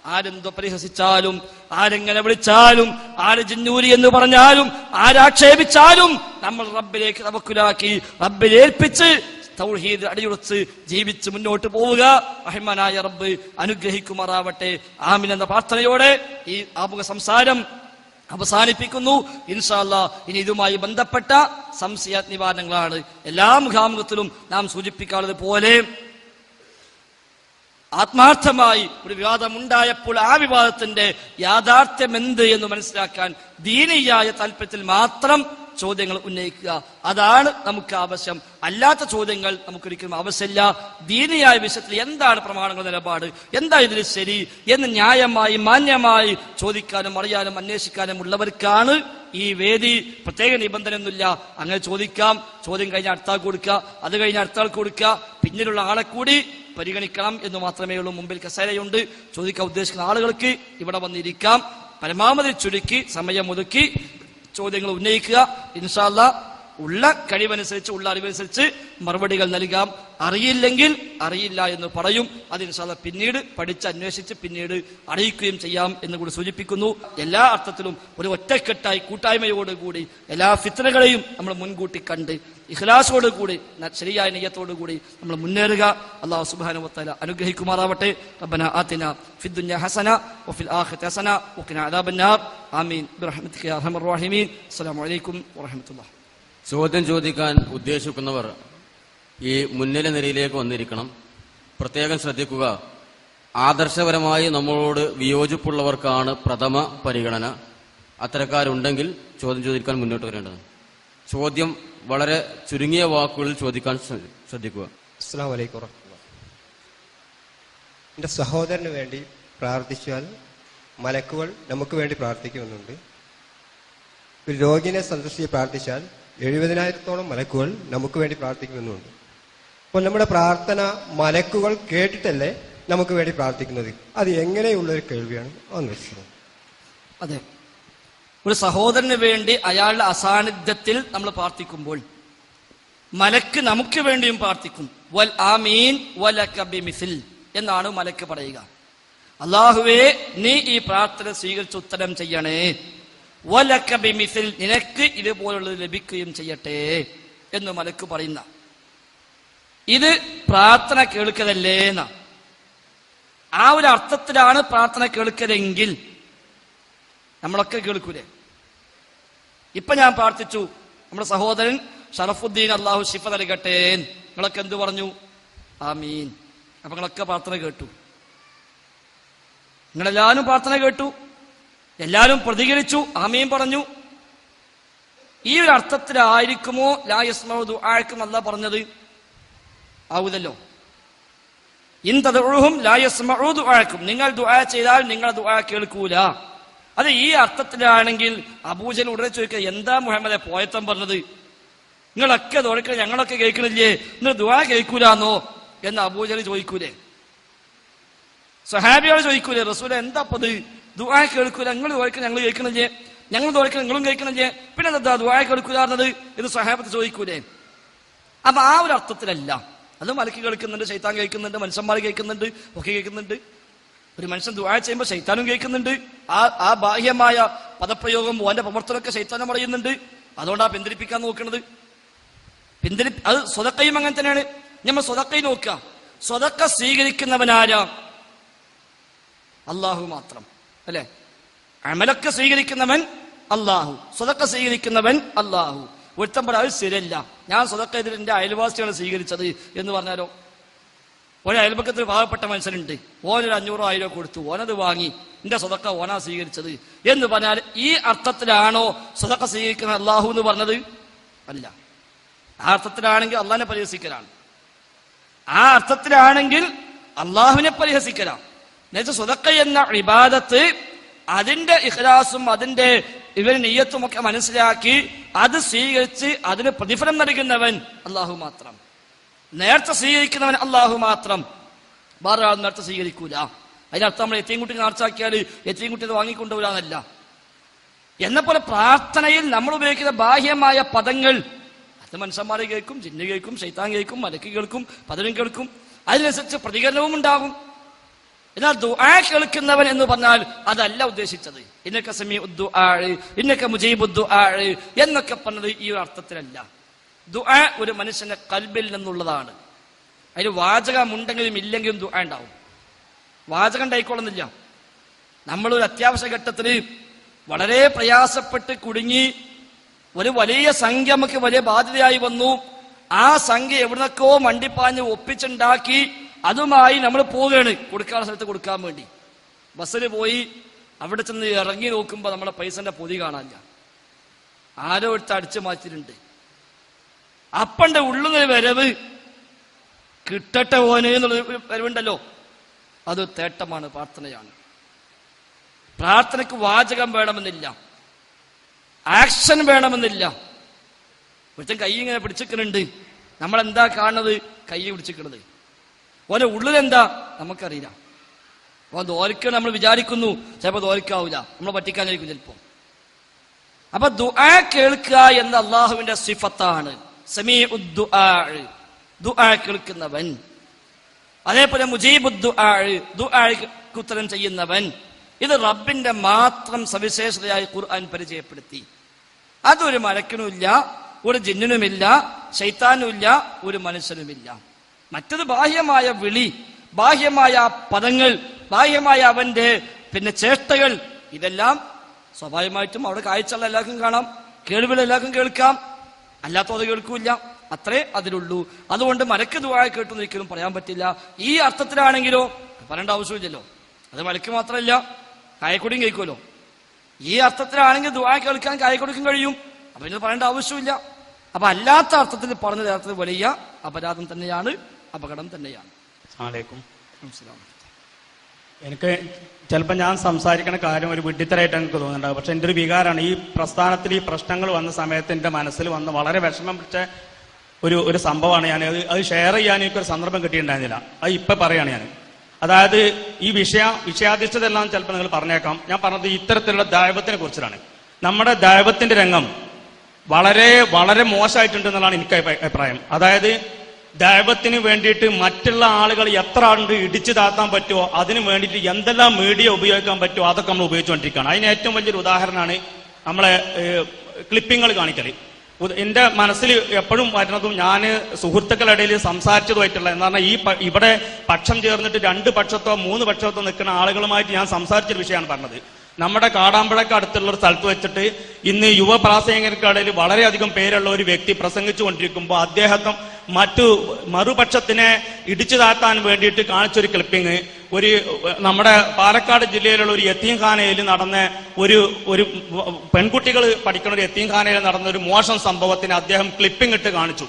ആരെന്തോ പരിഹസിച്ചാലും, ആരെങ്ങനെ വിളിച്ചാലും, ആര് ജിന്നൂരി എന്ന് പറഞ്ഞാലും, ആരാക്ഷേപിച്ചാലും നമ്മൾ റബ്ബിലേക്ക് തവക്കുലാക്കി റബ്ബിലേൽപ്പിച്ച് തൗഹീദ് അടിയുറച്ച് ജീവിച്ച് മുന്നോട്ട് പോവുക. റഹ്മാനായ റബ്ബ് അനുഗ്രഹിക്കുമാറാവട്ടെ. ആമീൻ എന്ന പ്രാർത്ഥനയോടെ ഈ ആമുഖ സംസാരം അവസാനിപ്പിക്കുന്നു. ഇൻഷാ അല്ലാഹ് ഇനി ഇതുമായി ബന്ധപ്പെട്ട സംശയ നിവാരണങ്ങളാണ്. എല്ലാ മുഖാമുഖത്തിലും നാം സൂചിപ്പിക്കാറുള്ളത് പോലെ ആത്മാർത്ഥമായി ഒരു വിവാദം ഉണ്ടായപ്പോൾ ആ വിവാദത്തിന്റെ യാഥാർത്ഥ്യം എന്ത് എന്ന് മനസ്സിലാക്കാൻ ദീനിയായ താല്പര്യത്തിൽ മാത്രം ചോദ്യങ്ങൾ ഉന്നയിക്കുക. അതാണ് നമുക്ക് ആവശ്യം. അല്ലാത്ത ചോദ്യങ്ങൾ നമുക്കൊരിക്കലും ആവശ്യമില്ല. ദീനിയായ വിഷയത്തിൽ എന്താണ് പ്രമാണങ്ങളുടെ നിലപാട്, എന്താ ഇതിൽ ശരി എന്ന് ന്യായമായി മാന്യമായി ചോദിക്കാനും അറിയാനും അന്വേഷിക്കാനും ഉള്ളവർക്കാണ് ഈ വേദി. പ്രത്യേക നിബന്ധനയൊന്നുമില്ല. അങ്ങനെ ചോദിക്കാം. ചോദ്യം കഴിഞ്ഞാൽ അടുത്താൾ കൊടുക്കുക, അത് കഴിഞ്ഞാൽ അടുത്താൾ കൊടുക്കുക, പിന്നിലുള്ള ആളെ കൂടി പരിഗണിക്കണം എന്ന് മാത്രമേ ഉള്ളൂ. മുമ്പിൽ കസേരയുണ്ട്. ചോദിക്കാൻ ഉദ്ദേശിക്കുന്ന ആളുകൾക്ക് ഇവിടെ വന്നിരിക്കാം. പരമാവധി ചുരുക്കി സമയം ഒതുക്കി ചോദ്യങ്ങൾ ഉന്നയിക്കുക. ഇൻഷാ അല്ലാഹ് ഉള്ള കഴിവനുസരിച്ച്, ഉള്ള അറിവനുസരിച്ച് മറുപടികൾ നൽകാം. അറിയില്ലെങ്കിൽ അറിയില്ല എന്ന് പറയും. അത് ഇൻഷാ അല്ലാഹ് പിന്നീട് പഠിച്ച് അന്വേഷിച്ച് പിന്നീട് അറിയിക്കുകയും ചെയ്യാം എന്ന് കൂടി സൂചിപ്പിക്കുന്നു. എല്ലാ അർത്ഥത്തിലും ഒരു ഒറ്റക്കെട്ടായി കൂട്ടായ്മയോടുകൂടി എല്ലാ ഫിത്നകളെയും നമ്മൾ മുൻകൂട്ടി കണ്ട് ഇഖ്ലാസോടുകൂടി ശരിയായ നിയ്യത്തോടുകൂടി നമ്മൾ മുന്നേറുക. അല്ലാഹു സുബ്ഹാനഹു വ തആല അനുഗ്രഹിക്കുമാറാവട്ടെ. റബ്ബനാ ആതിനാ ഫിദ്ദുനിയ ഹസന വഫിൽ ആഖിറതി ഹസന വഖിനാ അദാബന്നാർ. ആമീൻ ബിറഹ്മതിക യാ അർഹമർ റഹീമീൻ. അസ്സലാമു അലൈക്കും വറഹ്മത്തുള്ളാഹി. ചോദ്യം ചോദിക്കാൻ ഉദ്ദേശിക്കുന്നവർ ഈ മുന്നിലെ നിരയിലേക്ക് വന്നിരിക്കണം. പ്രത്യേകം ശ്രദ്ധിക്കുക, ആദർശപരമായി നമ്മളോട് വിയോജിപ്പുള്ളവർക്കാണ് പ്രഥമ പരിഗണന. അത്തരക്കാരുണ്ടെങ്കിൽ ചോദ്യം ചോദിക്കാൻ മുന്നോട്ട് വരേണ്ടത്. ചോദ്യം വളരെ ചുരുങ്ങിയ വാക്കുകളിൽ ചോദിക്കാൻ ശ്രദ്ധിക്കുക. അസ്സലാമു അലൈക്കും വറഹ്മത്തുള്ളാഹി. എൻ്റെ സഹോദരന് വേണ്ടി പ്രാർത്ഥിച്ചാൽ മലക്കുകൾ നമുക്ക് വേണ്ടി പ്രാർത്ഥിക്കുമെന്നുണ്ട്. ഒരു രോഗിനെ സന്ദർശിച്ച് പ്രാർത്ഥിച്ചാൽ 70,000-ഓളം മലക്കുകൾ നമുക്ക് വേണ്ടി പ്രാർത്ഥിക്കുമെന്നുണ്ട്. അപ്പോൾ നമ്മുടെ പ്രാർത്ഥന മലക്കുകൾ കേട്ടിട്ടല്ലേ നമുക്ക് വേണ്ടി പ്രാർത്ഥിക്കുന്നത്? അത് എങ്ങനെയുള്ളൊരു കേൾവിയാണ് അന്വേഷിച്ചത്? അതെ, ഒരു സഹോദരന് വേണ്ടി അയാളുടെ അസാന്നിധ്യത്തിൽ നമ്മൾ പ്രാർത്ഥിക്കുമ്പോൾ മലക്ക് നമുക്ക് വേണ്ടിയും പ്രാർത്ഥിക്കും. വൽ ആമീൻ വലക ബിമിസ്ൽ എന്നാണ് മലക്ക് പറയുക. അല്ലാഹുവേ, നീ ഈ പ്രാർത്ഥന സ്വീകരിച്ച് ഉത്തരം ചെയ്യണേ. വലക ബിമിസ്ൽ, നിനക്ക് ഇതുപോലുള്ളത് ലഭിക്കുകയും ചെയ്യട്ടെ എന്ന് മലക്ക് പറയുന്ന ഇത് പ്രാർത്ഥന കേൾക്കലല്ലേ എന്ന ആ ഒരു അർത്ഥത്തിലാണ് പ്രാർത്ഥന കേൾക്കലെങ്കിൽ നമ്മളൊക്കെ കേൾക്കൂലേ? ഇപ്പൊ ഞാൻ പ്രാർത്ഥിച്ചു, നമ്മുടെ സഹോദരൻ ഷറഫുദ്ദീൻ അള്ളാഹു ശിഫ നൽകട്ടെ, നിങ്ങളൊക്കെ എന്ത് പറഞ്ഞു? ആമീൻ. അപ്പൊ നിങ്ങളൊക്കെ പ്രാർത്ഥന കേട്ടു. നിങ്ങളെല്ലാവരും പ്രാർത്ഥന കേട്ടു, എല്ലാവരും പ്രതികരിച്ചു, ആമീൻ പറഞ്ഞു. ഈ ഒരു അർത്ഥത്തിലായിരിക്കുമോ ലാ യസ്മഉ ദുആഅക്കും അല്ലാഹ് പറഞ്ഞത്? ആവൂലല്ലോ. ഇൻ തദ്ഉഹും ലാ യസ്മഉ ദുആഅക്കും, നിങ്ങൾ ദുആ ചെയ്താൽ നിങ്ങളുടെ ദുആ കേൾക്കൂല. അത് ഈ അർത്ഥത്തിലാണെങ്കിൽ അബൂജഹൽ ഉടനെ ചോദിക്കുക, എന്താ മുഹമ്മദെ പോയത്തം പറഞ്ഞത്? നിങ്ങളൊക്കെ ദുആ ഞങ്ങളൊക്കെ കേൾക്കണില്ലേ, നിങ്ങൾ ദുആ കേൾക്കൂലെന്നോ എന്ന് അബൂജഹൽ ചോദിക്കൂലേ? സ്വഹാബിയോട് ചോദിക്കൂലേ, റസൂലെ എന്താ പത് ദുആ കേൾക്കൂല, നിങ്ങൾ ദുആക്ക് ഞങ്ങൾ കേൾക്കണില്ലേ, ഞങ്ങൾ ദുആക്ക് നിങ്ങളും കേൾക്കണില്ലേ, പിന്നെ എന്താ ദുആ കേൾക്കൂലാർന്നത് എന്ന് സ്വഹാബത്ത് ചോദിക്കൂലേ? അപ്പൊ ആ ഒരു അർത്ഥത്തിലല്ല. അത് മലക്ക് കേൾക്കുന്നുണ്ട്, ശൈത്താൻ കേൾക്കുന്നുണ്ട്, മനുഷ്യന്മാർ കേൾക്കുന്നുണ്ട്, ഒക്കെ കേൾക്കുന്നുണ്ട്. ഒരു മനുഷ്യൻ ദുആ ചെയ്യുമ്പോൾ ശൈത്താനും കേൾക്കുന്നുണ്ട്. ആ ബാഹ്യമായ പദപ്രയോഗം ഓന്റെ പ്രവർത്തനമൊക്കെ ശൈത്താനും പറയുന്നുണ്ട്. അതുകൊണ്ടാ പിന്തിരിപ്പിക്കാൻ നോക്കുന്നത്. അത് സ്വതക്കയും അങ്ങനെ തന്നെയാണ്. നമ്മൾ സ്വതക്കയും നോക്കുക. സ്വതക്ക സ്വീകരിക്കുന്നവനാരാ? അള്ളാഹു മാത്രം അല്ലെ? അമലൊക്കെ സ്വീകരിക്കുന്നവൻ അള്ളാഹു, സ്വതക്ക സ്വീകരിക്കുന്നവൻ അള്ളാഹു. ഒരുത്തം പറയാൻ അത് ശരിയല്ല, ഞാൻ സ്വതക്ക ഇതിൽ എന്റെ അയൽവാസിയാണ് സ്വീകരിച്ചത് എന്ന് പറഞ്ഞാലോ? ഒരു അയൽപക്കത്തിൽ പാവപ്പെട്ട മനുഷ്യനുണ്ട്, ഓനൊരു 500,000 കൊടുത്തു, ഓനത് വാങ്ങി, എന്റെ സ്വതക്ക ഓനാ സ്വീകരിച്ചത് എന്ന് പറഞ്ഞാൽ ഈ അർത്ഥത്തിലാണോ സ്വതക്ക സ്വീകരിക്കുന്ന അള്ളാഹു എന്ന് പറഞ്ഞത്? അല്ല. ആ അർത്ഥത്തിലാണെങ്കിൽ അള്ളാഹിനെ പരിഹസിക്കലാണ്. ആ അർത്ഥത്തിലാണെങ്കിൽ അള്ളാഹുവിനെ പരിഹസിക്കലാണ്. എന്നുവെച്ചാൽ സ്വതക്ക എന്ന ഇബാദത്ത് അതിന്റെ ഇഖ്ലാസും അതിന്റെ നിയ്യത്തും ഒക്കെ മനസ്സിലാക്കി അത് സ്വീകരിച്ച് അതിന് പ്രതിഫലം നൽകുന്നവൻ അള്ളാഹു മാത്രം. നേരത്തെ സ്വീകരിക്കുന്നവൻ അള്ളാഹു മാത്രം, വേറെ ആൾ നേരത്തെ സ്വീകരിക്കൂല. അതിനർത്ഥം നമ്മൾ എത്തിയും നേർച്ചാക്കിയാൽ എത്തിയും കുട്ടി അത് വാങ്ങിക്കൊണ്ടുപോകാനല്ല. എന്നെപ്പോലെ പ്രാർത്ഥനയിൽ നമ്മൾ ഉപയോഗിക്കുന്ന ബാഹ്യമായ പദങ്ങൾ അത് മനുഷ്യന്മാർ കേൾക്കും, ജിന്ന് കേൾക്കും, ശൈത്താൻ കേൾക്കും, മലക്ക് കേൾക്കും, പലരും കേൾക്കും. അതിനനുസരിച്ച് പ്രതികരണവും ഉണ്ടാകും. എന്നാൽ ദുആ കേൾക്കുന്നവൻ എന്ന് പറഞ്ഞാൽ അതല്ല ഉദ്ദേശിച്ചത്. ഇന്നക സമീഉദ് ദുആ, ഇന്നക മുജീബുദ് ദുആ എന്നൊക്കെ പറഞ്ഞത് ഈ ഒരു അർത്ഥത്തിലല്ല. ദുആ ഒരു മനുഷ്യന്റെ ഖൽബിൽ നിന്നുള്ളതാണ്. അതിന് വാചകമുണ്ടെങ്കിലും ഇല്ലെങ്കിലും ദുആ ഉണ്ടാവും. വാചകം ഉണ്ടായിക്കൊള്ളുന്നില്ല. നമ്മളൊരു അത്യാവശ്യ ഘട്ടത്തിൽ വളരെ പ്രയാസപ്പെട്ട് കുടുങ്ങി ഒരു വലിയ സംഖ്യ നമുക്ക് വലിയ ബാധ്യതയായി വന്നു. ആ സംഖ്യ എവിടുന്നൊക്കെയോ മണ്ടിപ്പാഞ്ഞ് ഒപ്പിച്ചുണ്ടാക്കി അതുമായി നമ്മൾ പോവുകയാണ് കൊടുക്കാനുള്ള സ്ഥലത്ത് കൊടുക്കാൻ വേണ്ടി. ബസ്സിൽ പോയി അവിടെ ചെന്ന് ഇറങ്ങി നോക്കുമ്പോൾ നമ്മളെ പൈസന്റെ പൊതി കാണാനില്ല. ആരോ എടുത്ത് അടിച്ചു മാറ്റിയിട്ടുണ്ട്. അപ്പന്റെ ഉള്ളുന്നൊരു വരവ് കിട്ടട്ടെ ഓന് എന്നുള്ളൊരു വരവുണ്ടല്ലോ, അത് തേട്ടമാണ്, പ്രാർത്ഥനയാണ്. പ്രാർത്ഥനയ്ക്ക് വാചകം വേണമെന്നില്ല, ആക്ഷൻ വേണമെന്നില്ല. ഒരുത്തൻ കൈ ഇങ്ങനെ പിടിച്ചിരിക്കുന്നുണ്ട്, നമ്മളെന്താ കാണുന്നത്? കൈ പിടിച്ചിരിക്കുന്നത്. ഓന്റെ ഉള്ളിലെന്താ നമുക്കറിയില്ല. ഓൻ ദോരിക്കണം നമ്മൾ വിചാരിക്കുന്നു, ചിലപ്പോൾ ദോരിക്കാവൂല, നമ്മളെ പറ്റിക്കാനായിരിക്കും ചിലപ്പോ. അപ്പൊ ദുആ കേൾക്കുക എന്ന അള്ളാഹുവിന്റെ സിഫത്താണ്. സമീഉദ് ദുആ, ദുആ കേൾക്കുന്നവൻ. അതേപോലെ മുജീബുദ് ദുആ, ദുആക്ക് ഉത്തരം ചെയ്യുന്നവൻ. ഇത് റബ്ബിന്റെ മാത്രം സവിശേഷതയായി ഖുർആൻ പരിചയപ്പെടുത്തി. അതൊരു മലക്കിനുമില്ല, ഒരു ജിന്നിനുമില്ല, ശൈത്താനുമില്ല, ഒരു മനുഷ്യനുമില്ല. മറ്റത് ബാഹ്യമായ വിളി, ബാഹ്യമായ പദങ്ങൾ, ബാഹ്യമായ അവന്റെ ചേഷ്ടകൾ, ഇതെല്ലാം സ്വാഭാവികമായിട്ടും അവിടെ കാഴ്ചയുള്ള എല്ലാവർക്കും കാണാം, കേൾവികൾ എല്ലാവർക്കും കേൾക്കാം, അല്ലാത്തത് കേൾക്കൂല. അത്രേ അതിലുള്ളൂ. അതുകൊണ്ട് മലക്ക് ദുആ കേട്ടു ഒരിക്കലും പറയാൻ പറ്റില്ല. ഈ അർത്ഥത്തിലാണെങ്കിലോ പറയേണ്ട ആവശ്യമില്ലല്ലോ. അത് മലക്ക് മാത്രമല്ല, കായക്കൊടിയും കേൾക്കുമല്ലോ. ഈ അർത്ഥത്തിലാണെങ്കിൽ ദുആ കേൾക്കാൻ കായക്കൊടിക്കും കഴിയും. അപ്പൊ ഇത് പറയേണ്ട ആവശ്യമില്ല. അപ്പൊ അല്ലാത്ത അർത്ഥത്തിൽ പറഞ്ഞ അർത്ഥത്തിൽ വലിയ അപരാധം തന്നെയാണ്, അപകടം തന്നെയാണ്. എനിക്ക് ചിലപ്പോൾ ഞാൻ സംസാരിക്കുന്ന കാര്യം ഒരു വിഡ്ഢിത്തരായിട്ട് എനിക്ക് തോന്നുന്നുണ്ടാകും. പക്ഷെ എൻ്റെ ഒരു വികാരമാണ്, ഈ പ്രസ്ഥാനത്തിൽ ഈ പ്രശ്നങ്ങൾ വന്ന സമയത്ത് എൻ്റെ മനസ്സിൽ വന്ന് വളരെ വിഷമം പിടിച്ച ഒരു സംഭവമാണ്. ഞാൻ അത് ഷെയർ ചെയ്യാൻ എനിക്കൊരു സന്ദർഭം കിട്ടിയിട്ടുണ്ടായിരുന്നില്ല. അത് ഇപ്പം പറയുകയാണ് ഞാൻ. അതായത് ഈ വിഷയാധിഷ്ഠിതെല്ലാം ചിലപ്പോൾ നിങ്ങൾ പറഞ്ഞേക്കാം. ഞാൻ പറഞ്ഞത് ഇത്തരത്തിലുള്ള ദൈവത്തിനെ കുറിച്ചിട്ടാണ്. നമ്മുടെ ദൈവത്തിന്റെ രംഗം വളരെ വളരെ മോശമായിട്ടുണ്ട് എന്നുള്ളതാണ് എനിക്ക് അഭിപ്രായം. അതായത് ദൈവത്തിന് വേണ്ടിയിട്ട് മറ്റുള്ള ആളുകൾ എത്ര ആളുണ്ട് ഇടിച്ചു താത്താൻ പറ്റുമോ അതിന് വേണ്ടിയിട്ട് എന്തെല്ലാം മീഡിയ ഉപയോഗിക്കാൻ പറ്റുമോ അതൊക്കെ നമ്മൾ ഉപയോഗിച്ചുകൊണ്ടിരിക്കുകയാണ്. അതിന് ഏറ്റവും വലിയൊരു ഉദാഹരണമാണ് നമ്മളെ ക്ലിപ്പിങ്ങൾ കാണിക്കല്. എന്റെ മനസ്സിൽ എപ്പോഴും വരുന്നതും ഞാൻ സുഹൃത്തുക്കളുടെ ഇടയിൽ സംസാരിച്ചതുമായിട്ടുള്ള എന്ന് പറഞ്ഞാൽ ഇവിടെ പക്ഷം ചേർന്നിട്ട് 2 പക്ഷത്തോ 3 പക്ഷത്തോ നിൽക്കുന്ന ആളുകളുമായിട്ട് ഞാൻ സംസാരിച്ചൊരു വിഷയമാണ് പറഞ്ഞത്. നമ്മുടെ കാടാമ്പഴക്ക് അടുത്തുള്ള ഒരു സ്ഥലത്ത് വെച്ചിട്ട് ഇന്ന് യുവപ്രാസംഗികർക്കിടയിൽ വളരെയധികം പേരുള്ള ഒരു വ്യക്തി പ്രസംഗിച്ചു കൊണ്ടിരിക്കുമ്പോൾ അദ്ദേഹം മറുപക്ഷത്തിനെ ഇടിച്ചു താത്താൻ വേണ്ടിയിട്ട് കാണിച്ചൊരു ക്ലിപ്പിങ് നമ്മുടെ പാലക്കാട് ജില്ലയിലുള്ള ഒരു യത്തീംഖാനയിൽ നടന്ന ഒരു പെൺകുട്ടികൾ പഠിക്കുന്ന ഒരു യത്തീംഖാനയിൽ നടന്ന ഒരു മോശം സംഭവത്തിന് അദ്ദേഹം ക്ലിപ്പിംഗ് ഇട്ട് കാണിച്ചു.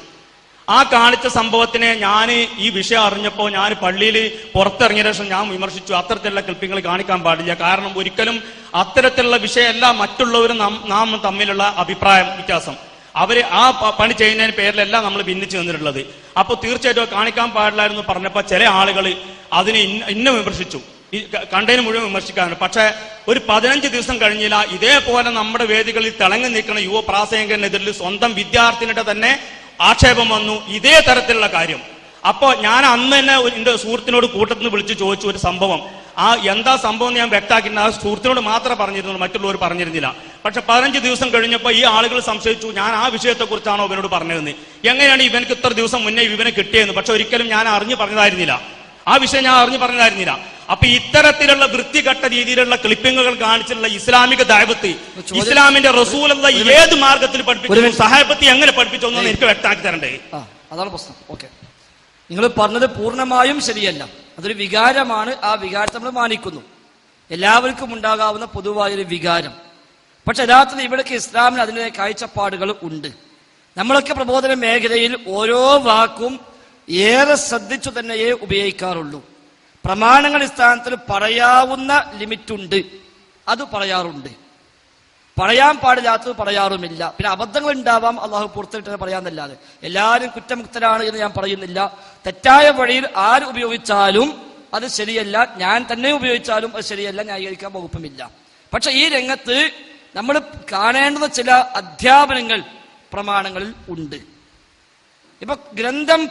ആ കാണിച്ച സംഭവത്തിനെ ഞാൻ ഈ വിഷയം അറിഞ്ഞപ്പോൾ ഞാൻ പള്ളിയിൽ പുറത്തിറങ്ങിയ ശേഷം ഞാൻ വിമർശിച്ചു. അത്തരത്തിലുള്ള ക്ലിപ്പിങ്ങൾ കാണിക്കാൻ പാടില്ല. കാരണം ഒരിക്കലും അത്തരത്തിലുള്ള വിഷയമല്ല മറ്റുള്ളവരും നാം തമ്മിലുള്ള അഭിപ്രായ വ്യത്യാസം. അവര് ആ പണി ചെയ്യുന്നതിന് പേരിലല്ല നമ്മൾ ഭിന്നിച്ചു നിന്നിട്ടുള്ളത്. അപ്പോൾ തീർച്ചയായിട്ടും കാണിക്കാൻ പാടില്ലായിരുന്നു പറഞ്ഞപ്പോൾ ചില ആളുകൾ അതിനെ ഇന്ന വിമർശിച്ചു. കണ്ടതിന് മുഴുവൻ വിമർശിക്കാറുണ്ട്. പക്ഷെ ഒരു 15 ദിവസം കഴിഞ്ഞില്ല ഇതേപോലെ നമ്മുടെ വേദികളിൽ തിളങ്ങി നിൽക്കുന്ന യുവ പ്രാസംഗികനെതിരിൽ സ്വന്തം വിദ്യാർത്ഥിനിയുടെ തന്നെ ആക്ഷേപം വന്നു ഇതേ തരത്തിലുള്ള കാര്യം. അപ്പോ ഞാൻ അന്ന് തന്നെ എന്റെ സുഹൃത്തിനോട് കൂട്ടത്തിൽ നിന്ന് വിളിച്ച് ചോദിച്ചു ഒരു സംഭവം. എന്താ സംഭവം എന്ന് ഞാൻ വ്യക്തമാക്കിയിട്ട് ആ സുഹൃത്തിനോട് മാത്രമേ പറഞ്ഞിരുന്നുള്ളൂ, മറ്റുള്ളവർ പറഞ്ഞിരുന്നില്ല. പക്ഷെ 15 ദിവസം കഴിഞ്ഞപ്പോൾ ഈ ആളുകൾ സംശയിച്ചു ഞാൻ ആ വിഷയത്തെക്കുറിച്ചാണോ ഇവനോട് പറഞ്ഞതെന്ന്. എങ്ങനെയാണ് ഇവനക്ക് ഇത്ര ദിവസം മുന്നേ ഇവനെ കിട്ടിയെന്ന്. പക്ഷെ ഒരിക്കലും ഞാൻ അറിഞ്ഞു പറഞ്ഞതായിരുന്നില്ല, ആ വിഷയം ഞാൻ അറിഞ്ഞു പറഞ്ഞതായിരുന്നില്ല. അപ്പൊ ഇത്തരത്തിലുള്ള വൃത്തികെട്ട രീതിയിലുള്ള ക്ലിപ്പിങ്ങുകൾ കാണിച്ചിട്ടുള്ള ഇസ്ലാമിക ദഅവത്ത് ഇസ്ലാമിന്റെ റസൂലുള്ള ഏത് മാർഗത്തിൽ പഠിപ്പിച്ചു, സഹാബത്ത് എങ്ങനെ പഠിപ്പിച്ചു എന്നൊന്ന് എനിക്ക് വ്യക്തമാക്കി തരണ്ടേ. അതാണ് പ്രശ്നം. ഓക്കെ, നിങ്ങൾ പറഞ്ഞത് പൂർണ്ണമായും ശരിയല്ല. അതൊരു വികാരമാണ്. ആ വികാരത്തെ നമ്മൾ മാനിക്കുന്നു. എല്ലാവർക്കും ഉണ്ടാകാവുന്ന പൊതുവായൊരു വികാരം. പക്ഷെ യഥാർത്ഥത്തിൽ ഇവിടേക്ക് ഇസ്ലാമിന് അതിൻ്റെ കാഴ്ചപ്പാടുകൾ ഉണ്ട്. നമ്മളൊക്കെ പ്രബോധന മേഖലയിൽ ഓരോ വാക്കും ഏറെ ശ്രദ്ധിച്ചു തന്നെയേ ഉപയോഗിക്കാറുള്ളൂ. പ്രമാണങ്ങൾ സ്ഥാനത്തിൽ പറയാവുന്ന ലിമിറ്റുണ്ട്, അത് പറയാറുണ്ട്. പറയാൻ പാടില്ലാത്തത് പറയാറുമില്ല. പിന്നെ അബദ്ധങ്ങൾ ഉണ്ടാവാം, അള്ളാഹു പുറത്തിട്ട് പറയാന്നല്ലാതെ എല്ലാവരും കുറ്റമുക്തരാണ് എന്ന് ഞാൻ പറയുന്നില്ല. തെറ്റായ വഴിയിൽ ആര് ഉപയോഗിച്ചാലും അത് ശരിയല്ല, ഞാൻ തന്നെ ഉപയോഗിച്ചാലും അത് ശരിയല്ല, ന്യായീകരിക്കാൻ വകുപ്പുമില്ല. പക്ഷെ ഈ രംഗത്ത് നമ്മൾ കാണേണ്ടുന്ന ചില അധ്യാപനങ്ങൾ പ്രമാണങ്ങളിൽ ഉണ്ട്. ഇപ്പൊ ഗ്രന്ഥം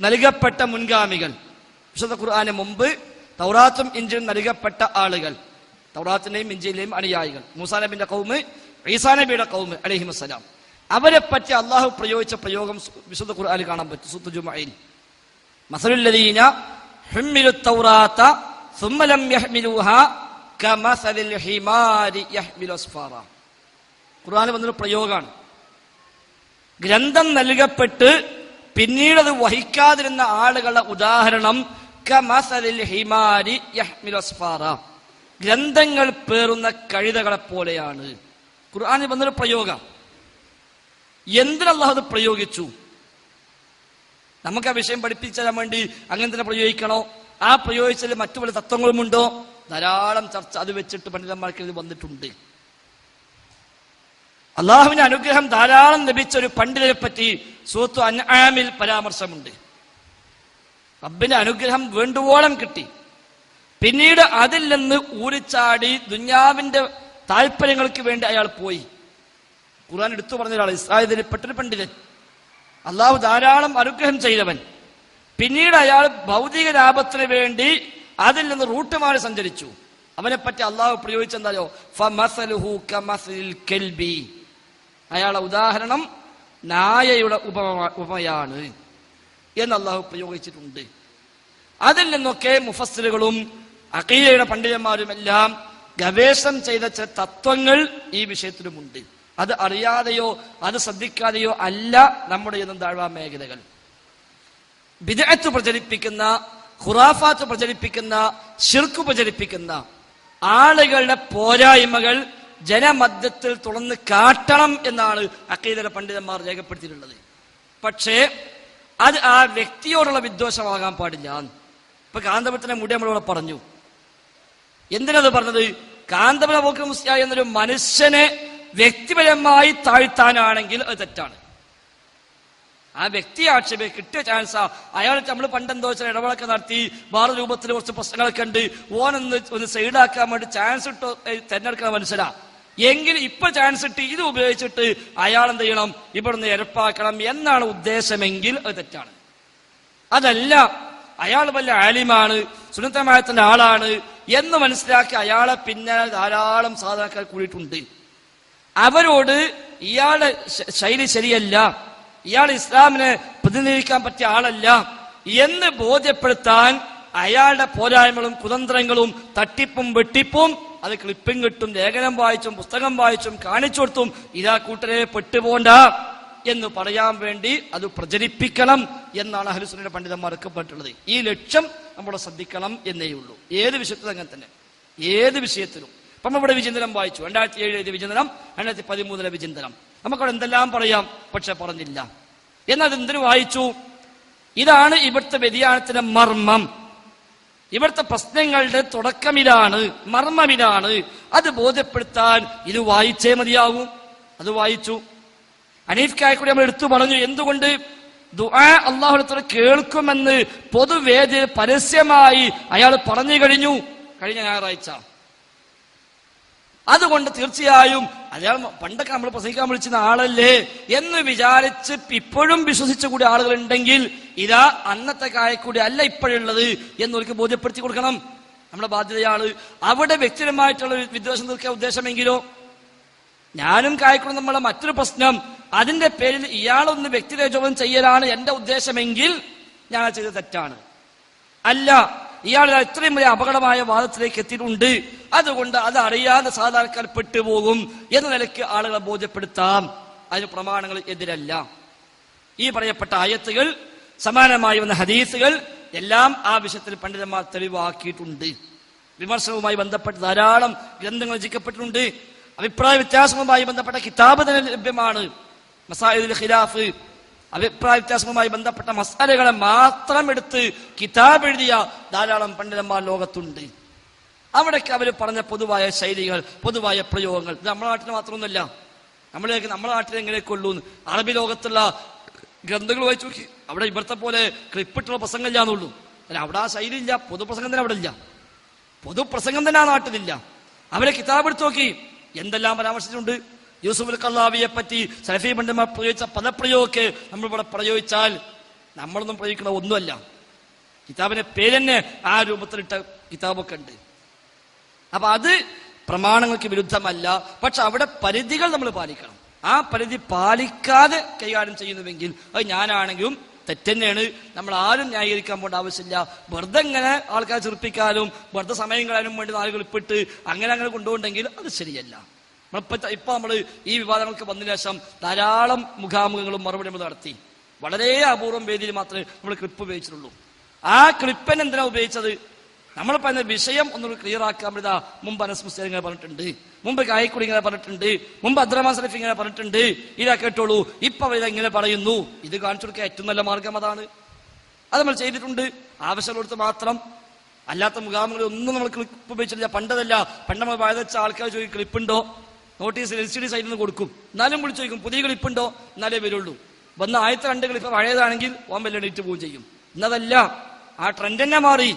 നൽകപ്പെട്ട മുൻഗാമികൾ വിശുദ്ധ ഖുർആന് മുമ്പ് തൗറാത്തും ഇഞ്ചിലും നൽകപ്പെട്ട ആളുകൾ, തൗറാത്തിന്റെയും ഇഞ്ചിയിലെയും അനുയായികൾ, മൂസാ നബിന്റെ കൗമ്, ഈസാ നബിയുടെ കൗമ് അലൈഹിമുസ്സലാം, അവരെ പറ്റി അള്ളാഹു പ്രയോഗിച്ച പ്രയോഗം വിശുദ്ധ ഖുർആനിൽ കാണാൻ പറ്റും. സൂറത്ത് ജുമുഅയിൽ മസലുല്ലദീന ഹുമ്മിലുത് തൗറാത്ത സുമ്മ ലം യഹ്മിലൂഹാ കമസലിൽ ഹിമാരി യഹ്മിലു അസ്ഫാറ. ഖുർആനിൽ വന്നൊരു പ്രയോഗമാണ്. ഗ്രന്ഥം നൽകപ്പെട്ട് പിന്നീട് അത് വഹിക്കാതിരുന്ന ആളുകളുടെ ഉദാഹരണം കമസലിൽ ഹിമാരി യഹ്മിലു അസ്ഫാറ, ഗ്രന്ഥങ്ങൾ പേറുന്ന കഴുതകളെ പോലെയാണ്. ഖുർആനിൽ വന്നൊരു പ്രയോഗം. എന്തിനല്ലാഹു അത് പ്രയോഗിച്ചു? നമുക്ക് ആ വിഷയം പഠിപ്പിച്ചു തരാൻ വേണ്ടി അങ്ങനെ തന്നെ പ്രയോഗിക്കണോ? ആ പ്രയോഗിച്ചതിൽ മറ്റു പല തത്വങ്ങളുമുണ്ടോ? ധാരാളം ചർച്ച അത് വെച്ചിട്ട് പണ്ഡിതന്മാർക്ക് ഇത് വന്നിട്ടുണ്ട്. അള്ളാഹുവിന്റെ അനുഗ്രഹം ധാരാളം ലഭിച്ച ഒരു പണ്ഡിതനെ പറ്റി സൂറത്ത് അൻആമിൽ പരാമർശമുണ്ട്. റബ്ബിന്റെ അനുഗ്രഹം വേണ്ടുവോളം കിട്ടി, പിന്നീട് അതിൽ നിന്ന് ഊരിച്ചാടി ദുന്യാവിന്റെ താല്പര്യങ്ങൾക്ക് വേണ്ടി അയാൾ പോയി. ഖുർആൻ എടുത്തു പറഞ്ഞ ഒരാൾ, ഇസ്രായേലിൽപ്പെട്ടൊരു പണ്ഡിതൻ, അള്ളാഹു ധാരാളം അനുഗ്രഹം ചെയ്തവൻ. പിന്നീട് അയാൾ ഭൗതിക ലാഭത്തിന് വേണ്ടി അതിൽ നിന്ന് റൂട്ട് മാറി സഞ്ചരിച്ചു. അവനെ പറ്റി അള്ളാഹു പ്രയോഗിച്ചെന്തായോ, ഫമസലുഹു കമസലിൽ കൽബി, അയാളുടെ ഉദാഹരണം നായയുടെ ഉപമയാണ് എന്ന് അള്ളാഹു പ്രയോഗിച്ചിട്ടുണ്ട്. അതിൽ നിന്നൊക്കെ മുഫസ്സിറുകളും അഖീദയുടെ പണ്ഡിതന്മാരുമെല്ലാം ഗവേഷണം ചെയ്ത ചില തത്വങ്ങൾ ഈ വിഷയത്തിലുമുണ്ട്. അത് അറിയാതെയോ അത് ശ്രദ്ധിക്കാതെയോ അല്ല നമ്മുടെ ഇന്നും താഴ്വാ മേഖലകൾ. ബിദ്അത്ത് പ്രചരിപ്പിക്കുന്ന, ഖുറാഫാത്ത് പ്രചരിപ്പിക്കുന്ന, ശിർക്ക് പ്രചരിപ്പിക്കുന്ന ആളുകളുടെ പോരായ്മകൾ ജനമധ്യത്തിൽ തുറന്ന് കാട്ടണം എന്നാണ് അഖീദയുടെ പണ്ഡിതന്മാർ രേഖപ്പെടുത്തിയിട്ടുള്ളത്. പക്ഷേ അത് ആ വ്യക്തിയോടുള്ള വിദ്വേഷമാകാൻ പാടില്ല. ഇപ്പൊ കാന്തപുരത്തിന്റെ മുടി നമ്മളിവിടെ പറഞ്ഞു. എന്തിനത് പറഞ്ഞത്? കാന്തപുര ബോക്കർ മുസ്ലിയാർ എന്നൊരു മനുഷ്യനെ വ്യക്തിപരമായി താഴ്ത്താനാണെങ്കിൽ അത് തെറ്റാണ്. ആ വ്യക്തി ആക്ഷേപം കിട്ടിയ ചാൻസാ. അയാൾ നമ്മൾ പണ്ടെന്തോ വെച്ചാൽ ഇടപെടലൊക്കെ നടത്തി വേറെ രൂപത്തിൽ കുറച്ച് പ്രശ്നങ്ങളൊക്കെ ഉണ്ട്, ഒന്ന് സൈഡാക്കാൻ വേണ്ടി ചാൻസ് ഇട്ട് തെരഞ്ഞെടുക്കുന്ന മനുഷ്യരാ. എങ്കിൽ ഇപ്പൊ ചാൻസ് ഇട്ട് ഇത് ഉപയോഗിച്ചിട്ട് അയാൾ എന്ത് ചെയ്യണം, ഇവിടുന്ന് എരപ്പാക്കണം എന്നാണ് ഉദ്ദേശമെങ്കിൽ അത് തെറ്റാണ്. അതല്ല, അയാൾ വല്ല ആലിമാണ്, സുന്നത്തമായത്തിന്റെ ആളാണ് എന്ന് മനസ്സിലാക്കി അയാളെ പിന്നാലെ ധാരാളം സാധാരണക്കാർ കൂടിയിട്ടുണ്ട്. അവരോട് ഇയാളുടെ ശൈലി ശരിയല്ല, ഇയാൾ ഇസ്ലാമിനെ പ്രതിനിധീകരിക്കാൻ പറ്റിയ ആളല്ല എന്ന് ബോധ്യപ്പെടുത്താൻ അയാളുടെ പോരായ്മകളും കുതന്ത്രങ്ങളും തട്ടിപ്പും വെട്ടിപ്പും അത് ക്ലിപ്പിംഗ് കിട്ടും, ലേഖനം വായിച്ചും പുസ്തകം വായിച്ചും കാണിച്ചു കൊടുത്തും ഇതാ കൂട്ടരെ പെട്ടുപോണ്ട എന്ന് പറയാൻ വേണ്ടി അത് പ്രചരിപ്പിക്കണം എന്നാണ് അഹ്ലുസുന്നയുടെ പണ്ഡിതന്മാർക്ക് പറഞ്ഞിട്ടുള്ളത്. ഈ ലക്ഷ്യം നമ്മൾ ശ്രദ്ധിക്കണം എന്നേ ഉള്ളൂ. ഏത് വിഷയത്തിലും അങ്ങനെ തന്നെ, ഏത് വിഷയത്തിലും. അപ്പം ഇവിടെ വിചിന്തനം വായിച്ചു, 2007 വിചിന്തനം, 2013 വിചിന്തനം. നമുക്കവിടെ എന്തെല്ലാം പറയാം, പക്ഷെ പറഞ്ഞില്ല. എന്നാൽ എന്തിനു വായിച്ചു? ഇതാണ് ഇവിടുത്തെ വ്യതിയാനത്തിന്റെ മർമ്മം. ഇവിടുത്തെ പ്രശ്നങ്ങളുടെ തുടക്കം ഇതാണ്, മർമ്മം ഇതാണ്. അത് ബോധ്യപ്പെടുത്താൻ ഇത് വായിച്ചേ മതിയാകും. അത് വായിച്ചു. ഹനീഫ് കായക്കൂടി നമ്മൾ എടുത്തു പറഞ്ഞു. എന്തുകൊണ്ട്? ദുആ അല്ലാഹുവിനെ കേൾക്കുമെന്ന് പൊതുവേദിയിൽ പരസ്യമായി അയാൾ പറഞ്ഞു കഴിഞ്ഞു കഴിഞ്ഞ ഞായറാഴ്ച. അതുകൊണ്ട് തീർച്ചയായും അയാൾ പണ്ടൊക്കെ നമ്മൾ പ്രസംഗിക്കാൻ വിളിച്ചിരുന്ന ആളല്ലേ എന്ന് വിചാരിച്ച് ഇപ്പോഴും വിശ്വസിച്ച കൂടി ആളുകൾ ഉണ്ടെങ്കിൽ ഇതാ അന്നത്തെ കായക്കൂടി അല്ല ഇപ്പോഴുള്ളത് എന്നവർക്ക് ബോധ്യപ്പെടുത്തി കൊടുക്കണം. നമ്മുടെ ബാധ്യതയാണ്. അവിടെ വ്യക്തിപരമായിട്ടുള്ള വിദ്വേഷം തീർക്കാൻ ഉദ്ദേശമെങ്കിലോ, ഞാനും കായക്കൂടും നമ്മളെ മറ്റൊരു പ്രശ്നം, അതിന്റെ പേരിൽ ഇയാളൊന്ന് വ്യക്തിരേചോപനം ചെയ്യലാണ് എന്റെ ഉദ്ദേശമെങ്കിൽ ഞാൻ ചെയ്തത് തെറ്റാണ്. അല്ല, ഇയാൾ ഇത്രയും വലിയ അപകടമായ വാദത്തിലേക്ക് എത്തിയിട്ടുണ്ട്, അതുകൊണ്ട് അത് അറിയാതെ സാധാരണക്കാർ പെട്ടുപോകും എന്ന നിലയ്ക്ക് ആളുകളെ ബോധ്യപ്പെടുത്താം. അതിന് പ്രമാണങ്ങൾ എതിരല്ല. ഈ പറയപ്പെട്ട ആയത്തുകൾ, സമാനമായി വന്ന ഹദീസുകൾ എല്ലാം ആ വിഷയത്തിൽ പണ്ഡിതന്മാർ തെളിവാക്കിയിട്ടുണ്ട്. വിമർശനവുമായി ബന്ധപ്പെട്ട് ധാരാളം ഗ്രന്ഥങ്ങൾ രചിക്കപ്പെട്ടിട്ടുണ്ട്. അഭിപ്രായ വ്യത്യാസവുമായി ബന്ധപ്പെട്ട കിതാബ് തന്നെ ലഭ്യമാണ്. മസായിലുൽ ഖിലാഫ്, അഭിപ്രായ വ്യത്യാസവുമായി ബന്ധപ്പെട്ട മസാലകളെ മാത്രം എടുത്ത് കിതാബ് എഴുതിയ ധാരാളം പണ്ഡിതന്മാർ ലോകത്തുണ്ട്. അവിടേക്ക് അവർ പറഞ്ഞ പൊതുവായ ശൈലികൾ, പൊതുവായ പ്രയോഗങ്ങൾ, ഇത് നമ്മുടെ നാട്ടിൽ മാത്രമൊന്നുമല്ല. നമ്മുടെ നാട്ടിൽ എങ്ങനെയൊക്കെ ഉള്ളൂ. അറബി ലോകത്തുള്ള ഗ്രന്ഥങ്ങൾ വായിച്ചു നോക്കി, അവിടെ ഇവിടുത്തെ പോലെ ക്ലിപ്പിട്ടുള്ള പ്രസംഗം ഇല്ലാന്നുള്ളൂ. അല്ല, അവിടെ ആ ശൈലി ഇല്ല. പൊതുപ്രസംഗം തന്നെ അവിടെ ഇല്ല. പൊതുപ്രസംഗം തന്നെ ആ നാട്ടിലില്ല. അവരെ കിതാബ് എടുത്ത് നോക്കി, എന്തെല്ലാം പരാമർശിച്ചിട്ടുണ്ട്. യൂസുഫ് അൽ ഖല്ലാവിയെ പറ്റി സലഫി പണ്ഡിതന്മാർ പ്രയോഗിച്ച പദപ്രയോഗമൊക്കെ നമ്മളിവിടെ പ്രയോഗിച്ചാൽ നമ്മളൊന്നും പ്രയോഗിക്കണ ഒന്നുമല്ല. കിതാബിന്റെ പേര് തന്നെ ആ രൂപത്തിലിട്ട കിതാബൊക്കെ ഉണ്ട്. അപ്പൊ അത് പ്രമാണങ്ങൾക്ക് വിരുദ്ധമല്ല. പക്ഷെ അവിടെ പരിധികൾ നമ്മൾ പാലിക്കണം. ആ പരിധി പാലിക്കാതെ കൈകാര്യം ചെയ്യുന്നുവെങ്കിൽ അത് ഞാനാണെങ്കിലും തെറ്റന്നെയാണ്. നമ്മൾ ആരും ന്യായീകരിക്കാൻ പോകേണ്ട ആവശ്യമില്ല. വെറുതെ ഇങ്ങനെ ആൾക്കാരെ ചെറുപ്പിക്കാനും വെറുതെ സമയം കളയാനും വേണ്ടി നാളുകൾ ഇപ്പിട്ട് അങ്ങനെ കൊണ്ടുപോകണ്ടെങ്കിൽ അത് ശരിയല്ല. ഇപ്പൊ നമ്മൾ ഈ വിവാദങ്ങൾക്ക് വന്നതിന് ശേഷം ധാരാളം മുഖാമുഖങ്ങളും മറുപടി നമ്മൾ നടത്തി. വളരെ അപൂർവം വേദിയിൽ മാത്രമേ നമ്മൾ ക്ലിപ്പ് ഉപയോഗിച്ചിട്ടുള്ളൂ. ആ ക്ലിപ്പൻ എന്തിനാ ഉപയോഗിച്ചത്? നമ്മൾ പറയുന്ന വിഷയം ഒന്നുകൂടി ക്ലിയർ ആക്കാൻ പറ്റാ. മുമ്പ് അനസ് മുസ്ലിം ഇങ്ങനെ പറഞ്ഞിട്ടുണ്ട്, മുമ്പ് കായക്കുടി ഇങ്ങനെ പറഞ്ഞിട്ടുണ്ട്, മുമ്പ് അബ്ദുറഹ്മാൻ സലഫി ഇങ്ങനെ പറഞ്ഞിട്ടുണ്ട്, ഇതാ കേട്ടോളൂ, ഇപ്പൊ അവരിത് ഇങ്ങനെ പറയുന്നു. ഇത് കാണിച്ചു കൊടുക്കാൻ ഏറ്റവും നല്ല മാർഗം അതാണ്. അത് നമ്മൾ ചെയ്തിട്ടുണ്ട് ആവശ്യമുള്ളടത്ത് മാത്രം. അല്ലാത്ത മുഖാമുഖങ്ങളിൽ ഒന്നും നമ്മൾ ക്ലിപ്പ് ഉപയോഗിച്ചിട്ടില്ല. പണ്ടതല്ല, പണ്ട് നമ്മൾ വഴുതച്ച ആൾക്കാർ ചോദിക്കും ക്ലിപ്പുണ്ടോ, നോട്ടീസ് LCD സൈഡിൽ നിന്ന് കൊടുക്കും, എന്നാലും വിളിച്ചു ചോദിക്കും പുതിയ ക്ലിപ്പുണ്ടോ, എന്നാലേ വരുള്ളൂ. വന്ന ആദ്യത്തെ 2 ക്ലിപ്പ് പഴയതാണെങ്കിൽ ഓൻ വല്ല എണീറ്റ് പോവുകയും ചെയ്യും. ഇന്നതല്ല, ആ ട്രെൻഡ് തന്നെ മാറി.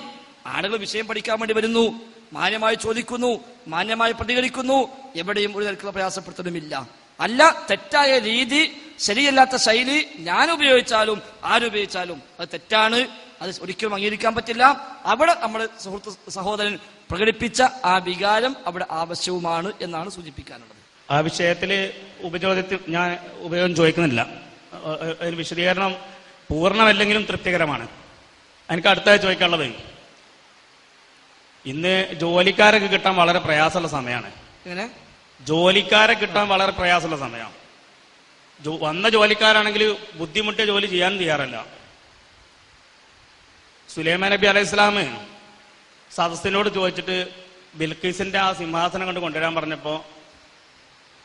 ആളുകൾ വിഷയം പഠിക്കാൻ വേണ്ടി വരുന്നു, മാന്യമായി ചോദിക്കുന്നു, മാന്യമായി പ്രതികരിക്കുന്നു, എവിടെയും ഒരു തരത്തിലുള്ള പ്രയാസപ്പെടുത്തലുമില്ല. അല്ല, തെറ്റായ രീതി, ശരിയല്ലാത്ത ശൈലി ഞാൻ ഉപയോഗിച്ചാലും ആരുപയോഗിച്ചാലും അത് തെറ്റാണ്. അത് ഒരിക്കലും അംഗീകരിക്കാൻ പറ്റില്ല. അവിടെ നമ്മുടെ സഹോദരൻ പ്രകടിപ്പിച്ച ആ വികാരം അവിടെ ആവശ്യവുമാണ് എന്നാണ് സൂചിപ്പിക്കാനുള്ളത്. ആ വിഷയത്തില് ഉപചോദ്യത്തിൽ ഞാൻ ഉപയോഗം ചോദിക്കുന്നില്ല. ഒരു വിശദീകരണം പൂർണ്ണമല്ലെങ്കിലും തൃപ്തികരമാണ്. എനിക്ക് അടുത്തായി ചോദിക്കാനുള്ളത്, ഇന്ന് ജോലിക്കാരൊക്കെ കിട്ടാൻ വളരെ പ്രയാസമുള്ള സമയമാണ്. എങ്ങനെ ജോലിക്കാരെ കിട്ടാൻ വളരെ പ്രയാസമുള്ള സമയമാണ്. വന്ന ജോലിക്കാരാണെങ്കിൽ ബുദ്ധിമുട്ടിയ ജോലി ചെയ്യാനും തയ്യാറല്ല. സുലൈമാൻ നബി അലൈഹി സ്വലാം സദസ്സിനോട് ചോദിച്ചിട്ട് ബിൽക്കീസിന്റെ ആ സിംഹാസനം കൊണ്ട് കൊണ്ടുവരാൻ പറഞ്ഞപ്പോ,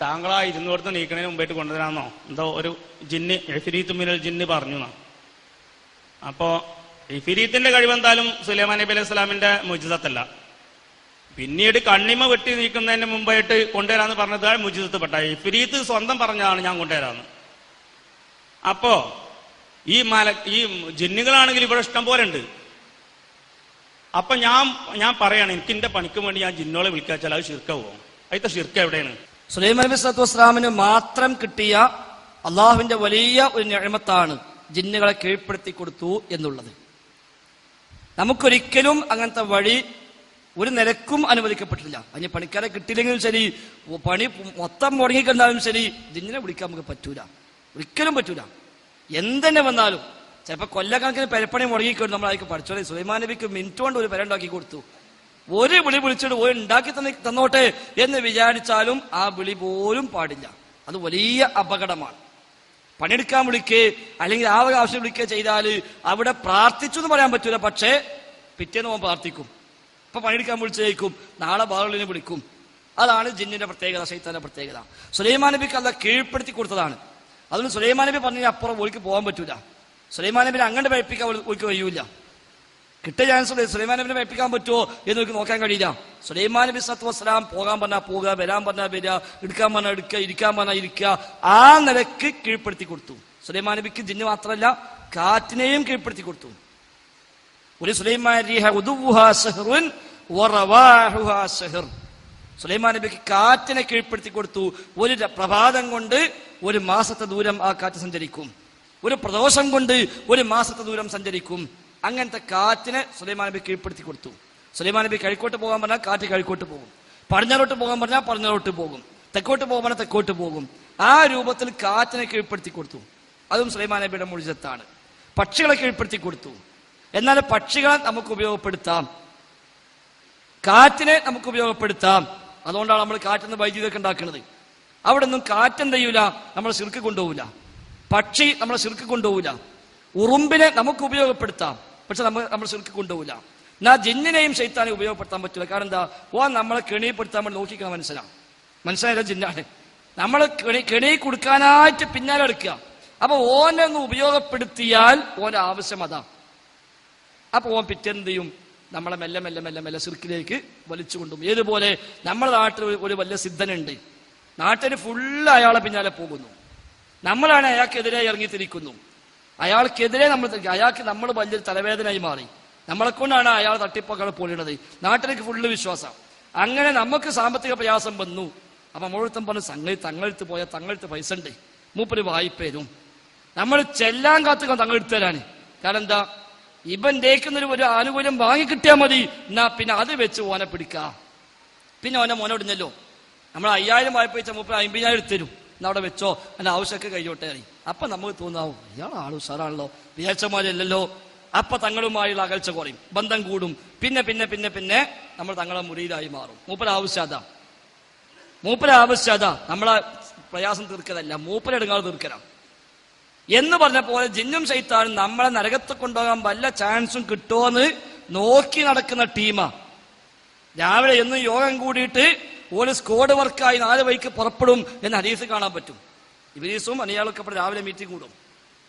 താങ്കൾ ആ 200 നീക്കണതിന് മുമ്പായിട്ട് കൊണ്ടുവരാമെന്നോ എന്തോ ഒരു ജിന്ന് ഇഫ്രീത്ത് മിനൽ ജിന്ന് പറഞ്ഞു. അപ്പോ ഇഫ്രീത്തിന്റെ കഴിവെന്തായാലും സുലൈമാൻ നബി അലൈഹി സ്വലാമിന്റെ മുജിസത്തല്ല. പിന്നീട് കണ്ണിമ വെട്ടി നീക്കുന്നതിന് മുമ്പായിട്ട് കൊണ്ടുവരാന്ന് പറഞ്ഞത് മുജിസത്ത് പെട്ട. ഇഫ്രീത്ത് സ്വന്തം പറഞ്ഞതാണ് ഞാൻ കൊണ്ടുവരാന്ന്. അപ്പോ ഈ ജിന്നുകളാണെങ്കിൽ ഇവിടെ ഇഷ്ടം പോലെ ഉണ്ട്. അപ്പൊ ഞാൻ പറയാണ്, എനിക്ക് എന്റെ പണിക്ക് വേണ്ടി ഞാൻ ജിന്നോളെ വിളിക്കാച്ചാൽ അത് ഷിർക്ക് പോകും. അതിന്റെ ഷിർക്ക് എവിടെയാണ്? സുലൈമാൻ നബി സ്വല്ലല്ലാഹു അലൈഹി വസല്ലമിന് മാത്രം കിട്ടിയ അള്ളാഹുവിന്റെ വലിയ ഒരു നിഅമത്താണ് ജിന്നുകളെ കീഴ്പ്പെടുത്തി കൊടുത്തു എന്നുള്ളത്. നമുക്കൊരിക്കലും അങ്ങനത്തെ വഴി ഒരു നിലക്കും അനുവദിക്കപ്പെട്ടില്ല. അതിന് പണിക്കാരെ കിട്ടിയില്ലെങ്കിലും ശരി, പണി മൊത്തം മുടങ്ങിക്കണ്ടാലും ശരി, ജിന്നിനെ വിളിക്കാൻ നമുക്ക് പറ്റൂല, ഒരിക്കലും പറ്റൂല. എന്തെന്നെ വന്നാലും ചിലപ്പോൾ കൊല്ലക്കണക്കിന് പെരപ്പണി മുടങ്ങിക്കൊണ്ട് നമ്മൾ അതിലേക്ക് പഠിച്ചോളെ. സുലൈമാൻ നബിക്ക് മിനിറ്റ് കൊണ്ട് ഒരു പെര ഉണ്ടാക്കി കൊടുത്തു. ഒരു വിളി വിളിച്ചിട്ട് ഒരു ഉണ്ടാക്കി തന്നോട്ടെ എന്ന് വിചാരിച്ചാലും ആ വിളി പോലും പാടില്ല. അത് വലിയ അപകടമാണ്. പണിയെടുക്കാൻ വിളിക്കേ അല്ലെങ്കിൽ ആവശ്യം വിളിക്കുക ചെയ്താൽ അവിടെ പ്രാർത്ഥിച്ചു എന്ന് പറയാൻ പറ്റൂല. പക്ഷേ പിറ്റേന്ന് പോകാൻ പ്രാർത്ഥിക്കും. ഇപ്പൊ പണിയെടുക്കാൻ വിളിച്ചേക്കും, നാളെ ബാറുകളിനെ വിളിക്കും. അതാണ് ജിന്നിന്റെ പ്രത്യേകത, ശൈത്താന്റെ പ്രത്യേകത. സുലൈമാൻ നബിക്ക് അല്ല കീഴ്പ്പെടുത്തി കൊടുത്തതാണ്. അതുകൊണ്ട് സുലൈമാൻ നബി പറഞ്ഞ അപ്പുറം ഒളിക്ക് പോകാൻ പറ്റൂല. സുലൈമാൻ നബിനെ അങ്ങനെ പഠിപ്പിക്കാൻ ഒളിക്ക് കഴിയൂല. കിട്ടിയ ചാൻസ് ഉണ്ട്. സുലൈമാൻ നബിനെ പഠിപ്പിക്കാൻ പറ്റുമോ എന്ന് എനിക്ക് നോക്കാൻ കഴിയില്ല. സുലൈമാൻ നബി സ്വല്ലല്ലാഹു അലൈഹി വസല്ലം പോകാൻ പറഞ്ഞാൽ പോവുക, വരാൻ പറഞ്ഞാൽ വരിക, എടുക്കാൻ പറഞ്ഞാൽ എടുക്കുക, ഇരിക്കാൻ പറഞ്ഞാൽ ഇരിക്കുക. ആ നിലക്ക് കീഴ്പ്പെടുത്തി കൊടുത്തു. സുലൈമാൻ നബിക്ക് ജിന്ന് മാത്രമല്ല കാറ്റിനെയും കീഴ്പ്പെടുത്തി കൊടുത്തു. ഒരു സുലൈമാൻ സുലൈമാൻ നബിക്ക് കാറ്റിനെ കീഴ്പ്പെടുത്തി കൊടുത്തു. ഒരു പ്രഭാതം കൊണ്ട് 1 മാസത്തെ ദൂരം ആ കാറ്റ് സഞ്ചരിക്കും. ഒരു പ്രദോഷം കൊണ്ട് 1 മാസത്തെ ദൂരം സഞ്ചരിക്കും. അങ്ങനത്തെ കാറ്റിനെ സുലൈമാൻ നബി കീഴ്പ്പെടുത്തി കൊടുത്തു. സുലൈമാൻ നബി കിഴക്കോട്ട് പോകാൻ പറഞ്ഞാൽ കാറ്റ് കിഴക്കോട്ട് പോകും, പടിഞ്ഞാറോട്ട് പോകാൻ പറഞ്ഞാൽ പടിഞ്ഞാറോട്ട് പോകും, തെക്കോട്ട് പോകാൻ പറഞ്ഞാൽ തെക്കോട്ട് പോകും. ആ രൂപത്തിൽ കാറ്റിനെ കീഴ്പ്പെടുത്തി കൊടുത്തു. അതും സുലൈമാൻ നബിയുടെ മുഴുവത്താണ്. പക്ഷികളെ കീഴ്പ്പെടുത്തി കൊടുത്തു. എന്നാൽ പക്ഷികളെ നമുക്ക് ഉപയോഗപ്പെടുത്താം, കാറ്റിനെ നമുക്ക് ഉപയോഗപ്പെടുത്താം. അതുകൊണ്ടാണ് നമ്മൾ കാറ്റിന്ന് വൈദ്യുതിയൊക്കെ ഉണ്ടാക്കുന്നത്. അവിടെ ഒന്നും കാറ്റെന്ത് ചെയ്യൂല, നമ്മൾ ശിർക്ക് കൊണ്ടുപോകില്ല. പക്ഷി നമ്മളെ ശിർക്ക് കൊണ്ടുപോകില്ല. ഉറുമ്പിനെ നമുക്ക് ഉപയോഗപ്പെടുത്താം, പക്ഷെ നമ്മൾ ശിർക്ക് കൊണ്ടുപോകില്ല. എന്നാൽ ജിന്നിനെയും ശൈത്താനെയും ഉപയോഗപ്പെടുത്താൻ പറ്റില്ല. കാരണം എന്താ, നമ്മളെ കെണിപ്പെടുത്താൻ വേണ്ടി നോക്കിക്കാൻ മനസ്സിലായ ജിന്നാണ്. നമ്മൾ കെണി കൊടുക്കാനായിട്ട് പിന്നാലെ എടുക്കുക. അപ്പൊ ഓനെ ഒന്ന് ഉപയോഗപ്പെടുത്തിയാൽ ഓന്റെ ആവശ്യം അതാ. അപ്പൊ ഓൻ പിറ്റെന്ത് ചെയ്യും, നമ്മളെ മെല്ലെ മെല്ലെ മെല്ലെ മെല്ലെ ശിർക്കിലേക്ക് വലിച്ചു കൊണ്ടുപോകും. ഏതുപോലെ നമ്മുടെ നാട്ടിൽ ഒരു വലിയ സിദ്ധനുണ്ട്, നാട്ടിൽ ഫുള്ള് അയാളെ പിന്നാലെ പോകുന്നു. നമ്മളാണ് അയാൾക്കെതിരെ ഇറങ്ങിത്തിരിക്കുന്നു. അയാൾക്കെതിരെ അയാൾക്ക് നമ്മൾ വലിയൊരു തലവേദനയായി മാറി. നമ്മളെ കൊണ്ടാണ് അയാൾ തട്ടിപ്പൊക്കെ പൊളിയണത്. നാട്ടിലേക്ക് ഫുള്ള് വിശ്വാസം. അങ്ങനെ നമുക്ക് സാമ്പത്തിക പ്രയാസം വന്നു. അപ്പൊ മുഴുവൻ പറഞ്ഞു, തങ്ങളെടുത്ത് പോയാൽ തങ്ങളെടുത്ത് പൈസ ഉണ്ട്, മൂപ്പര് വായ്പ തരും. നമ്മൾ ചെല്ലാൻ കാത്തുക തങ്ങളെടുത്ത് തരാണ്. കാരണം എന്താ, ഇവന്റേക്കുന്നൊരു ഒരു ആനുകൂല്യം വാങ്ങിക്കിട്ടിയാൽ മതി, എന്നാ പിന്നെ അത് വെച്ച് ഓനെ പിടിക്കാം. പിന്നെ ഓനെ മോനോടിഞ്ഞല്ലോ, നമ്മൾ 5000 വായ്പ വെച്ചാൽ 50,000 തരും, എന്നാ അവിടെ വെച്ചോ, എൻ്റെ ആവശ്യമൊക്കെ കഴിഞ്ഞോട്ടെ അറിയും. അപ്പൊ നമുക്ക് തോന്നാവും ഇയാൾ ആൾ ഉഷാറാണല്ലോ, വിചാരിച്ചമാരല്ലോ. അപ്പൊ തങ്ങളുമായുള്ള അകൽച്ച കുറയും, ബന്ധം കൂടും. പിന്നെ പിന്നെ പിന്നെ പിന്നെ നമ്മൾ തങ്ങളെ മുറിയിലായി മാറും. മൂപ്പര ആവശ്യത നമ്മളെ പ്രയാസം തീർക്കലല്ല, മൂപ്പരെടുങ്ങാതെ തീർക്കലാണ് എന്ന് പറഞ്ഞ പോലെ ജിന്നും ശൈത്താനും നമ്മളെ നരകത്ത് കൊണ്ടുപോകാൻ വല്ല ചാൻസും കിട്ടുമോന്ന് നോക്കി നടക്കുന്ന ടീമാ. രാവിലെ എന്നും യോഗം കൂടിയിട്ട് ഒരു സ്ക്വാഡ് വർക്കായി 4 വഴിക്ക് പുറപ്പെടും എന്ന് ഹദീസ് കാണാൻ പറ്റും. ഇബ്ലീസും അനിയാളൊക്കെ രാവിലെ മീറ്റിംഗ് കൂടും,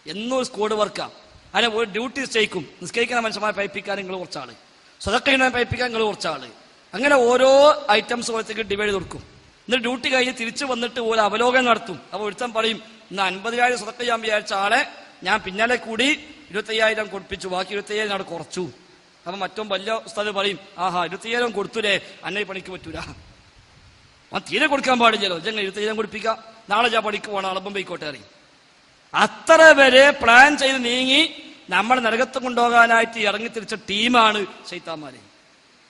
എന്നും ഒരു സ്ക്വാഡ് വർക്കാ. അതിനെ ഒരു ഡ്യൂട്ടി സ്റ്റേക്കും, നിസ്കരിക്കുന്ന മനുഷ്യന്മാരെ പൈപ്പിക്കാൻ നിങ്ങൾ കുറച്ചാള്, സ്വതക്ക പൈപ്പിക്കാൻ നിങ്ങൾ കുറച്ചാള്, അങ്ങനെ ഓരോ ഐറ്റംസ് പോലത്തേക്ക് ഡിവൈഡ് കൊടുക്കും. എന്നിട്ട് ഡ്യൂട്ടി കഴിഞ്ഞ് തിരിച്ചു വന്നിട്ട് ഒരു അവലോകനം നടത്തും. അപ്പോൾ ഒരുത്തൻ പറയും, ഇന്ന് 50,000 സ്വതക്ക ചെയ്യാൻ വിചാരിച്ച ആളെ ഞാൻ പിന്നാലെ കൂടി 25,000 കൊടുപ്പിച്ചു, ബാക്കി 25,000 അവിടെ കുറച്ചു. അപ്പൊ മറ്റോ വലിയ ഉസ്താദ് പറയും, ആഹാ 25,000 കൊടുത്തൂലേ, അന്നേ പണിക്ക് പറ്റൂല, തീരെ കൊടുക്കാൻ പാടില്ലല്ലോ, ജങ്ങൾ 25,000 കൊടുപ്പിക്കാം, നാളെ ഞാൻ പണിക്ക് പോകണം, അളപ്പം പോയിക്കോട്ടെ അറിയും. അത്ര വരെ പ്ലാൻ ചെയ്ത് നീങ്ങി നമ്മൾ നരകത്ത് കൊണ്ടുപോകാനായിട്ട് ഇറങ്ങി തിരിച്ച ടീമാണ് ശൈത്താന്മാര്.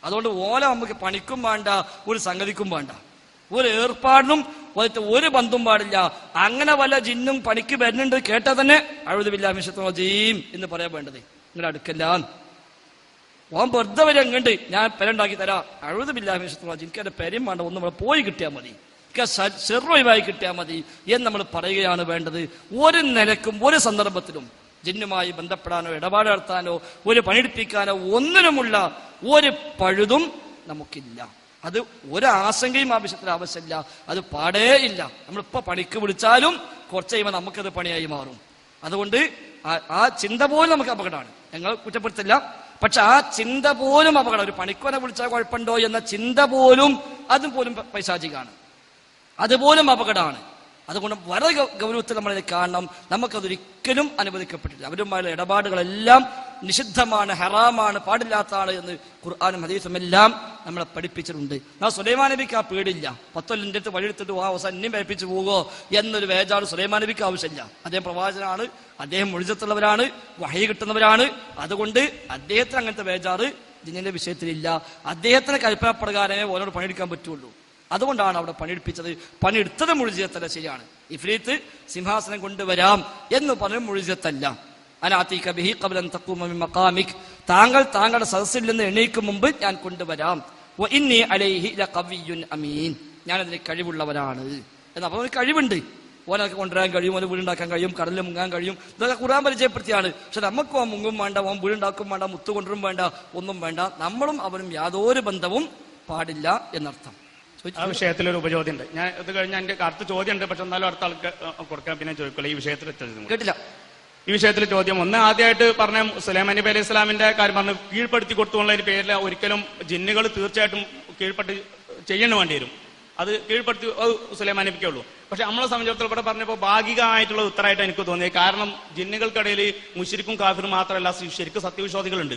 അതുകൊണ്ട് ഓല നമുക്ക് പണിക്കും വേണ്ട, ഒരു സംഗതിക്കും വേണ്ട, ഒരു ഏർപ്പാടിനും ഒരു ബന്ധം പാടില്ല. അങ്ങനെ വല്ല ജിന്നും പണിക്ക് വരുന്നുണ്ട് കേട്ടാൽ തന്നെ അഴുതു ബില്ലാഹി മിനശ് ശൈത്വാനിർ റജീം എന്ന് പറയാൻ വേണ്ടത്. നിങ്ങളുടെ അടുക്കല്ല ഓൻ വെറുതെ വരെ അങ്ങണ്ട് ഞാൻ പെരുണ്ടാക്കി തരാം, അഴുതു ബില്ലാഹി മിനശ് ശൈത്വാനിർ റജീം, എനിക്ക് എന്റെ പെരും വേണ്ട, ഒന്ന് നമ്മളെ പോയി കിട്ടിയാൽ മതി, ചെറുവായി കിട്ടിയാൽ മതി എന്ന് നമ്മൾ പറയുകയാണ് വേണ്ടത്. ഒരു നിലക്കും ഒരു സന്ദർഭത്തിലും ജിന്നുമായി ബന്ധപ്പെടാനോ ഇടപാട് നടത്താനോ ഒരു പണിയെടുപ്പിക്കാനോ ഒന്നിനുമുള്ള ഒരു പഴുതും നമുക്കില്ല. അത് ഒരു ആശങ്കയും ആവശ്യമില്ല, അത് പാടേ ഇല്ല. നമ്മളിപ്പോ പണിക്ക് വിളിച്ചാലും കുറച്ച് കഴിയുമ്പോൾ നമുക്കത് പണിയായി മാറും. അതുകൊണ്ട് ആ ചിന്ത പോലും നമുക്ക് അപകടമാണ്, ഞങ്ങൾ കുറ്റപ്പെടുത്തില്ല. പക്ഷെ ആ ചിന്ത പോലും അപകടം. ഒരു പണിക്കോനെ വിളിച്ചാൽ കുഴപ്പമുണ്ടോ എന്ന ചിന്ത പോലും അതും പോലും പൈശാചികമാണ്, അതുപോലും അപകടമാണ്. അതുകൊണ്ട് വളരെ ഗൗരവത്തിൽ നമ്മളതിനെ കാണണം. നമുക്കതൊരിക്കലും അനുവദിക്കപ്പെട്ടില്ല. അവരുമായുള്ള ഇടപാടുകളെല്ലാം നിഷിദ്ധമാണ്, ഹറാമാണ്, പാടില്ലാത്തതാണ് എന്ന് ഖുർആനും ഹദീസും എല്ലാം നമ്മളെ പഠിപ്പിച്ചിട്ടുണ്ട്. സുലൈമാൻ നബിക്ക് ആ പേടില്ല. 10 കൊല്ലം അടുത്ത് വഴിയെടുത്തിട്ട് അവസാനം ഇനിയും പേപ്പിച്ച് പോകുമോ എന്നൊരു വേജാട് സുലൈമാൻ നബിക്ക് ആവശ്യമില്ല. അദ്ദേഹം പ്രവാചകനാണ്, അദ്ദേഹം മുഴുജത്തുള്ളവരാണ്, വഹി കിട്ടുന്നവരാണ്. അതുകൊണ്ട് അദ്ദേഹത്തിന് അങ്ങനത്തെ വേജാറ് ജിന്നിന്റെ വിഷയത്തിലില്ല. അദ്ദേഹത്തിന് കൽപ്പനപ്രകാരമേ ഓരോട് പണിയെടുക്കാൻ പറ്റുള്ളൂ. അതുകൊണ്ടാണ് അവിടെ പണിയെടുപ്പിച്ചത്. പണിയെടുത്തത് മുഴുജിയത്തല്ല, ശരിയാണ്. ഇഫ്രീത്ത് സിംഹാസനം കൊണ്ടുവരാം എന്ന് പറഞ്ഞ മുഴുജിയത്തല്ല. അനാതീക ബിഹി ഖബ്ല അൻ തഖൂമ മിൻ മഖാമിക്, താങ്കൾ താങ്കളുടെ സദസ്സിൽ നിന്ന് എണീക്കും മുമ്പ് ഞാൻ കൊണ്ടുവരാം. വ ഇന്നി അലൈഹി ലഖവിയ്യുൻ അമീൻ, ഞാനതിന് കഴിവുള്ളവരാണ് എന്ന്. അപ്പോൾ ഒരു കഴിവുണ്ട്, ഓനൊക്കെ കൊണ്ടുവരാൻ കഴിയും, ഓന് വീടുണ്ടാക്കാൻ കഴിയും, കടലിൽ മുങ്ങാൻ കഴിയും. ഇതൊക്കെ ഖുർആൻ പരിചയപ്പെടുത്തിയാണ്. പക്ഷെ നമുക്ക് ഓൻ മുങ്ങും വേണ്ട, ഓൻ വീടുണ്ടാക്കും വേണ്ട, മുത്തു കൊണ്ടുവരും വേണ്ട, ഒന്നും വേണ്ട. നമ്മളും അവനും യാതൊരു ബന്ധവും പാടില്ല എന്നർത്ഥം. ആ വിഷയത്തിലൊരു ഉപചോദ്യം ഉണ്ട്. ഞാൻ ഇത് കഴിഞ്ഞാൽ എന്റെ അടുത്ത ചോദ്യം ഉണ്ട്, പക്ഷെ എന്നാലും അടുത്ത ആൾക്ക് കൊടുക്കാൻ പിന്നെ ചോദിക്കുള്ളൂ. ഈ വിഷയത്തിൽ കേട്ടില്ല. ഈ വിഷയത്തിൽ ചോദ്യം ഒന്ന്, ആദ്യമായിട്ട് പറഞ്ഞ സുലൈമാൻ നബി അലൈഹി ഇസ്ലാമിന്റെ കാര്യം പറഞ്ഞു, കീഴ്പ്പെടുത്തി കൊടുത്തുള്ളതിന്റെ പേരിൽ ഒരിക്കലും ജിന്നുകൾ തീർച്ചയായിട്ടും കീഴ്പ്പെട്ട് ചെയ്യേണ്ടി വേണ്ടി വരും. അത് കീഴ്പ്പെടുത്തി സുലൈമാൻ നബിക്കേ ഉള്ളൂ. പക്ഷെ നമ്മളെ സംബന്ധിച്ചിടത്തോളം ഇവിടെ പറഞ്ഞപ്പോൾ ഭാഗികമായിട്ടുള്ള ഉത്തരമായിട്ട് എനിക്ക് തോന്നിയത്. കാരണം ജിന്നുകൾക്കിടയിൽ മുശ്രിക്കും കാഫിറും മാത്രമല്ല, ശരിക്കും സത്യവിശ്വാസികളുണ്ട്,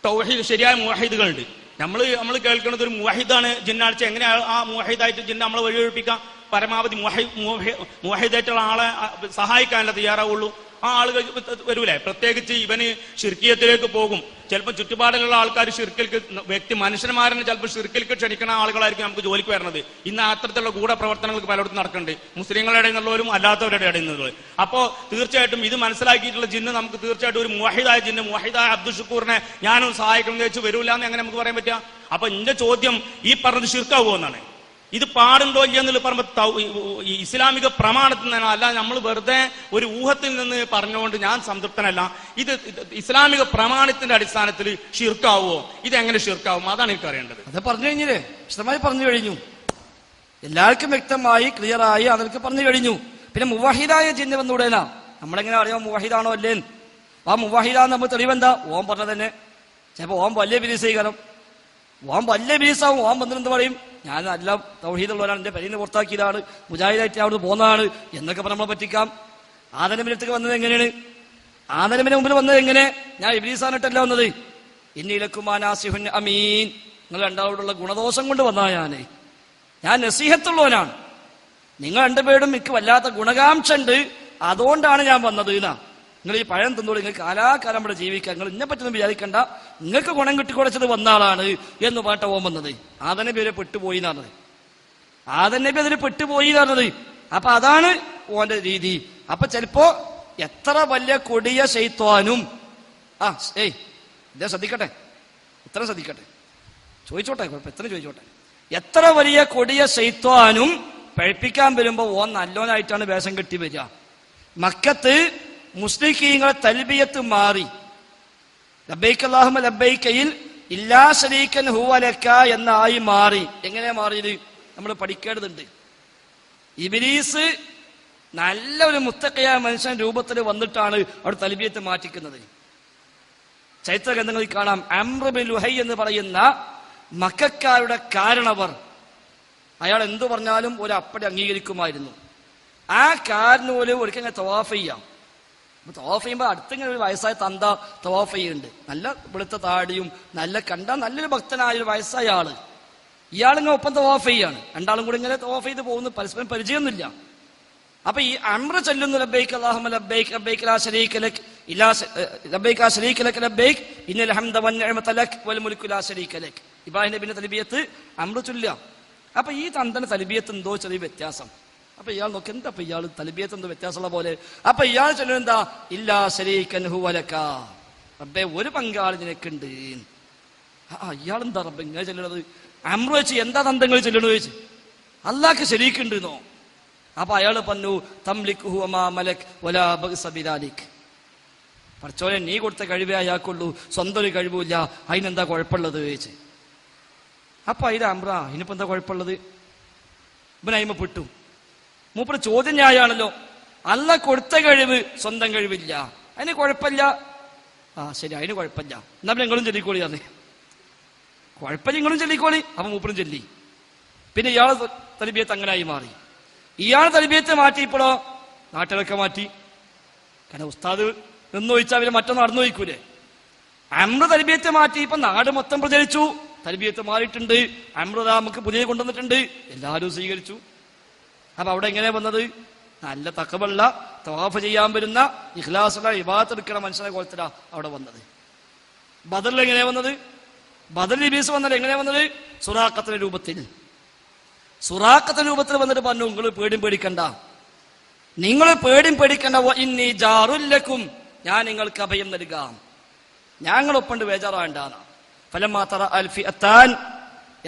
തൗഹീദ് ശരിയായ മുവഹിദുകളുണ്ട്. നമ്മൾ കേൾക്കുന്നത് ഒരു മുവഹിദാണ് ജിന്നാഴ്ച. എങ്ങനെ ആ മുവഹിദായിട്ട് ജിന്ന് നമ്മളെ വഴിയൊഴിപ്പിക്കാം? പരമാവധി മുവഹിദായിട്ടുള്ള ആളെ സഹായിക്കാനല്ല തയ്യാറാവുള്ളൂ. ആ ആളുകൾ വരൂലേ? പ്രത്യേകിച്ച് ഇവന് ഷിർക്കിയത്തിലേക്ക് പോകും. ചിലപ്പോൾ ചുറ്റുപാടിലുള്ള ആൾക്കാർ ഷിർക്കിൽക്ക്, വ്യക്തി മനുഷ്യന്മാരെ ചിലപ്പോൾ ഷിർക്കിൽക്ക് ക്ഷണിക്കുന്ന ആളുകളായിരിക്കും നമുക്ക് ജോലിക്ക് വരുന്നത്. ഇന്ന് അത്തരത്തിലുള്ള ഗൂഢപ്രവർത്തനങ്ങൾക്ക് പലയിടത്തും നടക്കുന്നുണ്ട്, മുസ്ലിങ്ങളുടെ നിന്നുള്ളവരും അല്ലാത്തവരുടെ ഇടയിൽ നിന്നുള്ളവർ. അപ്പോൾ തീർച്ചയായിട്ടും ഇത് മനസ്സിലാക്കിയിട്ടുള്ള ജിന്ന് നമുക്ക് തീർച്ചയായിട്ടും ഒരു മുവഹിദായ ജിന്ന്, മുവഹിദായ അബ്ദുൽ ഷുക്കൂറിനെ ഞാനും സഹായിക്കണം എന്ന് വെച്ച് വരൂല എന്ന് എങ്ങനെ നമുക്ക് പറയാൻ പറ്റുക? അപ്പൊ എന്റെ ചോദ്യം, ഈ പറഞ്ഞത് ഷിർക്കാവുമോ എന്നാണ്. ഇത് പാടുണ്ടോ എന്നുള്ള പറയുമ്പോൾ ഇസ്ലാമിക പ്രമാണത്തിൽ നിന്നാണ്, അല്ല നമ്മൾ വെറുതെ ഒരു ഊഹത്തിൽ നിന്ന് പറഞ്ഞുകൊണ്ട് ഞാൻ സംതൃപ്തനല്ല. ഇത് ഇസ്ലാമിക പ്രമാണത്തിന്റെ അടിസ്ഥാനത്തിൽ ഷിർക്കാവോ? ഇതെങ്ങനെ ഷിർക്കാവും? അതാണ് എനിക്ക് അറിയേണ്ടത്. അത് പറഞ്ഞു കഴിഞ്ഞില്ലേ, വിശദമായി പറഞ്ഞു കഴിഞ്ഞു, എല്ലാവർക്കും വ്യക്തമായി ക്ലിയറായി അതൊക്കെ പറഞ്ഞു കഴിഞ്ഞു. പിന്നെ മുവഹിദായ ജിന്ന് വന്നുകൂടേനാ? നമ്മളെങ്ങനെ അറിയാം മുവഹിദാണോ അല്ലേ? ആ മുവഹിദാന്ന് നമ്മൾ തെളിവെന്താ? ഓം പറഞ്ഞ തന്നെ. ചിലപ്പോ ഓം വലിയ ബിരീസീകരണം, ഓം വലിയ ബിരീസാവും. ഓം വന്നിട്ട് പറയും, ഞാൻ നല്ല തൗഹീദുള്ളവരാണ്, എന്റെ പെരീന്ന് പുറത്താക്കിയതാണ്, മുജാഹിദായിട്ട് അവിടെ പോകുന്നതാണ് എന്നൊക്കെ പറഞ്ഞ് നമ്മളെ പറ്റിക്കാം. ആദനബിനടുത്തേക്ക് വന്നത് എങ്ങനെയാണ്? ആദനബിന് മുമ്പിൽ വന്നത് എങ്ങനെ? ഞാൻ ഇബ്ലീസാനിട്ടല്ല വന്നത്. ഇന്നീലക്കുമാനാസിഹുൻ അമീൻ, നിങ്ങൾ രണ്ടാളോടുള്ള ഗുണദോഷം കൊണ്ട് വന്നാ ഞാൻ നസീഹത്തുള്ളവനാണ്, നിങ്ങൾ രണ്ടുപേരും എനിക്ക് വല്ലാത്ത ഗുണകാംക്ഷ ഉണ്ട്, അതുകൊണ്ടാണ് ഞാൻ വന്നത് എന്നാ. നിങ്ങൾ ഈ പഴം തിന്നോളൂ, നിങ്ങൾക്ക് കാലാകാലം ഇവിടെ ജീവിക്കാം, നിങ്ങൾ ഇന്നെ പറ്റൊന്നും വിചാരിക്കണ്ട, നിങ്ങൾക്ക് ഗുണം കിട്ടിക്കൊടച്ചത് വന്ന ആളാണ് എന്ന് പാട്ട ഓൻ വന്നത്. ആദനബി അതിൽ പെട്ടുപോയി എന്നാണത്. ആദനബി അതിൽ പെട്ടുപോയി എന്നാണത്. അപ്പൊ അതാണ് ഓന്റെ രീതി. അപ്പൊ ചിലപ്പോ എത്ര വലിയ കൊടിയ ശൈത്വാനും ഇതേ ശ്രദ്ധിക്കട്ടെ, ഇത്ര ശ്രദ്ധിക്കട്ടെ, ചോദിച്ചോട്ടെ, കുഴപ്പം എത്ര ചോദിച്ചോട്ടെ. എത്ര വലിയ കൊടിയ ശൈത്വാനും പഴിപ്പിക്കാൻ വരുമ്പോ ഓൻ നല്ലോനായിട്ടാണ് വേഷം കെട്ടി വരിക. മക്കത്ത് മുസ്ലിഖീങ്ങളെ തൽബിയത്ത് മാറി ലബ്ബൈക അല്ലാഹുമ്മ ലബ്ബൈകയിൽ ഇല്ലാ ശരീകൻ ഹുവ ലക എന്നായി മാറി. എങ്ങനെ മാറിയത് നമ്മൾ പഠിക്കേണ്ടതുണ്ട്. ഇബ്ലീസ് നല്ല ഒരു മുത്തഖിയായ മനുഷ്യൻ രൂപത്തിൽ വന്നിട്ടാണ് അവിടെ തൽബിയത്ത് മാറ്റിക്കുന്നത്. ചരിത്ര ഗ്രന്ഥങ്ങളിൽ കാണാം. അംർ ബിൻ ലുഹൈ എന്ന് പറയുന്ന മക്കക്കാരുടെ കാരണവർ, അയാൾ എന്തു പറഞ്ഞാലും ഒരു അപ്പടി അംഗീകരിക്കുമായിരുന്നു. ആ കാരണവര് ഒരിക്കൽ തവാഫ് ചെയ്യാം. തവാഫ് ചെയ്യുമ്പോൾ അടുത്തിങ്ങനെ ഒരു വയസ്സായ തന്ത തവാഫ് ചെയ്യുന്നുണ്ട്. നല്ല വെളുത്ത താടിയും നല്ല കണ്ട നല്ലൊരു ഭക്തനായ ഒരു വയസ്സായ ആള്. ഇയാളിങ്ങനെ ഒപ്പം തവാഫ് ചെയ്യാണ്. രണ്ടാളും കൂടി ഇങ്ങനെ തവാഫ് ചെയ്ത് പോകുന്നു. പരസ്പരം പരിചയമൊന്നുമില്ല. അപ്പൊ ഈ അംർ ചൊല്ലുന്നു ലബ്ബൈക അല്ലാഹുമ്മ ലബ്ബൈക ലബ്ബൈക ലാ ശരീക ലക് ഇല്ലാ ലബ്ബൈക ലാ ശരീക ലക് ലബ്ബൈക ഇന്നൽ ഹംദ വൻ നിഅമത ലക് വൽ മുൽക്കു ലാ ശരീക ലക്. ഇബ്രാഹിം നബിയുടെ തൽബിയത്ത് അംർ ചൊല്ലുക. അപ്പൊ ഈ തന്തന്റെ തൽബിയത്ത് എന്തോ ചെറിയ വ്യത്യാസം. അപ്പൊ ഇയാൾ നോക്കി, എന്താ ഇയാൾ തൽബിയത്ത് എന്തോ വ്യത്യാസമുള്ള പോലെ. അപ്പൊ ഇയാൾ ചൊല്ലുന്നത് എന്താ? ഇല്ലാ ശരീകൻ ഹുവ ലക, റബ്ബേ ഒരു പങ്കാളി നിനക്കുണ്ട്. ഇയാൾ എന്താ റബ്ബേ ഇങ്ങനെ ചൊല്ലുന്നത്? അംർ വെച്ച് എന്താ തന്തങ്ങൾ ചൊല്ലണു ചോദിച്ചു. അല്ലാഹ്ക്ക് ശരീക്കുണ്ടെന്നോ? അപ്പൊ അയാൾ പറഞ്ഞു തംലിക്കുഹു വമാ മലക് വലാ ബഗ്സ ബിദാലിക്. പടച്ചോനെ നീ കൊടുത്ത കഴിവേ അയാൾക്കുള്ളൂ, സ്വന്തം ഒരു കഴിവില്ല, അതിനെന്താ കുഴപ്പമുള്ളത് ചോദിച്ചു. അപ്പൊ അതിന്റെ അമ്ര ഇതിനിപ്പോ എന്താ കുഴപ്പമുള്ളത്? ഇവനയിമ പെട്ടു. മൂപ്പര് ചോദ്യം ന്യായാണല്ലോ. അല്ല കൊടുത്ത കഴിവ് സ്വന്തം കഴിവില്ല, അതിന് കുഴപ്പമില്ല. ശരി, അതിന് കുഴപ്പമില്ല, എന്നാ നിങ്ങളും ചൊല്ലിക്കോളി. അതെ കുഴപ്പമില്ല, നിങ്ങളും ചൊല്ലിക്കോളി. അപ്പൊ മൂപ്പരും ചൊല്ലി. പിന്നെ ഇയാളെ തൽബിയത്ത് അങ്ങനായി മാറി. ഇയാൾ തൽബിയത്ത് മാറ്റിയപ്പോഴോ നാട്ടിലൊക്കെ മാറ്റി. കാരണം ഉസ്താദ് നിന്ന് ചോദിച്ചാൽ അവര് മറ്റൊന്ന് നടന്നു ചോദിക്കൂലേ. അമ്ര തൽബിയത്ത് മാറ്റി, ഇപ്പൊ നാട് മൊത്തം പ്രചരിച്ചു. തൽബിയത്ത് മാറിയിട്ടുണ്ട്, അമ്രത നമുക്ക് പുതിയ കൊണ്ടുവന്നിട്ടുണ്ട്, എല്ലാവരും സ്വീകരിച്ചു. അപ്പൊ അവിടെ എങ്ങനെ വന്നത്? നല്ല തഖ്വയുള്ള തവാഫ് ചെയ്യാൻ വരുന്ന ഇഖ്ലാസുള്ള ഇബാദത്ത് എടുക്കണ മനുഷ്യനെ കോലത്തിലാ അവിടെ വന്നത്. ബദറിൽ എങ്ങനെ വന്നത്? ബദറിൽ ഇബ്ലീസ് വന്നത് എങ്ങനെ വന്നത്? സുറാഖത്തിന്റെ രൂപത്തിൽ. സുറാഖത്തിന്റെ രൂപത്തിൽ വന്നിട്ട് പറഞ്ഞു, നിങ്ങൾ പേടിയും പേടിക്കണ്ട, നിങ്ങൾ പേടിയും പേടിക്കണ്ട, ഇന്നി ജാറുല്ലക്കും, ഞാൻ നിങ്ങൾക്ക് അഭയം നൽകാം, ഞങ്ങളൊപ്പണ്ട് ബേജാറാണ്ടാണ്. ഫലമാ തറ അൽ ഫിഅത്താൻ,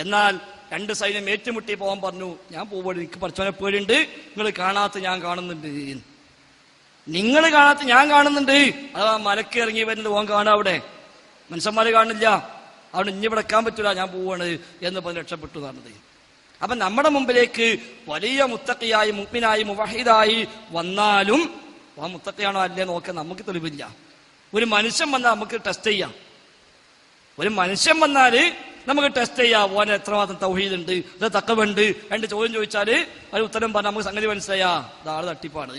എന്നാൽ രണ്ട് സൈന്യം ഏറ്റുമുട്ടി പോകാൻ പറഞ്ഞു. ഞാൻ പോവുകയാണ്, എനിക്ക് പടച്ചോനെ പേടിയുണ്ട്, നിങ്ങൾ കാണാത്ത ഞാൻ കാണുന്നുണ്ട്, നിങ്ങൾ കാണാത്ത ഞാൻ കാണുന്നുണ്ട്. അതാ മലക്ക് ഇറങ്ങി വരുന്നത് ഓൻ കാണാം, അവിടെ മനുഷ്യന്മാര് കാണില്ല, അവിടെ ഇനി വിടക്കാൻ പറ്റൂല, ഞാൻ പോവാണ് എന്ന് പറഞ്ഞ് രക്ഷപ്പെട്ടു നടന്നത്. അപ്പൊ നമ്മുടെ മുമ്പിലേക്ക് വലിയ മുത്തഖിയായി മുഅ്മിനായി മുവഹിദായി വന്നാലും ആ മുത്തഖിയാണോ അല്ലേ നോക്കാൻ നമുക്ക് തെളിവില്ല. ഒരു മനുഷ്യൻ വന്നാൽ നമുക്ക് ടെസ്റ്റ് ചെയ്യാം. ഒരു മനുഷ്യൻ വന്നാല് നമുക്ക് ടെസ്റ്റ് ചെയ്യാം, ഓനെ എത്രമാത്രം തൗഹീദ് ഉണ്ട്, ഇത് തഖ്വയുണ്ട്. രണ്ട് ചോദ്യം ചോദിച്ചാല് ഒരു ഉത്തരം പറഞ്ഞാൽ നമുക്ക് സംഗതി മനസ്സിലായാ ഇതാള് തട്ടിപ്പാണ്,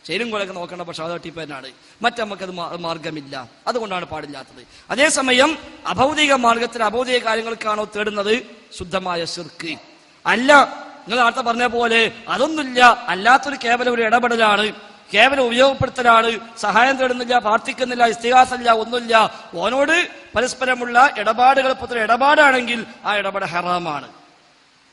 ശരിയും കൊലൊക്കെ നോക്കേണ്ട, പക്ഷെ അത് തട്ടിപ്പ് തന്നെയാണ്. മറ്റമ്മക്കത് മാർഗമില്ല, അതുകൊണ്ടാണ് പാടില്ലാത്തത്. അതേസമയം അഭൗതിക മാർഗത്തിൽ അഭൗതിക കാര്യങ്ങൾക്കാണോ തേടുന്നത്? ശുദ്ധമായ ശിർക്ക് അല്ല. നിങ്ങൾ നേരത്തെ പറഞ്ഞ പോലെ അതൊന്നുമില്ല, അല്ലാത്തൊരു കേവലം ഒരു ഇടപെടലാണ്, കേവലം ഉപയോഗപ്പെടുത്തലാണ്. സഹായം തേടുന്നില്ല, പ്രാർത്ഥിക്കുന്നില്ല, ഇസ്തിഗാസല്ല, ഒന്നുമില്ല. ഓനോട് പരസ്പരമുള്ള ഇടപാടുകൾ ഇടപാടാണെങ്കിൽ ആ ഇടപാട് ഹറാമാണ്,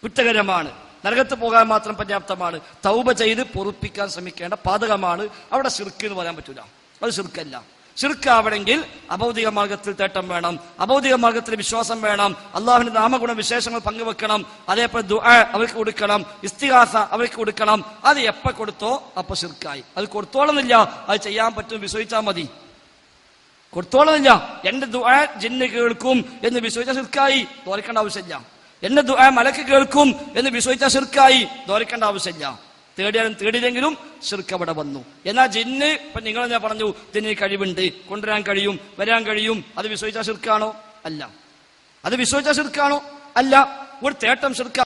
കുറ്റകരമാണ്, നരകത്ത് പോകാൻ മാത്രം പര്യാപ്തമാണ്. തൗബ ചെയ്ത് പൊറുപ്പിക്കാൻ ശ്രമിക്കേണ്ട പാതകമാണ്. അവിടെ ശിർക്ക് എന്ന് പറയാൻ പറ്റൂല, അത് ശിർക്കല്ല. ശിർക്കാവണമെങ്കിൽ അഭൗതിക മാർഗത്തിൽ തേട്ടം വേണം, അഭൗതിക മാർഗത്തിൽ വിശ്വാസം വേണം, അള്ളാഹുവിന്റെ നാമഗുണ വിശേഷങ്ങൾ പങ്കുവെക്കണം, അതേപോലെ ദുആ അവർക്ക് കൊടുക്കണം, ഇസ്തിഗാസ അവർക്ക് കൊടുക്കണം. അത് എപ്പോ കൊടുത്തോ അപ്പൊ ശിർക്കായി. അത് കൊടുത്തോളന്നില്ല, അത് ചെയ്യാൻ പറ്റും വിശ്വസിച്ചാൽ മതി. കൊടുത്തോളന്നില്ല, എന്റെ ദുആ ജിന്ന് കേൾക്കും എന്ന് വിശ്വസിച്ച ശിർക്കായി, തോൽക്കേണ്ട ആവശ്യമില്ല. എന്റെ ദുആ മലക്ക് കേൾക്കും എന്ന് വിശ്വസിച്ച ശിർക്കായി, തോൽക്കേണ്ട ആവശ്യമില്ല. തേടിയാലും തേടിയില്ലെങ്കിലും ശിർക്ക് അവിടെ വന്നു. എന്നാൽ ജിന്ന്, ഇപ്പൊ നിങ്ങൾ ഞാൻ പറഞ്ഞു ജിന്നിന് കഴിവുണ്ട്, കൊണ്ടുവരാൻ കഴിയും, വരാൻ കഴിയും, അത് വിശ്വസിച്ച ശിർക്കാണോ? അല്ല. അത് വിശ്വസിച്ച ശിർക്കാണോ? അല്ല. ഒരു തേട്ടം ശിർക്കാ,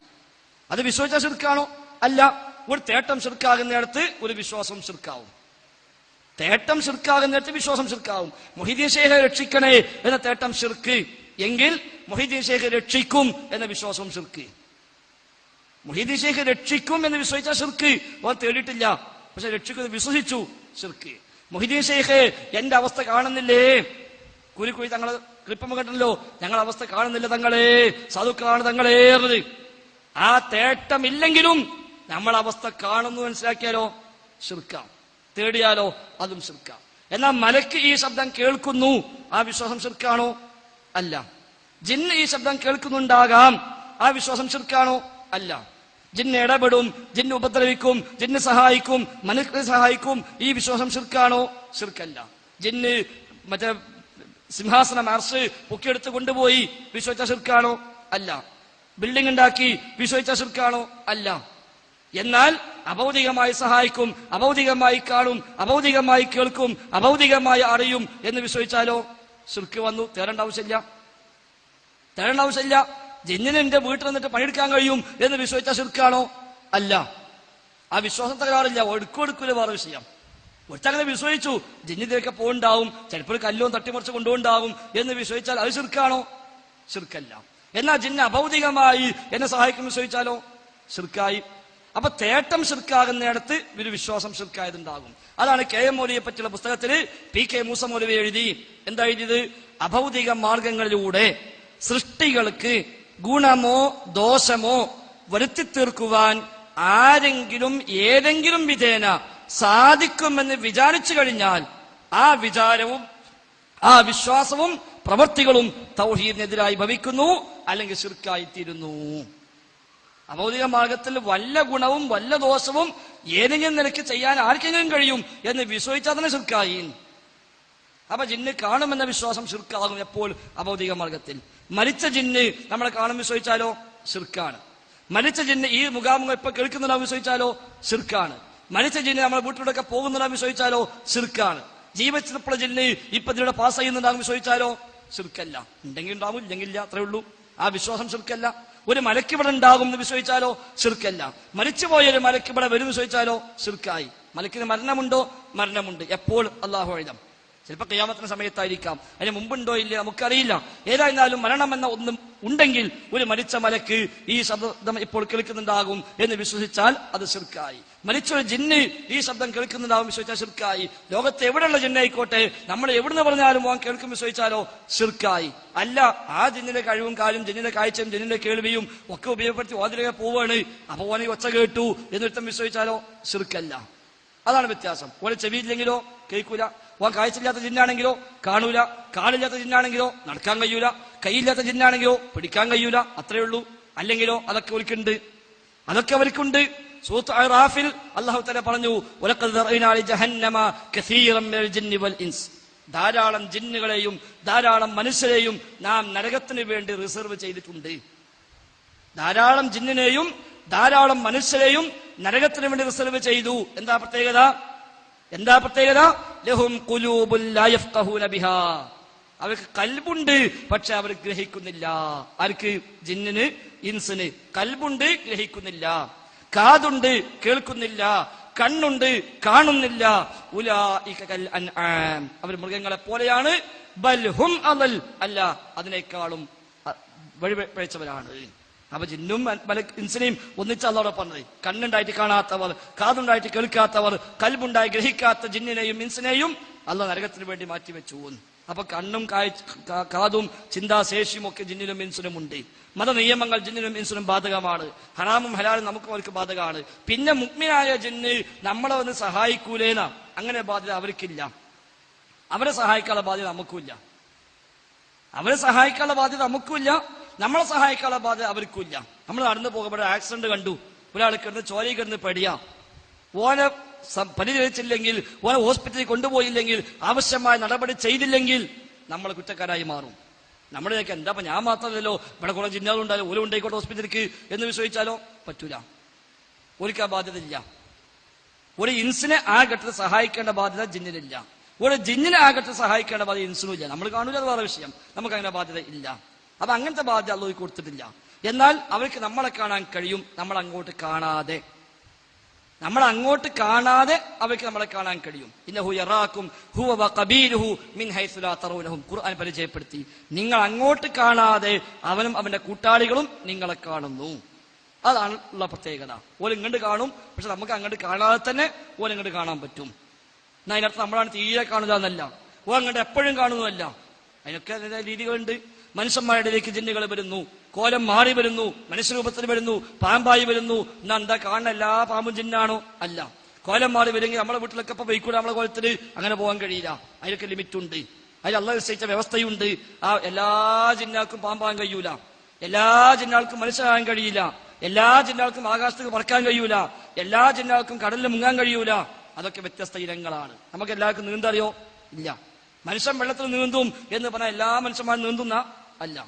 അത് വിശ്വസിച്ച ശിർക്കാണോ? അല്ല. ഒരു തേട്ടം ശിർക്കാകുന്നിടത്ത് ഒരു വിശ്വാസം ശിർക്കാവും. തേട്ടം ശിർക്കാകുന്നിടത്ത് വിശ്വാസം ശിർക്കാവും. മുഹീദ്ദീൻ ശൈഖെ രക്ഷിക്കണേ എന്ന തേട്ടം ശിർക്ക് എങ്കിൽ മുഹീദ്ദീൻ ശൈഖെ രക്ഷിക്കും എന്ന വിശ്വാസവും ശിർക്ക്. മുഹീദ്ദീൻ ശൈഖ് രക്ഷിക്കും എന്ന് വിശ്വസിച്ച ശിർക്ക്. ഓൻ തേടിയിട്ടില്ല, പക്ഷെ രക്ഷിക്കും വിശ്വസിച്ചു, ശിർക്ക്. മുഹിദ്ദീൻ ഷെയ്ഖ് എന്റെ അവസ്ഥ കാണുന്നില്ലേ? കുരുക്കുഴി തങ്ങള് ക്ലിപ്പം കേട്ടല്ലോ, ഞങ്ങൾ അവസ്ഥ കാണുന്നില്ല തങ്ങളെ, സാധുക്കളാണ് തങ്ങളെ. ആ തേട്ടമില്ലെങ്കിലും നമ്മൾ അവസ്ഥ കാണുന്നു മനസ്സിലാക്കിയാലോ ശിർക്കാം, തേടിയാലോ അതും ശിർക്കാം. എന്നാൽ മലക്ക് ഈ ശബ്ദം കേൾക്കുന്നു, ആ വിശ്വാസം ശിർക്കാണോ? അല്ല. ജിന്ന് ഈ ശബ്ദം കേൾക്കുന്നുണ്ടാകാം, ആ വിശ്വാസം ശിർക്കാണോ? അല്ല. ജിന്ന് ഇടപെടും, ജിന്ന് ഉപദ്രവിക്കും, ജിന്ന് സഹായിക്കും, മനുഷ്യരെ സഹായിക്കും, ഈ വിശ്വാസം ശിർക്കാണോ? ശിർക്കല്ല. ജിന്ന് മറ്റേ സിംഹാസനം അർശ് പൊക്കിയെടുത്ത് കൊണ്ടുപോയി വിശ്വസിച്ച ശിർക്കാണോ? അല്ല. ബിൽഡിംഗ് ഉണ്ടാക്കി വിശ്വസിച്ച ശിർക്കാണോ? അല്ല. എന്നാൽ അഭൗതികമായി സഹായിക്കും, അഭൗതികമായി കാണും, അഭൗതികമായി കേൾക്കും, അഭൗതികമായി അറിയും എന്ന് വിശ്വസിച്ചാലോ ശിർക്ക് വന്നു. തേടേണ്ട ആവശ്യമില്ല. ജിന്നിന് എന്റെ വീട്ടിൽ നിന്നിട്ട് പണിയെടുക്കാൻ കഴിയും എന്ന് വിശ്വസിച്ച ശിർക്കാണോ? അല്ല. ആ വിശ്വാസം തകരാറില്ല, ഒടുക്കൊടുക്കൂല വേറെ വിഷയം. ഒറ്റങ്ങനെ വിശ്വസിച്ചു ജിന്നിലേക്ക് പോണ്ടാവും, ചിലപ്പോൾ കല്ലോ തട്ടിമറിച്ച് കൊണ്ടുപോണ്ടാവും എന്ന് വിശ്വസിച്ചാൽ അത് ശിർക്കാണോ? ശിർക്കല്ല. എന്നാൽ ജിന്ന് അഭൗതികമായി എന്നെ സഹായിക്കും വിശ്വസിച്ചാലോ ശിർക്കായി. അപ്പൊ തേട്ടം ശിർക്കാകുന്നിടത്ത് ഒരു വിശ്വാസം ശിർക്കായതുണ്ടാകും. അതാണ് കെ എം മൗലവിയെ പറ്റിയുള്ള പുസ്തകത്തിൽ പി കെ മൂസ മൗലവി എഴുതി. എന്താ എഴുതിയത്? അഭൗതിക മാർഗങ്ങളിലൂടെ സൃഷ്ടികൾക്ക് ഗുണമോ ദോഷമോ വരുത്തി തീർക്കുവാൻ ആരെങ്കിലും ഏതെങ്കിലും വിധേന സാധിക്കുമെന്ന് വിചാരിച്ചു കഴിഞ്ഞാൽ ആ വിചാരവും ആ വിശ്വാസവും പ്രവൃത്തികളും തൗഹീദിനെതിരായി ഭവിക്കുന്നു, അല്ലെങ്കിൽ ശിർക്കായിത്തീരുന്നു. അഭൗതിക മാർഗത്തിൽ വല്ല ഗുണവും വല്ല ദോഷവും ഏതെങ്കിലും നിലയ്ക്ക് ചെയ്യാൻ ആർക്കെങ്കിലും കഴിയും എന്ന് വിശ്വസിച്ചാൽ തന്നെ ശിർക്കായി. അപ്പൊ ജിന്ന് കാണുമെന്ന വിശ്വാസം ശിർക്കാകും എപ്പോൾ? അഭൗതിക മാർഗത്തിൽ. മരിച്ച ജിന്ന് നമ്മളെ കാണും വിശ്വസിച്ചാലോ ശിർക്കാണ്. മരിച്ച ജിന്ന് ഈ മുഖാമുഖം ഇപ്പൊ കേൾക്കുന്നുണ്ടാവും വിശ്വസിച്ചാലോ ശിർക്കാണ്. മരിച്ച ജിന്ന് നമ്മളെ വീട്ടിലൂടെയൊക്കെ പോകുന്നുണ്ടാവും വിശ്വസിച്ചാലോ ശിർക്കാണ്. ജീവിച്ചപ്പോൾ ജിന്ന് ഇപ്പൊ ഇതിലൂടെ പാസ് ചെയ്യുന്നുണ്ടാകും വിശ്വസിച്ചാലോ ശിർക്കല്ല. ഉണ്ടെങ്കിൽ ഉണ്ടാവും, ഇല്ലെങ്കിൽ ഇല്ല, അത്രേ ഉള്ളൂ. ആ വിശ്വാസം ശിർക്കല്ല. ഒരു മലക്ക് ഇവിടെ ഉണ്ടാകും എന്ന് വിശ്വസിച്ചാലോ ശിർക്കല്ല. മരിച്ചുപോയൊരു മലക്ക് ഇവിടെ വരും വിശ്വസിച്ചാലോ ശിർക്കായി. മലക്കിന് മരണമുണ്ടോ? മരണമുണ്ട്. എപ്പോൾ? അല്ലാഹു അഅലം. ചിലപ്പോൾ ഖിയാമത്തിന്റെ സമയത്തായിരിക്കാം, അതിന് മുമ്പുണ്ടോ ഇല്ല നമുക്കറിയില്ല. ഏതായിരുന്നാലും മരണമെന്ന ഒന്നും ഉണ്ടെങ്കിൽ ഒരു മരിച്ച മലക്ക് ഈ ശബ്ദം ഇപ്പോൾ കേൾക്കുന്നുണ്ടാകും എന്ന് വിശ്വസിച്ചാൽ അത് ശിർക്കായി. മരിച്ചൊരു ജിന്ന് ഈ ശബ്ദം കേൾക്കുന്നുണ്ടാകും വിശ്വസിച്ചാൽ ശിർക്കായി. ലോകത്ത് എവിടെയുള്ള ജിന്നായിക്കോട്ടെ നമ്മൾ എവിടുന്ന് പറഞ്ഞാലും അവൻ കേൾക്കും വിശ്വസിച്ചാലോ ശിർക്കായി. അല്ല, ആ ജിന്നിന്റെ കഴിവും കാര്യം, ജിന്നിന്റെ കാഴ്ചയും ജിന്നിന്റെ കേൾവിയും ഒക്കെ ഉപയോഗപ്പെടുത്തി വാതിലേക്ക് പോവാണ്, അപ്പൊ ഓനെ ഒച്ച കേട്ടു എന്നിട്ടും വിശ്വസിച്ചാലോ ശിർക്കല്ല. അതാണ് വ്യത്യാസം. ഓനെ ചെവിയില്ലെങ്കിലോ കേൾക്കൂല, ഓൻ കാഴ്ചയില്ലാത്ത ജിന്നാണെങ്കിലോ കാണൂല, കാലില്ലാത്ത ജിന്നാണെങ്കിലോ നടക്കാൻ കഴിയൂല, കൈയില്ലാത്ത ജിന്നാണെങ്കിലോ പിടിക്കാൻ കഴിയൂല, അത്രയേ ഉള്ളൂ. അല്ലെങ്കിലോ അതൊക്കെ അവർക്കുണ്ട്. സൂറത്ത് അഅറാഫിൽ അല്ലാഹു തആല പറഞ്ഞു, വലഖദ് ദറഅനാ ലിജഹന്നമ കസീറൻ മിനൽ ജിന്നി വൽ ഇൻസ്. ധാരാളം ജിന്നുകളെയും ധാരാളം മനുഷ്യരെയും നാം നരകത്തിന് വേണ്ടി റിസർവ് ചെയ്തിട്ടുണ്ട്. ധാരാളം ജിന്നിനെയും ധാരാളം മനുഷ്യരെയും നരകത്തിന് വേണ്ടി റിസർവ് ചെയ്തു. എന്താ പ്രത്യേകത? ലഹും ഖുലൂബുൻ ലാ യഫ്ഖഹൂന ബിഹാ. അവർക്ക് കൽബുണ്ട്, പക്ഷെ അവർ ഗ്രഹിക്കുന്നില്ല. ആർക്ക്? ജിന്നിന്, ഇൻസിന്. കൽബുണ്ട്, ഗ്രഹിക്കുന്നില്ല. കാതുണ്ട്, കേൾക്കുന്നില്ല. കണ്ണുണ്ട്, കാണുന്നില്ല. ഉലൈക കൽ അൻആം. അവർ മൃഗങ്ങളെ പോലെയാണ്. ബൽ ഹും അളൽ. അല്ല, അതിനേക്കാളും വഴിപിഴച്ചവരാണ്. അപ്പൊ ജിന്നും ഇൻസിനെയും ഒന്നിച്ച് അല്ലാഹു പറഞ്ഞത്. കണ്ണുണ്ടായിട്ട് കാണാത്തവർ, കാതുണ്ടായിട്ട് കേൾക്കാത്തവർ, കൽബുണ്ടായി ഗ്രഹിക്കാത്ത ജിന്നിനെയും ഇൻസിനെയും അല്ലാഹു നരകത്തിന് വേണ്ടി മാറ്റിവെച്ചു. അപ്പൊ കണ്ണും കാതും ചിന്താശേഷിയും ഒക്കെ ജിന്നിനും ഇൻസിനും ഉണ്ട്. മത നിയമങ്ങൾ ജിന്നിനും ഇൻസിനും ബാധകമാണ്. ഹറാമും ഹലാലും നമുക്കും അവർക്ക് ബാധകമാണ്. പിന്നെ മുഅ്മിനായ ജിന്ന് നമ്മളെ ഒന്ന് സഹായിക്കൂലേന, അങ്ങനെ ബാധ്യത അവർക്കില്ല. അവരെ സഹായിക്കാനുള്ള ബാധ്യത നമുക്കുമില്ല. നമ്മളെ സഹായിക്കാനുള്ള ബാധ്യത അവർക്കില്ല. നമ്മൾ നടന്നു പോകുമ്പോൾ ആക്സിഡന്റ് കണ്ടു, ഒരാൾ കിടന്ന് ചോരയിൽ കിടന്ന് പെടിയാ, ഓനെ പരിചരിച്ചില്ലെങ്കിൽ, ഓനെ ഹോസ്പിറ്റലിൽ കൊണ്ടുപോയില്ലെങ്കിൽ, ആവശ്യമായ നടപടി ചെയ്തില്ലെങ്കിൽ നമ്മൾ കുറ്റക്കാരായി മാറും. നമ്മുടെയൊക്കെ എന്താ ഞാൻ മാത്രമല്ലല്ലോ, ഇവിടെ കുറെ ജിന്നുകളുണ്ടായാലും ഓരോ ഉണ്ടായിക്കോട്ടെ ഹോസ്പിറ്റലിലേക്ക് എന്ന് വിശ്വസിച്ചാലോ പറ്റൂല. ഒരിക്കൽ ബാധ്യത ഇല്ല. ഒരു ഇൻസിനെ ആ ഘട്ടത്തിൽ സഹായിക്കേണ്ട ബാധ്യത ജിന്നിനില്ല. ഒരു ജിന്നിനെ ആ ഘട്ടത്തിൽ സഹായിക്കേണ്ട ബാധ്യത ഇൻസിനും ഇല്ല. നമ്മൾ കാണൂല, അത് വേറെ വിഷയം. നമുക്ക് അങ്ങനെ ബാധ്യത ഇല്ല. അപ്പൊ അങ്ങനത്തെ ബാധ്യത അല്ലാഹു കൊടുത്തിട്ടില്ല. എന്നാൽ അവർക്ക് നമ്മളെ കാണാൻ കഴിയും, നമ്മൾ അങ്ങോട്ട് കാണാതെ അവർക്ക് നമ്മളെ കാണാൻ കഴിയും. ഇന്നഹു യറാക്കും ഹുവ വഖബീലുഹു മിൻ ഹൈസു ലാ തറൂനഹും. ഖുർആൻ പരിചയപ്പെടുത്തി, നിങ്ങൾ അങ്ങോട്ട് കാണാതെ അവനും അവന്റെ കൂട്ടാളികളും നിങ്ങളെ കാണുന്നു. അതാണ് ഉള്ള പ്രത്യേകത. ഓൻ ഇങ്ങോട്ട് കാണും, പക്ഷെ നമുക്ക് അങ്ങോട്ട് കാണാതെ തന്നെ ഓൻ ഇങ്ങോട്ട് കാണാൻ പറ്റും. എന്നാൽ അതിനർത്ഥം നമ്മളാണ് തീരെ കാണുക എന്നല്ല. ഓ അങ്ങോട്ട് എപ്പോഴും കാണുന്നതല്ല. അതിനൊക്കെ അതിൻ്റെ രീതികളുണ്ട്. മനുഷ്യന്മാരുടെ ഇടയിലേക്ക് ജിന്നുകൾ വരുന്നു, കോലം മാറി വരുന്നു, മനുഷ്യരൂപത്തിൽ വരുന്നു, പാമ്പായി വരുന്നു. എന്നാ എന്താ കാണുന്ന എല്ലാ പാമ്പും ജിന്നാണോ? അല്ല. കോലം മാറി വരുമെങ്കിൽ നമ്മളെ വീട്ടിലൊക്കെ ഇപ്പൊ പോയിക്കൂടെ? നമ്മളെ കോലത്തിൽ അങ്ങനെ പോകാൻ കഴിയില്ല. അതിനൊക്കെ ലിമിറ്റ് ഉണ്ട്. അതിൽ അള്ളാഹു നിശ്ചയിച്ച വ്യവസ്ഥയുണ്ട്. ആ എല്ലാ ജിന്നാൾക്കും പാമ്പാൻ കഴിയൂല, എല്ലാ ജിന്നാൾക്കും മനുഷ്യരാകാൻ കഴിയില്ല, എല്ലാ ജിന്നാൾക്കും ആകാശത്തേക്ക് പറക്കാൻ കഴിയൂല, എല്ലാ ജിന്നാൾക്കും കടലിൽ മുങ്ങാൻ കഴിയൂല. അതൊക്കെ വ്യത്യസ്ത ഇനങ്ങളാണ്. നമുക്ക് എല്ലാവർക്കും നീന്തറിയോ? ഇല്ല. മനുഷ്യൻ വെള്ളത്തിൽ നീന്തും എന്ന് പറഞ്ഞാൽ എല്ലാ മനുഷ്യന്മാരും നീന്തുന്ന അല്ല.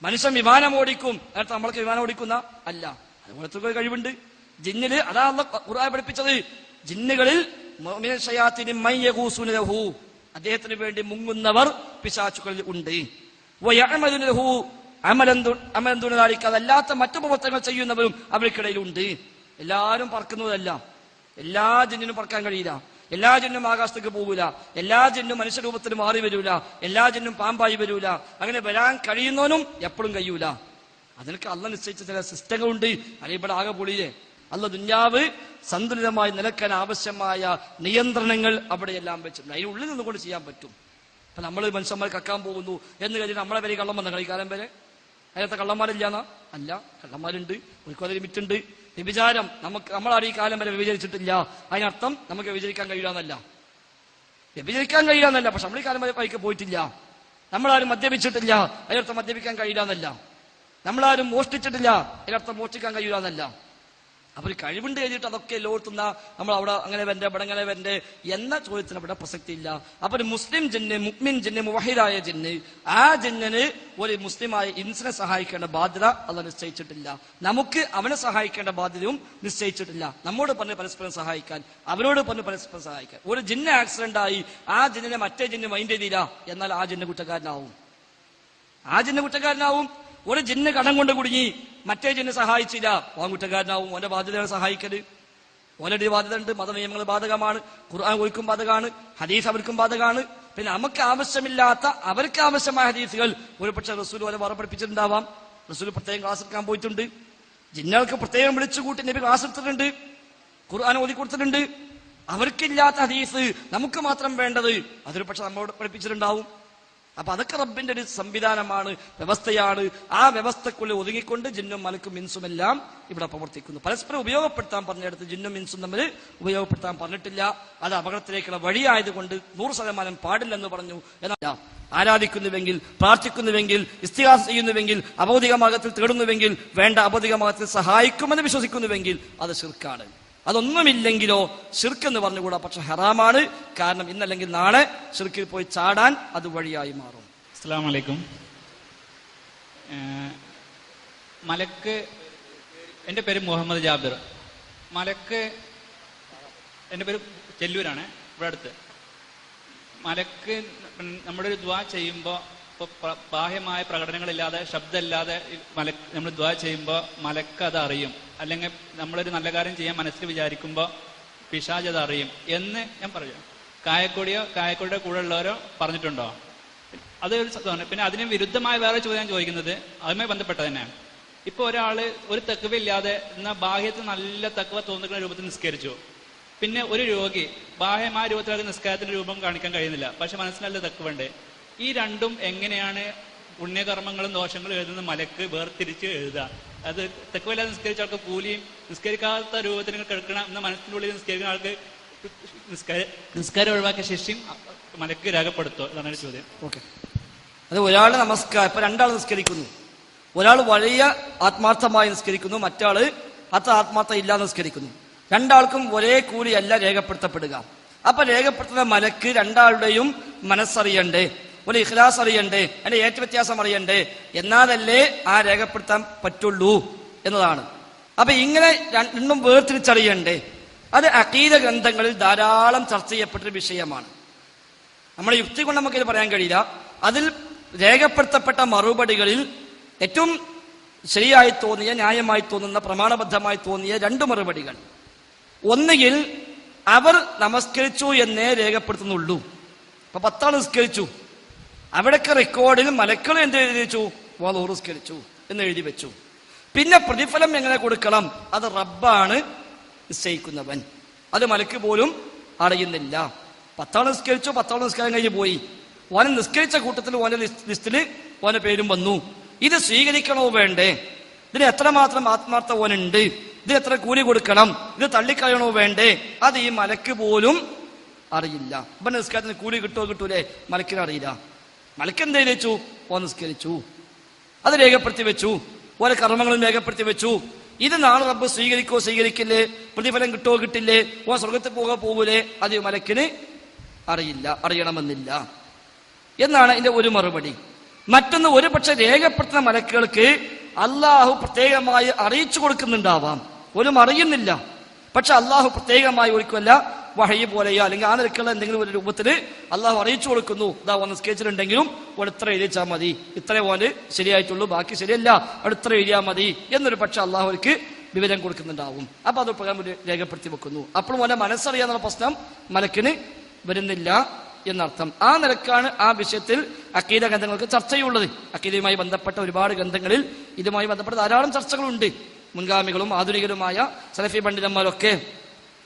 മനുഷ്യൻ വിമാനം ഓടിക്കും, നേരത്തെ നമ്മൾക്ക് വിമാനം ഓടിക്കുന്ന അല്ല. അതുപോലത്തെ ഒരു കഴിവുണ്ട് ജിന്നില്. അതാ അല്ലാഹു ഖുർആൻ പഠിപ്പിച്ചത്. ജിന്നുകളിൽ അദ്ദേഹത്തിന് വേണ്ടി മുങ്ങുന്നവർ പിശാചുകളിൽ ഉണ്ട്. അതല്ലാത്ത മറ്റു പ്രവർത്തനങ്ങൾ ചെയ്യുന്നവരും അവർക്കിടയിലുണ്ട്. എല്ലാവരും പറക്കുന്നതല്ല. എല്ലാ ജിന്നിനും പറക്കാൻ കഴിയില്ല, എല്ലാ ജിന്നും ആകാശത്തേക്ക് പോകൂല, എല്ലാ ജിന്നും മനുഷ്യരൂപത്തിൽ മാറി വരൂല, എല്ലാ ജിന്നും പാമ്പായി വരൂല. അങ്ങനെ വരാൻ കഴിയുന്നവനും എപ്പോഴും കഴിയൂല. അതിനൊക്കെ അള്ളാഹു നിശ്ചയിച്ച ചില സിസ്റ്റങ്ങളുണ്ട്. അല്ലെങ്കിൽ ഇവിടെ ആകെ പൊളിയില്ലേ. അള്ളാഹു ദുനിയാവ് സന്തുലിതമായി നിലക്കാൻ ആവശ്യമായ നിയന്ത്രണങ്ങൾ അവിടെയെല്ലാം വെച്ചിട്ടുണ്ട്. അതിനുള്ളിൽ നിന്നുകൊണ്ട് ചെയ്യാൻ പറ്റും. അപ്പൊ നമ്മൾ മനുഷ്യന്മാർ കക്കാൻ പോകുന്നു എന്ന് കഴിഞ്ഞാൽ നമ്മളെ വരെ കള്ളം വന്ന ഈ കാലം വരെ അതിനകത്ത് കള്ളന്മാരില്ലാന്നാ? അല്ല, കള്ളന്മാരുണ്ട്. ഒരു ലിമിറ്റ് ഉണ്ട്. വ്യഭിചാരം നമ്മളാരും ഈ കാലം വരെ വ്യഭിചരിച്ചിട്ടില്ല. അതിനർത്ഥം നമുക്ക് വ്യഭിചരിക്കാൻ കഴിയില്ല എന്നല്ല. വ്യഭിചരിക്കാൻ കഴിയില്ല എന്നല്ല. പക്ഷെ നമ്മൾ ഈ കാലം വരെ വഴിക്ക് പോയിട്ടില്ല. നമ്മളാരും മദ്യപിച്ചിട്ടില്ല, അതിനർത്ഥം മദ്യപിക്കാൻ കഴിയില്ല എന്നല്ല. നമ്മളാരും മോഷ്ടിച്ചിട്ടില്ല, അതിനർത്ഥം മോഷ്ടിക്കാൻ കഴിയില്ല എന്നല്ല. അപ്പൊ ഒരു കഴിവുണ്ട് എഴുതിയിട്ട് അതൊക്കെ എല്ലാവർത്തുന്ന നമ്മൾ അവിടെ അങ്ങനെ വരണ്ടേ ഇവിടെ അങ്ങനെ വരണ്ടേ എന്ന ചോദ്യത്തിന് അവിടെ പ്രസക്തി ഇല്ല. അപ്പൊ ഒരു മുസ്ലിം ജിന്ന്, മുഅ്മിൻ ജിന്ന്, മുവഹിദായ ജിന്ന്, ആ ജിന്നിന് ഒരു മുസ്ലിമായ ഇൻസിനെ സഹായിക്കേണ്ട ബാധ്യത അള്ളാഹു നിശ്ചയിച്ചിട്ടില്ല. നമുക്ക് അവനെ സഹായിക്കേണ്ട ബാധ്യതയും നിശ്ചയിച്ചിട്ടില്ല. നമ്മോട് പറഞ്ഞ് പരസ്പരം സഹായിക്കാൻ, അവരോട് പറഞ്ഞ് പരസ്പരം സഹായിക്കാൻ. ഒരു ജിന്ന് ആക്സിഡന്റ് ആയി ആ ജിന്നിനെ മറ്റേ ജിന്ന് മൈൻഡ് ചെയ്തില്ല, എന്നാൽ ആ ജിന്ന് കുറ്റക്കാരനാവും. ആ ജിന്ന് കുറ്റക്കാരനാവും. ഒരു ജിന്ന് കടം കൊണ്ട് കുടുങ്ങി മറ്റേ ജിന്ന് സഹായിച്ചില്ല, ഓൻ കുറ്റക്കാരനാവും. ഓന്റെ ബാധ്യതയാണ് സഹായിക്കല്. ഓനൊരു ബാധ്യത ഉണ്ട്. മതനിയമങ്ങൾ ബാധകമാണ്, ഖുർആൻ ഒഴിക്കും ബാധകമാണ്, ഹദീസ് അവർക്കും ബാധകമാണ്. പിന്നെ നമുക്ക് ആവശ്യമില്ലാത്ത അവർക്ക് ആവശ്യമായ ഹദീസുകൾ ഒരു പക്ഷെ റസൂൽ ഓരെ വേറെ പഠിപ്പിച്ചിട്ടുണ്ടാവാം. റസൂൽ പ്രത്യേകം ക്ലാസ് എടുക്കാൻ പോയിട്ടുണ്ട്. ജിന്നുകൾക്ക് പ്രത്യേകം വിളിച്ചു കൂട്ടി നബി ക്ലാസ് എടുത്തിട്ടുണ്ട്, ഖുർആൻ ഓതി കൊടുത്തിട്ടുണ്ട്. അവർക്കില്ലാത്ത ഹദീസ് നമുക്ക് മാത്രം വേണ്ടത് അതൊരു പക്ഷെ നമ്മളോട് പഠിപ്പിച്ചിട്ടുണ്ടാവും. അപ്പൊ അതൊക്കെ റബ്ബിന്റെ ഒരു സംവിധാനമാണ്, വ്യവസ്ഥയാണ്. ആ വ്യവസ്ഥക്കുള്ളിൽ ഒതുങ്ങിക്കൊണ്ട് ജിന്നും മലക്കും ഇൻസും എല്ലാം ഇവിടെ പ്രവർത്തിക്കുന്നു. പരസ്പരം ഉപയോഗപ്പെടുത്താൻ പറഞ്ഞെടുത്ത് ജിന്നും ഇൻസും തമ്മിൽ ഉപയോഗപ്പെടുത്താൻ പറഞ്ഞിട്ടില്ല. അത് അപകടത്തിലേക്കുള്ള വഴിയായതുകൊണ്ട് 100% പാടില്ലെന്ന് പറഞ്ഞു. എന്നാൽ ആരാധിക്കുന്നുവെങ്കിൽ, പ്രാർത്ഥിക്കുന്നുവെങ്കിൽ, ഇസ്തിഗാസ ചെയ്യുന്നുവെങ്കിൽ, അഭൗതിക മാർഗത്തിൽ തേടുന്നുവെങ്കിൽ, വേണ്ട അഭൗതിക മാർഗത്തിൽ സഹായിക്കുമെന്ന് വിശ്വസിക്കുന്നുവെങ്കിൽ അത് ശിർക്കാണ്. അതൊന്നുമില്ലെങ്കിലോ ഷിർക്ക് എന്ന് പറഞ്ഞുകൂടാ, പക്ഷെ ഹറാമാണ്. കാരണം ഇന്നല്ലെങ്കിൽ നാളെ ഷിർക്കിൽ പോയി ചാടാൻ അത് വഴിയായി മാറും. അസ്സലാമു അലൈക്കും. മലക്ക്, എൻ്റെ പേര് മുഹമ്മദ് ജാബിർ. മലക്ക്, എൻ്റെ പേര് ചെല്ലൂരാണ്, ഇവിടെ അടുത്ത്. മലക്ക് നമ്മുടെ ഒരു ദുആ ചെയ്യുമ്പോൾ, ഇപ്പോൾ ബാഹ്യമായ പ്രകടനങ്ങളില്ലാതെ, ശബ്ദമില്ലാതെ നമ്മൾ ദുആ ചെയ്യുമ്പോൾ മലക്ക് അത് അറിയും. അല്ലെങ്കിൽ നമ്മളൊരു നല്ല കാര്യം ചെയ്യാൻ മനസ്സിൽ വിചാരിക്കുമ്പോൾ പിശാച് അത് അറിയും എന്ന് ഞാൻ പറയും. കായക്കൊടിയുടെ കൂടെ ഉള്ളവരോ പറഞ്ഞിട്ടുണ്ടോ? അത് ഒരു സത്യമാണ്. പിന്നെ അതിന് വിരുദ്ധമായ വേറെ ചോദ്യം ഞാൻ ചോദിക്കുന്നത് അതുമായി ബന്ധപ്പെട്ട തന്നെയാണ്. ഇപ്പൊ ഒരാള് ഒരു തഖ്വയില്ലാതെ എന്നാൽ ബാഹ്യത്തിൽ നല്ല തഖ്വ തോന്നുന്ന രൂപത്തിൽ നിസ്കരിച്ചു. പിന്നെ ഒരു രോഗി ബാഹ്യമായ രൂപത്തിലൊക്കെ നിസ്കാരത്തിന്റെ രൂപം കാണിക്കാൻ കഴിയുന്നില്ല, പക്ഷെ മനസ്സിലല്ല തഖ്വയുണ്ട്. ഈ രണ്ടും എങ്ങനെയാണ് പുണ്യകർമ്മങ്ങളും ദോഷങ്ങളും എഴുതുന്ന മലക്ക് വേർതിരിച്ച് എഴുതുക? അത് തഖ്വയില്ലാതെ നിസ്കരിച്ച ആൾക്ക് കൂലിയും, നിസ്കരിക്കാത്ത രൂപത്തിൽ കിടക്കണം എന്ന മനസ്സിനുള്ളിൽ നിസ്കരിക്കുന്ന ആൾക്ക് നിസ്കാരം ഒഴിവാക്കിയ ശിഷ്യം മലക്ക് രേഖപ്പെടുത്തോ? ഇതാണ് ചോദ്യം. ഓക്കെ, അത് ഒരാള് നമസ്കാരം, ഇപ്പൊ രണ്ടാൾ നിസ്കരിക്കുന്നു. ഒരാൾ വലിയ ആത്മാർത്ഥമായി നിസ്കരിക്കുന്നു, മറ്റാള് അത്ര ആത്മാർത്ഥം ഇല്ലാതെ നിസ്കരിക്കുന്നു. രണ്ടാൾക്കും ഒരേ കൂലിയല്ല രേഖപ്പെടുത്തപ്പെടുക. അപ്പൊ രേഖപ്പെടുത്തുന്ന മലക്ക് രണ്ടാളുടെയും മനസ്സറിയണ്ടേ, ഒരു ഇഖ്ലാസ് അറിയണ്ടേ, അതിന്റെ ഏറ്റവ്യത്യാസം അറിയണ്ടേ, എന്നാലല്ലേ ആ രേഖപ്പെടുത്താൻ പറ്റുള്ളൂ എന്നതാണ്. അപ്പൊ ഇങ്ങനെ രണ്ടും വേർതിരിച്ചറിയണ്ടേ. അത് അഖീദ ഗ്രന്ഥങ്ങളിൽ ധാരാളം ചർച്ച ചെയ്യപ്പെട്ടൊരു വിഷയമാണ്. നമ്മുടെ യുക്തി കൊണ്ട് നമുക്കിത് പറയാൻ കഴിയില്ല. അതിൽ രേഖപ്പെടുത്തപ്പെട്ട മറുപടികളിൽ ഏറ്റവും ശരിയായി തോന്നിയ, ന്യായമായി തോന്നുന്ന, പ്രമാണബദ്ധമായി തോന്നിയ 2 മറുപടികൾ. ഒന്നുകിൽ അവർ നമസ്കരിച്ചു എന്നേ രേഖപ്പെടുത്തുന്നുള്ളൂ. അപ്പൊ 10 ആൾ നിസ്കരിച്ചു, അവിടൊക്കെ റെക്കോർഡിൽ മലക്കൾ എന്ത് എഴുതി വെച്ചു? വളുഹു നിസ്കരിച്ചു എന്ന് എഴുതി വെച്ചു. പിന്നെ പ്രതിഫലം എങ്ങനെ കൊടുക്കണം? അത് റബ്ബാണ് നിശ്ചയിക്കുന്നവൻ, അത് മലക്ക് പോലും അറിയുന്നില്ല. 10 നിസ്കരിച്ചു, 10 നിസ്കാരം കഴിഞ്ഞ് പോയി. ഓനെ നിസ്കരിച്ച കൂട്ടത്തിൽ ഓന്റെ ലിസ്റ്റിൽ ഓന്റെ പേരും വന്നു. ഇത് സ്വീകരിക്കണോ വേണ്ടേ? ഇതിന് എത്രമാത്രം ആത്മാർത്ഥ ഓനുണ്ട്? ഇത് എത്ര കൂലി കൊടുക്കണം? ഇത് തള്ളിക്കളയണോ വേണ്ടേ? അത് ഈ മലക്ക് പോലും അറിയില്ല. ഇപ്പൊ നിസ്കാരത്തിന് കൂലി കിട്ടുമോ കിട്ടൂലേ? മലക്കിന് അറിയില്ല. മലക്ക് എന്ത് വെച്ചു? ഓൻ നിസ്കരിച്ചു, അത് രേഖപ്പെടുത്തി വെച്ചു, ഓരോ കർമ്മങ്ങളും രേഖപ്പെടുത്തി വെച്ചു. ഇത് നാളെ റബ്ബ് സ്വീകരിക്കോ സ്വീകരിക്കില്ലേ, പ്രതിഫലം കിട്ടുമോ കിട്ടില്ലേ, ഓ സ്വർഗത്തിൽ പോകൂലേ, അത് മലക്കിന് അറിയില്ല, അറിയണമെന്നില്ല എന്നാണ് ഇതിന്റെ ഒരു മറുപടി. മറ്റൊന്ന്, ഒരു പക്ഷെ രേഖപ്പെടുത്തുന്ന മലക്കുകൾക്ക് അള്ളാഹു പ്രത്യേകമായി അറിയിച്ചു കൊടുക്കുന്നുണ്ടാവാം, പോലും അറിയുന്നില്ല. പക്ഷെ അള്ളാഹു പ്രത്യേകമായി ഒരിക്കലല്ല വഹയി പോലെയോ അല്ലെങ്കിൽ ആ നിരക്കുള്ള എന്തെങ്കിലും ഒരു രൂപത്തിൽ അള്ളാഹു അറിയിച്ചു കൊടുക്കുന്നു. ഇതാ ഒന്ന് സ്കെച്ചിലുണ്ടെങ്കിലും അവിടെ ഇത്ര എഴുതിച്ചാൽ മതി, ഇത്രേ പോലെ ശരിയായിട്ടുള്ളൂ, ബാക്കി ശരിയല്ല, അവിടെ ഇത്ര എഴുതിയാൽ മതി എന്നൊരു പക്ഷെ അള്ളാഹുക്ക് വിവരം കൊടുക്കുന്നുണ്ടാവും. അപ്പൊ അത് പ്രകാരം രേഖപ്പെടുത്തി വെക്കുന്നു. അപ്പോഴും ഓന്റെ മനസ്സറിയാന്നുള്ള പ്രശ്നം മലക്കിന് വരുന്നില്ല എന്നർത്ഥം. ആ നിലക്കാണ് ആ വിഷയത്തിൽ അക്കീദ ഗ്രന്ഥങ്ങൾക്ക് ചർച്ചയുള്ളത്. അക്കീദയുമായി ബന്ധപ്പെട്ട ഒരുപാട് ഗ്രന്ഥങ്ങളിൽ ഇതുമായി ബന്ധപ്പെട്ട ധാരാളം ചർച്ചകളുണ്ട്. മുൻഗാമികളും ആധുനികരുമായ സലഫി പണ്ഡിതന്മാരൊക്കെ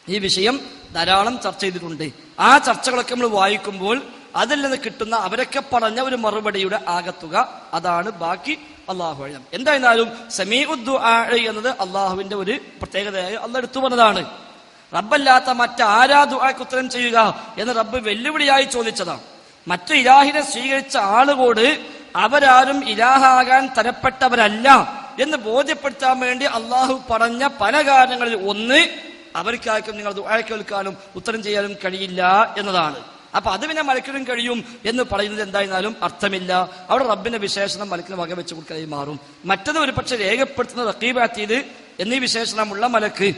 ഈ വിഷയം ധാരാളം ചർച്ച ചെയ്തിട്ടുണ്ട്. ആ ചർച്ചകളൊക്കെ നമ്മൾ വായിക്കുമ്പോൾ അതിൽ നിന്ന് കിട്ടുന്ന അവരൊക്കെ പറഞ്ഞ ഒരു മറുപടിയുടെ ആകത്തുക അതാണ് ബാക്കി അള്ളാഹു അഴം. എന്തായിരുന്നാലും സമീഉദ് ദുആ എന്നത് അള്ളാഹുവിന്റെ ഒരു പ്രത്യേകതയായി അള്ളാഹ് എടുത്തു പറഞ്ഞതാണ്. റബ്ബല്ലാത്ത മറ്റാരാ ദുആക്ക് ഉത്തരം ചെയ്യുക എന്ന് റബ്ബ് വെല്ലുവിളിയായി ചോദിച്ചതാണ്. മറ്റു ഇലാഹിനെ സ്വീകരിച്ച ആളുകളോട് അവരാരും ഇലാഹാകാൻ തരപ്പെട്ടവരല്ല എന്ന് ബോധ്യപ്പെടുത്താൻ വേണ്ടി അള്ളാഹു പറഞ്ഞ പല കാരണങ്ങളിൽ ഒന്ന്, അവർക്കാർക്കും നിങ്ങൾ ദുആ കേൾക്കാനും ഉത്തരം ചെയ്യാനും കഴിയില്ല എന്നതാണ്. അപ്പൊ അത് പിന്നെ മലക്കിനും കഴിയും എന്ന് പറയുന്നത് എന്തായിരുന്നാലും അർത്ഥമില്ല. അവിടെ റബ്ബിന്റെ വിശേഷണം മലക്കിന് വകവെച്ച് കൊടുക്കായി മാറും. മറ്റത് ഒരു പക്ഷെ രേഖപ്പെടുത്തുന്ന റഖീബ് അതീദ് എന്നീ വിശേഷണമുള്ള മലക്ക്,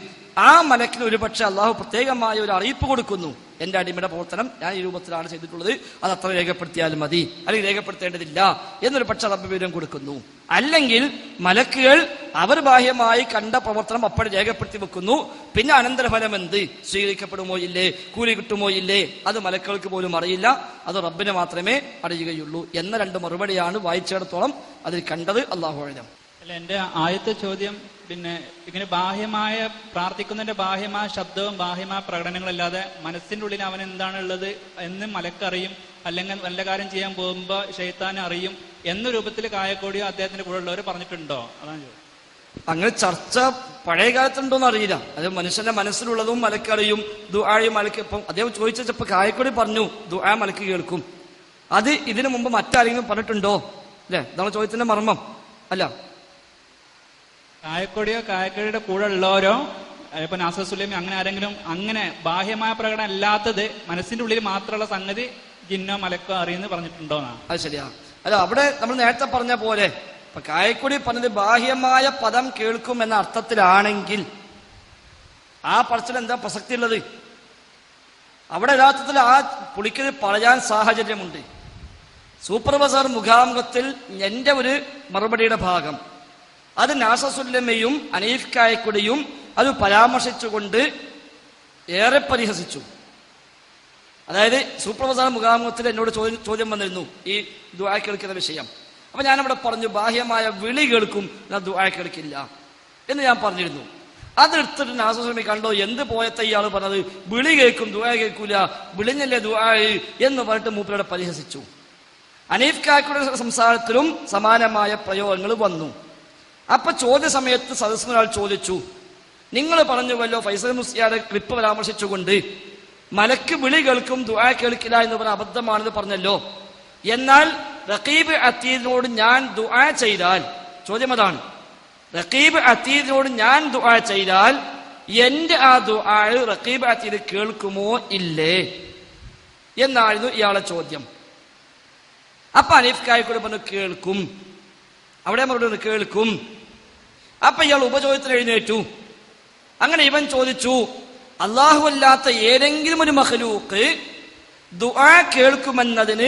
ആ മലക്കിന് ഒരു പക്ഷെ അള്ളാഹു പ്രത്യേകമായ ഒരു അറിയിപ്പ് കൊടുക്കുന്നു. എന്റെ അടിമയുടെ പ്രവർത്തനം ഞാൻ ഈ രൂപത്തിലാണ് ചെയ്തിട്ടുള്ളത്, അത് അത്ര രേഖപ്പെടുത്തിയാലും മതി, അല്ലെങ്കിൽ രേഖപ്പെടുത്തേണ്ടതില്ല എന്നൊരു പക്ഷെ റബ്ബ് വിവരം കൊടുക്കുന്നു. അല്ലെങ്കിൽ മലക്കുകൾ അവർ ബാഹ്യമായി കണ്ട പ്രവർത്തനം അപ്പോഴും രേഖപ്പെടുത്തി വെക്കുന്നു. പിന്നെ അനന്തരഫലം എന്ത്, സ്വീകരിക്കപ്പെടുമോ ഇല്ലേ, കൂലി കിട്ടുമോ ഇല്ലേ, അത് മലക്കുകൾക്ക് പോലും അറിയില്ല, അത് റബ്ബിനെ മാത്രമേ അറിയുകയുള്ളൂ എന്ന രണ്ട് മറുപടിയാണ് വായിച്ചിടത്തോളം അതിൽ കണ്ടത്. അല്ലാഹു അഅലം. അല്ല, എന്റെ ആദ്യത്തെ ചോദ്യം പിന്നെ ഇങ്ങനെ ബാഹ്യമായ പ്രാർത്ഥിക്കുന്നതിന്റെ ബാഹ്യമായ ശബ്ദവും ബാഹ്യമായ പ്രകടനങ്ങളല്ലാതെ മനസ്സിന്റെ ഉള്ളിൽ അവൻ എന്താണുള്ളത് എന്ന് മലക്കറിയും, അല്ലെങ്കിൽ നല്ല കാര്യം ചെയ്യാൻ പോകുമ്പോ ശൈത്താൻ അറിയും എന്ന രൂപത്തിൽ കായക്കോടിയോ അദ്ദേഹത്തിന്റെ കൂടെ ഉള്ളവർ പറഞ്ഞിട്ടുണ്ടോ? അതാണ് ചോദിച്ചത്. അങ്ങനെ ചർച്ച പഴയ കാലത്തുണ്ടോന്ന് അറിയില്ല. അത് മനുഷ്യന്റെ മനസ്സിലുള്ളതും മലക്കറിയും, ദുആയും മലക്ക്. ഇപ്പം അദ്ദേഹം ചോദിച്ചപ്പോ കായക്കോടി പറഞ്ഞു ദുആ മലക്ക് കേൾക്കും. അത് ഇതിനു മുമ്പ് മറ്റാരെങ്കിലും പറഞ്ഞിട്ടുണ്ടോ? അല്ലെ, ഇതാണ് ചോദ്യത്തിന്റെ മർമ്മം. അല്ല, കായക്കൊടിയോ കായക്കൊടിയുടെ കൂടെ ഉള്ളവരോ ഇപ്പൊ നാസർ സുലൈമി അങ്ങനെ ആരെങ്കിലും അങ്ങനെ ബാഹ്യമായ പ്രകടനം അല്ലാത്തത് മനസ്സിന്റെ ഉള്ളിൽ മാത്രമുള്ള സംഗതി ജിന്നോ മലക്കോ അറിയുന്നു പറഞ്ഞിട്ടുണ്ടോന്നാ? അത് ശരിയാ. അല്ല, അവിടെ നമ്മൾ നേരത്തെ പറഞ്ഞ പോലെ ഇപ്പൊ കായക്കൊടി പറഞ്ഞത് ബാഹ്യമായ പദം കേൾക്കും എന്ന അർത്ഥത്തിലാണെങ്കിൽ ആ പറച്ചിൽ എന്താ പ്രസക്തി ഉള്ളത്? അവിടെ യഥാർത്ഥത്തിൽ ആ പുളിക്കത് പറയാൻ സാഹചര്യമുണ്ട്. സൂപ്പർ ബസാർ മുഖാമുഖത്തിൽ എന്റെ ഒരു മറുപടിയുടെ ഭാഗം അത് നാസസുല്ലമയും അനീഫ് കായക്കൊടിയും അത് പരാമർശിച്ചുകൊണ്ട് ഏറെ പരിഹസിച്ചു. അതായത് സൂപ്പർ ബസാർ മുഖാമുഖത്തിൽ എന്നോട് ചോദ്യം വന്നിരുന്നു ഈ ദുആ കേൾക്കുന്ന വിഷയം. അപ്പൊ ഞാനവിടെ പറഞ്ഞു ബാഹ്യമായ വിളി കേൾക്കും, ഞാൻ ദുആ കേൾക്കില്ല എന്ന് ഞാൻ പറഞ്ഞിരുന്നു. അതെടുത്തിട്ട് നാസസുല്ലമി കണ്ടോ എന്ത് പോയത്തെ ഇയാൾ പറഞ്ഞത്, വിളി കേൾക്കും ദുആ കേൾക്കൂല, വിളിഞ്ഞല്ലേ ദുആ എന്ന് പറഞ്ഞിട്ട് മൂപ്പരുടെ പരിഹസിച്ചു. അനീഫ് കായക്കൊടിയുടെ സംസാരത്തിലും സമാനമായ പ്രയോഗങ്ങൾ വന്നു. അപ്പൊ ചോദ്യ സമയത്ത് സദസ്സിനൊരാൾ ചോദിച്ചു, നിങ്ങൾ പറഞ്ഞുവല്ലോ ഫൈസൽ മുസ്ലിയാരെ ക്ലിപ്പ് പരാമർശിച്ചുകൊണ്ട് മലക്ക് വിളി കേൾക്കും ദുആ കേൾക്കില്ല എന്ന് പറഞ്ഞ അബദ്ധമാണെന്ന് പറഞ്ഞല്ലോ, എന്നാൽ റഖീബ് അതീദിനോട് ഞാൻ ദുആ ചെയ്താൽ, ചോദ്യം അതാണ്, റഖീബ് അതീദിനോട് ഞാൻ ദുആ ചെയ്താൽ എന്റെ ആ ദുആ റഖീബ് അതീദ് കേൾക്കുമോ ഇല്ലേ എന്നായിരുന്നു ഇയാളെ ചോദ്യം. അപ്പൊ അനീഫ് കായക്കൊടി പറഞ്ഞു കേൾക്കും. അവിടെ മറുപടി കേൾക്കും. അപ്പൊ ഇയാൾ ഉപചോദ്യത്തിൽ എഴുന്നേറ്റു. അങ്ങനെ ഇവൻ ചോദിച്ചു, അല്ലാഹു അല്ലാത്ത ഏതെങ്കിലും ഒരു മഖ്ലൂഖ് ദുആ കേൾക്കുമെന്നതിന്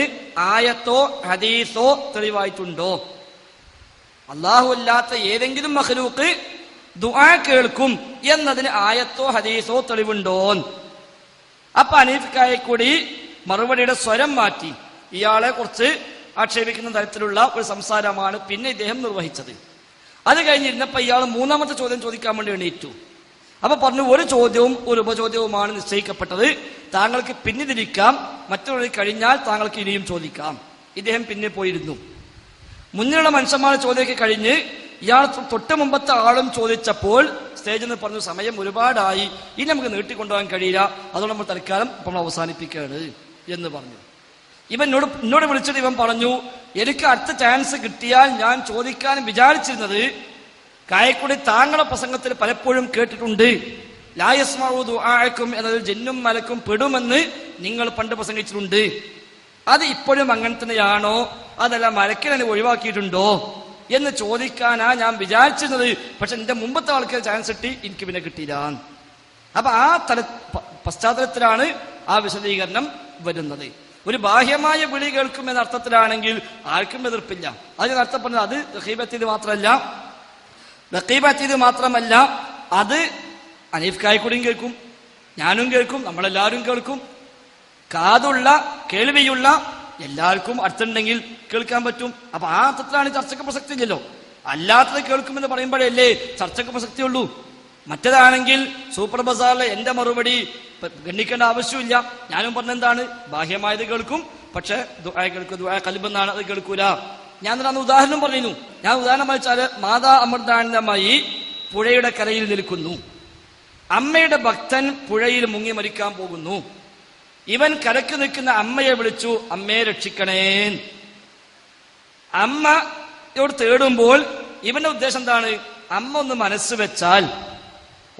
ആയത്തോ ഹദീസോ തെളിവായിട്ടുണ്ടോ? അല്ലാഹു അല്ലാത്ത ഏതെങ്കിലും മഖ്ലൂഖ് ദുആ കേൾക്കും എന്നതിന് ആയത്തോ ഹദീസോ തെളിവുണ്ടോ? അപ്പൊ അനീഫ് കായക്കൊടി മറുപടിയുടെ സ്വരം മാറ്റി. ഇയാളെ കുറിച്ച് ആക്ഷേപിക്കുന്ന തരത്തിലുള്ള ഒരു സംസാരമാണ് പിന്നെ ഇദ്ദേഹം നിർവഹിച്ചത്. അത് കഴിഞ്ഞിരുന്നപ്പോ ഇയാൾ മൂന്നാമത്തെ ചോദ്യം ചോദിക്കാൻ വേണ്ടി എണീറ്റു. അപ്പൊ പറഞ്ഞു, ഒരു ചോദ്യവും ഒരു ഉപചോദ്യവുമാണ് നിശ്ചയിക്കപ്പെട്ടത്, താങ്കൾക്ക് പിന്നിതിരിക്കാം, മറ്റുള്ളവർ കഴിഞ്ഞാൽ താങ്കൾക്ക് ഇനിയും ചോദിക്കാം. ഇദ്ദേഹം പിന്നെ പോയിരുന്നു. മുന്നിലുള്ള മനുഷ്യന്മാരുടെ ചോദ്യമൊക്കെ കഴിഞ്ഞ് ഇയാൾ തൊട്ട് മുമ്പത്തെ ആളും ചോദിച്ചപ്പോൾ സ്റ്റേജിൽ നിന്ന് പറഞ്ഞു, സമയം ഒരുപാടായി, ഇനി നമുക്ക് നീട്ടിക്കൊണ്ടുപോകാൻ കഴിയില്ല, അതുകൊണ്ട് നമ്മൾ തൽക്കാലം നമ്മൾ അവസാനിപ്പിക്കുകയാണ് എന്ന് പറഞ്ഞു. എന്നോട് വിളിച്ചിട്ട് ഇവൻ പറഞ്ഞു, എനിക്ക് അടുത്ത ചാൻസ് കിട്ടിയാൽ ഞാൻ ചോദിക്കാൻ വിചാരിച്ചിരുന്നത്, കായക്കുടി താങ്കളുടെ പ്രസംഗത്തിൽ പലപ്പോഴും കേട്ടിട്ടുണ്ട്, ലാ യസ്മഉ ദുആഅക്കും എന്നതിൽ ജിന്നും മലക്കും പെടുമെന്ന് നിങ്ങൾ പണ്ട് പ്രസംഗിച്ചിട്ടുണ്ട്. അത് ഇപ്പോഴും അങ്ങനെ തന്നെയാണോ, അതല്ല മലക്കിനെ ഒഴിവാക്കിയിട്ടുണ്ടോ എന്ന് ചോദിക്കാനാ ഞാൻ വിചാരിച്ചിരുന്നത്. പക്ഷെ എന്റെ മുമ്പത്തെ ആൾക്കാർ ചാൻസ് കിട്ടി, എനിക്ക് പിന്നെ കിട്ടിയില്ല. അപ്പൊ ആ പശ്ചാത്തലത്തിലാണ് ആ വിശദീകരണം വരുന്നത്. ഒരു ബാഹ്യമായ വിളി കേൾക്കും എന്ന അർത്ഥത്തിലാണെങ്കിൽ ആർക്കും എതിർപ്പില്ല. അതിന് അർത്ഥം പറഞ്ഞത് അത് റഖീബത്ത് മാത്രമല്ല, അത് അനീഫ് കായക്കുടിയും കേൾക്കും, ഞാനും കേൾക്കും, നമ്മളെല്ലാവരും കേൾക്കും. കാതുള്ള കേൾവിയുള്ള എല്ലാവർക്കും അടുത്തുണ്ടെങ്കിൽ കേൾക്കാൻ പറ്റും. അപ്പൊ ആ അർത്ഥത്തിലാണ് ചർച്ചയ്ക്ക് പ്രസക്തി ഇല്ലല്ലോ. അല്ലാത്തത് കേൾക്കുമെന്ന് പറയുമ്പോഴല്ലേ ചർച്ചയ്ക്ക് പ്രസക്തിയുള്ളൂ. മറ്റേതാണെങ്കിൽ സൂപ്പർ ബസാറിലെ എന്റെ മറുപടി ഗണ്ണിക്കേണ്ട ആവശ്യമില്ല. ഞാനും പറഞ്ഞെന്താണ്, ബാഹ്യമായത് കേൾക്കും, പക്ഷെ ദുആ കേൾക്കും, ദുആ ഖൽബെന്നാണ്, അത് കേൾക്കൂല. ഞാൻ തന്നെ ഉദാഹരണം പറഞ്ഞിരുന്നു. ഞാൻ ഉദാഹരണം വെച്ചാല്, മാതാ അമൃതാനന്ദമായി പുഴയുടെ കരയിൽ നിൽക്കുന്നു. അമ്മയുടെ ഭക്തൻ പുഴയിൽ മുങ്ങി മരിക്കാൻ പോകുന്നു. ഇവൻ കരക്ക് നിൽക്കുന്ന അമ്മയെ വിളിച്ചു, അമ്മയെ രക്ഷിക്കണേ. അമ്മയോട് തേടുമ്പോൾ ഇവന്റെ ഉദ്ദേശം എന്താണ്, അമ്മ ഒന്ന് മനസ്സ് വെച്ചാൽ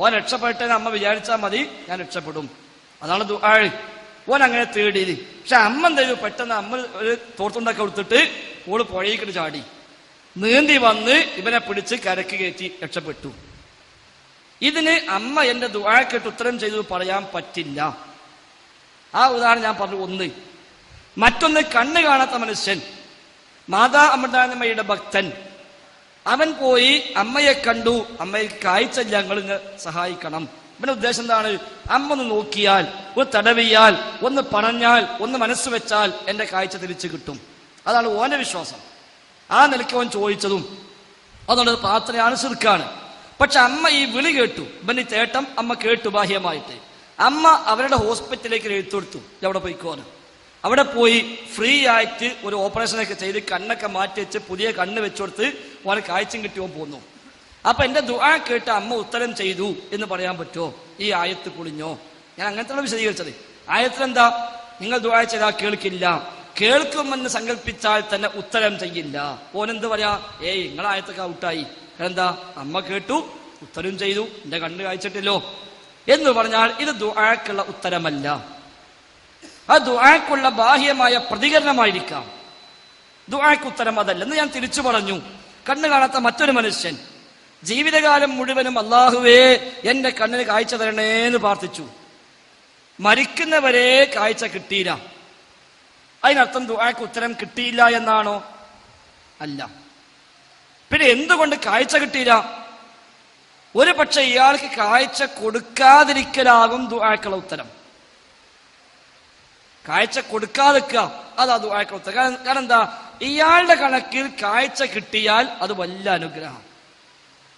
ഓൻ രക്ഷപ്പെട്ടെന്ന് അമ്മ വിചാരിച്ചാൽ മതി, ഞാൻ രക്ഷപ്പെടും. അതാണ് ദുആ. ഓൻ അങ്ങനെ തേടി. പക്ഷെ അമ്മ എന്ത് ചെയ്തു, പെട്ടെന്ന് അമ്മ ഒരു തോർത്തുണ്ടാക്കി കൊടുത്തിട്ട് ഓള് പുഴയിക്കിട്ട് ചാടി, നീന്തി വന്ന് ഇവനെ പിടിച്ച് കരക്ക് കയറ്റി രക്ഷപ്പെട്ടു. ഇതിന് അമ്മ എന്റെ ദുആ കേട്ട് ഉത്തരം ചെയ്തു പറയാൻ പറ്റില്ല. ആ ഉദാഹരണം ഞാൻ പറഞ്ഞു. ഒന്ന്. മറ്റൊന്ന്, കണ്ണ് കാണാത്ത മനുഷ്യൻ, മാതാ അമൃതാനന്ദമയുടെ ഭക്തൻ, അവൻ പോയി അമ്മയെ കണ്ടു, അമ്മയ്ക്ക് കാഴ്ച ഞങ്ങൾ സഹായിക്കണം. ഇവന്റെ ഉദ്ദേശം എന്താണ്, അമ്മ ഒന്ന് നോക്കിയാൽ, ഒന്ന് തടവിയാൽ, ഒന്ന് പണഞ്ഞാൽ, ഒന്ന് മനസ്സ് വെച്ചാൽ എന്റെ കാഴ്ച തിരിച്ചു കിട്ടും. അതാണ് ഓന്റെ വിശ്വാസം. ആ നിലയ്ക്ക് അവൻ ചോദിച്ചതും അതുകൊണ്ട് പ്രാർത്ഥനയാണ്, ശിർക്കാണ്. പക്ഷെ അമ്മ ഈ വിളി കേട്ടു, ഇവന്റെ തേട്ടം അമ്മ കേട്ടു ബാഹ്യമായിട്ട്. അമ്മ അവരുടെ ഹോസ്പിറ്റലിലേക്ക് എഴുത്തെടുത്തു, അവിടെ പോയിക്കോന്ന്. അവിടെ പോയി ഫ്രീ ആയിട്ട് ഒരു ഓപ്പറേഷനൊക്കെ ചെയ്ത് കണ്ണൊക്കെ മാറ്റി വെച്ച് പുതിയ കണ്ണ് വെച്ചുകൊടുത്ത് ഓനെ കാഴ്ചയും കിട്ടിയോ പോന്നു. അപ്പൊ എന്റെ ദുആ കേട്ട് അമ്മ ഉത്തരം ചെയ്തു എന്ന് പറയാൻ പറ്റുമോ? ഈ ആയത്ത് പൊളിഞ്ഞോ? ഞാൻ അങ്ങനത്തെ വിശദീകരിച്ചത്. ആയത്തിലെന്താ, നിങ്ങൾ ദുആ ചെയ്താൽ കേൾക്കില്ല, കേൾക്കുമെന്ന് സങ്കല്പിച്ചാൽ തന്നെ ഉത്തരം ചെയ്യില്ല. ഓനെന്ത് പറയാ, നിങ്ങളെ ആയത്തൊക്കെ ഔട്ടായി. എന്താ, അമ്മ കേട്ടു, ഉത്തരം ചെയ്തു, എന്റെ കണ്ണ് കാഴ്ചിട്ടില്ലോ എന്ന് പറഞ്ഞാൽ ഇത് ദുആക്കുള്ള ഉത്തരമല്ല. ആ ദുആക്കുള്ള ബാഹ്യമായ പ്രതികരണമായിരിക്കാം. ദുആക്ക് ഉത്തരം അതല്ലെന്ന് ഞാൻ തിരിച്ചു പറഞ്ഞു. കണ്ണ് കാണാത്ത മറ്റൊരു മനുഷ്യൻ ജീവിതകാലം മുഴുവനും അല്ലാഹുവേ എന്റെ കണ്ണിന് കാഴ്ച തരണേന്ന് പ്രാർത്ഥിച്ചു. മരിക്കുന്നവരെ കാഴ്ച കിട്ടിയില്ല. അതിനർത്ഥം ദുആക്ക് ഉത്തരം കിട്ടിയില്ല എന്നാണോ? അല്ല. പിന്നെ എന്തുകൊണ്ട് കാഴ്ച കിട്ടിയില്ല? ഒരു പക്ഷെ ഇയാൾക്ക് കാഴ്ച കൊടുക്കാതിരിക്കലാകും ദുആക്കുള്ള ഉത്തരം. കാഴ്ച കൊടുക്കാതിരിക്കുക, അതാ ദുആക്കുള്ള ഉത്തരം. കാരണം എന്താ, ഇയാളുടെ കണക്കിൽ കാഴ്ച കിട്ടിയാൽ അത് വലിയ അനുഗ്രഹം.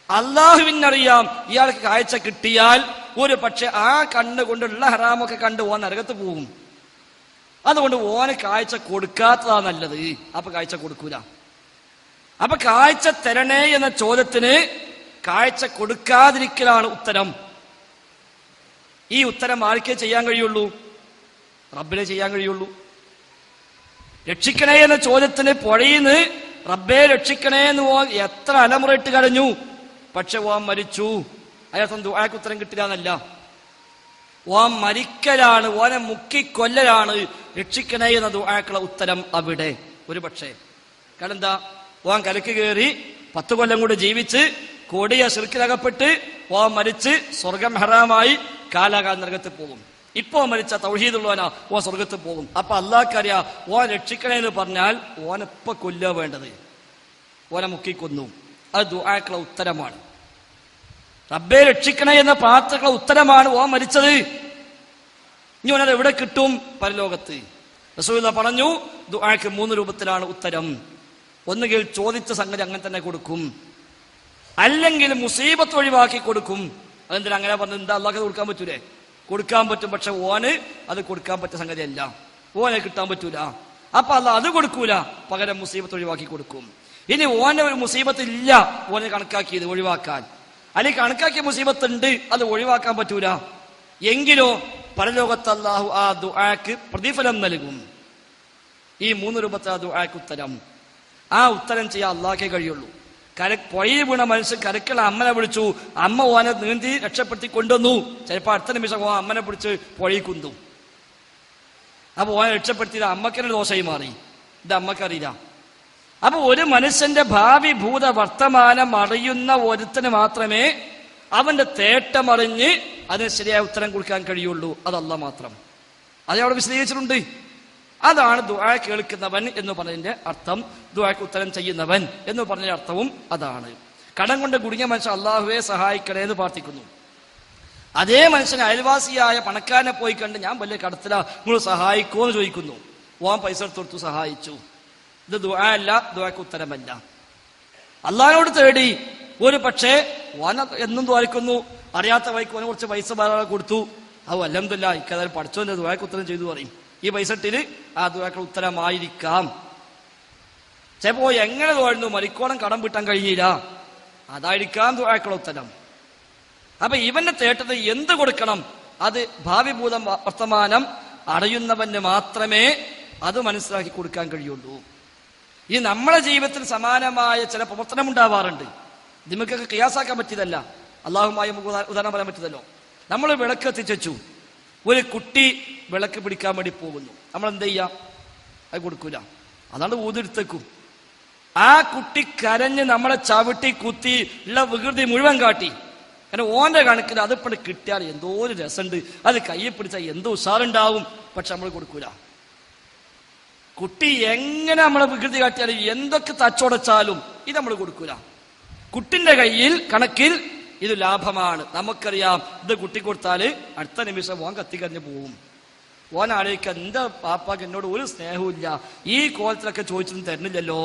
അള്ളാഹുവിനറിയാം ഇയാൾക്ക് കാഴ്ച കിട്ടിയാൽ ഒരു പക്ഷെ ആ കണ്ണ് കൊണ്ടുള്ള ഹറാമൊക്കെ കണ്ട് ഓൻ നരകത്ത് പോകും. അതുകൊണ്ട് ഓന് കാഴ്ച കൊടുക്കാത്തതാ നല്ലത്. അപ്പൊ കാഴ്ച കൊടുക്കൂല. അപ്പൊ കാഴ്ച തരണേ എന്ന ചോദ്യത്തിന് കാഴ്ച കൊടുക്കാതിരിക്കലാണ് ഉത്തരം. ഈ ഉത്തരം ആർക്കേ ചെയ്യാൻ കഴിയുള്ളൂ? റബ്ബിനെ ചെയ്യാൻ കഴിയുള്ളൂ. രക്ഷിക്കണേ എന്ന ചോദ്യത്തിന് പുഴയിന്ന് റബ്ബെ രക്ഷിക്കണേ എന്ന് ഓൻ എത്ര അലമുറയിട്ട് കരഞ്ഞു, പക്ഷെ ഓൻ മരിച്ചു. അയാൾക്ക് ദുആക്ക് ഉത്തരം കിട്ടില്ല എന്നല്ല, ഓൻ മരിക്കലാണ്, ഓനെ മുക്കിക്കൊല്ലലാണ് രക്ഷിക്കണേ എന്ന ദുആക്കുള്ള ഉത്തരം അവിടെ. ഒരു പക്ഷേ കാരണം എന്താ, ഓൻ കലക്ക് കയറി 10 കൊല്ലം കൂടെ ജീവിച്ച് കൊടിയ ശിർക്കിലകപ്പെട്ട് ഓൻ മരിച്ച് സ്വർഗം ഹറാമായി കാലാകാലം നരകത്തിൽ പോകും. ഇപ്പോ മരിച്ച തൗഹീദുള്ളവനാ ഓൻ സ്വർഗത്തിൽ പോകും. അപ്പൊ അല്ലാഹ്ക്കറിയാ ഓൻ രക്ഷിക്കണേ എന്ന് പറഞ്ഞാൽ ഓനെപ്പ കൊല്ലുക വേണ്ടത്, ഓനെ മുക്കിക്കൊന്നു. അത് ദുആക്കുള്ള ഉത്തരമാണ്. റബ്ബെ രക്ഷിക്കണേ എന്ന പ്രാർത്ഥനക്കുള്ള ഉത്തരമാണ് ഓൻ മരിച്ചത്. ഇനി ഓനത് എവിടെ കിട്ടും? പരലോകത്ത്. റസൂലുള്ളാഹി പറഞ്ഞു, ദുആക്ക് 3 രൂപത്തിലാണ് ഉത്തരം. ഒന്നുകിൽ ചോദിച്ച സംഗതി അങ്ങനെ തന്നെ കൊടുക്കും, അല്ലെങ്കിൽ മുസീബത്ത് ഒഴിവാക്കി കൊടുക്കും. അതെന്തിനാ അങ്ങനെ പറഞ്ഞത്? എന്താ അള്ളാഹ് കൊടുക്കാൻ പറ്റൂലേ? കൊടുക്കാൻ പറ്റും, പക്ഷെ ഓന് അത് കൊടുക്കാൻ പറ്റിയ സംഗതിയല്ല, ഓനെ കിട്ടാൻ പറ്റൂല. അപ്പൊ അല്ല അത് കൊടുക്കൂല, പകരം മുസീബത്ത് ഒഴിവാക്കി കൊടുക്കും. ഇനി ഓനെ ഒരു മുസീബത്ത് ഇല്ല, ഓനെ കണക്കാക്കിയത് ഒഴിവാക്കാൻ, അല്ലെങ്കിൽ കണക്കാക്കിയ മുസീബത്ത് ഉണ്ട്, അത് ഒഴിവാക്കാൻ പറ്റൂല എങ്കിലോ പരലോകത്ത് അല്ലാഹു ആ ദുആക്ക് പ്രതിഫലം നൽകും. ഈ 3 രൂപത്തെ ആ ദുആക്ക് ഉത്തരം, ആ ഉത്തരം ചെയ്യാൻ അള്ളാഹ്ക്കേ കഴിയുള്ളൂ. പുഴയിൽ വീണ മനുഷ്യൻ കരക്കുള്ള അമ്മനെ വിളിച്ചു, അമ്മ ഓനെ നീന്തി രക്ഷപ്പെടുത്തി കൊണ്ടുവന്നു. ചിലപ്പോൾ അടുത്ത നിമിഷം ഓ അമ്മനെ പിടിച്ച് പുഴയിൽ കുന്തും. അപ്പൊ ഓനെ രക്ഷപ്പെടുത്തിയത് അമ്മക്കന്നെ ദോഷമായി മാറി, ഇത് അമ്മക്കറിയില്ല. അപ്പൊ ഒരു മനുഷ്യന്റെ ഭാവി ഭൂത വർത്തമാനം അറിയുന്ന ഒരുത്തന് മാത്രമേ അവന്റെ തേട്ടമറിഞ്ഞ് അതിന് ശരിയായ ഉത്തരം കൊടുക്കാൻ കഴിയുള്ളൂ. അതല്ല മാത്രം, അത് അവിടെ വിശദീകരിച്ചിട്ടുണ്ട്. അതാണ് ദുആ കേൾക്കുന്നവൻ എന്ന് പറഞ്ഞതിന്റെ അർത്ഥം. ദുആക്ക് ഉത്തരം ചെയ്യുന്നവൻ എന്ന് പറഞ്ഞ അർത്ഥവും അതാണ്. കടം കൊണ്ട് കുടുങ്ങിയ മനുഷ്യൻ അള്ളാഹുവെ സഹായിക്കണേ എന്ന് പ്രാർത്ഥിക്കുന്നു. അതേ മനുഷ്യന് അയൽവാസിയായ പണക്കാരനെ പോയി കണ്ട് ഞാൻ വലിയ കടത്തിലാ, നിങ്ങൾ സഹായിക്കുമോ എന്ന് ചോദിക്കുന്നു. ഓൻ പൈസ എടുത്ത് കൊടുത്തു, സഹായിച്ചു. ഇത് ദുആ അല്ല, ദുആക്ക് ഉത്തരമല്ല. അള്ളാഹിനോട് തേടി, ഒരു പക്ഷേ ഓന എന്നും ദ്വാരിക്കുന്നു, അറിയാത്ത വഴിക്ക് ഓനെ കുറച്ച് പൈസ കൊടുത്തു, അത് അൽഹംദുലില്ലാ ഇക്കതായാലും പഠിച്ചോന്റെ ദുആക്ക് ഉത്തരം ചെയ്തു പറയും. ഈ പൈസ ഇട്ടില് ആ ദുആക്ക് ഉത്തരമായിരിക്കാം. ചിലപ്പോ എങ്ങനെ തോന്നുന്നു മരിക്കോളം കടം വീട്ടാൻ കഴിഞ്ഞില്ല, അതായിരിക്കാം ദുആക്കുള്ള ഉത്തരം. അപ്പൊ ഇവന്റെ തേട്ടത് എന്ത് കൊടുക്കണം, അത് ഭാവി ഭൂതം വർത്തമാനം അറിയുന്നവന് മാത്രമേ അത് മനസ്സിലാക്കി കൊടുക്കാൻ കഴിയുള്ളൂ. ഈ നമ്മളെ ജീവിതത്തിൽ സമാനമായ ചില പ്രവർത്തനം ഉണ്ടാവാറുണ്ട്. നമുക്കൊക്കെ ഖിയാസാക്കാൻ പറ്റിയതല്ല, അള്ളാഹുമായി നമുക്ക് ഉദാഹരണം പറയാൻ പറ്റിയതല്ലോ. നമ്മൾ വിളക്ക് എത്തിച്ചു, ഒരു കുട്ടി വിളക്ക് പിടിക്കാൻ വേണ്ടി പോകുന്നു, നമ്മൾ എന്ത് ചെയ്യാ, അത് കൊടുക്കൂല, അതാണ് ഊതെടുത്തേക്കും. ആ കുട്ടി കരഞ്ഞ് നമ്മളെ ചവിട്ടി കുത്തി ഉള്ള വികൃതി മുഴുവൻ കാട്ടി. കാരണം ഓന്റെ കണക്കിൽ അതിപ്പോൾ കിട്ടിയാൽ എന്തോ ഒരു രസമുണ്ട്, അത് കയ്യിൽ പിടിച്ചാൽ എന്തോ ഉഷാറുണ്ടാവും, പക്ഷെ നമ്മൾ കൊടുക്കൂല. കുട്ടി എങ്ങനെ നമ്മളെ വികൃതി കാട്ടിയാലും എന്തൊക്കെ തച്ചോടച്ചാലും ഇത് നമ്മൾ കൊടുക്കൂല. കുട്ടിന്റെ കയ്യിൽ കണക്കിൽ ഇത് ലാഭമാണ്, നമുക്കറിയാം. ഇത് കുട്ടി കൊടുത്താല് അടുത്ത നിമിഷം ഓൻ കത്തിക്കറിഞ്ഞ് പോവും. ഓൻ ആലോചിക്ക, എന്റെ പാപ്പാക്ക് എന്നോട് ഒരു സ്നേഹവും ഇല്ല, ഈ കോലത്തിലൊക്കെ ചോദിച്ചൊന്നും തരുന്നില്ലല്ലോ.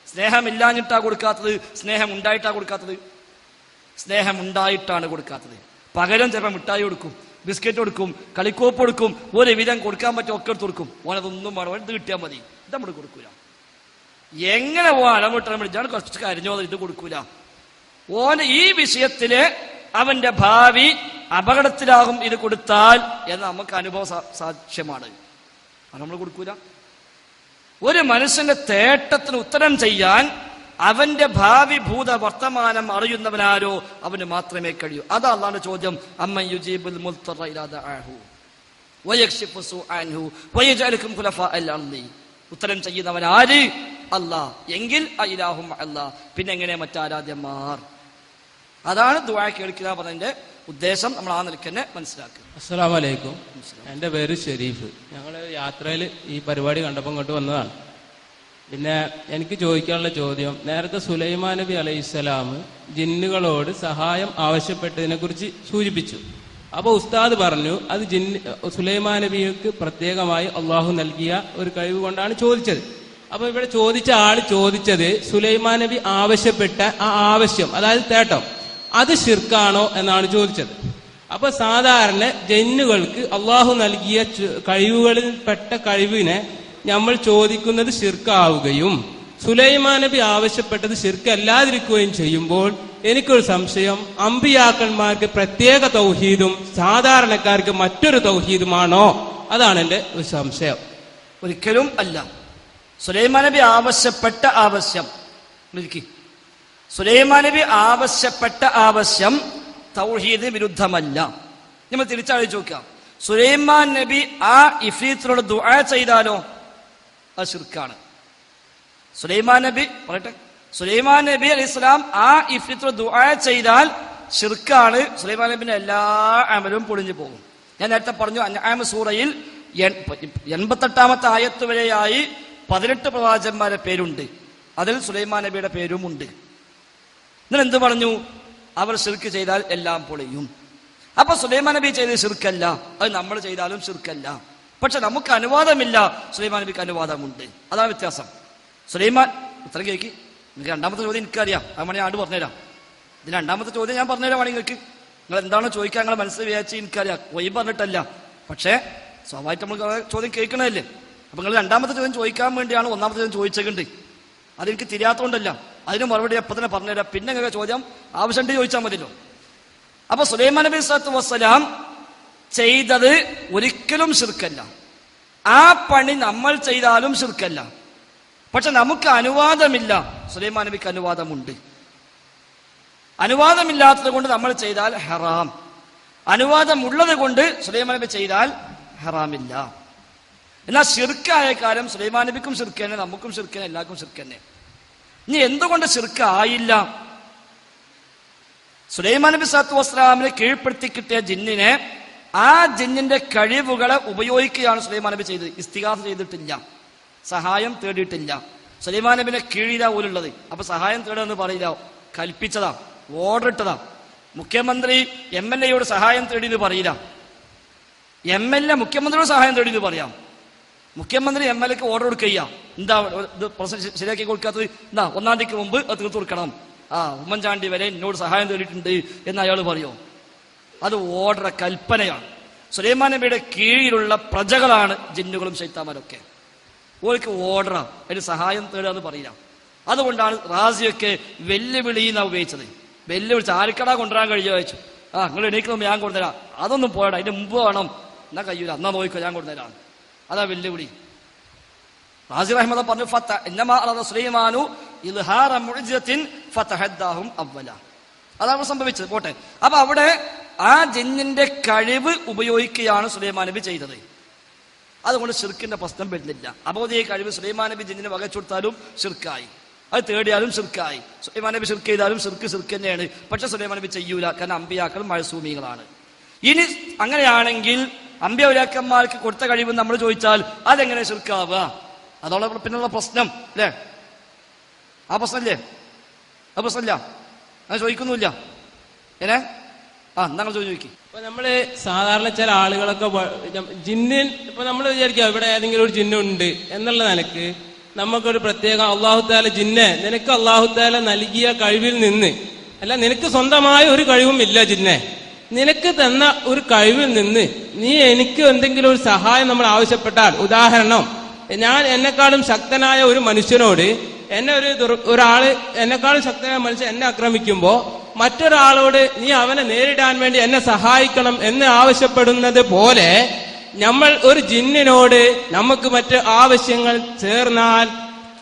സ്നേഹമില്ലാഞ്ഞിട്ടാ കൊടുക്കാത്തത്, സ്നേഹം ഉണ്ടായിട്ടാ കൊടുക്കാത്തത്? സ്നേഹം ഉണ്ടായിട്ടാണ് കൊടുക്കാത്തത്. പകരം ചിലപ്പോൾ മിഠായി കൊടുക്കും, ബിസ്ക്കറ്റ് കൊടുക്കും, കളിക്കോപ്പ് കൊടുക്കും, ഒരു വിധം കൊടുക്കാൻ പറ്റും ഒക്കെ എടുത്ത് കൊടുക്കും. ഓനതൊന്നും വേണം, ഇത് കിട്ടിയാൽ മതി, ഇത് നമ്മൾ കൊടുക്കൂല. എങ്ങനെ അലമുട്ടാൻ വേണ്ടി കുറച്ച് കരിഞ്ഞോ ഇത് കൊടുക്കൂല. ഓന് ഈ വിഷയത്തില് അവന്റെ ഭാവി അപകടത്തിലാകും ഇത് കൊടുത്താൽ എന്ന് നമുക്ക് അനുഭവ സാക്ഷ്യമാണ്. അത് നമ്മൾ കൊടുക്കൂല. ഒരു മനുഷ്യന്റെ തേട്ടത്തിന് ഉത്തരം ചെയ്യാൻ അവന്റെ ഭാവി ഭൂത വർത്തമാനം അറിയുന്നവനാരോ അവന് മാത്രമേ കഴിയൂ. അതാ അല്ലാഹുവിന്റെ ചോദ്യം, അമ്മൻ യുജീബുൽ മുൽത്തറ ഇദാ ദഅഹു വയക്ഷിഫു സുഅൻഹു വയജഅലുകും ഖുലഫാഅൽ അർളി. ഉത്തരം ചെയ്യുന്നവൻ ആര്? അല്ലാഹ്. എങ്കിൽ ഇലാഹും അല്ലാഹ്, പിന്നെ എങ്ങനെ മറ്റാരാധ്യന്മാർ? അതാണ് ദുആ കേൾക്കുക പറഞ്ഞതിന്റെ ഉദ്ദേശം. നമ്മൾ ആ നിലയ്ക്ക് തന്നെ മനസ്സിലാക്കുക. അസ്സലാമു അലൈക്കും. എൻ്റെ പേര് ഷെരീഫ്. ഞങ്ങൾ യാത്രയിൽ ഈ പരിപാടി കണ്ടപ്പോൾ ഇങ്ങോട്ട് വന്നതാണ്. പിന്നെ എനിക്ക് ചോദിക്കാനുള്ള ചോദ്യം, നേരത്തെ സുലൈമാൻ നബി അലൈഹിസ്സലാം ജിന്നുകളോട് സഹായം ആവശ്യപ്പെട്ടതിനെ കുറിച്ച് സൂചിപ്പിച്ചു. അപ്പോൾ ഉസ്താദ് പറഞ്ഞു അത് സുലൈമാൻ നബിക്ക് പ്രത്യേകമായി അള്ളാഹു നൽകിയ ഒരു കഴിവ് കൊണ്ടാണ് ചോദിച്ചത്. അപ്പൊ ഇവിടെ ചോദിച്ച ആൾ ചോദിച്ചത് സുലൈമാൻ നബി ആവശ്യപ്പെട്ട ആ ആവശ്യം, അതായത് തേട്ടം, അത് ശിർക്കാണോ എന്നാണ് ചോദിച്ചത്. അപ്പൊ സാധാരണ ജിന്നുകൾക്ക് അള്ളാഹു നൽകിയ കഴിവുകളിൽ പെട്ട കഴിവിനെ നമ്മൾ ചോദിക്കുന്നത് ശിർക്കാവുകയും സുലൈമാൻ നബി ആവശ്യപ്പെട്ടത് ശിർക്കല്ലാതിരിക്കുകയും ചെയ്യുമ്പോൾ എനിക്കൊരു സംശയം, അമ്പിയാക്കന്മാർക്ക് പ്രത്യേക തൗഹീദും സാധാരണക്കാർക്ക് മറ്റൊരു തൗഹീദുമാണോ? അതാണ് എൻ്റെ ഒരു സംശയം. ഒരിക്കലും അല്ല. സുലൈമാൻ നബി ആവശ്യപ്പെട്ട ആവശ്യം, സുലൈമാൻ നബി ആവശ്യപ്പെട്ട ആവശ്യം തൗഹീദിന് വിരുദ്ധമല്ല. നമ്മൾ തിരിച്ചാലോചിച്ച് നോക്കാം. സുലൈമാൻ നബി ആ ഇഫ്രീത്തിനോട് ദുആ ചെയ്താലോ അത് ശിർക്കാണ്. സുലൈമാൻ നബി പറയട്ടെ, സുലൈമാൻ നബി അലൈഹി സ്വലാം ആ ഇഫ്രീത്തിനോട് ദുആ ചെയ്താൽ ശിർക്കാണ്. സുലൈമാൻ നബിന്റെ എല്ലാ അമലും പൊളിഞ്ഞു പോകും. ഞാൻ നേരത്തെ പറഞ്ഞു, അൻആം സൂറയിൽ 88-ാമത്തെ ആയത്ത് വരെയായി 18 പ്രവാചകന്മാരുടെ പേരുണ്ട്, അതിൽ സുലൈമാൻ നബിയുടെ പേരുമുണ്ട്. എന്നിട്ട് എന്ത് പറഞ്ഞു? അവർ ശിർക്ക് ചെയ്താൽ എല്ലാം പൊളിയും. അപ്പൊ സുലൈമാൻ നബി ചെയ്തത് ശിർക്കല്ല, അത് നമ്മൾ ചെയ്താലും ശിർക്കല്ല. പക്ഷെ നമുക്ക് അനുവാദമില്ല, സുലൈമാൻ നബിക്ക് അനുവാദമുണ്ട്. അതാണ് വ്യത്യാസം. സുലൈമാൻ ഉത്തരം കേൾക്ക്. നിങ്ങൾക്ക് രണ്ടാമത്തെ ചോദ്യം എനിക്കറിയാം, അത് ഞാൻ ആണ്ട് പറഞ്ഞുതരാം. ഇതിന് രണ്ടാമത്തെ ചോദ്യം ഞാൻ പറഞ്ഞുതരാം. നിങ്ങൾക്ക് നിങ്ങൾ എന്താണോ ചോദിക്കാൻ നിങ്ങളെ മനസ്സിൽ വിചാരിച്ച് എനിക്കറിയാം, വൈ പറഞ്ഞിട്ടല്ല. പക്ഷേ സ്വാഭാവികമായിട്ട് നമ്മൾ ചോദ്യം കേൾക്കണമല്ലേ. അപ്പൊ നിങ്ങൾ രണ്ടാമത്തെ ചോദ്യം ചോദിക്കാൻ വേണ്ടിയാണ് ഒന്നാമത്തെ ചോദ്യം ചോദിച്ചിട്ടുണ്ട്. അതെനിക്ക് തിരിയാത്തോണ്ടല്ല, അതിന് മറുപടി എപ്പോൾ തന്നെ പറഞ്ഞുതരാം. പിന്നെ നിങ്ങൾക്ക് ചോദ്യം ആവശ്യമുണ്ട് ചോദിച്ചാൽ മതിയല്ലോ. അപ്പൊ സുലൈമാൻ നബി സ്വല്ലല്ലാഹു അലൈഹി വസല്ലം ചെയ്തത് ഒരിക്കലും ശിർക്കല്ല. ആ പണി നമ്മൾ ചെയ്താലും ശിർക്കല്ല. പക്ഷെ നമുക്ക് അനുവാദമില്ല. സുലൈമാൻ നബിക്ക് അനുവാദമുണ്ട്. അനുവാദമില്ലാത്തത് കൊണ്ട് നമ്മൾ ചെയ്താൽ ഹറാം, അനുവാദമുള്ളത് കൊണ്ട് സുലൈമാൻ നബി ചെയ്താൽ ഹറാമില്ല. എന്നാൽ ശിർക്കായ കാര്യം സുലൈമാൻ നബിക്കും ശിർക്ക് തന്നെ, നമുക്കും ശിർക്ക് തന്നെ, എല്ലാവർക്കും ശിർക്ക് തന്നെ. ഇനി എന്തുകൊണ്ട് ശിർക്ക് ആയില്ല? സുലൈമാൻ നബി സ്വല്ലല്ലാഹു അലൈഹി വസല്ലമിനെ കീഴ്പ്പെടുത്തി കിട്ടിയ ജിന്നിനെ, ആ ജിന്നിന്റെ കഴിവുകളെ ഉപയോഗിക്കുകയാണ് സുലൈമാൻ നബി ചെയ്തത്. ഇസ്തിഗാസ ചെയ്തിട്ടില്ല, സഹായം തേടിയിട്ടില്ല. സുലൈമാൻ നബിനെ കീഴിലാ പോലുള്ളത്. അപ്പൊ സഹായം തേടുമെന്ന് പറയില്ല, കൽപ്പിച്ചതാ, ഓർഡർ ഇട്ടതാ. മുഖ്യമന്ത്രി MLA സഹായം തേടി എന്ന് പറയില്ല. MLA മുഖ്യമന്ത്രിയോട് സഹായം തേടി എന്ന് പറയാം. മുഖ്യമന്ത്രി MLAക്ക് ഓർഡർ കൊടുക്കുക, എന്താ ഇത് ശരിയാക്കി കൊടുക്കാത്തത്, എന്താ 1-ാം തീയതിക്ക് മുമ്പ് അത് തീർത്തു കൊടുക്കണം, ഉമ്മൻചാണ്ടി വരെ എന്നോട് സഹായം തേടിയിട്ടുണ്ട് എന്ന് അയാൾ പറയോ? അത് ഓർഡർ, കൽപ്പനയാണ്. സുലൈമാൻ നബിയുടെ കീഴിലുള്ള പ്രജകളാണ് ജിന്നുകളും ശൈത്താന്മാരൊക്കെ. ഓർക്ക് ഓർഡറാ, അതിന് സഹായം തേടുക എന്ന് പറയില്ല. അതുകൊണ്ടാണ് റാസിയൊക്കെ വെല്ലുവിളി എന്നാണ് ഉപയോഗിച്ചത്. വെല്ലുവിളിച്ച് ആർക്കടാ കൊണ്ടുവരാൻ കഴിയുക ചോദിച്ചു. നിങ്ങൾ എണീക്കണം, ഞാൻ കൊണ്ടുതരാം. അതൊന്നും പോയടാ, അതിന്റെ മുമ്പ് വേണം. എന്നാ കഴിയൂല, എന്നാ നോക്കിക്കോ, ഞാൻ കൊണ്ടുതരാം. അതാ വെല്ലുവിളി. റാസി റഹ്മത പറഞ്ഞു, സുലൈമാനു ഇൽഹാറ മുഅ്ജിസത്തിൻ ഫതഹദ്ദാഹും അവ്വല. അതാണ് സംഭവിച്ചത്. പോട്ടെ. അപ്പൊ അവിടെ ആ ജിന്നിന്റെ കഴിവ് ഉപയോഗിക്കുകയാണ് സുലൈമാൻ നബി ചെയ്തത്. അതുകൊണ്ട് ശിർക്കിന്റെ പ്രശ്നം വരുന്നില്ല. അബോധിക കഴിവ് സുലൈമാൻ നബി ജിന്നിനെ വകച്ചെടുത്താലും ശിർക്കായി, അത് തേടിയാലും ശിർക്കായി. സുലൈമാൻ നബി ശിർക്ക് ചെയ്താലും ശിർക്ക് തന്നെയാണ്. പക്ഷെ സുലൈമാൻ നബി ചെയ്യൂല, കാരണം അമ്പിയാക്കൾ മഅ്സൂമികളാണ്. ഇനി അങ്ങനെയാണെങ്കിൽ അമ്പിയാക്കന്മാർക്ക് കൊടുത്ത കഴിവ് നമ്മൾ ചോദിച്ചാൽ അതെങ്ങനെ ശിർക്കാവുക? അതോടെ പിന്നുള്ള പ്രശ്നം അല്ലേ? ആ പ്രശ്നമില്ലേ? ആ പ്രശ്നമില്ല, അങ്ങനെ ചോദിക്കുന്നില്ല. ഏനെ നിങ്ങൾ ചോദിക്കും. ഇപ്പൊ നമ്മള് സാധാരണ ചില ആളുകളൊക്കെ ജിന്നിൻ, ഇപ്പൊ നമ്മൾ വിചാരിക്കുക ഇവിടെ ഏതെങ്കിലും ഒരു ജിന്നുണ്ട് എന്നുള്ള നിലക്ക് നമുക്കൊരു പ്രത്യേക അള്ളാഹു താല ജിന്നെ, നിനക്ക് അള്ളാഹു താല നൽകിയ കഴിവിൽ നിന്ന്, അല്ല നിനക്ക് സ്വന്തമായ ഒരു കഴിവും ഇല്ല ജിന്നെ, നിനക്ക് തന്ന ഒരു കഴിവിൽ നിന്ന് നീ എനിക്ക് എന്തെങ്കിലും ഒരു സഹായം നമ്മൾ ആവശ്യപ്പെട്ടാൽ, ഉദാഹരണം ഞാൻ എന്നെക്കാളും ശക്തനായ ഒരു മനുഷ്യനോട്, ഒരാള് എന്നെക്കാളും ശക്തനായ മനുഷ്യൻ എന്നെ ആക്രമിക്കുമ്പോ മറ്റൊരാളോട് നീ അവനെ നേരിടാൻ വേണ്ടി എന്നെ സഹായിക്കണം എന്ന് ആവശ്യപ്പെടുന്നത് പോലെ നമ്മൾ ഒരു ജിന്നിനോട് നമുക്ക് മറ്റ് ആവശ്യങ്ങൾ ചേർന്നാൽ,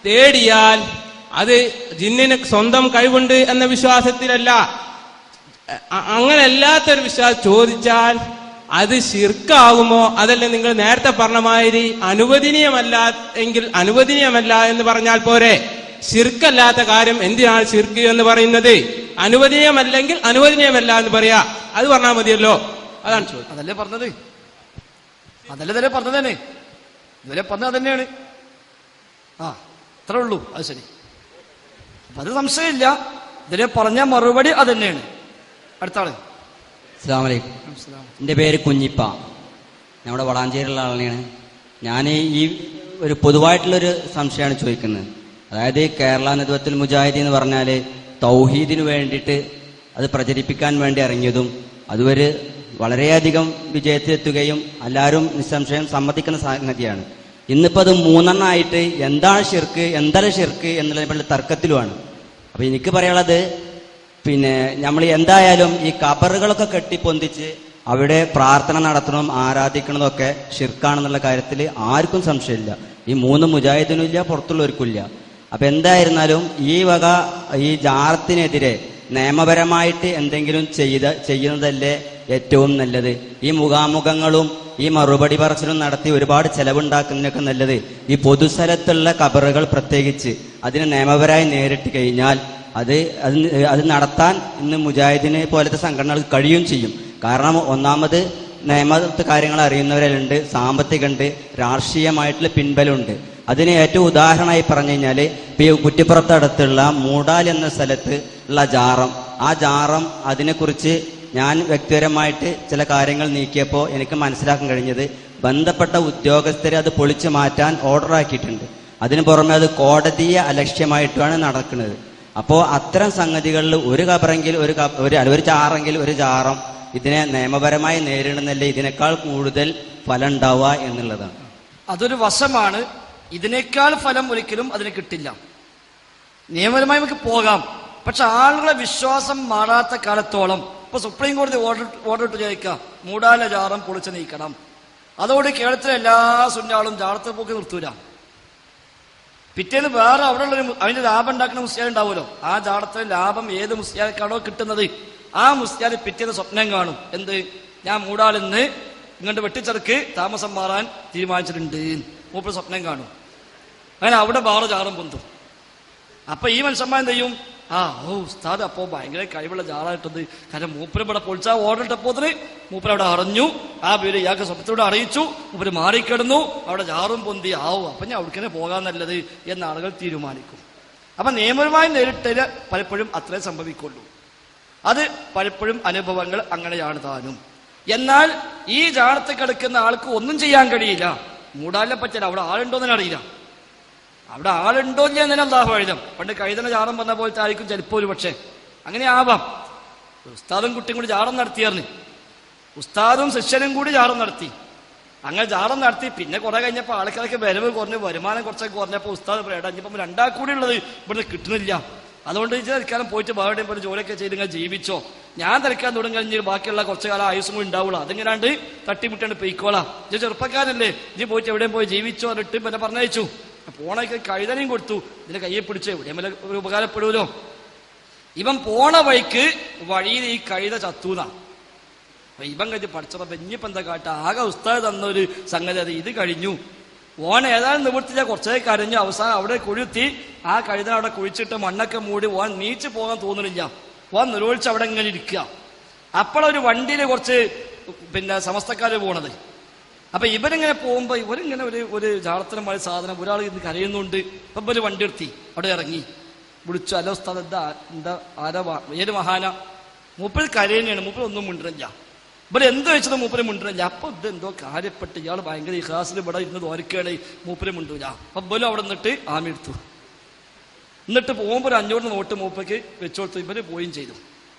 തേടിയാൽ അത് ജിന്നിന് സ്വന്തം കഴിവുണ്ട് എന്ന വിശ്വാസത്തിലല്ല, അങ്ങനെയല്ലാത്തൊരു വിശ്വാസം ചോദിച്ചാൽ അത് ശിർക്കാകുമോ? അതല്ല നിങ്ങൾ നേരത്തെ പറഞ്ഞ മാതിരി അനുവദനീയമല്ല എങ്കിൽ അനുവദനീയമല്ല എന്ന് പറഞ്ഞാൽ പോരെ? ശിർക്കല്ലാത്ത കാര്യം എന്തിനാണ് ശിർക്ക് എന്ന് പറയുന്നത്? അനുവദനീയമല്ലെങ്കിൽ അനുവദനീയമല്ല എന്ന് പറയാ, അത് പറഞ്ഞാൽ മതിയല്ലോ. അതാണ് ചോദ്യം. അതല്ലേ പറഞ്ഞത്, അതല്ലേ പറഞ്ഞത് തന്നെ, ഇതുവരെ പറഞ്ഞത് തന്നെയാണ്. അത്രേ ഉള്ളൂ. അത് ശരി, അപ്പൊ അത് സംശയമില്ല. ഇതിലെ പറഞ്ഞ മറുപടി അത് തന്നെയാണ്. അടുത്ത ആള്. അസ്സലാമു അലൈക്കും. എൻ്റെ പേര് കുഞ്ഞിപ്പ, നമ്മുടെ വളാഞ്ചേരിയുള്ള ആളാണ്. ഞാൻ ഈ ഒരു പൊതുവായിട്ടുള്ളൊരു സംശയമാണ് ചോദിക്കുന്നത്. അതായത് കേരള നദ്വത്തുൽ മുജാഹിദീൻ എന്ന് പറഞ്ഞാൽ തൗഹീദിന് വേണ്ടിയിട്ട് അത് പ്രചരിപ്പിക്കാൻ വേണ്ടി ഇറങ്ങിയതും അതുവരെ വളരെയധികം വിജയത്തിലെത്തുകയും എല്ലാവരും നിസ്സംശയം സമ്മതിക്കുന്ന സംഗതിയാണ്. ഇന്നിപ്പോൾ അത് 3 എന്താണ് ഷിർക്ക്, എന്താണ് ഷിർക്ക് എന്നുള്ളതിനെ തർക്കത്തിലുമാണ്. അപ്പം എനിക്ക് പറയാനുള്ളത്, പിന്നെ നമ്മൾ എന്തായാലും ഈ കബറുകളൊക്കെ കെട്ടിപ്പൊന്തിച്ച് അവിടെ പ്രാർത്ഥന നടത്തണം, ആരാധിക്കണതൊക്കെ ഷിർക്കാണെന്നുള്ള കാര്യത്തിൽ ആർക്കും സംശയമില്ല. ഈ 3 മുജാഹിദിനും ഇല്ല, പുറത്തുള്ളവർക്കും ഇല്ല. അപ്പൊ എന്തായിരുന്നാലും ഈ വക ഈ ജാറത്തിനെതിരെ നിയമപരമായിട്ട് എന്തെങ്കിലും ചെയ്യുന്നതല്ലേ ഏറ്റവും നല്ലത്. ഈ മുഖാമുഖങ്ങളും ഈ മറുപടി പറച്ചിലും നടത്തി ഒരുപാട് ചെലവുണ്ടാക്കുന്നതിനൊക്കെ നല്ലത് ഈ പൊതുസ്ഥലത്തുള്ള കബറുകൾ പ്രത്യേകിച്ച് അതിനെ നിയമപരമായി നേരിട്ട് കഴിഞ്ഞാൽ അത് നടത്താൻ ഇന്ന് മുജാഹിദിനെ പോലത്തെ സംഘടനകൾക്ക് കഴിയും ചെയ്യും. കാരണം ഒന്നാമത് നിയമത്തെ കാര്യങ്ങൾ അറിയുന്നവരുണ്ട്, സാമ്പത്തികമുണ്ട്, രാഷ്ട്രീയമായിട്ടുള്ള പിൻബലമുണ്ട്. അതിന് ഏറ്റവും ഉദാഹരണമായി പറഞ്ഞു കഴിഞ്ഞാൽ ഇപ്പൊ ഈ കുറ്റിപ്പുറത്തടുത്തുള്ള മൂടാൽ എന്ന സ്ഥലത്ത് ഉള്ള ജാറം, ആ ജാറം അതിനെക്കുറിച്ച് ഞാൻ വ്യക്തിപരമായിട്ട് ചില കാര്യങ്ങൾ നീക്കിയപ്പോൾ എനിക്ക് മനസ്സിലാക്കാൻ കഴിഞ്ഞത് ബന്ധപ്പെട്ട ഉദ്യോഗസ്ഥരെ അത് പൊളിച്ചു മാറ്റാൻ ഓർഡർ ആക്കിയിട്ടുണ്ട്. അതിന് പുറമെ അത് കോടതിയെ അലക്ഷ്യമായിട്ടാണ് നടക്കുന്നത്. അപ്പോൾ അത്തരം സംഗതികളിൽ ഒരു കബറെങ്കിൽ ഒരു ചാറെങ്കിൽ ഒരു ജാറം ഇതിനെ നിയമപരമായി നേരിടുന്നല്ലേ ഇതിനേക്കാൾ കൂടുതൽ ഫലം ഉണ്ടാവുക എന്നുള്ളതാണ്. അതൊരു വശമാണ്. ഇതിനേക്കാൾ ഫലം ഒരിക്കലും അതിന് കിട്ടില്ല. നിയമപരമായി നമുക്ക് പോകാം, പക്ഷെ ആളുകളെ വിശ്വാസം മാറാത്ത കാലത്തോളം ഇപ്പൊ സുപ്രീം കോടതി ഓർഡർ ഇട്ട് ചോദിക്കുക മൂടാല ജാറം പൊളിച്ചു നീക്കണം. അതോടെ കേരളത്തിലെ എല്ലാ സുന്നാളും ജാറത്തെ പോക്ക് നിർത്തൂല. പിറ്റേന്ന് വേറെ അവിടെ ഉള്ളൊരു അതിന്റെ ലാഭം ഉണ്ടാക്കുന്ന മുസ്ലിയാർ ഉണ്ടാവുമല്ലോ, ആ ജാറത്തിലെ ലാഭം ഏത് മുസ്ലിയാർക്കാണോ കിട്ടുന്നത് ആ മുസ്ലിയാർ പിറ്റേന്ന് സ്വപ്നം കാണും. എന്ത്, ഞാൻ മൂടാലിന്ന് ഇങ്ങോട്ട് വെട്ടിച്ചെറുക്ക് താമസം മാറാൻ തീരുമാനിച്ചിട്ടുണ്ട്. മൂപ്പര് സ്വപ്നം കാണും. അങ്ങനെ അവിടെ വേറെ ജാറും പൊന്തും. അപ്പൊ ഈ മനുഷ്യന്മാർ എന്ത് ചെയ്യും? ഉസ്താദ് അപ്പോ ഭയങ്കര കഴിവുള്ള ജാറായിട്ടത്. കാരണം മൂപ്പര് ഇവിടെ പൊളിച്ചാ ഓർഡർ ഇട്ടപ്പോത്തിന് മൂപ്പര് അവിടെ അറിഞ്ഞു, ആ പേര് ഇയാൾക്ക് സ്വപ്നത്തിലൂടെ അറിയിച്ചു, മൂപ്പര് മാറിക്കിടന്നു, അവിടെ ജാറും പൊന്തി അപ്പൊ ഞാൻ അവിടേക്ക് പോകാൻ നല്ലത് എന്ന് ആളുകൾ തീരുമാനിക്കും. അപ്പൊ നിയമപരമായി നേരിട്ട് പലപ്പോഴും അത്രേ സംഭവിക്കുള്ളൂ. അത് പലപ്പോഴും അനുഭവങ്ങൾ അങ്ങനെയാണ് താനും. എന്നാൽ ഈ ജാറത്ത് കിടക്കുന്ന ആൾക്ക് ഒന്നും ചെയ്യാൻ കഴിയില്ല. മൂടാലിനെ പറ്റില്ല, അവിടെ ആളുണ്ടോന്ന് അറിയില്ല. അവിടെ ആളുണ്ടോ ഇല്ല എന്നതിന് അല്ലാഹു അഅലം. പണ്ട് കൈതന ജാറം പറഞ്ഞ പോലത്തെ ആയിരിക്കും ചിലപ്പോൾ ഒരു പക്ഷേ, അങ്ങനെ ആവാം. ഉസ്താദും കുട്ടിയും കൂടി ജാറം നടത്തിയായിരുന്നു. ഉസ്താദും ശിഷ്യനും കൂടി ജാറം നടത്തി. അങ്ങനെ ജാറം നടത്തി. പിന്നെ കുറെ കഴിഞ്ഞപ്പോൾ ആൾക്കാരൊക്കെ വരവ് കുറഞ്ഞു, വരുമാനം കുറച്ചൊക്കെ കുറഞ്ഞപ്പോൾ ഉസ്താദ് പേടഞ്ഞപ്പം രണ്ടാ കൂടി ഉള്ളത് ഇവിടുന്ന് കിട്ടുന്നില്ല. അതുകൊണ്ട് തൽക്കാലം പോയിട്ട് വേറെയും പോലെ ജോലിയൊക്കെ ചെയ്ത് ഇങ്ങനെ ജീവിച്ചോ, ഞാൻ തൽക്കാൻ തുടങ്ങി ബാക്കിയുള്ള കുറച്ചു കാലം ആയുസും കൂടി ഉണ്ടാവുള്ളൂ, അതിങ്ങനാണ്ട് തട്ടിമുട്ടാണ്ട് പൊയ്ക്കോളാം, ഇത് ചെറുപ്പക്കാരല്ലേ, ഇത് പോയിട്ട് എവിടെയും പോയി ജീവിച്ചോ എന്നിട്ട് പിന്നെ പറഞ്ഞയച്ചു. പോണൊക്കെ കഴുതനെയും കൊടുത്തു, ഇതിന്റെ കയ്യെ പിടിച്ച് എവിടെയും വല്ല ഒരു ഉപകാരപ്പെടുമല്ലോ. ഇവൻ പോണ വഴിക്ക് വഴിയിൽ ഈ കഴുത ചത്തൂന്നാ. അപ്പൊ ഇവൻ കഴിഞ്ഞ് പഠിച്ചപ്പോ ഇനിയിപ്പോ എന്താ കാട്ട, ആകെ ഉസ്താദ് തന്നൊരു സംഗതി അത് ഇത് കഴിഞ്ഞു. ഓൻ ഏതായാലും നിവൃത്തില്ല, കുറച്ചേക്ക് കരഞ്ഞു. അവസാനം അവിടെ കുഴിത്തി ആ കഴുതന അവിടെ കുഴിച്ചിട്ട് മണ്ണൊക്കെ മൂടി ഓൻ നീച്ചു പോകാൻ തോന്നുന്നില്ല. ഓൻ നിരോധിച്ച് അവിടെ ഇങ്ങനെ ഇരിക്കുക. അപ്പോഴൊരു വണ്ടിയിൽ കുറച്ച് സമസ്തക്കാര് പോണത്. അപ്പൊ ഇവരിങ്ങനെ പോകുമ്പോ ഇവരിങ്ങനെ ഒരു ജാളത്തിനുമായ സാധനം ഒരാൾ ഇന്ന് കരയുന്നുണ്ട്. ഇപ്പൊ ഇവര് വണ്ടി എടുത്തി അവിടെ ഇറങ്ങി വിളിച്ചു, അല്ല ഉസ്താദ് എന്താ ആരാ ഏത് മഹാന? മൂപ്പര് കരയനെയാണ്, മൂപ്പര് ഒന്നും മിണ്ടറില്ല. ഇവിടെ എന്ത് വെച്ചത് മൂപ്പര് മിണ്ടറില്ല. അപ്പൊ ഇത് എന്തോ കാര്യപ്പെട്ട് ഇയാൾ ഭയങ്കര ഇഖ്ലാസിൽ ഇവിടെ ഇരുന്ന് തോരക്കേണ്, മൂപ്പര് മിണ്ടൂല. അപ്പൊ ഇവരും അവിടെ നിന്നിട്ട് ആമി എടുത്തു. എന്നിട്ട് പോകുമ്പോ ഒരു 500 നോട്ട് മൂപ്പയ്ക്ക് വെച്ചോടുത്തു. ഇവര് പോയും ചെയ്തു.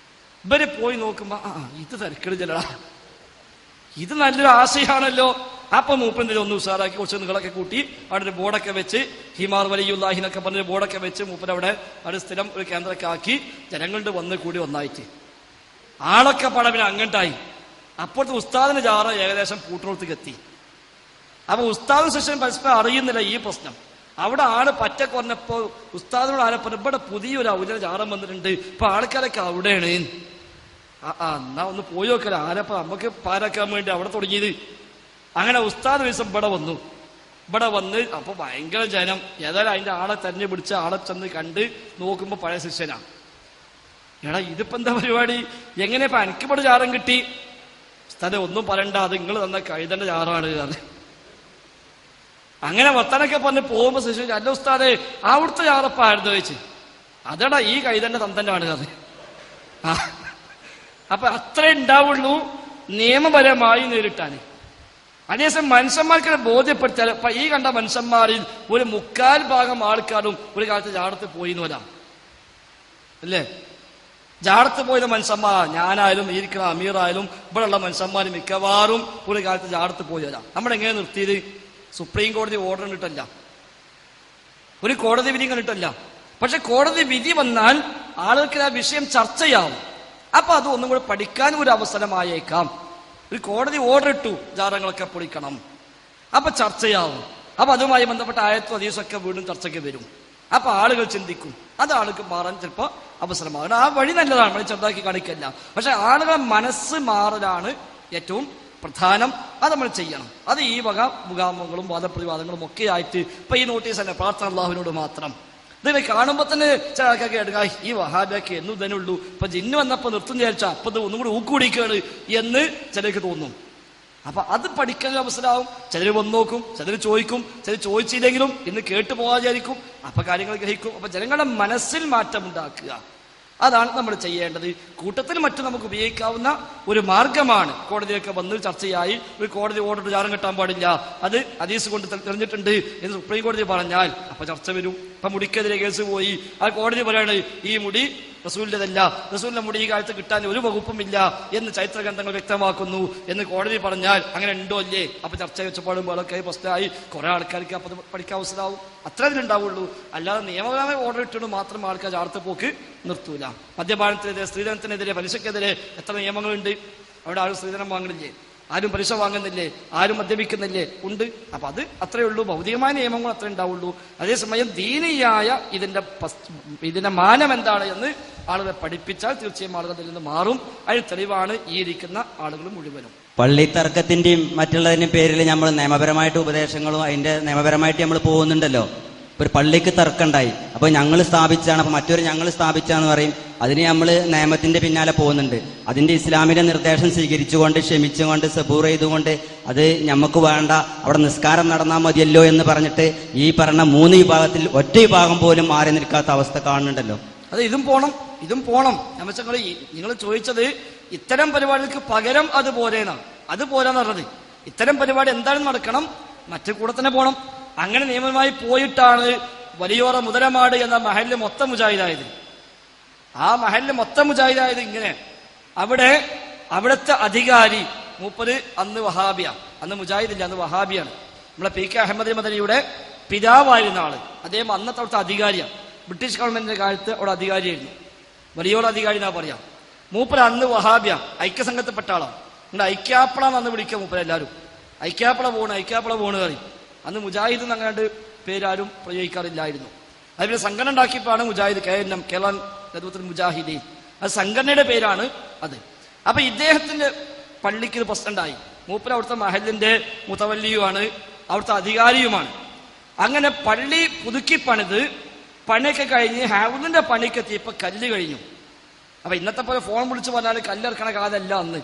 ഇവര് പോയി നോക്കുമ്പോ ഇത് തിരക്കിടില്ലടാ, ഇത് നല്ലൊരു ആശയാണല്ലോ. അപ്പൊ മൂപ്പന്തിൽ ഒന്ന് ഉഷാറാക്കി കുറച്ച് നിങ്ങളൊക്കെ കൂട്ടി അവിടെ ഒരു ബോർഡൊക്കെ വെച്ച് ഹിമാർ വലിയുല്ലാഹിനൊക്കെ പറഞ്ഞൊരു ബോർഡൊക്കെ വെച്ച് മൂപ്പരവിടെ അവിടെ സ്ഥിരം ഒരു കേന്ദ്രമൊക്കെ ആക്കി ജനങ്ങളുടെ വന്ന് കൂടി ഒന്നായിട്ട് ആളൊക്കെ പടവിന് അങ്ങോട്ടായി. അപ്പോഴത്തെ ഉസ്താദിന് ജാറ ഏകദേശം പൂട്ടിനോടത്തേക്ക് എത്തി. അപ്പൊ ഉസ്താദും ശിഷ്യനും പരസ്പരം അറിയുന്നില്ല ഈ പ്രശ്നം. അവിടെ ആള് പറ്റ കുറഞ്ഞപ്പോ ഉസ്താദിനോട് ആരപ്പോ ഇവിടെ പുതിയൊരു ഔദ്യോഗിക ജാറം വന്നിട്ടുണ്ട്, ഇപ്പൊ ആൾക്കാരൊക്കെ അവിടെയാണ്. എന്നാ ഒന്ന് പോയി നോക്കല, ആരപ്പ നമുക്ക് പാരാക്കാൻ വേണ്ടി അവിടെ തുടങ്ങിയത്. അങ്ങനെ ഉസ്താദ് ദിവസം ഇവിടെ വന്നു. ഇവിടെ വന്ന് അപ്പൊ ഭയങ്കര ജനം. ഏതായാലും അതിന്റെ ആളെ തെരഞ്ഞു പിടിച്ച ആളെ ചെന്ന് കണ്ട് നോക്കുമ്പോ പഴയ ശിഷ്യനാ. എടാ ഇതിപ്പോ എന്താ പരിപാടി, എങ്ങനെയാ എനിക്കിവിടെ ജാറം കിട്ടി? ഉസ്താദെ ഒന്നും പറയണ്ട, അത് നിങ്ങൾ തന്ന കഴുതന്റെ ജാറാണ്. അങ്ങനെ വർത്താനൊക്കെ പറഞ്ഞ് പോകുമ്പോ ശിശു, അല്ല ഉസ്താദെ അവിടുത്തെ ജാറപ്പായിരുന്നു ചോദിച്ചു. അതെടാ ഈ കഴുതന്റെ തന്തന്റെ ആണ് അത്. അപ്പൊ അത്രേ ഉണ്ടാവുള്ളൂ നിയമപരമായി നേരിട്ടാണ്. അതേസമയം മനുഷ്യന്മാർക്ക് ബോധ്യപ്പെടുത്തിയാൽ ഇപ്പൊ ഈ കണ്ട മനുഷ്യന്മാരിൽ ഒരു 3/4 ആൾക്കാരും ഒരു കാലത്ത് ജാടത്ത് പോയി എന്ന് വരാം അല്ലേ? ജാടത്ത് പോയത് മനുഷ്യന്മാർ, ഞാനായാലും ഇരിക്കുന്ന അമീറായാലും ഇവിടെയുള്ള മനുഷ്യന്മാർ മിക്കവാറും ഒരു കാലത്ത് ജാടത്ത് പോയി വരാം. നമ്മളെങ്ങനെ നിർത്തിയത്? സുപ്രീം കോടതി ഓർഡർ കണ്ടിട്ടല്ല, ഒരു കോടതി വിധി കണ്ടിട്ടല്ല. പക്ഷെ കോടതി വിധി വന്നാൽ ആളുകൾക്ക് ആ വിഷയം ചർച്ചയാവും. അപ്പൊ അത് ഒന്നും കൂടെ പഠിക്കാനും ഒരു അവസരമായേക്കാം. ഒരു കോടതി ഓർഡർ ഇട്ടു ജാറങ്ങളൊക്കെ പൊളിക്കണം, അപ്പൊ ചർച്ചയാവും. അപ്പൊ അതുമായി ബന്ധപ്പെട്ട ആയത്തും ഹദീസൊക്കെ വീണ്ടും ചർച്ചയ്ക്ക് വരും. അപ്പൊ ആളുകൾ ചിന്തിക്കും, അത് ആൾക്ക് മാറാൻ ചിലപ്പോൾ അവസരമാകും. ആ വഴി നല്ലതാണ്, വഴി ചെറുതാക്കി കാണിക്കല്ല. പക്ഷെ ആളുകളെ മനസ്സ് മാറലാണ് ഏറ്റവും പ്രധാനം. അത് നമ്മൾ ചെയ്യണം. അത് ഈ വക മുഖാമുഖങ്ങളും വാദപ്രതിവാദങ്ങളും ഒക്കെ ആയിട്ട് ഇപ്പൊ ഈ നോട്ടീസ് തന്നെ പ്രാർത്ഥന അല്ലാഹുവിനോട് മാത്രം. ഇതിനെ കാണുമ്പോ തന്നെ ചില ആൾക്കാർക്ക് എടുക്ക, ഈ വഹാബിയൊക്കെ എന്നും തന്നെ ഉള്ളൂ, ഇപ്പൊ ജിന്ന് വന്നപ്പോ നിർത്തും വിചാരിച്ചാ അപ്പൊ ഇത് ഒന്നും കൂടി ഊക്കുടിക്കുകയാണ് എന്ന് ചിലർക്ക് തോന്നും. അപ്പൊ അത് പഠിക്കാൻ അവസരമാവും. ചിലർ വന്നു നോക്കും, ചിലർ ചോദിക്കും, ചിലർ ചോദിച്ചില്ലെങ്കിലും ഇന്ന് കേട്ടു പോകാതിരിക്കും. അപ്പൊ കാര്യങ്ങൾ ഗ്രഹിക്കും. അപ്പൊ ജനങ്ങളുടെ മനസ്സിൽ മാറ്റം ഉണ്ടാക്കുക, അതാണ് നമ്മൾ ചെയ്യേണ്ടത്. കൂട്ടത്തിൽ മറ്റും നമുക്ക് ഉപയോഗിക്കാവുന്ന ഒരു മാർഗമാണ്. കോടതിയൊക്കെ വന്ന് ചർച്ചയായി ഒരു കോടതി ഓർഡർ ജാറം കെട്ടാൻ പാടില്ല, അത് ഹദീസ് കൊണ്ട് തെളിഞ്ഞിട്ടുണ്ട് എന്ന് സുപ്രീം കോടതി പറഞ്ഞാൽ അപ്പൊ ചർച്ച വരും. ഇപ്പൊ മുടിക്കെതിരെ കേസ് പോയി, ആ കോടതി പറയാണ് ഈ മുടി റസൂലിൻ്റെതല്ല, റസൂലിന്റെ മുടി ഈ കാലത്ത് കിട്ടാൻ ഒരു വകുപ്പുമില്ല എന്ന് ചരിത്ര ഗ്രന്ഥങ്ങൾ വ്യക്തമാക്കുന്നു എന്ന് കോടതി പറഞ്ഞാൽ അങ്ങനെ ഉണ്ടോ അല്ലേ? അപ്പൊ ചർച്ച വെച്ചപ്പാടും വേളൊക്കെ പ്രശ്നമായി കുറെ ആൾക്കാർക്ക് അപ്പൊ പഠിക്കാൻ അവസരമാവും. അത്ര ഇതിലുണ്ടാവുള്ളൂ. അല്ലാതെ നിയമപരമായ ഓർഡർ ഇട്ടുകൊണ്ട് മാത്രം ആൾക്കാർ ആർത്ത പോക്ക് നിർത്തൂല. മദ്യപാനത്തിനെതിരെ, സ്ത്രീധനത്തിനെതിരെ, പലിശക്കെതിരെ എത്ര നിയമങ്ങളുണ്ട്. അവിടെ ആരും സ്ത്രീധനം വാങ്ങണില്ലേ? ആരും പലിശ വാങ്ങുന്നില്ലേ? ആരും മദ്യപിക്കുന്നില്ലേ? ഉണ്ട്. അപ്പൊ അത് അത്രയേ ഉള്ളൂ. ഭൗതികമായ നിയമങ്ങൾ അത്രേ ഉണ്ടാവുള്ളൂ. അതേസമയം ദീനിയായ ഇതിന്റെ മാനം എന്താണ് എന്ന് ആളുകളെ പഠിപ്പിച്ചാൽ തീർച്ചയായും ആളുകൾ അതിൽ നിന്ന് മാറും. അതിന് തെളിവാണ് ഈ ഇരിക്കുന്ന ആളുകൾ മുഴുവനും. പള്ളി തർക്കത്തിന്റെയും മറ്റുള്ളതിന്റെയും പേരിൽ നമ്മൾ നിയമപരമായിട്ട് ഉപദേശങ്ങളും അതിന്റെ നിയമപരമായിട്ട് നമ്മൾ പോകുന്നുണ്ടല്ലോ. ഒരു പള്ളിക്ക് തർക്കമുണ്ടായി, അപ്പൊ ഞങ്ങൾ സ്ഥാപിച്ചാണ്, അപ്പൊ മറ്റൊരു ഞങ്ങൾ സ്ഥാപിച്ചാന്ന് പറയും. അതിന് നമ്മൾ നിയമത്തിന്റെ പിന്നാലെ പോകുന്നുണ്ട്. അതിന്റെ ഇസ്ലാമിന്റെ നിർദ്ദേശം സ്വീകരിച്ചുകൊണ്ട് ക്ഷമിച്ചുകൊണ്ട് സബൂർ ചെയ്തുകൊണ്ട് അത് നമുക്ക് വേണ്ട, അവിടെ നിസ്കാരം നടന്നാൽ മതിയല്ലോ എന്ന് പറഞ്ഞിട്ട് ഈ പറഞ്ഞ 3 വിഭാഗത്തിൽ ഒറ്റ വിഭാഗം പോലും മാറി നിൽക്കാത്ത അവസ്ഥ കാണുന്നുണ്ടല്ലോ. അത് ഇതും പോണം. നിങ്ങൾ ചോദിച്ചത് ഇത്തരം പരിപാടികൾക്ക് പകരം അതുപോലെയാണ്. അതുപോലെന്ന് പറഞ്ഞത് ഇത്തരം പരിപാടി എന്തായാലും നടക്കണം, മറ്റു കൂടെ തന്നെ പോകണം. അങ്ങനെ നിയമമായി പോയിട്ടാണ് വലിയോറ മുതലമാട് എന്ന മഹല്ല് മൊത്തം മുജാഹിദായത്. ആ മഹല്ല് മൊത്തം മുജാഹിദായത് ഇങ്ങനെ. അവിടുത്തെ അധികാരി മൂപ്പര് അന്ന് വഹാബിയ, അന്ന് മുജാഹിദില്ല, അന്ന് വഹാബിയാണ്. നമ്മളെ പി കെ അഹമ്മദ് മദനിയുടെ പിതാവായിരുന്ന ആള്. അദ്ദേഹം അന്നത്തെ അവിടുത്തെ അധികാരിയാണ്. ബ്രിട്ടീഷ് ഗവൺമെന്റിന്റെ കാലത്ത് അവിടെ അധികാരിയായിരുന്നു. വലിയോറ അധികാരി എന്നാ പറയാം. മൂപ്പര് അന്ന് വഹാബിയ, ഐക്യസംഘത്തിൽപ്പെട്ട ആളാണ്. നിങ്ങളുടെ ഐക്യാപ്പള എന്ന് വിളിക്കുക മൂപ്പര് എല്ലാവരും. ഐക്യാപ്പള പോണ് കറി. അന്ന് മുജാഹിദ് എന്ന് അങ്ങാണ്ട് പേരാരും പ്രയോഗിക്കാറില്ലായിരുന്നു. അതുപോലെ സംഘടന ഉണ്ടാക്കിയപ്പോഴാണ് മുജാഹിദ്, KNM, കേരള നേതൃത്വത്തിൽ മുജാഹിദീൻ, അത് സംഘടനയുടെ പേരാണ് അത്. അപ്പൊ ഇദ്ദേഹത്തിന്റെ പള്ളിക്ക് ഒരു പ്രശ്നമുണ്ടായി. മൂപ്പര് അവിടുത്തെ മഹലിന്റെ മുതവല്ലിയുമാണ്, അവിടുത്തെ അധികാരിയുമാണ്. അങ്ങനെ പള്ളി പുതുക്കി പണിത് പണിയൊക്കെ കഴിഞ്ഞ് ഹൗലിന്റെ പണിക്ക് എത്തിയപ്പോ കല്ല് കഴിഞ്ഞു. അപ്പൊ ഇന്നത്തെ പോലെ ഫോൺ വിളിച്ച് പറഞ്ഞാൽ കല്ലിറക്കണ കാലമല്ല അന്ന്.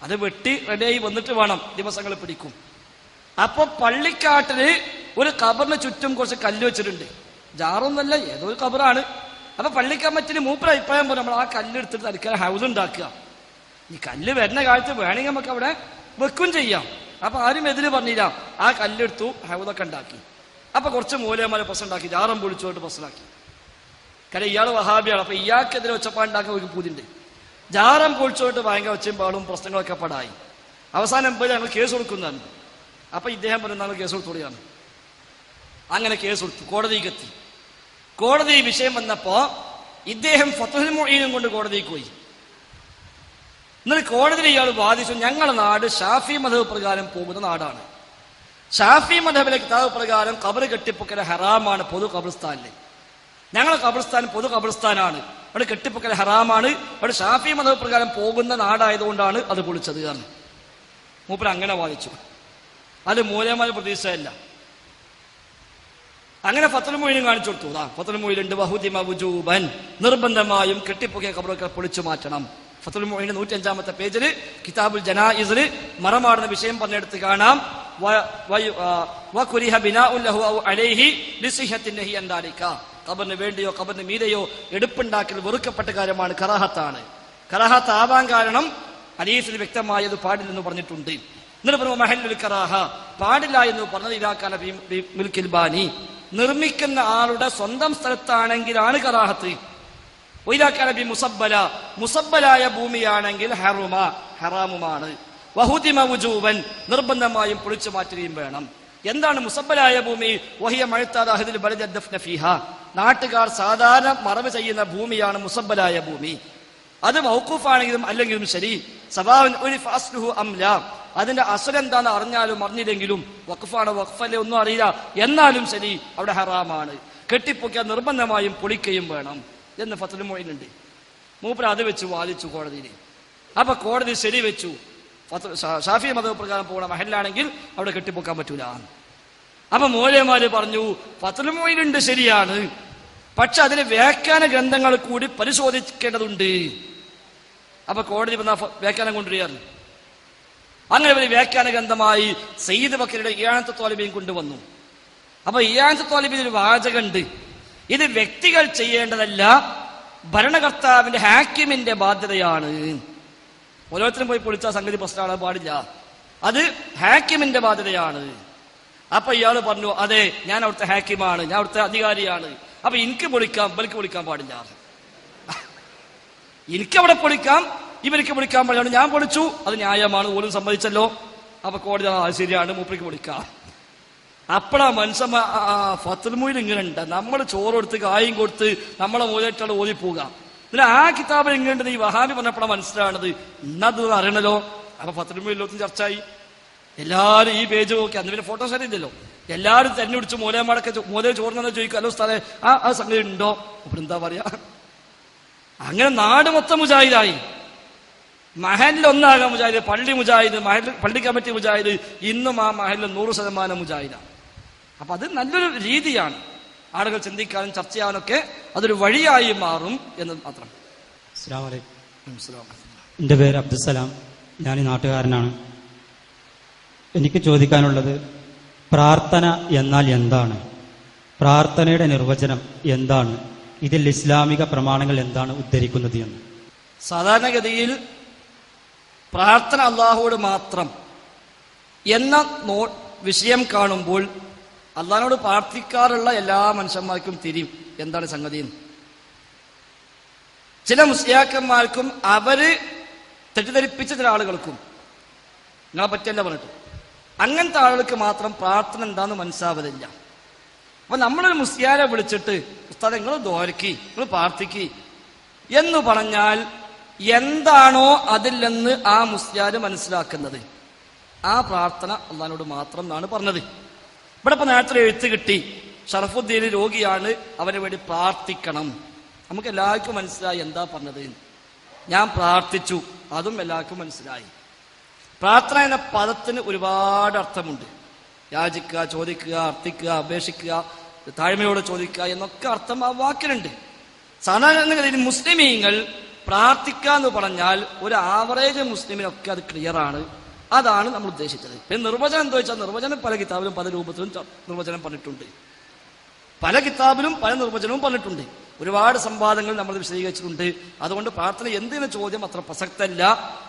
അത് വെട്ടി റെഡിയായി വന്നിട്ട് വേണം, ദിവസങ്ങൾ പിടിക്കും. അപ്പൊ പള്ളിക്കാട്ടില് ഒരു ഖബറിന് ചുറ്റും കുറച്ച് കല്ല് വെച്ചിട്ടുണ്ട്. ജാറൊന്നല്ല, ഏതോ ഒരു ഖബറാണ്. അപ്പൊ പള്ളിക്കമ്മറ്റിന് മൂപ്പര അഭിപ്രായം പോലെ നമ്മൾ ആ കല്ല് എടുത്തിട്ട് തൽക്കാലം ഹൗസ് ഉണ്ടാക്കുക. ഈ കല്ല് വരുന്ന കാലത്ത് വേണമെങ്കിൽ നമുക്ക് അവിടെ വെക്കും ചെയ്യാം. അപ്പൊ ആരും എതിര് പറഞ്ഞില്ല. ആ കല്ലെടുത്തു, ഹൗസൊക്കെ ഉണ്ടാക്കി. അപ്പൊ കുറച്ച് മൂലയന്മാരെ പ്രശ്നം ഉണ്ടാക്കി, ജാറം പൊളിച്ചുകൊണ്ട് പ്രശ്നമാക്കി. കാരണം ഇയാൾ വഹാബിയാണ്. അപ്പൊ ഇയാൾക്കെതിരെ ഒച്ചപ്പാടുണ്ടാക്കാൻ ഒരു പൂതിണ്ട്. ജാറം പൊളിച്ചോട്ട് ഭയങ്കര ഒച്ചയും പ്രശ്നങ്ങളൊക്കെ പടായി. അവസാനം പോയി ഞങ്ങൾ കേസ് കൊടുക്കുന്നതാണ്. അപ്പൊ ഇദ്ദേഹം പറയുന്ന കേസ് കൊടുത്തോടെയാണ്. അങ്ങനെ കേസ് കൊടുത്തു, കോടതിക്ക് എത്തി. കോടതി വിഷയം വന്നപ്പോ ഇദ്ദേഹം ഫത്ഹുൽ മുഈനും കൊണ്ട് കോടതിക്ക് പോയി. എന്നിട്ട് കോടതിയിൽ ഇയാൾ വാദിച്ചു, ഞങ്ങളുടെ നാട് ഷാഫി മദ്ഹബ് പ്രകാരം പോകുന്ന നാടാണ്. ഷാഫി മദ്ഹബിലെ കിതാബ് പ്രകാരം ഖബർ കെട്ടിപ്പൊക്കൽ ഹറാമാണ് പൊതു ഖബർസ്ഥാനിൽ. ഞങ്ങളുടെ ഖബർസ്ഥാൻ പൊതു ഖബർസ്ഥാനാണ്, അവിടെ കെട്ടിപ്പൊക്കൽ ഹറാമാണ്. അവിടെ ഷാഫി മദ്ഹബ് പ്രകാരം പോകുന്ന നാടായതുകൊണ്ടാണ് അത് പൊളിച്ചത് കാരണം മൂപ്പർ അങ്ങനെ വാദിച്ചു. അത് മൂലയന്മാരുടെ പ്രതീക്ഷയല്ല. അങ്ങനെ ഫത്ഹുൽ മുഈനും കാണിച്ചു കൊടുത്തു. ഫത്ഹുൽ മുഈനുണ്ട്, വഹുദിമ വുജൂബൻ, നിർബന്ധമായും കെട്ടിപ്പൊക്കിയ ഖബറൊക്കെ പൊളിച്ചു മാറ്റണം. ഫത്ഹുൽ മുഈൻ 105-ാമത്തെ പേജിൽ കിതാബുൽ ജനായിസിൽ മറമാടുന്ന വിഷയം പറഞ്ഞെടുത്ത് കാണാം. വകുരിഹ ബിനാഉ ലഹു ഔ അലൈഹി ലിസിഹത്തിൻ നഹി അൻ ദാലിക. ഖബറിന് വേണ്ടിയോ ഖബറിന് മീതെയോ എടുപ്പുണ്ടാക്കൽ വെറുക്കപ്പെട്ട കാര്യമാണ്, കറാഹത്താണ്. കറാഹത്ത് ആവാൻ കാരണം ഹദീസിൽ വ്യക്തമായത് പാടില്ലെന്ന് പറഞ്ഞിട്ടുണ്ട്. എന്നിട്ട് മഹല്ലുൽ കറാഹ, പാടില്ല എന്ന് പറഞ്ഞത് ഇലാക്കാന മിൽക്കിൽ ബാനി, നിർമ്മിക്കുന്ന ആളുടെ സ്വന്തം സ്ഥലത്താണെങ്കിലാണ് കറാഹത്ത്. ഒയിലാക്കാന ബി മുസബ്ബല, മുസബ്ബലായ ഭൂമിയാണെങ്കിൽ ഹറാമുമാണ്. വഹുദിമ വുജൂബൻ, നിർബന്ധമായും പൊളിച്ചു മാറ്റുകയും വേണം. എന്താണ് മുസബ്ബലായ ഭൂമി? വഹിയ മഅ്താദ അഹ്ലിൽ ബലദി അദ്ഫന ഫീഹാ, നാട്ടുകാർ സാധാരണ മറവ് ചെയ്യുന്ന ഭൂമിയാണ് മുസബ്ബലായ ഭൂമി. അത് മൗഖൂഫാണെങ്കിലും അല്ലെങ്കിലും ശരി, സവാഉൻ ഉരിഫ അസ്ലുഹു അം ലാ, അതിന്റെ അസ്ൽ എന്താണെന്ന് അറിഞ്ഞാലും അറിഞ്ഞില്ലെങ്കിലും, വഖഫാണ് വഖഫല്ലേ ഒന്നും അറിയില്ല എന്നാലും ശരി, അവിടെ ഹറാമാണ്. കെട്ടിപ്പൊക്കിയാൽ നിർബന്ധമായും പൊളിക്കുകയും വേണം എന്ന് ഫത്ഹുൽ മുഈനുണ്ട്. മൂപ്പർ അത് വെച്ച് വാദിച്ചു കോടതിയിൽ. അപ്പൊ കോടതി ശരി വെച്ചു, ഷാഫി മദ്ഹബ് പ്രകാരം പോകുന്ന മഹല്ലാണെങ്കിൽ അവിടെ കെട്ടിപ്പൊക്കാൻ പറ്റൂല. അപ്പൊ മൂലയന്മാര് പറഞ്ഞു ഫത്ഹുൽ മുഈനുണ്ട്, ശരിയാണ്, പക്ഷെ അതിന് വ്യാഖ്യാന ഗ്രന്ഥങ്ങൾ കൂടി പരിശോധിക്കേണ്ടതുണ്ട്. അപ്പൊ കോടതി വ്യാഖ്യാനം കൊണ്ടുവരികയാണ്. അങ്ങനെ ഒരു വ്യാഖ്യാന ഗ്രന്ഥമായി സയ്യിദ് ബക്കറിയുടെ ഇയാനത്ത് ത്വാലിബീൻ കൊണ്ടുവന്നു. അപ്പൊ ഇയാനത്ത് ത്വാലിബീൻ ഒരു വാചകമുണ്ട്, ഇത് വ്യക്തികൾ ചെയ്യേണ്ടതല്ല, ഭരണകർത്താവിന്റെ ഹാക്കിമിന്റെ ബാധ്യതയാണ്. ഓരോരുത്തരും പോയി പൊളിച്ച സംഗതി പ്രശ്നമാണ്, പാടില്ല, അത് ഹാക്കിമിന്റെ ബാധ്യതയാണ്. അപ്പൊ ഇയാൾ പറഞ്ഞു, അതെ, ഞാൻ അവിടുത്തെ ഹാക്കിമാണ്, ഞാൻ അവിടുത്തെ അധികാരിയാണ്, അപ്പൊ എനിക്ക് പൊളിക്കാം, ബലിക്ക് പൊളിക്കാൻ പാടില്ല. എനിക്കവിടെ പൊളിക്കാം, ഇവർക്ക് പൊളിക്കാൻ പറയാണ്, ഞാൻ പൊളിച്ചു, അത് ന്യായമാണ്, പോലും സമ്മതിച്ചല്ലോ. അപ്പൊ കോടതി ശരിയാണ്, മൂപ്പർക്ക് പൊളിക്കാം. അപ്പഴാ മനുഷ്യൻ ഫത്തുൽമൂയിൽ ഇങ്ങനെ ഉണ്ട്, നമ്മൾ ചോറ് കൊടുത്ത് കായും കൊടുത്ത് നമ്മളെ മൂലയിട്ടാണ് ഓതിപ്പോവുക. എന്നിട്ട് ആ കിതാബിൽ ഇങ്ങനെ ഈ വഹാബി പറഞ്ഞപ്പോഴാണ് മനസ്സിലാണത്, ഇന്നത് അറിയണല്ലോ. അപ്പൊ ഫത്തുൽമൂയിലൊത്തും ചർച്ചയായി. എല്ലാവരും ഈ പേജ് നോക്കി, അന്ന് പിന്നെ ഫോട്ടോസ് അറിയില്ലല്ലോ, എല്ലാവരും തെരഞ്ഞെടുത്ത് മൂലയന്മാരൊക്കെ മൂലയിൽ ചോറിനെ ചോദിക്കും, ഹലോ സ്ഥലേ ആ സംഗതി ഉണ്ടോ? അപ്പോൾ എന്താ പറയാ, അങ്ങനെ നാട് മൊത്തം മുജാഹിദായി. മഹലിൽ ഒന്നാകാം മുജാഹിദ്, പള്ളി മുജാഹിദ്, പള്ളി കമ്മിറ്റി മുജാഹിദ്, ഇന്നും ആ മഹലിൽ 100% മുജാഹിദാണ്. അപ്പൊ അത് നല്ലൊരു രീതിയാണ്, ആളുകൾ ചിന്തിക്കാനും ചർച്ച ചെയ്യാനൊക്കെ അതൊരു വഴിയായി മാറും എന്നത് മാത്രം. അസ്സലാമു അലൈക്കും. എൻ്റെ പേര് അബ്ദുസലാം, ഞാൻ ഈ നാട്ടുകാരനാണ്. എനിക്ക് ചോദിക്കാനുള്ളത്, പ്രാർത്ഥന എന്നാൽ എന്താണ്? പ്രാർത്ഥനയുടെ നിർവചനം എന്താണ്? ഇതിൽ ഇസ്ലാമിക പ്രമാണങ്ങൾ എന്താണ് ഉദ്ധരിക്കുന്നത് എന്ന്. സാധാരണഗതിയിൽ പ്രാർത്ഥന അള്ളാഹുവോട് മാത്രം എന്ന വിഷയം കാണുമ്പോൾ അള്ളാഹിനോട് പ്രാർത്ഥിക്കാറുള്ള എല്ലാ മനുഷ്യന്മാർക്കും തിരിയും എന്താണ് സംഗതി. ചില മുസ്ലിയാക്കന്മാർക്കും അവര് തെറ്റിദ്ധരിപ്പിച്ച ചില ആളുകൾക്കും നിങ്ങളെ പറ്റിയല്ല പറഞ്ഞിട്ട് അങ്ങനത്തെ ആളുകൾക്ക് മാത്രം പ്രാർത്ഥന എന്താന്ന് മനസ്സിലാവതില്ല. അപ്പൊ നമ്മളൊരു മുസ്ലിയാരെ വിളിച്ചിട്ട് ഉസ്താദേ നിങ്ങൾ ദ്വാരക്കി, നിങ്ങൾ പ്രാർത്ഥിക്കി എന്ന് പറഞ്ഞാൽ എന്താണോ അതിൽ നിന്ന് ആ മുസ്ലിയാര് മനസ്സിലാക്കുന്നത് ആ പ്രാർത്ഥന അള്ളാഹിനോട് മാത്രം എന്നാണ് പറഞ്ഞത്. ഇവിടെ ഇപ്പൊ നേരത്തെ എഴുത്ത് കിട്ടി, ഷറഫുദ്ദീൻ രോഗിയാണ്, അവന് വേണ്ടി പ്രാർത്ഥിക്കണം. നമുക്ക് എല്ലാവർക്കും മനസ്സിലായി എന്താ പറഞ്ഞത്. ഞാൻ പ്രാർത്ഥിച്ചു, അതും എല്ലാവർക്കും മനസ്സിലായി. പ്രാർത്ഥന എന്ന പദത്തിന് ഒരുപാട് അർത്ഥമുണ്ട്. യാചിക്കുക, ചോദിക്കുക, അർത്ഥിക്കുക, അപേക്ഷിക്കുക, താഴ്മയോടെ ചോദിക്കുക എന്നൊക്കെ അർത്ഥം ആ വാക്കിനുണ്ട്. സാധാരണഗതിയിൽ മുസ്ലിമീങ്ങൾ പ്രാർത്ഥിക്കുക എന്ന് പറഞ്ഞാൽ ഒരു ആവറേജ് മുസ്ലിമിനൊക്കെ അത് ക്ലിയർ ആണ്. അതാണ് നമ്മൾ ഉദ്ദേശിച്ചത്. പിന്നെ നിർവചനം എന്താ വെച്ചാൽ, നിർവചനം പല കിതാബിലും പല രൂപത്തിലും നിർവചനം പറഞ്ഞിട്ടുണ്ട്, പല കിതാബിലും പല നിർവചനവും പറഞ്ഞിട്ടുണ്ട്. ഒരുപാട് സംവാദങ്ങൾ നമ്മൾ വിശദീകരിച്ചിട്ടുണ്ട്. അതുകൊണ്ട് പ്രാർത്ഥന എന്തിന് ചോദ്യം അത്ര പ്രസക്തല്ല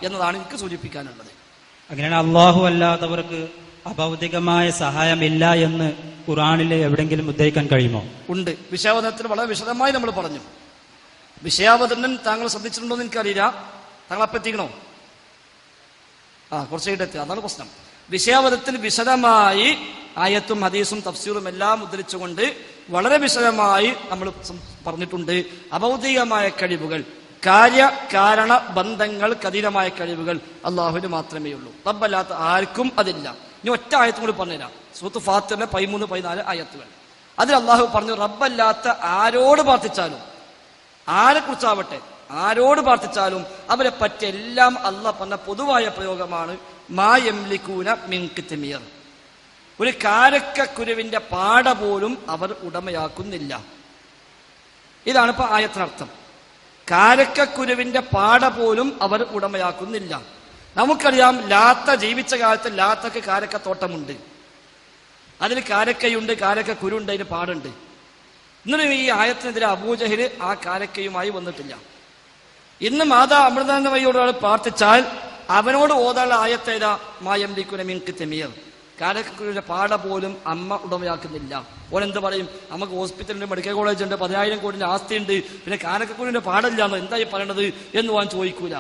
എന്നതാണ് എനിക്ക് സൂചിപ്പിക്കാനുള്ളത്. അങ്ങനെയാണ് അള്ളാഹു അല്ലാത്തവർക്ക് അഭൗതികമായ സഹായമില്ല എന്ന് ഖുർആനിൽ എവിടെങ്കിലും ഉദ്ധരിക്കാൻ കഴിയുമോ? ഉണ്ട്. വിഷയാവതരണത്തിൽ വളരെ വിശദമായി നമ്മൾ പറഞ്ഞു. വിഷയാവതരണം താങ്കൾ ശ്രദ്ധിച്ചിട്ടുണ്ടോ എന്ന് എനിക്കറിയില്ല. താങ്കൾ അപ്പം എത്തിക്കണോ? കുറച്ചായിട്ട് എത്തി, അതാണ് പ്രശ്നം. വിഷയാവതത്തിൽ വിശദമായി ആയത്തും ഹദീസും തഫ്സീറും എല്ലാം ഉദ്ധരിച്ചുകൊണ്ട് വളരെ വിശദമായി നമ്മൾ പറഞ്ഞിട്ടുണ്ട്. അഭൗതികമായ കഴിവുകൾ, കാര്യകാരണ ബന്ധങ്ങൾക്ക് അതീതമായ കഴിവുകൾ അള്ളാഹുവിന് മാത്രമേ ഉള്ളൂ. റബ്ബല്ലാത്ത ആർക്കും അതില്ല. ഇനി ഒറ്റ ആയത്തും കൂടി പറഞ്ഞുതരാം. സൂറത്ത് ഫാത്തിറിലെ 13, 14 ആയത്തുകൾ. അതിൽ അള്ളാഹു പറഞ്ഞു, റബ്ബല്ലാത്ത ആരോട് പ്രാർത്ഥിച്ചാലും, ആരെ കുറിച്ചാവട്ടെ, ആരോട് പ്രാർത്ഥിച്ചാലും അവരെ പറ്റിയെല്ലാം അള്ളാഹ് പറഞ്ഞ പൊതുവായ പ്രയോഗമാണ് മാ യംലികൂന മിൻ ഖിത്മിർ. ഒരു കാരക്കക്കുരുവിന്റെ പാട പോലും അവർ ഉടമയാക്കുന്നില്ല. ഇതാണ് ഇപ്പൊ ആയത്തിനർത്ഥം. കാരക്കക്കുരുവിന്റെ പാട പോലും അവർ ഉടമയാക്കുന്നില്ല. നമുക്കറിയാം, ലാത്ത ജീവിച്ച കാലത്ത് ലാത്തക്ക് കാരക്കത്തോട്ടമുണ്ട്, അതിൽ കാരക്കയുണ്ട്, കാരക്കക്കുരുണ്ട്, അതിന് പാടുണ്ട്. ഇന്നലെ ഈ ആയത്തിനെതിരെ അബൂജഹൽ ആ കാരക്കയുമായി വന്നിട്ടില്ല. ഇന്ന് മാതാ അമൃതാനന്ദമയോട് പ്രാർത്ഥിച്ചാൽ അവനോട് ഓതാനുള്ള ആയത്തേതാ? മായംലികുന മിൻ ഖിത്മിർ. കാരക്കക്കുരുവിന്റെ പാട പോലും അമ്മ ഉടമയാക്കുന്നില്ല. ഓനെന്ത് പറയും? നമുക്ക് ഹോസ്പിറ്റലുണ്ട്, മെഡിക്കൽ കോളേജ് ഉണ്ട്, 10,000 കോടിന്റെ ആസ്തിയുണ്ട്, പിന്നെ കാരക്കക്കുരുവിന്റെ പാടില്ലാന്നോ എന്തായി പറയണത് എന്ന് ഞാൻ ചോദിക്കൂല.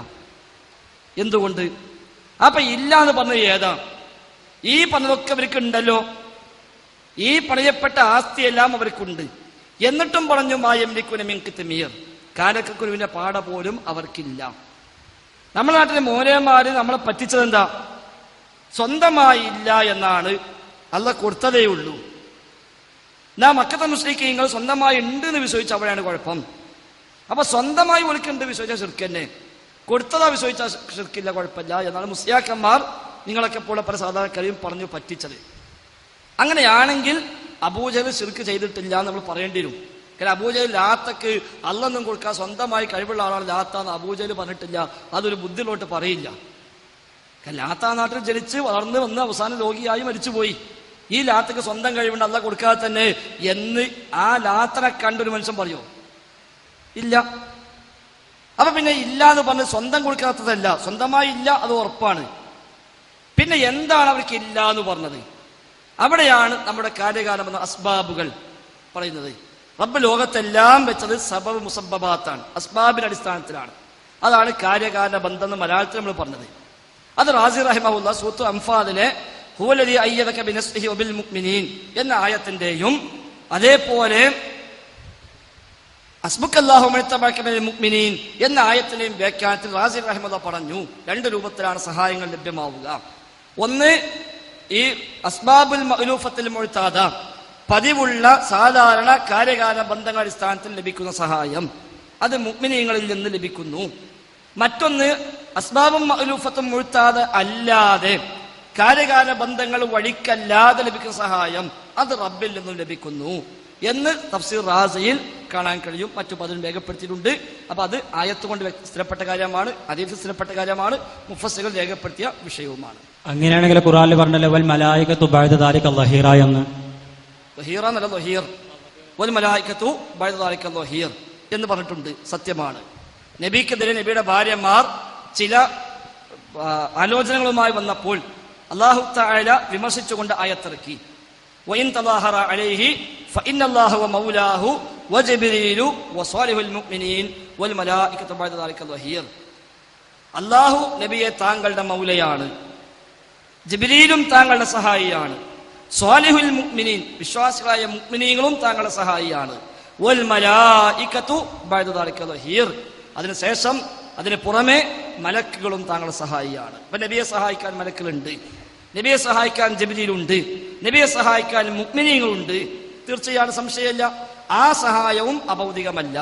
എന്തുകൊണ്ട്? അപ്പൊ ഇല്ല എന്ന് പറഞ്ഞത് ഏതാ? ഈ പറഞ്ഞതൊക്കെ അവർക്ക് ഉണ്ടല്ലോ, ഈ പറയപ്പെട്ട ആസ്തിയെല്ലാം അവർക്കുണ്ട്. എന്നിട്ടും പറഞ്ഞു മായംലികുന മിൻ ഖിത്മിർ, കാരക്കക്കുരുവിന്റെ പാട പോലും അവർക്കില്ല. നമ്മുടെ നാട്ടിലെ മോനേമാര് നമ്മളെ പറ്റിച്ചത് എന്താ? സ്വന്തമായി ഇല്ല എന്നാണ്, അള്ളാഹ് കൊടുത്തതേ ഉള്ളൂ. മക്കത്തെ മുസ്ലിക്കീങ്ങൾ സ്വന്തമായി ഉണ്ട് എന്ന് വിശ്വസിച്ച അവിടെയാണ് കുഴപ്പം. അപ്പൊ സ്വന്തമായി ഒലിക്കുണ്ട് വിശ്വസിച്ച ശിർക്ക് തന്നെ, കൊടുത്തതാ വിശ്വസിച്ച ശിർക്കില്ല, കുഴപ്പമില്ല എന്നാണ് മുസ്ലിയാക്കന്മാർ നിങ്ങളൊക്കെ പോലെ പല സാധാരണക്കാരെയും പറഞ്ഞു പറ്റിച്ചത്. അങ്ങനെയാണെങ്കിൽ അബൂജഹൽ ശിർക്ക് ചെയ്തിട്ടില്ല എന്ന് നമ്മൾ പറയേണ്ടി വരും. കാരണം അബൂജഹൽ ലാത്തക്ക് അള്ളൊന്നും കൊടുക്കാൻ സ്വന്തമായി കഴിവുള്ള ആളാണ് ലാത്താന്ന് അബൂജഹൽ പറഞ്ഞിട്ടില്ല. അതൊരു ബുദ്ധിയിലോട്ട് പറയില്ല. ലാത്ത നാട്ടിൽ ജനിച്ച് വളർന്ന് വന്ന് അവസാനം രോഗിയായി മരിച്ചുപോയി. ഈ ലാത്തക്ക് സ്വന്തം കഴിവുണ്ട്, അല്ല കൊടുക്കാതെ തന്നെ എന്ന് ആ ലാത്തനെ കണ്ടൊരു മനുഷ്യൻ പറയോ? ഇല്ല. അപ്പൊ പിന്നെ ഇല്ല എന്ന് പറഞ്ഞ് സ്വന്തം കൊടുക്കാത്തതല്ല, സ്വന്തമായി ഇല്ല, അത് ഉറപ്പാണ്. പിന്നെ എന്താണ് അവർക്ക് ഇല്ല എന്ന് പറഞ്ഞത്? അവിടെയാണ് നമ്മുടെ കാര്യകാലം എന്ന അസ്ബാബുകൾ പറയുന്നത്. റബ്ബ് ലോകത്തെല്ലാം വെച്ചത് സബബ് മുസബ്ബബാത്താണ്, അസ്ബാബിന്റെ അടിസ്ഥാനത്തിലാണ്. അതാണ് കാര്യകാരണ ബന്ധം എന്ന് മലയാളത്തിൽ നമ്മൾ പറഞ്ഞത്. അത് റാസി റഹിമഹുല്ലാ സൂറത്ത് അംഫാലിലെ ഹുവല്ലദീ അയ്യദക ബിനസ്രിഹി വബിൽ മുഅ്മിനീൻ എന്ന ആയത്തിന്റെയും അതേപോലെ അസ്ബുക്കല്ലാഹു മഅത്തബഅക മിനൽ മുഅ്മിനീൻ എന്ന ആയത്തിന്റെയും വ്യാഖ്യാനത്തിൽ റാസി റഹിമഹുല്ലാ പറഞ്ഞു, രണ്ട് രൂപത്തിലാണ് സഹായങ്ങൾ ലഭ്യമാവുക. ഒന്ന്, ഈ അസ്ബാബുൽ മഅലൂഫത്തുൽ മുഅ്തദ, പതിവുള്ള സാധാരണ കാര്യകാരണ ബന്ധങ്ങളുടെ അടിസ്ഥാനത്തിൽ ലഭിക്കുന്ന സഹായം, അത് മുഅ്മിനീങ്ങളിൽ നിന്ന് ലഭിക്കുന്നു. മറ്റൊന്ന്, അസ്ബാബും മഅലൂഫത്തും മുഅ്തദ അല്ലാതെ കാര്യകാരണ ബന്ധങ്ങൾ വഴിക്കല്ലാതെ ലഭിക്കുന്ന സഹായം, അത് റബ്ബിൽ നിന്നും ലഭിക്കുന്നു എന്ന് തഫ്സീർ റാസിയിൽ കാണാൻ കഴിയും. മറ്റു പലരും രേഖപ്പെടുത്തിയിട്ടുണ്ട്. അപ്പൊ അത് ആയത്ത് കൊണ്ട് സ്ഥിരപ്പെട്ട കാര്യമാണ്, ഹദീസിൽ സ്ഥിരപ്പെട്ട കാര്യമാണ്, മുഫസ്സിറുകൾ രേഖപ്പെടുത്തിയ വിഷയവുമാണ്. അങ്ങനെയാണെങ്കിൽ ഖുർആനിൽ പറഞ്ഞല്ലോ വൽ മലായികത്തു ബഅദ ദാലിക ലഹീറ എന്ന്. ലഹീറ എന്നല്ല, ലഹീർ. വൽ മലായികത്തു ബഅദ ദാലിക ലഹീർ എന്ന് പറഞ്ഞിട്ടുണ്ട്. സത്യമാണ്. നബിക്കെതിരെ നബിയുടെ ഭാര്യമാർ ചില ആലോചനകളുമായി വന്നപ്പോൾ അല്ലാഹു തആല വിമർശിച്ചുകൊണ്ട് ആയത്തിറക്കി. വഇൻ തളാഹറ അലൈഹി ഫഇന്നല്ലാഹു വമൗലാഹു വജിബ്രീലു വസാലിഹുൽ മുഅ്മിനീൻ വൽ മലായികത്തു ബഅദ ദാലിക ലഹീർ. അല്ലാഹു നബിയെ താങ്കളുടെ മൗലയാണ്, ജിബ്രീലും താങ്കളുടെ സഹായിയാണ്, സ്വാലിഹുൽ മുഅ്മിനീൻ വിശ്വാസികളായ മുഅ്മിനീങ്ങളും താങ്കളുടെ സഹായിയാണ്, വൽ മലായികത്തു ബഅദ ദാലിക ലഹീർ അതിനുശേഷം അതിന് പുറമെ മലക്കുകളും താങ്കളുടെ സഹായിയാണ്. അപ്പൊ നബിയെ സഹായിക്കാൻ മലക്കുകളുണ്ട്, നബിയെ സഹായിക്കാൻ ജിബ്രീലുണ്ട്, നബിയെ സഹായിക്കാൻ മുഅ്മിനീങ്ങളുണ്ട്. തീർച്ചയാണ്, സംശയമില്ല. ആ സഹായവും അഭൗതികമല്ല,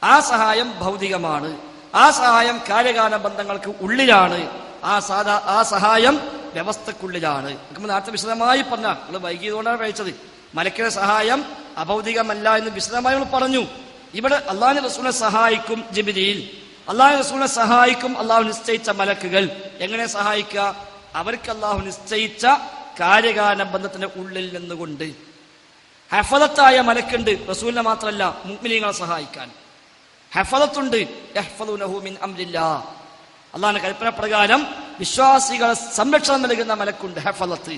ആ സഹായം ഭൗതികമാണ്. ആ സഹായം കാര്യകാരണ ബന്ധങ്ങൾക്ക് ഉള്ളിലാണ്. ആ സഹായം വ്യവസ്ഥക്കുള്ളിലാണ്. നേരത്തെ വിശദമായി പറഞ്ഞ, നിങ്ങൾ വൈകിയതുകൊണ്ടാണ് കഴിച്ചത്. മലക്കിന്റെ സഹായം അഭൗതികമല്ല എന്ന് വിശദമായി നമ്മൾ പറഞ്ഞു. ഇവിടെ അള്ളാഹുവിന്റെ റസൂലിനെ സഹായിക്കും ജിബ്രീൽ, അള്ളാഹു റസൂലിനെ സഹായിക്കും അള്ളാഹു നിശ്ചയിച്ച മലക്കുകൾ. എങ്ങനെ സഹായിക്കുക? അവർക്ക് അള്ളാഹു നിശ്ചയിച്ച കാര്യകാരണ ബന്ധത്തിന്റെ ഉള്ളിൽ നിന്നുകൊണ്ട്. ഹഫലത്തായ മലക്കുണ്ട്, റസൂലിനെ മാത്രമല്ല മുഅ്മിനീങ്ങളെ സഹായിക്കാൻ. ഹഫലത്തുണ്ട്, യഹ്ഫദൂനഹു മിൻ അംരില്ലാഹ്. അള്ളാഹിന്റെ കൽപ്പന പ്രകാരം വിശ്വാസികളെ സംരക്ഷണം നൽകുന്ന മലക്കുണ്ട്, ഹഫലത്ത്.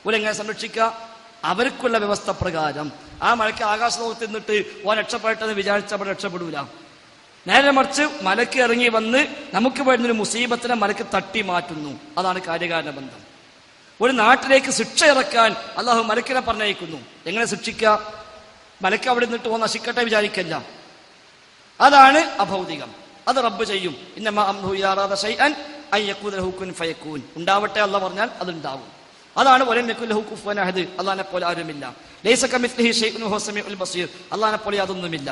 ഓരെങ്ങനെ സംരക്ഷിക്കുക? അവർക്കുള്ള വ്യവസ്ഥ പ്രകാരം. ആ മലക്ക് ആകാശലോകത്ത് നിന്നിട്ട് ഓൻ രക്ഷപ്പെട്ടെന്ന് വിചാരിച്ച അവിടെ രക്ഷപ്പെടൂല. നേരെ മറിച്ച് മലക്ക് ഇറങ്ങി വന്ന് നമുക്ക് വരുന്നൊരു മുസീബത്തിനെ മലക്ക് തട്ടി മാറ്റുന്നു. അതാണ് കാര്യകാരണ ബന്ധം. ഒരു നാട്ടിലേക്ക് ശിക്ഷ ഇറക്കാൻ അള്ളാഹു മലക്കിനെ പറഞ്ഞയക്കുന്നു. എങ്ങനെ ശിക്ഷിക്കുക? മലക്ക് അവിടെ നിന്നിട്ട് ഓൻ നശിക്കട്ടെ വിചാരിക്കല്ല. അതാണ് അഭൗതികം. അത് റബ്ബ് ചെയ്യും. ഇന്നമാ അംറുഹു ഇദാ അറാദ ശൈഅൻ അൻ യഖൂല ലഹു കുൻ ഫയകൂൻ. ഉണ്ടാവട്ടെ അല്ലാഹ് പറഞ്ഞാൽ അത് ഉണ്ടാവും. അതാണ് വലം യകുൽ ലഹു കുഫുവൻ അഹദ്. അല്ലാഹുവിനെ പോലെ ആരുമില്ല. ലൈസ കമിസ്ലിഹി ഷൈഉൻ വഹുവ സമീഉൽ ബസീർ. അല്ലാഹുവിനെ പോലെ അതൊന്നുമില്ല.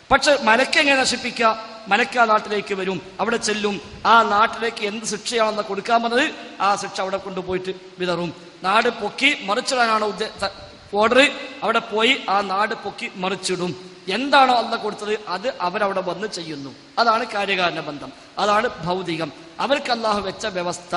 പക്ഷെ മലക്ക് എങ്ങനെ നശിപ്പിക്കുക? മലക്ക് ആ നാട്ടിലേക്ക് വരും, അവിടെ ചെല്ലും. ആ നാട്ടിലേക്ക് എന്ത് ശിക്ഷയാണെന്ന് കൊടുക്കാൻ പറഞ്ഞത് ആ ശിക്ഷ അവിടെ കൊണ്ടുപോയിട്ട് വിതറും. നാട് പൊക്കി മറിച്ചിടാനാണ് ഓർഡർ. അവിടെ പോയി ആ നാട് പൊക്കി മറിച്ചിടും. എന്താണോ അള്ളാഹ് കൊടുത്തത് അത് അവരവിടെ വന്ന് ചെയ്യുന്നു. അതാണ് കാര്യകാരണ ബന്ധം, അതാണ് ഭൗതികം. അവർക്ക് അള്ളാഹു വെച്ച വ്യവസ്ഥ.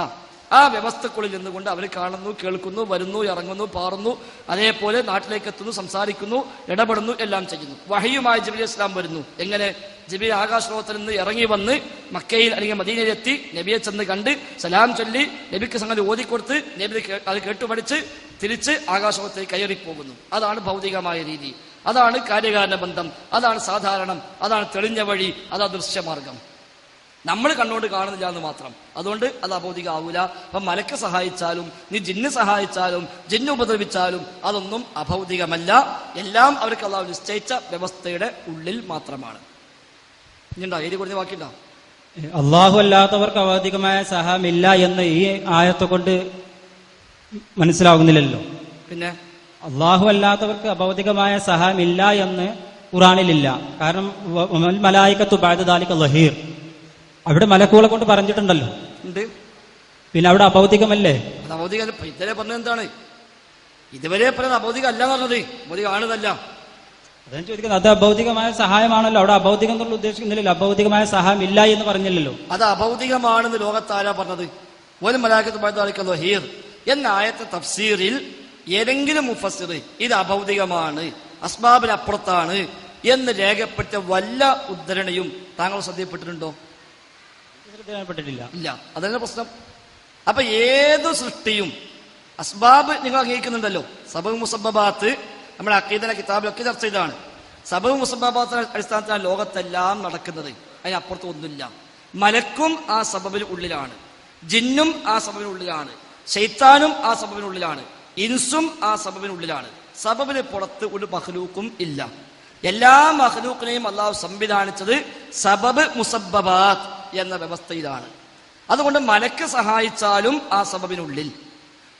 ആ വ്യവസ്ഥക്കുള്ളിൽ നിന്നുകൊണ്ട് അവർ കാണുന്നു, കേൾക്കുന്നു, വരുന്നു, ഇറങ്ങുന്നു, പാറുന്നു, അതേപോലെ നാട്ടിലേക്ക് എത്തുന്നു, സംസാരിക്കുന്നു, ഇടപെടുന്നു, എല്ലാം ചെയ്യുന്നു. വഹയുമായി ജിബ്രീൽ ഇസ്ലാം വരുന്നു. എങ്ങനെ? ജിബ്രീൽ ആകാശലോകത്തിൽ നിന്ന് ഇറങ്ങി വന്ന് മക്കയിൽ അല്ലെങ്കിൽ മദീനയിൽ എത്തി നബിയെ ചെന്ന് കണ്ട് സലാം ചൊല്ലി നബിക്ക് സംഗതി ഓതിക്കൊടുത്ത് നബി അത് കേട്ടുപഠിച്ച് തിരിച്ച് ആകാശലോകത്തേക്ക് കയറിപ്പോകുന്നു. അതാണ് ഭൗതികമായ രീതി, അതാണ് കാര്യകാരണ ബന്ധം, അതാണ് സാധാരണം, അതാണ് തെളിഞ്ഞ വഴി, അതാ ദൃശ്യമാർഗം. നമ്മൾ കണ്ണുകൊണ്ട് കാണുന്നില്ല എന്ന് മാത്രം. അതുകൊണ്ട് അത് അഭൗതിക ആവൂല. അപ്പൊ മലക്ക് സഹായിച്ചാലും നീ ജിന്ന് സഹായിച്ചാലും ജിന്ന് ഉപദ്രവിച്ചാലും അതൊന്നും അഭൗതികമല്ല. എല്ലാം അവർക്ക് അള്ളാഹു നിശ്ചയിച്ച വ്യവസ്ഥയുടെ ഉള്ളിൽ മാത്രമാണ്. ഇനിയുണ്ടോ? എഴുതി കൊടുത്ത വാക്കിണ്ടോ? അള്ളാഹു അല്ലാത്തവർക്ക് അഭൗതികമായ സഹായമില്ല എന്ന് ഈ ആയത്തെ കൊണ്ട് മനസ്സിലാകുന്നില്ലല്ലോ. പിന്നെ അള്ളാഹു അല്ലാത്തവർക്ക് അഭൗതികമായ സഹായമില്ല എന്ന് ഖുറാനിലില്ല. കാരണം മലായികത്തു ബഅദ ദാലിക ലഹീർ, അവിടെ മലക്കുകളെ കൊണ്ട് പറഞ്ഞിട്ടുണ്ടല്ലോ. ഉണ്ട്. പിന്നെ അവിടെ അഭൗതികമല്ലേ? അത് അഭൗതിക. ഇതുവരെ പറഞ്ഞത് എന്താണ്? ഇതുവരെ പറഞ്ഞത് അഭൗതിക അല്ല പറഞ്ഞത്, അഭൗതിക ആണെന്നല്ല. അതാണ് ചോദിക്കുന്നത്. അത് അഭൗതികമായ സഹായമാണല്ലോ. അവിടെ അഭൗതികം എന്നുള്ള ഉദ്ദേശിക്കുന്നില്ലല്ലോ. അഭൗതികമായ സഹായം ഇല്ല എന്ന് പറഞ്ഞില്ലല്ലോ. അത് അഭൗതികമാണെന്ന് ലോകത്താരാ പറഞ്ഞത്? ഒരു മലായികത്തു ബഅദ ദാലിക ലഹീർ എന്ന ആയത്തെ തഫ്സീറിൽ ഏതെങ്കിലും മുഫസ്സിർ ഇത് അഭൗതികമാണ്, അസ്ബാബിനപ്പുറത്താണ് എന്ന് രേഖപ്പെട്ട വല്ല ഉദ്ധരണിയും താങ്കൾ ശ്രദ്ധയിൽപ്പെട്ടിട്ടുണ്ടോ? ഇല്ല. അതന്നെ പ്രശ്നം. അപ്പൊ ഏതു സൃഷ്ടിയും അസ്ബാബ് നിങ്ങൾ അംഗീകരിക്കുന്നുണ്ടല്ലോ. സബബ് മുസബ്ബബാത്ത് നമ്മുടെ അഖീദയുടെ കിതാബിലൊക്കെ ചർച്ച ചെയ്തതാണ്. സബബ് മുസബ്ബബാത്തിന്റെ അടിസ്ഥാനത്തിലാണ് ലോകത്തെല്ലാം നടക്കുന്നത്. അതിനപ്പുറത്ത് ഒന്നുമില്ല. മലക്കും ആ സബബിന് ഉള്ളിലാണ്, ജിന്നും ആ സബബിനുള്ളിലാണ്, ശൈത്താനും ആ സബബിനുള്ളിലാണ്, ഇൻസും ആ സബബിനുള്ളിലാണ്. സബബിന് പുറത്ത് ഒരു മഖ്ലൂക്കും ഇല്ല. എല്ലാ മഖ്ലൂക്കിനെയും അള്ളാഹു സംവിധാനിച്ചത് സബബ് മുസബ്ബബാത്ത് എന്ന വ്യവസ്ഥയിലാണ്. അതുകൊണ്ട് മലക്ക് സഹായിച്ചാലും ആ സബബിനുള്ളിൽ,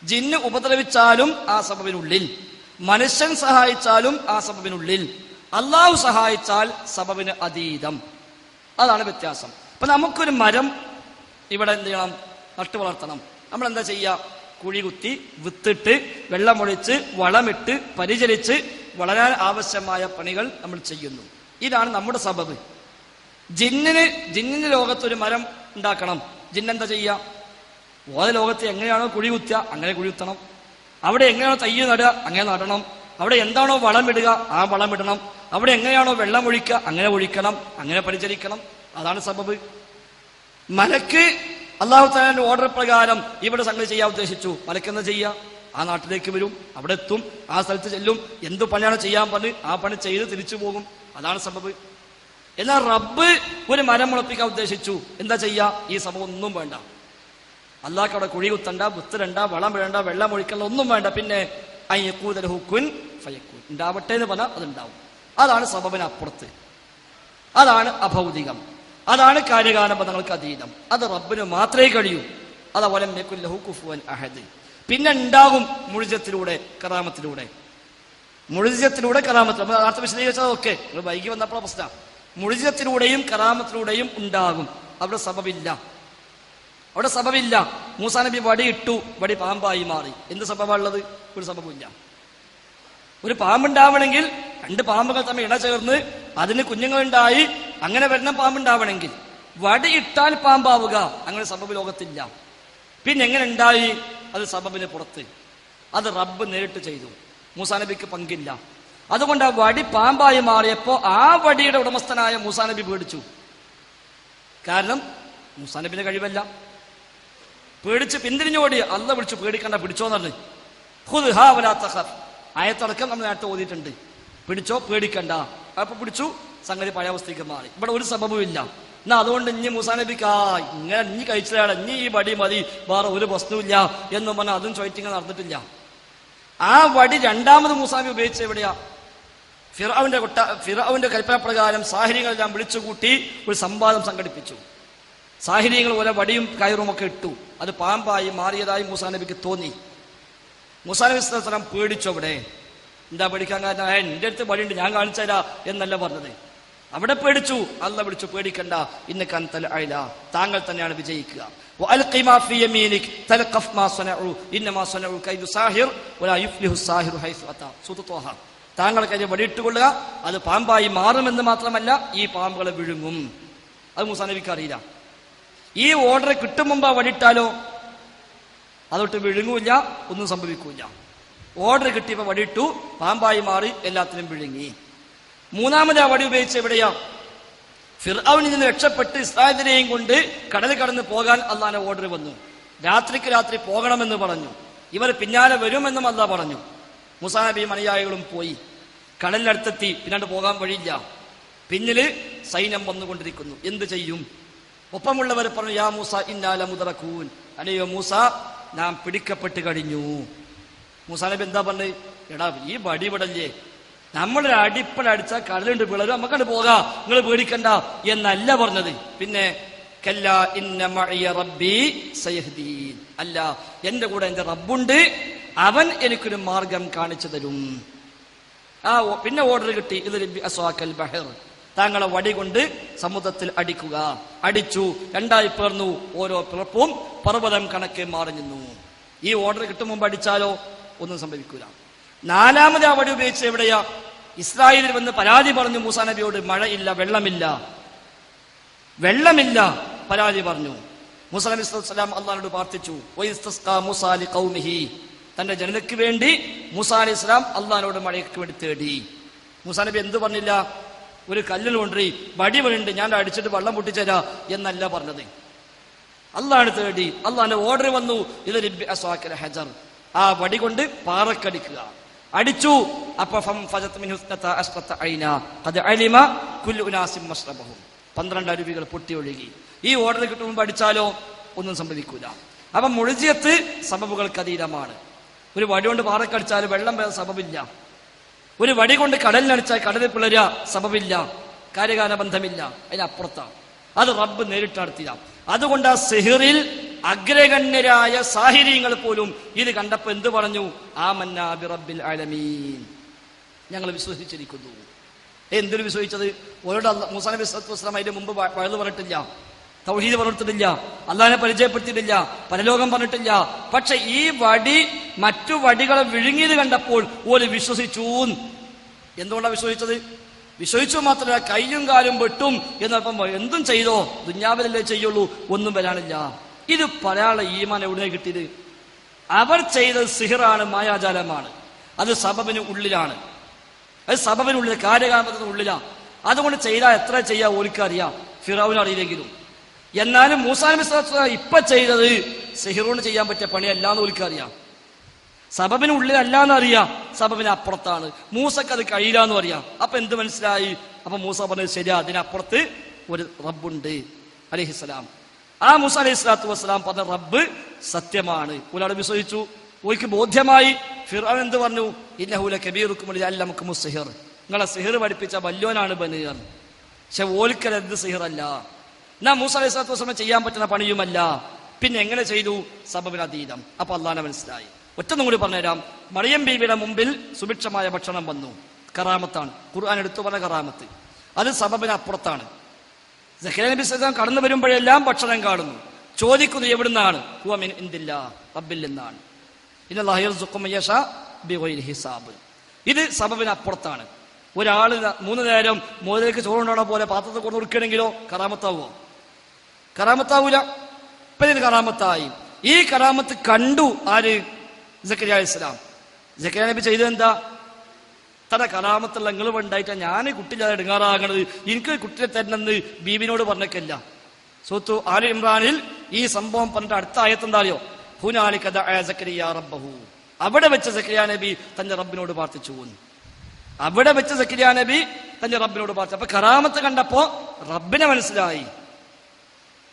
ജിന്ന് ഉപദ്രവിച്ചാലും ആ സബബിനുള്ളിൽ, മനുഷ്യൻ സഹായിച്ചാലും ആ സബബിനുള്ളിൽ, അള്ളാഹു സഹായിച്ചാൽ സബബിന് അതീതം. അതാണ് വ്യത്യാസം. അപ്പൊ നമുക്കൊരു മരം ഇവിടെ എന്ത് ചെയ്യണം? നട്ടു വളർത്തണം. നമ്മൾ എന്താ ചെയ്യുക? കുഴി കുത്തി വിത്തിട്ട് വെള്ളമൊഴിച്ച് വളമിട്ട് പരിചരിച്ച് വളരാൻ ആവശ്യമായ പണികൾ നമ്മൾ ചെയ്യുന്നു. ഇതാണ് നമ്മുടെ സബബ്. ജിന്നിന് ലോകത്തൊരു മരം ഉണ്ടാക്കണം. ജിന്നെന്താ ചെയ്യുക? ഓരോ ലോകത്ത് എങ്ങനെയാണോ കുഴി കുത്തുക അങ്ങനെ കുഴി കുത്തണം. അവിടെ എങ്ങനെയാണോ തയ്യ് നടുക അങ്ങനെ നടണം. അവിടെ എന്താണോ വളമിടുക ആ വളമിടണം. അവിടെ എങ്ങനെയാണോ വെള്ളം ഒഴിക്കുക അങ്ങനെ ഒഴിക്കണം, അങ്ങനെ പരിചരിക്കണം. അതാണ് സബബ്. മലക്ക് അള്ളാഹു തആലയുടെ ഓർഡർ പ്രകാരം ഇവിടെ സംഗതി ചെയ്യാൻ ഉദ്ദേശിച്ചു. മലക്കെന്താ ചെയ്യുക? ആ നാട്ടിലേക്ക് വരും, അവിടെ എത്തും, ആ സ്ഥലത്ത് ചെല്ലും, എന്തു പണിയാണ് ചെയ്യാൻ പറഞ്ഞ് ആ പണി ചെയ്ത് തിരിച്ചു പോകും. അതാണ് സബബ്. എന്നാൽ റബ്ബ് ഒരു മരം മുളപ്പിക്കാൻ ഉദ്ദേശിച്ചു. എന്താ ചെയ്യുക? ഈ സബബ് ഒന്നും വേണ്ട. അള്ളാഹ്ക്ക് അവിടെ കുഴി കുത്തണ്ട, വിത്തിടണ്ട, വളം വിടണ്ട, വെള്ളം ഒഴിക്കണ്ട, ഒന്നും വേണ്ട. പിന്നെ കുൻ ഫയക്കൂൻ, ഉണ്ടാവട്ടെ എന്ന് പറഞ്ഞാൽ അതുണ്ടാവും. അതാണ് സബബിനപ്പുറത്ത്. അതാണ് അഭൗതികം. അതാണ് കാര്യകാലബന്ധങ്ങൾക്ക് അതീതം. അത് റബ്ബിന് മാത്രമേ കഴിയൂ. അതുപോലെ ലഹു കുഫുവൻ അഹദ്. പിന്നെ ഉണ്ടാകും മുഴുജത്തിലൂടെ, കറാമത്തിലൂടെ. മുഴുജത്തിലൂടെ കറാമത്തിൽ നമ്മൾ നേരത്തെ വിശദീകരിച്ചതൊക്കെ നിങ്ങൾ വൈകി വന്നപ്പോൾ പ്രശ്നം. മുഴുജത്തിലൂടെയും കറാമത്തിലൂടെയും ഉണ്ടാകും. അവിടെ സബബില്ല. അവിടെ സബബില്ല. മൂസാ നബി വടി ഇട്ടു, വടി പാമ്പായി മാറി. എന്ത് സബബുള്ളത്? ഒരു സബബില്ല. ഒരു പാമ്പുണ്ടാവണമെങ്കിൽ രണ്ട് പാമ്പുകൾ തമ്മിൽ ഇണ ചേർന്ന് അതിന് കുഞ്ഞുങ്ങളുണ്ടായി അങ്ങനെ വരുന്ന പാമ്പുണ്ടാവണമെങ്കിൽ വടി ഇട്ടാൽ പാമ്പാവുക. അങ്ങനെ സബബ് ലോകത്തില്ല. പിന്നെ എങ്ങനെ ഉണ്ടായി? അത് സബബിന് പുറത്ത്. അത് റബ്ബ് നേരിട്ട് ചെയ്തു. മൂസാ നബിക്ക് പങ്കില്ല. അതുകൊണ്ട് ആ വടി പാമ്പായി മാറിയപ്പോ ആ വടിയുടെ ഉടമസ്ഥനായ മൂസാ നബി പേടിച്ചു. കാരണം മൂസാ നബിന്റെ കഴിവല്ല. പേടിച്ച് പിന്തിരിഞ്ഞോടി. അല്ല വിളിച്ചു, പേടിക്കണ്ട, പിടിച്ചോന്ന് പറഞ്ഞു. ഖുദ് ഹാ വലാ തഖഫ് ആയത്തടക്കം നമ്മൾ നേരത്തെ ഓതിയിട്ടുണ്ട്. പിടിച്ചോ, പേടിക്കണ്ട. അപ്പൊ പിടിച്ചു, സംഗതി പഴയ അവസ്ഥയ്ക്ക് മാറി. ഇവിടെ ഒരു സബബും ഇല്ല. എന്നാ അതുകൊണ്ട് ഇനി മൂസാ നബിക്ക് ഇങ്ങനെ ഇനി കഴിച്ചതാണ്, ഇനി ഈ വടി മതി, വേറെ ഒരു വസ്തുവില്ല എന്ന് പറഞ്ഞാൽ അതും ചോദിച്ചിങ്ങനെ നടന്നിട്ടില്ല. ആ വടി രണ്ടാമത് മൂസാ നബി ഉപയോഗിച്ച എവിടെയാ? ഫിർഔന്റെ കൽപ്പന പ്രകാരം സാഹിര്യങ്ങളെല്ലാം വിളിച്ചുകൂട്ടി ഒരു സംവാദം സംഘടിപ്പിച്ചു. സാഹിര്യങ്ങൾ പോലെ വടിയും കയറും ഒക്കെ ഇട്ടു. അത് പാമ്പായി മാറിയതായി മൂസാ നബിക്ക് തോന്നി. മൂസാ നബി സ്വല്ലല്ലാഹു അലൈഹി വസല്ലം പേടിച്ചു. അവിടെ എന്താ പേടിക്കാൻ കാരണം? എൻ്റെ അടുത്ത് വടിയുണ്ട്, ഞാൻ കാണിച്ചു തരാ എന്നല്ല പറഞ്ഞത്. അവിടെ പേടിച്ചു. അല്ല വിളിച്ചു, പേടിക്കണ്ട, ഇന്നക അൻതൽ അഅ്ലാ, താങ്കൾ തന്നെയാണ് വിജയിക്കുക. വഅൽഖി മാ ഫീ യമീനിക് തൽഖഫ് മാ സനഉ ഇന്നമാ സനഉ കൈദു സാഹിർ വലാ യുഫ്ലിഹു സാഹിറു ഹൈസു അതാ. സൂറത്ത് ത്വാഹ. താങ്കൾ കയ്യിൽ വടിയിട്ടുകൊള്ളുക, അത് പാമ്പായി മാറുമെന്ന് മാത്രമല്ല ഈ പാമ്പുകളെ വിഴുങ്ങും. അത് മൂസാ നബിക്ക് അറിയില്ല. ഈ ഓർഡർ കിട്ടും മുമ്പ് വടിയിട്ടാലോ അതൊട്ട് വിഴുങ്ങൂല്ല, ഒന്നും സംഭവിക്കൂല. ഓർഡർ കിട്ടിയപ്പോ വടിയിട്ടു, പാമ്പായി മാറി, എല്ലാത്തിനും വിഴുങ്ങി. മൂന്നാമത് ആ വടി ഉപയോഗിച്ച് എവിടെയാ? ഫിർഔനിൽ നിന്ന് രക്ഷപ്പെട്ട് ഇസ്രായേലിനെയും കൊണ്ട് കടൽ കടന്ന് പോകാൻ അള്ളാന്റെ ഓർഡർ വന്നു. രാത്രിക്ക് രാത്രി പോകണമെന്ന് പറഞ്ഞു. ഇവർ പിന്നാലെ വരുമെന്നും അള്ളാഹ് പറഞ്ഞു. മൂസാ നബിയും അനുയായികളും പോയി. കടലിനടുത്തെത്തി. പിന്നാണ്ട് പോകാൻ വഴിയില്ല. പിന്നില് സൈന്യം വന്നുകൊണ്ടിരിക്കുന്നു. എന്ത് ചെയ്യും? ഒപ്പമുള്ളവർ പറഞ്ഞു, യാ മൂസ ഇന്നാ ലമുദ്റകൂൻ, അല്ലയോ മൂസ, നാം പിടിക്കപ്പെട്ട് കഴിഞ്ഞു. മൂസാ നബി എന്താ പറഞ്ഞത്? എടാ, ഈ വടി വിടല്ലേ, നമ്മളൊരു അടിപ്പടടിച്ചാൽ കടലുണ്ട് വിളരും, നമുക്കണ്ട് പോകാം, നിങ്ങൾ പേടിക്കണ്ട എന്നല്ല പറഞ്ഞത്. പിന്നെ കല്ലാ ഇന്ന മഅയ റബ്ബി സയഹ്ദീൻ, അല്ല, എന്റെ കൂടെ എന്റെ റബ്ബുണ്ട്, അവൻ എനിക്കൊരു മാർഗം കാണിച്ചു തരും. പിന്നെ ഓർഡർ കിട്ടി, ഇത് അസ്വാക്കൽ ബഹർ, താങ്കളെ വടി കൊണ്ട് സമുദ്രത്തിൽ അടിക്കുക. അടിച്ചു, രണ്ടായി പേർന്നു. ഓരോ പിളപ്പും പർവ്വതം കണക്കെ മാറി നിന്നു. ഈ ഓർഡർ കിട്ടും മുമ്പ് അടിച്ചാലോ ഒന്നും സംഭവിക്കൂല. നാലാമത് ആ വടി ഉപയോഗിച്ച് എവിടെയാ? ഇസ്രായേലിൽ വന്ന് പരാതി പറഞ്ഞു മൂസാ നബിയോട്, മഴയില്ല, വെള്ളമില്ല, പരാതി പറഞ്ഞു. മൂസാ നബി സ്വല്ലല്ലാഹു അലൈഹി വസല്ലം അല്ലാഹുവോട് പ്രാർത്ഥിച്ചു. വഇസ്തസ്ഖാ മൂസാ ലിഖൗമിഹി, തന്റെ ജനതയ്ക്ക് വേണ്ടി മൂസാ അലൈഹി സ്വലാം അല്ലാഹുവോട് മഴയ്ക്ക് വേണ്ടി തേടി. മൂസാ നബി എന്ത് പറഞ്ഞില്ല? ഒരു കല്ലിൽ കൊണ്ടറി വടി വീണ്ട് ഞാൻ അടിച്ചിട്ട് വെള്ളം പൊട്ടിച്ചേരാ എന്നല്ല പറഞ്ഞത്. അള്ളാഹ് തേടി. അള്ളാഹിന്റെ ഓർഡർ വന്നു, ഇത് റിബ്ബി അസ്വാക്കൽ ഹജർ, ആ വടി കൊണ്ട് പാറക്കടിക്കുക. അടിച്ചു. അപ്പൊ 12 അരുവികൾ പൊട്ടി ഒഴുകി. ഈ ഓർഡർ കിട്ടുമ്പോൾ പഠിച്ചാലോ ഒന്നും സംഭവിക്കൂല. അപ്പൊ മുഴുജിയത്ത് സബബുകൾക്ക് അതീതമാണ്. ഒരു വടി കൊണ്ട് പാറക്കടിച്ചാൽ വെള്ളം വരാൻ സബബില്ല. ഒരു വടി കൊണ്ട് കടലിനടിച്ചാൽ കടലിൽ പിളരുക സബബില്ല, കാര്യകാല ബന്ധമില്ല, അതിനപ്പുറത്താണ്. അത് റബ്ബ് നേരിട്ട് നടത്തിയ. അതുകൊണ്ട് ആ സിഹിറിൽ അഗ്രഗണ്യരായ സാഹിര്യങ്ങൾ പോലും ഇത് കണ്ടപ്പോ എന്ത് പറഞ്ഞു? ആമന്നാ ബിറബ്ബിൽ ആലമീൻ, ഞങ്ങൾ വിശ്വസിച്ചിരിക്കുന്നു. എന്തിനു വിശ്വസിച്ചത്? ഓരോട് മൂസാ നബി സ്വല്ലല്ലാഹു അലൈഹി വസല്ലം അതിന്റെ മുമ്പ് വഴുതു പറഞ്ഞിട്ടില്ല, തൗഹീദ് പറഞ്ഞിട്ടില്ല, അള്ളാഹിനെ പരിചയപ്പെടുത്തിയിട്ടില്ല, പരലോകം പറഞ്ഞിട്ടില്ല. പക്ഷെ ഈ വടി മറ്റു വടികളെ വിഴുങ്ങിയത് കണ്ടപ്പോൾ ഓല് വിശ്വസിച്ചു. എന്തുകൊണ്ടാണ് വിശ്വസിച്ചത്? വിശ്വസിച്ചു മാത്രമല്ല, കയ്യും കാലും വെട്ടും എന്നപ്പം എന്തും ചെയ്തോ, ദുന്യാവിലല്ലേ ചെയ്യുള്ളൂ, ഒന്നും വരാനില്ല. ഇത് പറയാനുള്ള ഈമാൻ എവിടെ കിട്ടിയത്? അവർ ചെയ്തത് സിഹിറാണ്, മായാജാലമാണ്. അത് സബബിന് ഉള്ളിലാണ്, അത് സബബിനുള്ളിൽ, കാര്യകാലത്തിന് ഉള്ളിലാണ്. അതുകൊണ്ട് ചെയ്താൽ എത്ര ചെയ്യാ ഓലിക്കറിയാം, ഫിറൗന് അറിയില്ലെങ്കിലും. എന്നാലും മൂസാ നബി സ്വല്ലല്ലാഹു അലൈഹി വസല്ലം ഇപ്പൊ ചെയ്തത് സിഹിറോണ്ട് ചെയ്യാൻ പറ്റിയ പണിയല്ലാന്ന് ഓലിക്കറിയാം. സബബിന് ഉള്ളിലല്ലാന്ന് അറിയാം, സബബിന് അപ്പുറത്താണ്. മൂസക്ക് അത് കഴിയില്ലാന്ന് അറിയാം. അപ്പൊ എന്ത് മനസ്സിലായി? അപ്പൊ മൂസ പറഞ്ഞത് ശരിയാ, അതിനപ്പുറത്ത് ഒരു റബ്ബുണ്ട് അലൈഹിസ്സലാം. ആ മൂസ അലൈഹി സ്വലാത്തു വസ്സലാം പറഞ്ഞ റബ്ബ് സത്യമാണ്. ഒരാളെ വിശ്വസിച്ചു, ഒരിക്കൽ ബോധ്യമായി. ഫിർഔൻ എന്ത് പറഞ്ഞു? ഇന്നഹു ലകബീറുക്കും അല്ലമക്കും സിഹിർ, നിങ്ങളെ സിഹിർ പഠിപ്പിച്ച വല്യോനാണ് ബനീർ. പക്ഷെ ഓലിക്കലത് സിഹിറല്ല. എന്നാ മൂസ അലൈഹി സ്വലാത്തു വസ്സലാം ചെയ്യാൻ പറ്റുന്ന പണിയുമല്ല. പിന്നെ എങ്ങനെ ചെയ്തു? സബബിന് അതീതം. അപ്പൊ അള്ളാഹനെ മനസ്സിലായി. ഒറ്റൊന്നും കൂടി പറഞ്ഞുതരാം. മറിയം ബീവിയുടെ മുമ്പിൽ സുഭിക്ഷമായ ഭക്ഷണം വന്നു, കറാമത്താണ്. ഖുർആൻ എടുത്തു പറഞ്ഞ കറാമത്ത്. അത് സബബിന് അപ്പുറത്താണ്. സഖറിയ നബി സ്വല്ലല്ലാഹു അലൈഹി വസല്ലം കടന്നു വരുമ്പോഴെല്ലാം ഭക്ഷണം കാണുന്നു. ചോദിക്കുന്നത് എവിടുന്നാണ്? ഹുവ മിൻ ഇൻദില്ലാ, റബ്ബിൽ നിന്നാണ്. ഇന്നല്ലാഹു യർസുഖു മൻ യശാ ബിഗൈരി ഹിസാബ്. ഇത് സബബിന് അപ്പുറത്താണ്. ഒരാള് 3 നേരം മോതിലേക്ക് ചോറുണ്ടാണ പോലെ പാത്രത്തിൽ കൊണ്ട് കൊടുക്കണമെങ്കിലോ കറാമത്താവോ? കറാമത്താവൂല. ഇപ്പൊ ഇതിന് കറാമത്തായി. ഈ കറാമത്ത് കണ്ടു ആര്? സഖറിയ അലൈഹിസ്സലാം. സഖറിയ നബി ചെയ്തത് എന്താ? തന്റെ കറാമത്തുള്ള നിങ്ങൾ ഉണ്ടായിട്ടാ ഞാൻ കുട്ടിയില്ലാതെ എടുങ്ങാറാകണത്, എനിക്ക് കുട്ടിയെ തരണമെന്ന് ബീബിനോട് പറഞ്ഞേക്കല്ല. സൂറത്ത് ആലി ഇമ്രാനിൽ ഈ സംഭവം പറഞ്ഞിട്ട് അടുത്ത ആയത്ത് എന്താ അറിയോ? ഹുനാലിക ദഅ സഖറിയ റബ്ബഹു. അവിടെ വെച്ച് സഖറിയ നബി തന്റെ റബ്ബിനോട് പ്രാർത്ഥിച്ചു. അവിടെ വെച്ച് സഖറിയ നബി തന്റെ റബ്ബിനോട് പ്രാർത്ഥിച്ചു. അപ്പൊ കറാമത്ത് കണ്ടപ്പോ റബ്ബിനെ മനസ്സിലായി.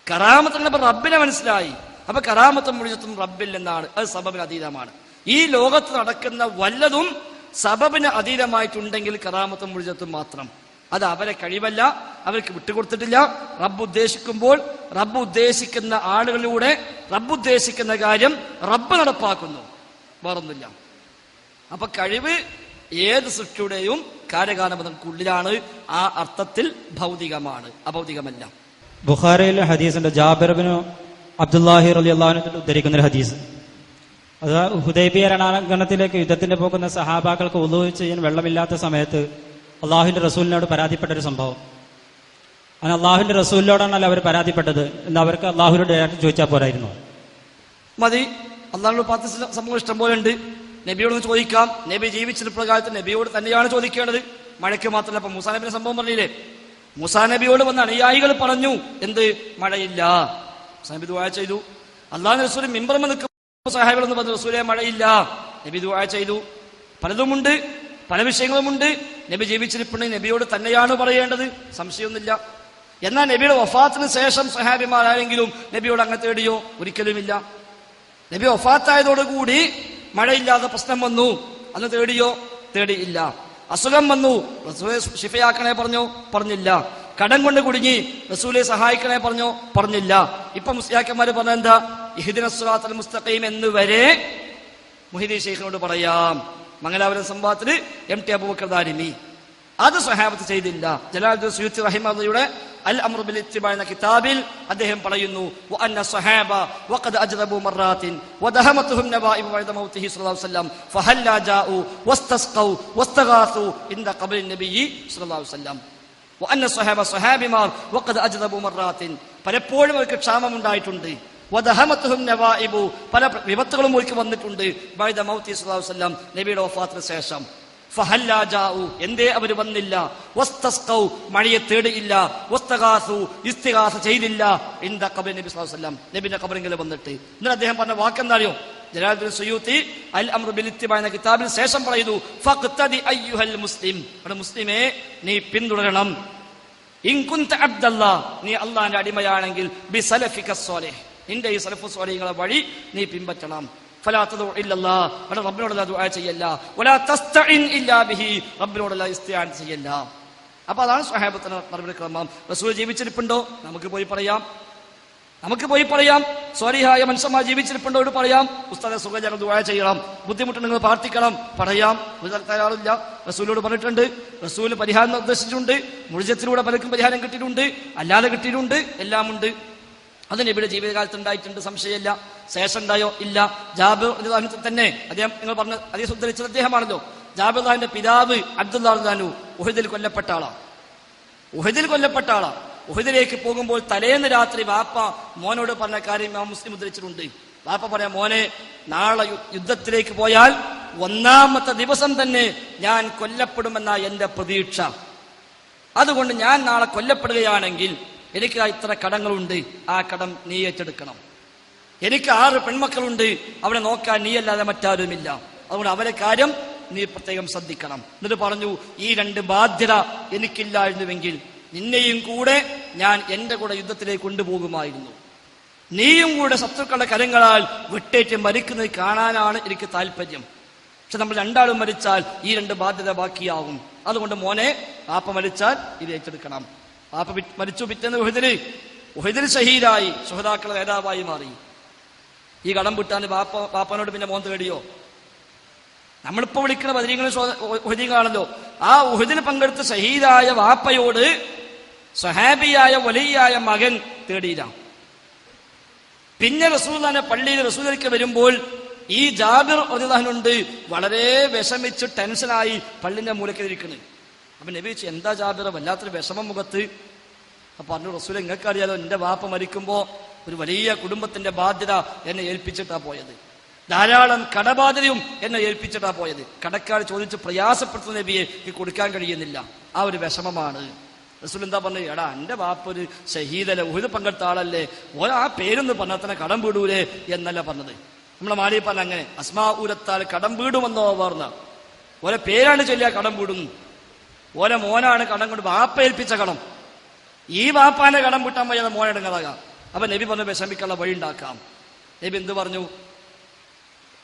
കറാമത്ത് കണ്ടപ്പോ റബ്ബിനെ മനസ്സിലായി. അപ്പൊ കറാമത്തും മുഴുവത്തും റബ്ബിൽ നിന്നാണ്. അത് സബബിന് അതീതമാണ്. ഈ ലോകത്ത് നടക്കുന്ന വല്ലതും സബബിന് അതീതമായിട്ടുണ്ടെങ്കിൽ കറാമത്തും മുഴുവത്തും മാത്രം. അത് അവരെ കഴിവല്ല, അവർക്ക് വിട്ടുകൊടുത്തിട്ടില്ല. റബ്ബ് ഉദ്ദേശിക്കുമ്പോൾ റബ്ബ് ഉദ്ദേശിക്കുന്ന ആളുകളിലൂടെ റബ്ബ് ഉദ്ദേശിക്കുന്ന കാര്യം റബ്ബ് നടപ്പാക്കുന്നു, വേറൊന്നുമില്ല. അപ്പൊ കഴിവ് ഏത് സൃഷ്ടിയുടെയും കാര്യകാലബന്ധങ്ങൾക്കുള്ളിലാണ്. ആ അർത്ഥത്തിൽ ഭൗതികമാണ്, അഭൗതികമല്ല. ബുഖാരിയിലെ ഹദീസിന്റെ ജാബിർ ബിൻ അബ്ദുല്ലാഹി റളിയല്ലാഹു അൻഹു ഉദ്ധരിക്കുന്ന ഒരു ഹദീസ്. അത് ഹുദൈബിയ രണാങ്കണത്തിലേക്ക് യുദ്ധത്തിന് പോകുന്ന സഹാബാക്കൾക്ക് വുളൂ ചെയ്യാൻ വെള്ളമില്ലാത്ത സമയത്ത് അള്ളാഹുവിന്റെ റസൂലിനോട് പരാതിപ്പെട്ട ഒരു സംഭവം. അങ്ങനെ അള്ളാഹുവിന്റെ റസൂലിനോടാണല്ലോ അവർ പരാതിപ്പെട്ടത് എന്ന് അവർക്ക് അള്ളാഹുവിനോട് ഡയറക്റ്റ് ചോദിച്ചാൽ പോരായിരുന്നു? മതി. അള്ളാഹുവിനോട് പാർട്ടി സംഭവം ഇഷ്ടം പോലെ ഉണ്ട്. നബിയോടൊന്ന് ചോദിക്കാം. നബി ജീവിച്ചിരിക്കുന്ന കാലത്ത് നബിയോട് തന്നെയാണ് ചോദിക്കേണ്ടത്, മഴയ്ക്ക് മാത്രമല്ല. അപ്പൊ മൂസാ നബിയുടെ സംഭവം പറഞ്ഞില്ലേ? മൂസാ നബിയോട് വന്ന അനുയായികൾ പറഞ്ഞു എന്ത്? മഴയില്ല. മൂസാ നബി ദുആ ചെയ്തു. അള്ളാഹുവിന്റെ റസൂൽ മിമ്പറിൽ നിൽക്കും സഹാബികളെന്ന് പറഞ്ഞു, റസൂലേ മഴയില്ല. നബി ദുആ ചെയ്തു. പലതുമുണ്ട്, പല വിഷയങ്ങളുമുണ്ട്. നബി ജീവിച്ചിരിപ്പുണ്ടെങ്കിൽ നബിയോട് തന്നെയാണ് പറയേണ്ടത്, സംശയമൊന്നുമില്ല. എന്നാൽ നബിയുടെ വഫാത്തിന് ശേഷം സഹാബിമാരാരെങ്കിലും നബിയോട് അങ്ങനെ തേടിയോ? ഒരിക്കലുമില്ല. നബി വഫാത്തായതോടുകൂടി മഴയില്ലാതെ പ്രശ്നം വന്നു, അന്ന് തേടിയോ? തേടിയില്ല. അസുഖം വന്നു, റസൂലെ ഷിഫയാക്കണേ പറഞ്ഞോ? പറഞ്ഞില്ല. കടം കൊണ്ട് കുടുങ്ങി, റസൂലെ സഹായിക്കണേ പറഞ്ഞോ? പറഞ്ഞില്ല. ഇപ്പൊ മുസ്ലിയാക്കന്മാര് പറഞ്ഞ എന്താ? ഇഹ്ദിനസ് സിറാത്തൽ മുസ്തഖീം എന്ന് വരെ മുഹീദ്ദീൻ ശൈഖിനോട് പറയാം. മംഗലാപുരം സംവാദത്തിൽ MT അബൂബക്കർ ദാരിമി. അത് സ്വഹാബത്ത് ചെയ്തില്ല. ജലാലുദ്ദീൻ സുയൂത്തി റഹിമഹുള്ളയുടെ അൽ അംറു ബിൽ ഇത്തിബാ എന്ന കിതാബിൽ അദ്ദേഹം പറയുന്നു, വഅന്ന സ്വഹാബ വഖദ് അജ്റബു മറാത്തിൻ വദഹമതുഹും നവാഇബ ബഅദ മൗതിഹി സ്വല്ലല്ലാഹു അലൈഹി വസല്ലം ഫഹല്ലാ ജാഉ വസ്തസ്ഖൗ വസ്തഗാസു ഇൻദ ഖബ്രി നബിയ്യി സ്വല്ലല്ലാഹു അലൈഹി വസല്ലം. വഅന്ന സ്വഹാബ സ്വഹാബിമാർ വഖദ് അജ്റബു മറാത്തിൻ, പലപ്പോഴും അവർക്ക് ക്ഷാമമുണ്ടായിട്ടുണ്ട്. വദഹമതുഹും നവാഇബു, പല വിപത്തുകളും അവർക്ക് വന്നിട്ടുണ്ട്. ബഅദ മൗതിഹി സ്വല്ലല്ലാഹു അലൈഹി വസല്ലം, നബിയുടെ വഫാത്തിന് ശേഷം. ഫഹല്ലാ ജാഉ, എന്തേ അവർ വന്നില്ല? വസ്തസ്ഖൗ, മഴയെ തേടിയില്ല. വസ്തഗാസു, ഇസ്തിഗാസ ചെയ്തില്ല. ഇൻദ ഖബ്രി നബി സ്വല്ലല്ലാഹു അലൈഹി വസല്ലം, നബിയുടെ ഖബറിൽ വന്നിട്ട്. എന്നിട്ട് അദ്ദേഹം പറഞ്ഞ വാക്കെന്താറിയോ? ജലാലുദ്ദീൻ സുയൂത്തി അൽ അംറു ബിൽ ഇത്തിബാ എന്ന കിതാബിൽ ശേഷം പറയുന്നു, ഫഖ്തദി അയ്യുഹൽ മുസ്ലിം, മുസ്ലിമേ നീ പിന്തുടരണം. ഇൻ കുന്ത അബ്ദല്ലാ, നീ അള്ളാന്റെ അടിമയാണെങ്കിൽ ബിസലഫിക സ്വാലിഹ്, നിന്റെ ഈ സലഫു സ്വാലിഹ്കളെ വഴി നീ പിൻപറ്റണം. ഫലാ തദഉ ഇല്ലല്ലാ, അവിടെ റബ്ബിനോടല്ല ദുആ ചെയ്യല്ല. വലാ തസ്തഇൻ ഇല്ലാ ബിഹി, റബ്ബിനോടല്ല ഇസ്തിആൻ ചെയ്യല്ല. അപ്പൊ അതാണ് സ്വഹാബത്തിന്റെ മറുപടി ക്രമം. റസൂൽ ജീവിച്ചിരിപ്പുണ്ടോ? നമുക്ക് പോയി പറയാം. സ്വാലിഹായ മനുഷ്യന്മാർ ജീവിച്ചിരിപ്പുണ്ടോ? പറയാം. ഉസ്താദെ സുഖം, ഞങ്ങൾ ദുആ ചെയ്യണം, ബുദ്ധിമുട്ടുണ്ടെങ്കിൽ പ്രാർത്ഥിക്കണം, പറയാം. ഒരു തയ്യാറില്ല. റസൂലിനോട് പറഞ്ഞിട്ടുണ്ട്, റസൂൽ പരിഹാരം നിർദ്ദേശിച്ചിട്ടുണ്ട്. മുഴുജത്തിലൂടെ പലർക്കും പരിഹാരം കിട്ടിയിട്ടുണ്ട്, അല്ലാതെ കിട്ടിയിട്ടുണ്ട്, എല്ലാം ഉണ്ട്. അത് നബിയുടെ ജീവിതകാലത്ത് ഉണ്ടായിട്ടുണ്ട്, സംശയമില്ല. ശേഷം ഉണ്ടായോ? ഇല്ല. ജാബിർ തന്നെ അദ്ദേഹം, നിങ്ങൾ പറഞ്ഞ ഹദീസ് ഉദ്ധരിച്ചത് അദ്ദേഹമാണല്ലോ. ജാബിർന്റെ പിതാവ് അബ്ദുല്ലാഹു ഉഹദിൽ കൊല്ലപ്പെട്ട ആളാണ്. ഉഹദിലേക്ക് പോകുമ്പോൾ തലേന്ന് രാത്രി വാപ്പ മോനോട് പറഞ്ഞ കാര്യം ഇമാം മുസ്ലിം ഉദ്ധരിച്ചിട്ടുണ്ട്. വാപ്പ പറയാം, മോനെ, നാളെ യുദ്ധത്തിലേക്ക് പോയാൽ 1-ാമത്തെ ദിവസം തന്നെ ഞാൻ കൊല്ലപ്പെടുമെന്ന എന്റെ പ്രതീക്ഷ. അതുകൊണ്ട് ഞാൻ നാളെ കൊല്ലപ്പെടുകയാണെങ്കിൽ എനിക്ക് ഇത്ര കടങ്ങളുണ്ട്, ആ കടം നീ ഏറ്റെടുക്കണം. എനിക്ക് 6 പെൺമക്കളുണ്ട്, അവരെ നോക്കാൻ നീയല്ലാതെ മറ്റാരുമില്ല. അതുകൊണ്ട് അവരെ കാര്യം നീ പ്രത്യേകം ശ്രദ്ധിക്കണം. എന്നിട്ട് പറഞ്ഞു, ഈ 2 ബാധ്യത എനിക്കില്ലായിരുന്നുവെങ്കിൽ നിന്നെയും കൂടെ ഞാൻ എന്റെ കൂടെ യുദ്ധത്തിലേക്ക് കൊണ്ടുപോകുമായിരുന്നു. നീയും കൂടെ ശത്രുക്കളുടെ കരങ്ങളാൽ വെട്ടേറ്റ് മരിക്കുന്നത് കാണാനാണ് എനിക്ക് താല്പര്യം. പക്ഷെ നമ്മൾ 2 മരിച്ചാൽ ഈ 2 ബാധ്യത ബാക്കിയാവും. അതുകൊണ്ട് മോനെ, വാപ്പ മരിച്ചാൽ ഇത് ഏറ്റെടുക്കണം. വാപ്പ മരിച്ചു. പിറ്റേന്ന് ഉഹദിൽ ഷഹീദായി, ശുഹദാക്കളുടെ നേതാവായി മാറി. ഈ കടം വിട്ടാൻ വാപ്പനോട് പിന്നെ മോൻ തേടിയോ? നമ്മളിപ്പോ വിളിക്കുന്ന ബദരീങ്ങളും ഉഹദീങ്ങളാണല്ലോ. ആ ഉഹദിൽ പങ്കെടുത്ത് ഷഹീദായ വാപ്പയോട് സ്വഹാബിയായ വലിയായ മകൻ തേടിയില്ല. പിന്നെ റസൂലുള്ളാഹിന്റെ പള്ളിയിൽ റസൂലിലേക്ക് വരുമ്പോൾ ഈ ജാബിർ റളിയല്ലാഹുണ്ട് വളരെ വിഷമിച്ച് ടെൻഷനായി പള്ളിന്റെ മൂലക്കിരിക്കുന്നത്. അപ്പൊ നബി ചോദിച്ചു, എന്താ ജാബിർ, വല്ലാത്തൊരു വിഷമം മുഖത്ത്? അപ്പൊ പറഞ്ഞു, റസൂൽ, നിങ്ങൾക്ക് അറിയാലോ, എന്റെ വാപ്പ മരിക്കുമ്പോ ഒരു വലിയ കുടുംബത്തിന്റെ ബാധ്യത എന്നെ ഏൽപ്പിച്ചിട്ടാ പോയത്. ധാരാളം കടബാധ്യതയും എന്നെ ഏൽപ്പിച്ചിട്ടാ പോയത്. കടക്കാർ ചോദിച്ച് പ്രയാസപ്പെടുത്തുന്ന നബിയെ കൊടുക്കാൻ കഴിയുന്നില്ല. ആ ഒരു വിഷമമാണ്. റസൂൽ എന്താ പറഞ്ഞു, എടാ, എന്റെ വാപ്പ ഒരു ഷഹീദല്ലേ, ഉഹദ് പങ്കെടുത്ത ആളല്ലേ, ഓരോ ആ പേരൊന്ന് പറഞ്ഞാൽ തന്നെ കടം വീടൂലേ എന്നല്ല പറഞ്ഞത്. നമ്മളെ മാലി പറഞ്ഞ അങ്ങനെ അസ്മാ ഊരത്താൽ കടം വീടുമെന്നോ പറഞ്ഞ ഓരോ പേരാണ് ചൊല്ലിയ കടം വീടുന്നു. ഓരോ മോനാണ് കടം കൊണ്ട് വാപ്പ ഏൽപ്പിച്ച കടം. ഈ വാപ്പാന്റെ കടം വിട്ടാൻ വയ്യാതെ മോനെടുങ്ങതാകാം. അപ്പൊ നബി പറഞ്ഞു, വിഷമിക്കാനുള്ള വഴി ഉണ്ടാക്കാം. നബി എന്ത് പറഞ്ഞു?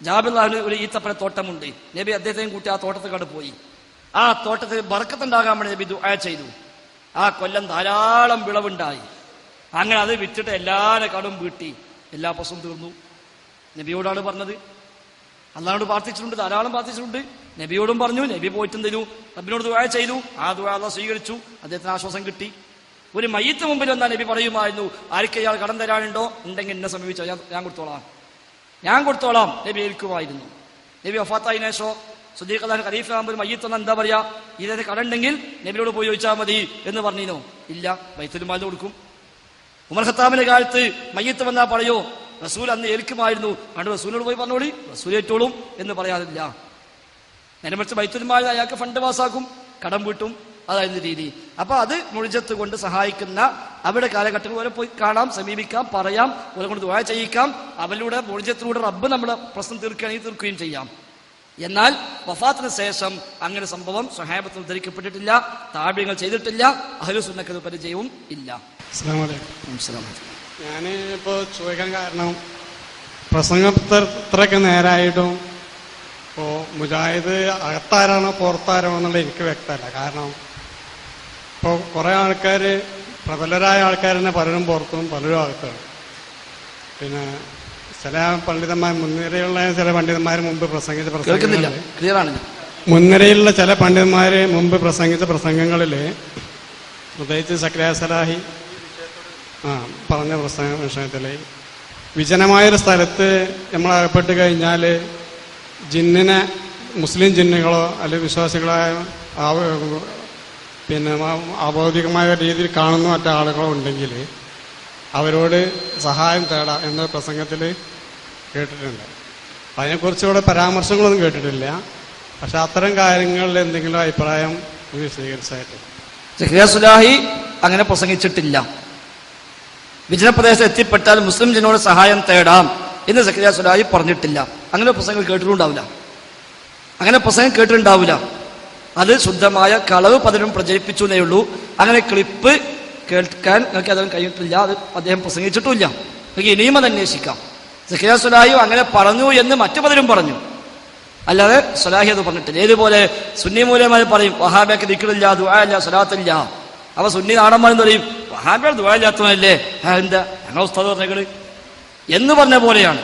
ജാബിർലാഹിന് ഒരു ഈത്തപ്പന തോട്ടമുണ്ട്. നബി അദ്ദേഹത്തെയും കൂട്ടി ആ തോട്ടത്തിൽ പോയി. ആ തോട്ടത്തിൽ ബർക്കത്തുണ്ടാകാൻ വേണ്ടി നബി ദുആ ചെയ്തു. ആ കൊല്ലം ധാരാളം വിളവുണ്ടായി. അങ്ങനെ അത് വിറ്റിട്ട് എല്ലാവരുടെ കടവും വീട്ടി, എല്ലാ പ്രശ്നവും തീർന്നു. നബിയോടാണ് പറഞ്ഞത്. അള്ളാഹോട് പ്രാർത്ഥിച്ചിട്ടുണ്ട്, ധാരാളം പ്രാർത്ഥിച്ചിട്ടുണ്ട്. നബിയോടും പറഞ്ഞു. നബി പോയിട്ടും തരൂ, റബ്ബിനോട് ദുആ ചെയ്തു. ആ ദുആ അല്ലാഹു സ്വീകരിച്ചു. അദ്ദേഹത്തിന് ആശ്വാസം കിട്ടി. ഒരു മയ്യത്ത് മുമ്പിൽ വന്നാൽ നബി പറയുമായിരുന്നു, ആർക്ക് ഇയാൾ കടം തരാനുണ്ടോ, ഉണ്ടെങ്കിൽ എന്നെ സമീപിച്ചോ, ഞാൻ കൊടുത്തോളാം. നബി ഏൽക്കുമായിരുന്നു. നബി വഫാത്തായതിനു ശേഷം സുദ്ദീഖ് അല്ലാഹു ഖലീഫ ആകുമ്പോൾ ഒരു മയ്യത്ത് വന്നാൽ എന്താ പറയാ? ഇതേ കടമുണ്ടെങ്കിൽ നബിയോട് പോയി ചോദിച്ചാൽ മതി എന്ന് പറഞ്ഞിനോ? ഇല്ല, ബൈത്തുൽ മാൽ കൊടുക്കും. ഉമർ ഖത്താബിന്റെ കാലത്ത് മയ്യത്ത് വന്നാൽ പറയോ? റസൂൽ അന്ന് ഏൽക്കുമായിരുന്നു. അതുകൊണ്ട് റസൂലിനോട് പോയി പറഞ്ഞോളി, റസൂൽ ഏറ്റോളും എന്ന് പറയാറില്ല. നേരെ മറിച്ച് ബൈത്തുൽ മാൽ അയാൾക്ക് ഫണ്ട് പാസ്സാക്കും, കടം വീട്ടും. അതായിരുന്നു രീതി. അപ്പൊ അത് മുഴുജത്ത് കൊണ്ട് സഹായിക്കുന്ന അവരുടെ കാലഘട്ടത്തിൽ ഓരോ പോയി കാണാം, സമീപിക്കാം, പറയാം, ഓരോ കൊണ്ട് ദുആ ചെയ്യിക്കാം. അവരിലൂടെ മുഴുജത്തിലൂടെ റബ്ബ് നമ്മുടെ പ്രശ്നം തീർക്കുകയാണെങ്കിൽ തീർക്കുകയും ചെയ്യാം. എന്നാൽ വഫാത്തിന് ശേഷം അങ്ങനെ സംഭവം സ്വഹാബത്തിൽ ഉദ്ധരിക്കപ്പെട്ടിട്ടില്ല, താബിഈങ്ങൾ ചെയ്തിട്ടില്ല, അഹ്ലു സുന്നത്ത് പരിചയവും ഇല്ല. ഞാൻ ഇപ്പോ ചോദിക്കാൻ കാരണം, പ്രസംഗം ഇത്രയൊക്കെ നേരായിട്ടും ഇപ്പോ മുജാഹിദ് അകത്താരാണോ പുറത്താരാണോ എന്നുള്ളത് എനിക്ക് വ്യക്തമല്ല. കാരണം ഇപ്പോൾ കുറെ ആൾക്കാർ, പ്രബലരായ ആൾക്കാർ തന്നെ പലരും പുറത്തും പലരും അകത്താണ്. പിന്നെ ചില പണ്ഡിതന്മാർ, മുൻനിരയുള്ള ചില പണ്ഡിതന്മാർ മുമ്പ് പ്രസംഗിച്ച മുൻനിരയിലുള്ള ചില പണ്ഡിതന്മാർ മുമ്പ് പ്രസംഗിച്ച പ്രസംഗങ്ങളിൽ, പ്രത്യേകിച്ച് സക്കരിയ സലാഹി പറഞ്ഞ പ്രസംഗ വിഷയത്തിൽ, വിജനമായൊരു സ്ഥലത്ത് നമ്മൾ അകപ്പെട്ട് കഴിഞ്ഞാൽ ജിന്നിനെ, മുസ്ലിം ജിന്നുകളോ അല്ലെങ്കിൽ വിശ്വാസികളായ പിന്നെ അബൗദ്ധികമായ രീതിയിൽ കാണുന്ന മറ്റാളുകളോ ഉണ്ടെങ്കിൽ അവരോട് സഹായം തേടാം എന്ന പ്രസംഗത്തിൽ കേട്ടിട്ടുണ്ട്. അതിനെക്കുറിച്ച് ഇവിടെ പരാമർശങ്ങളൊന്നും കേട്ടിട്ടില്ല. പക്ഷെ അത്തരം കാര്യങ്ങളിൽ എന്തെങ്കിലും അഭിപ്രായം സ്വീകരിച്ചായിട്ട്? സക്കരിയ സലാഹി അങ്ങനെ പ്രസംഗിച്ചിട്ടില്ല. വിജനപ്രദേശത്ത് എത്തിപ്പെട്ടാൽ മുസ്ലിം ജനോട് സഹായം തേടാം എന്ന് സക്കരിയ സലാഹി പറഞ്ഞിട്ടില്ല. അങ്ങനെ പ്രസംഗം കേട്ടിട്ടുണ്ടാവില്ല. അത് ശുദ്ധമായ കളവ് പലരും പ്രചരിപ്പിച്ചു എന്നേ ഉള്ളൂ. അങ്ങനെ ക്ലിപ്പ് കേൾക്കാൻ നിങ്ങൾക്ക് അതും കഴിഞ്ഞിട്ടില്ല, അത് അദ്ദേഹം പ്രസംഗിച്ചിട്ടുമില്ല. നിങ്ങൾക്ക് ഇനിയും അത് അന്വേഷിക്കാം. സക്കറിയ സ്വലാഹി അങ്ങനെ പറഞ്ഞു എന്ന് മറ്റു പലരും പറഞ്ഞു, അല്ലാതെ സ്വലാഹി അത് പറഞ്ഞിട്ടില്ല. ഏതുപോലെ സുന്നി മൂലമാർ പറയും വഹാബിക്ക് ദിക്റില്ല, ദുആ ഇല്ല, സ്വലാത്തില്ല. അപ്പൊ സുന്നി നാടന്മാരെന്ന് പറയും വഹാബികൾ ദുആ ഇല്ലാത്തവനല്ലേ, എന്താ ഞങ്ങൾ ഉസ്താദ് പറഞ്ഞത് എന്ന് പറഞ്ഞ പോലെയാണ്.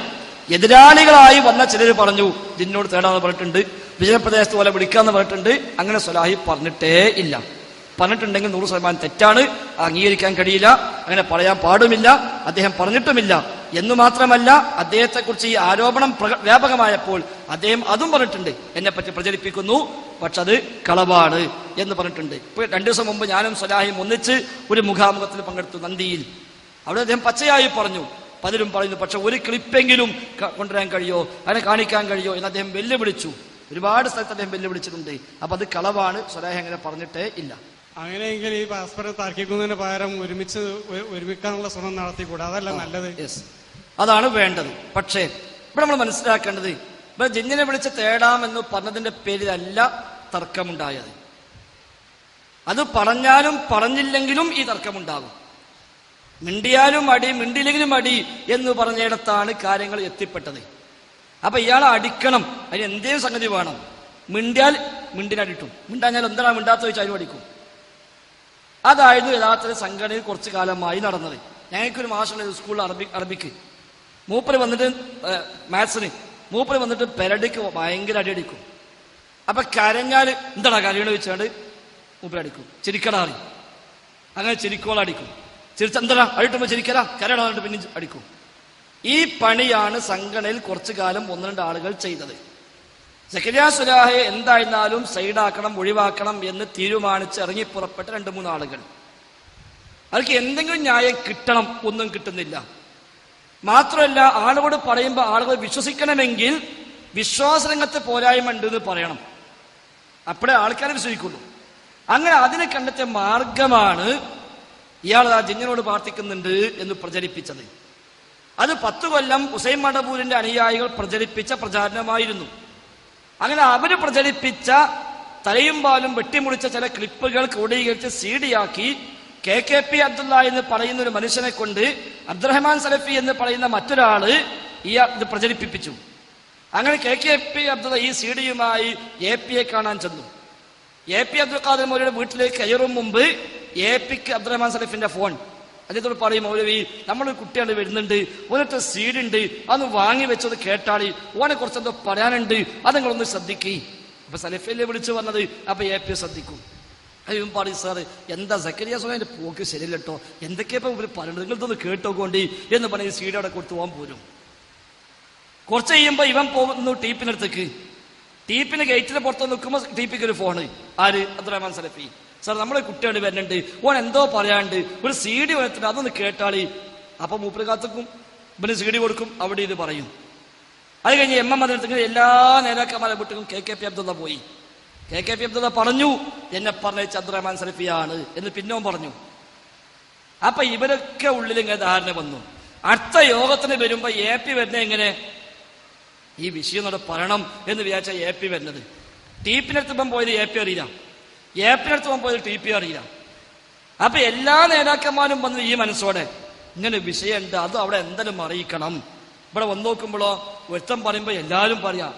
എതിരാളികളായി വന്ന ചിലർ പറഞ്ഞു ജിന്നോട് തേടാന്ന് പറഞ്ഞിട്ടുണ്ട്, വിജയപ്രദേശത്ത് പോലെ വിളിക്കാന്ന് പറഞ്ഞിട്ടുണ്ട്. അങ്ങനെ സ്വലാഹി പറഞ്ഞിട്ടേ ഇല്ല. പറഞ്ഞിട്ടുണ്ടെങ്കിൽ 100% തെറ്റാണ്, അംഗീകരിക്കാൻ കഴിയില്ല, അങ്ങനെ പറയാൻ പാടുമില്ല, അദ്ദേഹം പറഞ്ഞിട്ടുമില്ല. എന്നു മാത്രമല്ല, അദ്ദേഹത്തെക്കുറിച്ച് ഈ ആരോപണം വ്യാപകമായപ്പോൾ അദ്ദേഹം അതും പറഞ്ഞിട്ടുണ്ട്, എന്നെപ്പറ്റി പ്രചരിപ്പിക്കുന്നു, പക്ഷെ അത് കളവാണ് എന്ന് പറഞ്ഞിട്ടുണ്ട്. ഇപ്പൊ 2 ദിവസം മുമ്പ് ഞാനും സ്വലാഹിയും ഒന്നിച്ച് ഒരു മുഖാമുഖത്തിൽ പങ്കെടുത്തു നന്ദിയിൽ. അവിടെ അദ്ദേഹം പച്ചയായി പറഞ്ഞു, പലരും പറയുന്നു പക്ഷെ ഒരു ക്ലിപ്പെങ്കിലും കൊണ്ടുവരാൻ കഴിയോ, അങ്ങനെ കാണിക്കാൻ കഴിയോ എന്ന് അദ്ദേഹം വെല്ലുവിളിച്ചു. ഒരുപാട് സ്ഥലത്ത് അദ്ദേഹം വെല്ലുവിളിച്ചിട്ടുണ്ട്. അപ്പൊ അത് കളവാണ്, സ്വലാഹി അങ്ങനെ പറഞ്ഞിട്ടേ ഇല്ല. അങ്ങനെയെങ്കിൽ ഈ പരസ്പരം തർക്കിക്കുന്നതിന് പകരം ഒരുമിക്കാനുള്ള ശ്രമം നടത്തിക്കൂടാ? അതല്ല നല്ലത്. അതാണ് വേണ്ടത്. പക്ഷേ ഇവിടെ നമ്മൾ മനസ്സിലാക്കേണ്ടത്, ഇവിടെ ജിന്നിനെ വിളിച്ച് തേടാമെന്ന് പറഞ്ഞതിന്റെ പേരിലല്ല തർക്കമുണ്ടായത്. അത് പറഞ്ഞാലും പറഞ്ഞില്ലെങ്കിലും ഈ തർക്കമുണ്ടാകും. മിണ്ടിയാലും അടി, മിണ്ടിയില്ലെങ്കിലും അടി എന്ന് പറഞ്ഞിടത്താണ് കാര്യങ്ങൾ എത്തിപ്പെട്ടത്. അപ്പൊ ഇയാളെ അടിക്കണം, അതിന് എന്തേലും സംഗതി വേണം. മിണ്ടിയാൽ മിണ്ടിനടിട്ടും, മിണ്ടാഞ്ഞാൽ എന്താണ് മിണ്ടാത്ത ചോദിച്ചാൽ അതിനും അടിക്കും. അതായിരുന്നു യഥാർത്ഥത്തിൽ സംഘടനയിൽ കുറച്ചു കാലമായി നടന്നത്. ഞങ്ങൾക്കൊരു മാഷുള്ള സ്കൂളിൽ അറബിക്ക് മൂപ്പര് വന്നിട്ട് മാത്സിന് മൂപ്പര് വന്നിട്ട് പെരടിക്ക് ഭയങ്കര അടിയടിക്കും. അപ്പൊ കരഞ്ഞാൽ എന്താടാ കരയണ വെച്ചാണ്ട് മൂപ്പരടിക്കും. ചിരിക്കടാറി അങ്ങനെ ചിരിക്കോളടിക്കും. ചിരിച്ച എന്താ അടിട്ടുമ്പോ ചിരിക്കല, കരടാ പിന്നെ അടിക്കും. ഈ പണിയാണ് സംഘടനയിൽ കുറച്ചു കാലം 1-2 ആളുകൾ ചെയ്തത്. സക്കരിയ സ്വലാഹയെ എന്തായിരുന്നാലും സൈഡാക്കണം, ഒഴിവാക്കണം എന്ന് തീരുമാനിച്ച് ഇറങ്ങിപ്പുറപ്പെട്ട 2-3 ആളുകൾ. അവർക്ക് എന്തെങ്കിലും ന്യായം കിട്ടണം, ഒന്നും കിട്ടുന്നില്ല. മാത്രമല്ല, ആളുകളോട് പറയുമ്പോൾ ആളുകൾ വിശ്വസിക്കണമെങ്കിൽ വിശ്വാസരംഗത്ത് പോരായ്മ ഉണ്ട് എന്ന് പറയണം, അപ്പോഴേ ആൾക്കാരെ വിശ്വസിക്കുള്ളൂ. അങ്ങനെ അതിനെ കണ്ടെത്തിയ മാർഗമാണ് ഇയാൾ ആ ജിന്നിനോട് പ്രാർത്ഥിക്കുന്നുണ്ട് എന്ന് പ്രചരിപ്പിച്ചത്. അത് 10 കൊല്ലം ഹുസൈൻ മടബൂരിന്റെ അനുയായികൾ പ്രചരിപ്പിച്ച പ്രചാരണമായിരുന്നു. അങ്ങനെ അവര് പ്രചരിപ്പിച്ച തലയും പാലും വെട്ടിമുറിച്ച ചില ക്ലിപ്പുകൾ ക്രോഡീകരിച്ച് CD-യാക്കി KKP അബ്ദുള്ള എന്ന് പറയുന്ന ഒരു മനുഷ്യനെ കൊണ്ട് അബ്ദുറഹ്മാൻ സലഫി എന്ന് പറയുന്ന മറ്റൊരാള് ഇത് പ്രചരിപ്പിച്ചു. അങ്ങനെ KKP അബ്ദുള്ള ഈ CD-യുമായി AP-യെ കാണാൻ ചെന്നു. AP അബ്ദുൽ ഖാദർ മൗലവിയുടെ വീട്ടിലേക്ക് കയറും മുമ്പ് AP-ക്ക് അബ്ദുറഹ്മാൻ സലഫിന്റെ ഫോൺ അദ്ദേഹത്തോട് പറയും, മൗലവി നമ്മളൊരു കുട്ടിയാണ് വരുന്നുണ്ട്, ഓനൊരു CD ഉണ്ട്, അതൊന്ന് വാങ്ങി വെച്ചത് കേട്ടാളി, ഓനെ കുറച്ചെന്തോ പറയാനുണ്ട്, അത് നിങ്ങളൊന്ന് ശ്രദ്ധിക്കേ. അപ്പൊ സലഫിയല്ലേ വിളിച്ചു വന്നത്, അപ്പൊ AP ശ്രദ്ധിക്കും. അയ്യോ പറയും സാറ് എന്താ സക്കരിയ സ്വലാഹിന്റെ പോക്ക് ശരിയല്ല കേട്ടോ, എന്തൊക്കെയാ ഇവർ പറയുന്നത്, നിങ്ങൾക്കൊന്ന് കേട്ടോക്കൊണ്ടി എന്ന് പറഞ്ഞ് CD അവിടെ കൊടുത്തു പോകാൻ പോരും. കുറച്ച് കഴിയുമ്പോ ഇവൻ പോകുന്നു ടീപ്പിനടുത്തേക്ക്. ടീപ്പിന് ഗേറ്റിന് പുറത്ത് നിൽക്കുമ്പോൾ ടീപ്പിക്ക് ഒരു ഫോണ്, ആര്? അബ്ദുറഹ്മാൻ സലഫി. സാർ നമ്മളെ കുട്ടികൾ വരുന്നുണ്ട്, ഓൻ എന്തോ പറയാണ്ട്, ഒരു CD വരത്തില്ല, അതൊന്ന് കേട്ടാളി. അപ്പൊ മൂപ്പര് കാത്തുക്കും, ഇവന് CD കൊടുക്കും, അവിടെ ഇത് പറയും. അത് കഴിഞ്ഞ് MM അതിനടുത്ത് എല്ലാ നേതാക്കന്മാരെ വിട്ടും KKP അബ്ദുള്ള പോയി. KKP അബ്ദുള്ള പറഞ്ഞു എന്നെ പറഞ്ഞ അബ്ദുറഹ്മാൻ സലഫിയാണ് എന്ന് പിന്നോം പറഞ്ഞു. അപ്പൊ ഇവരൊക്കെ ഉള്ളിൽ ഇങ്ങനെ ധാരണ വന്നു. അടുത്ത യോഗത്തിന് വരുമ്പോ AP വരുന്നത് എങ്ങനെ, ഈ വിഷയം ഇവിടെ പറയണം എന്ന് വിചാരിച്ച AP വരുന്നത്. ടീപ്പിനടുത്ത് പോയത് AP അറിയില്ല, AP-നടുത്ത് പോയത് TP അറിയില്ല. അപ്പൊ എല്ലാ നേതാക്കന്മാരും വന്ന് ഈ മനസ്സോടെ ഇങ്ങനെ വിഷയമുണ്ട്, അത് അവിടെ എന്തായാലും അറിയിക്കണം. ഇവിടെ വന്നു നോക്കുമ്പോഴോ ഒരുത്തം പറയുമ്പോ എല്ലാരും പറയാം.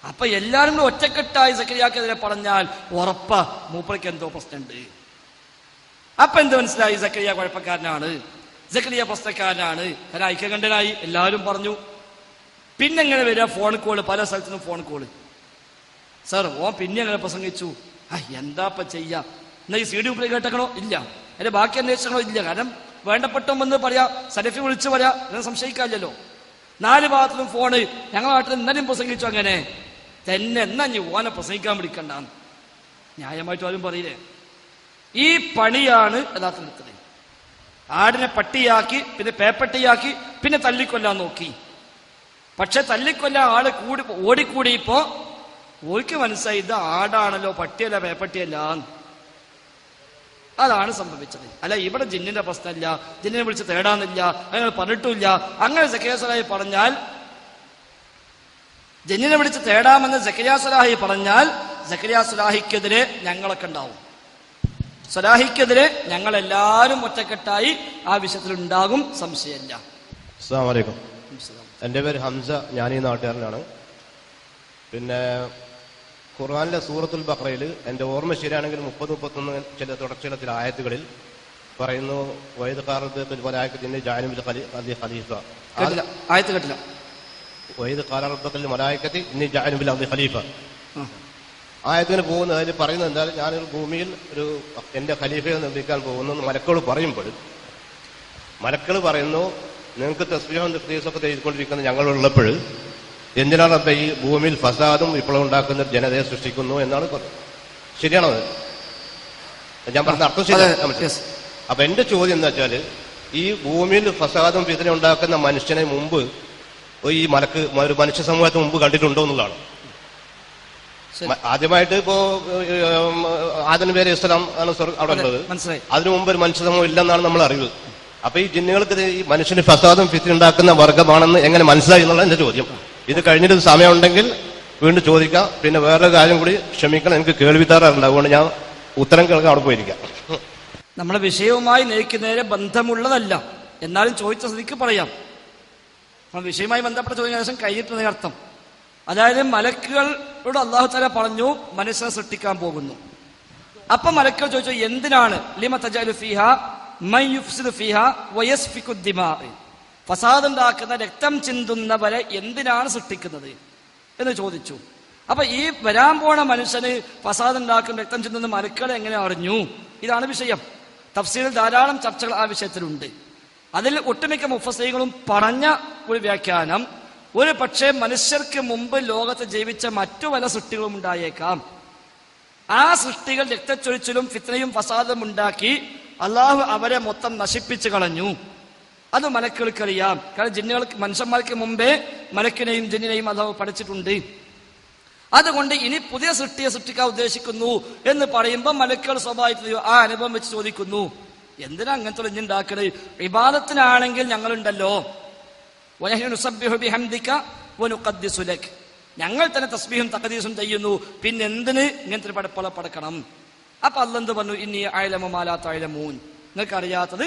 അപ്പൊ എല്ലാരും കൂടെ ഒറ്റക്കെട്ടായി സക്കരിയാക്കെതിരെ പറഞ്ഞാൽ ഉറപ്പാ മൂപ്പർക്ക് എന്തോ പ്രശ്നമുണ്ട്. അപ്പൊ എന്ത് മനസ്സിലായി, സക്കരിയ കുഴപ്പക്കാരനാണ്, സക്കരിയ പ്രശ്നക്കാരനാണ്, കാരണം ഐക്യകണ്ഠനായി എല്ലാവരും പറഞ്ഞു. പിന്നെ എങ്ങനെ വരിക, ഫോൺ കോള്, പല സ്ഥലത്തുനിന്നും ഫോൺ കോള്. സാർ പിന്നെ എങ്ങനെ പ്രസംഗിച്ചു, എന്താപ്പ ചെയ്യാ, എന്നാ ഈ CD ഉപയോഗം കേട്ടക്കണോ ഇല്ല, അതിന്റെ ബാക്കി അന്വേഷിക്കണോ ഇല്ല, കാരണം വേണ്ടപ്പെട്ടോമെന്ന് പറയാ, സലഫി വിളിച്ചു പറയാ, അങ്ങനെ സംശയിക്കാമല്ലോ. 4 ഭാഗത്തും ഫോണ്, ഞങ്ങളുടെ നാട്ടിൽ എന്നാലും പ്രസംഗിച്ചു, അങ്ങനെ തന്നെ എന്നാ നീ ഓനെ പ്രസംഗിക്കാൻ വിളിക്കണ്ട, ന്യായമായിട്ടും ആരും പറയില്ലേ. ഈ പണിയാണ് യഥാർത്ഥം എടുത്തത്. ആടിനെ പട്ടിയാക്കി, പിന്നെ പേപ്പട്ടിയാക്കി, പിന്നെ തല്ലിക്കൊല്ലാൻ നോക്കി. പക്ഷെ തല്ലിക്കൊല്ലാൻ ആള് ഓടിക്കൂടിയപ്പോ ഓർക്ക് മനസ്സിലായി ഇത് ആടാണല്ലോ, പട്ടിയല്ല, പേപ്പട്ടിയല്ല. അതാണ് സംഭവിച്ചത്. അല്ല ഇവിടെ ജിന്നിന്റെ പ്രശ്നമില്ല, ജിന്നിനെ വിളിച്ച് തേടാന്നില്ല, അങ്ങനെ പറഞ്ഞിട്ടില്ല. അങ്ങനെ സക്കരിയ സ്വലാഹി പറഞ്ഞാൽ, ജിന്നിനെ വിളിച്ച് തേടാമെന്ന് സക്കരിയ സ്വലാഹി പറഞ്ഞാൽ സക്കരിയ സ്വലാഹിക്കെതിരെ ഞങ്ങളൊക്കെ ഉണ്ടാവും. സ്വലാഹിക്കെതിരെ ഞങ്ങളെല്ലാവരും ഒറ്റക്കെട്ടായി ആ വിഷയത്തിൽ ഉണ്ടാകും, സംശയമില്ല. അസ്സലാമു അലൈക്കും. എൻ്റെ പേര് ഹംസ, ഞാൻ ഈ നാട്ടുകാരനാണ്. പിന്നെ ഖുർആനിലെ സൂറത്തുൽ ബഖറയിൽ എൻ്റെ ഓർമ്മ ശരിയാണെങ്കിൽ 30-31 ചില തുടർച്ചയുള്ള ചില ആയത്തുകളിൽ പറയുന്നു, വൈദ് ഖാറബത്തുൽ മലായികത്തിൻ്റെ ജാനിബിൽ ഖലീഫ. ആയത്ത് കേട്ടില്ല. വൈദ് ഖാറബത്തുൽ മലായികത്തി ഇന്നി ജാനിബിൽ ഖലീഫ ആയത്തിന് പോകുന്നത്. അതിൽ പറയുന്നത് എന്തായാലും ഞാനൊരു ഭൂമിയിൽ ഒരു എൻ്റെ ഖലീഫയെ നിർമ്മിക്കാൻ പോകുന്നു മലക്കൾ പറയുമ്പോൾ മലക്കൾ പറയുന്നു, നിങ്ങൾക്ക് തസ്ബീഹും തഖ്ദീസൊക്കെ ചെയ്തുകൊണ്ടിരിക്കുന്ന ഞങ്ങളുള്ളപ്പോൾ എന്തിനാണ് അപ്പം ഈ ഭൂമിയിൽ ഫസാദും വിപ്ലവം ഉണ്ടാക്കുന്ന ജനതയെ സൃഷ്ടിക്കുന്നു എന്നാണ് പറയുന്നത്. ശരിയാണത്? ഞാൻ പറഞ്ഞ അർത്ഥം ശരിയാണ്. അപ്പൊ എന്റെ ചോദ്യം എന്താ വെച്ചാൽ, ഈ ഭൂമിയിൽ ഫസാദും ഫിത്ന ഉണ്ടാക്കുന്ന മനുഷ്യനെ മുമ്പ് ഈ മലക്ക് ഒരു മനുഷ്യ സമൂഹത്തിന് മുമ്പ് കണ്ടിട്ടുണ്ടോ എന്നുള്ളതാണ്. ആദ്യമായിട്ട് ഇപ്പോ ആദം നബി അലൈഹി ഇസ്ലാം ആണ് അവിടെ ഉള്ളത്. അതിനു മുമ്പ് ഒരു മനുഷ്യ സമൂഹം ഇല്ലെന്നാണ് നമ്മൾ അറിവ്. അപ്പൊ ഈ ജിന്നുകൾക്ക് ഈ മനുഷ്യന് ഫസാദും ഫിത്ന ഉണ്ടാക്കുന്ന വർഗമാണെന്ന് എങ്ങനെ മനസ്സിലായി എന്നുള്ള എന്റെ ചോദ്യം. ഇത് കഴിഞ്ഞിട്ട് സമയമുണ്ടെങ്കിൽ വീണ്ടും ചോദിക്കാം. പിന്നെ വേറൊരു കാര്യം കൂടി, ക്ഷമിക്കണം, എനിക്ക് കേൾവിത്താറുണ്ട്, അതുകൊണ്ട് ഞാൻ ഉത്തരം കേൾക്കാൻ അവിടെ പോയിരിക്കാം. നമ്മുടെ വിഷയവുമായി നേർക്ക് നേരെ ബന്ധമുള്ളതല്ല, എന്നാലും ചോദിച്ച സ്ഥിതിക്ക് പറയാം. നമ്മൾ വിഷയവുമായി ബന്ധപ്പെട്ട ചോദ്യം ശേഷം കഴിഞ്ഞിട്ടുള്ള അർത്ഥം. അതായത് മലക്കുകളോട് അള്ളാഹു തആല പറഞ്ഞു മനുഷ്യനെ സൃഷ്ടിക്കാൻ പോകുന്നു. അപ്പൊ മലക്കുകൾ ചോദിച്ചു, എന്തിനാണ് ലിമ തജഅലു ഫീഹാ മൻ യുഫ്സിദു ഫീഹാ വയസ്ഫികു ദിമാ, ഫസാദ് ഉണ്ടാക്കുന്ന, രക്തം ചിന്തുന്നവരെ എന്തിനാണ് സൃഷ്ടിക്കുന്നത് എന്ന് ചോദിച്ചു. അപ്പൊ ഈ വരാൻ പോണ മനുഷ്യന് ഫസാദ് ഉണ്ടാക്കുന്ന, രക്തം ചിന്തുന്ന മലക്കുകളെ എങ്ങനെ അറിഞ്ഞു? ഇതാണ് വിഷയം. തഫ്സീറിൽ ധാരാളം ചർച്ചകൾ ആ വിഷയത്തിലുണ്ട്. അതിൽ ഒട്ടുമിക്ക മുഫസ്സിറുകളും പറഞ്ഞ ഒരു വ്യാഖ്യാനം, ഒരു പക്ഷേ മനുഷ്യർക്ക് മുമ്പ് ലോകത്ത് ജീവിച്ച മറ്റു പല സൃഷ്ടികളും ഉണ്ടായേക്കാം. ആ സൃഷ്ടികൾ രക്തച്ചൊരിച്ചിലും ഫിത്നയും ഫസാദും ഉണ്ടാക്കി അള്ളാഹു അവരെ മൊത്തം നശിപ്പിച്ചു കളഞ്ഞു. അത് മലക്കുകൾക്കറിയാം. കാരണം ജിന്നുകൾക്ക്, മനുഷ്യന്മാർക്ക് മുമ്പേ മലക്കിനെയും ജിന്നിനെയും അള്ളാഹു പഠിച്ചിട്ടുണ്ട്. അതുകൊണ്ട് ഇനി പുതിയ സൃഷ്ടിയെ സൃഷ്ടിക്കാൻ ഉദ്ദേശിക്കുന്നു എന്ന് പറയുമ്പോൾ മലക്കുകൾ സ്വാഭാവികത്തിൽ ആ അനുഭവം വെച്ച് ചോദിക്കുന്നു, എന്തിനാ അങ്ങനത്തെ ഇഞ്ഞുണ്ടാക്കണേ? ഇബാദത്തിനാണെങ്കിൽ ഞങ്ങളുണ്ടല്ലോ, ഞങ്ങൾ തന്നെ തസ്ബീഹും തഖദീസും ചെയ്യുന്നു, പിന്നെ എന്തിന് ഇങ്ങനത്തെ പടപ്പള പടക്കണം? അപ്പൊ അല്ലെന്ത് പറഞ്ഞു, ഇനി അയലമു മാലാ തഅലമൂൻ, നിങ്ങൾക്ക് അറിയാത്തത്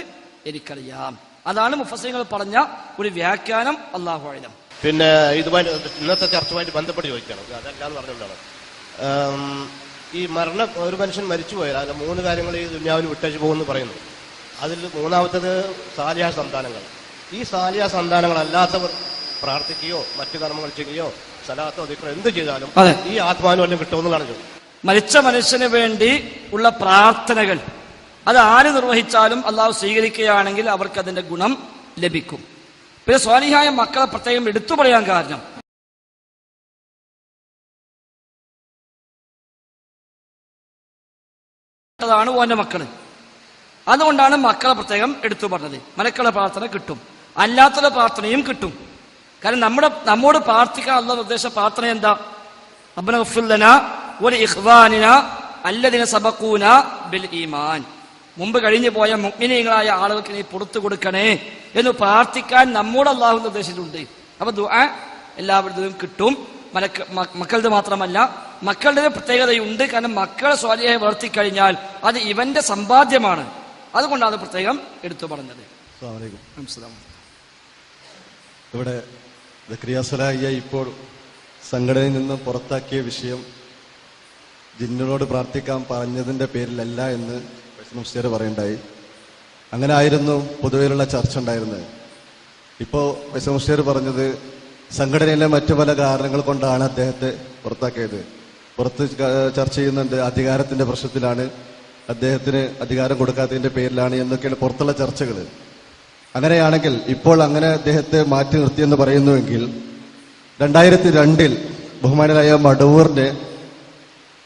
എനിക്കറിയാം. അതാണ് മുഫസ്സിറുകൾ പറഞ്ഞ ഒരു വ്യാഖ്യാനം. അല്ലാഹു അഅലം. പിന്നെ ഇതുമായി ഇന്നത്തെ ചർച്ചയുമായിട്ട് ബന്ധപ്പെട്ട് ചോദിക്കണം, അതല്ലാന്ന് പറഞ്ഞുകൊണ്ടാണ്. ഈ മരണം, ഒരു മനുഷ്യൻ മരിച്ചു പോയാൽ അതിന്റെ 3 കാര്യങ്ങൾ ഈ ദുനിയാവിൽ വിട്ടേച്ച് പോകുമെന്ന് പറയുന്നു. അതിൽ മൂന്നാമത്തത് സാലിഹ സന്താനങ്ങൾ. ഈ സാലിഹ സന്താനങ്ങളല്ലാത്തവർ പ്രാർത്ഥിക്കുകയോ മറ്റു കർമ്മങ്ങൾ ചെയ്യുകയോ സലാത്തോ ദിക്റോ എന്ത് ചെയ്താലും ഈ ആത്മാവിന് വല്ലതും കിട്ടുമെന്നുള്ളതാണ് ചോദ്യം. മരിച്ച മനുഷ്യന് വേണ്ടി ഉള്ള പ്രാർത്ഥനകൾ അത് ആര് നിർവഹിച്ചാലും അള്ളാഹു സ്വീകരിക്കുകയാണെങ്കിൽ അവർക്ക് അതിന്റെ ഗുണം ലഭിക്കും. പിന്നെ സ്വാലിഹായ മക്കളെ പ്രത്യേകം എടുത്തു പറയാൻ കാരണം, അതാണ് ഓന്റെ മക്കള്. അതുകൊണ്ടാണ് മക്കളെ പ്രത്യേകം എടുത്തു പറഞ്ഞത്. മലക്കളെ പ്രാർത്ഥന കിട്ടും, അല്ലാത്തുള്ള പ്രാർത്ഥനയും കിട്ടും. കാരണം നമ്മോട് പ്രാർത്ഥിക്കാൻ ഉള്ള നിർദ്ദേശ പ്രാർത്ഥന എന്താ? റബ്ബനാ ഇഗ്ഫിർ ലനാ വലിഇഖ്വാനിനാ അല്ലദീന സബഖൂനാ ബിൽ ഈമാൻ, മുമ്പ് കഴിഞ്ഞു പോയ മുഅ്മിനീങ്ങളായ ആളുകൾക്ക് നീ പുറത്തു കൊടുക്കണേ എന്ന് പ്രാർത്ഥിക്കാൻ നമ്മോട് അള്ളാഹു നിർദ്ദേശിച്ചിട്ടുണ്ട്. അപ്പൊ ദുആ എല്ലാവരുടെയും കിട്ടും. മക്കളുടെ മാത്രമല്ല, മക്കളുടെ പ്രത്യേകതയുണ്ട്. കാരണം മക്കളെ സ്വാലിഹായി വളർത്തിക്കഴിഞ്ഞാൽ അത് ഇവന്റെ സമ്പാദ്യമാണ്. അതുകൊണ്ടാണ് പ്രത്യേകം എടുത്തു പറഞ്ഞത്. ഇവിടെ സക്കരിയ സ്വലാഹിയെ ഇപ്പോൾ സംഘടനയിൽ നിന്ന് പുറത്താക്കിയ വിഷയം ജിന്നിനോട് പ്രാർത്ഥിക്കാൻ പറഞ്ഞതിന്റെ പേരിലല്ല എന്ന് മുഫ്തി പറയുണ്ടായി. അങ്ങനെ ആയിരുന്നു പൊതുവെയുള്ള ചർച്ച ഉണ്ടായിരുന്നത്. ഇപ്പോൾ മുഫ്തി പറഞ്ഞത് സംഘടനയിലെ മറ്റു പല കാരണങ്ങൾ കൊണ്ടാണ് അദ്ദേഹത്തെ പുറത്താക്കിയത്. പുറത്ത് ചർച്ച ചെയ്യുന്നുണ്ട്, അധികാരത്തിന്റെ പ്രശ്നത്തിലാണ്, അദ്ദേഹത്തിന് അധികാരം കൊടുക്കാത്തതിന്റെ പേരിലാണ് എന്നൊക്കെയാണ് പുറത്തുള്ള ചർച്ചകൾ. അങ്ങനെയാണെങ്കിൽ ഇപ്പോൾ അങ്ങനെ അദ്ദേഹത്തെ മാറ്റി നിർത്തിയെന്ന് പറയുന്നുവെങ്കിൽ 2002 ബഹുമാനരായ മടവൂറിനെ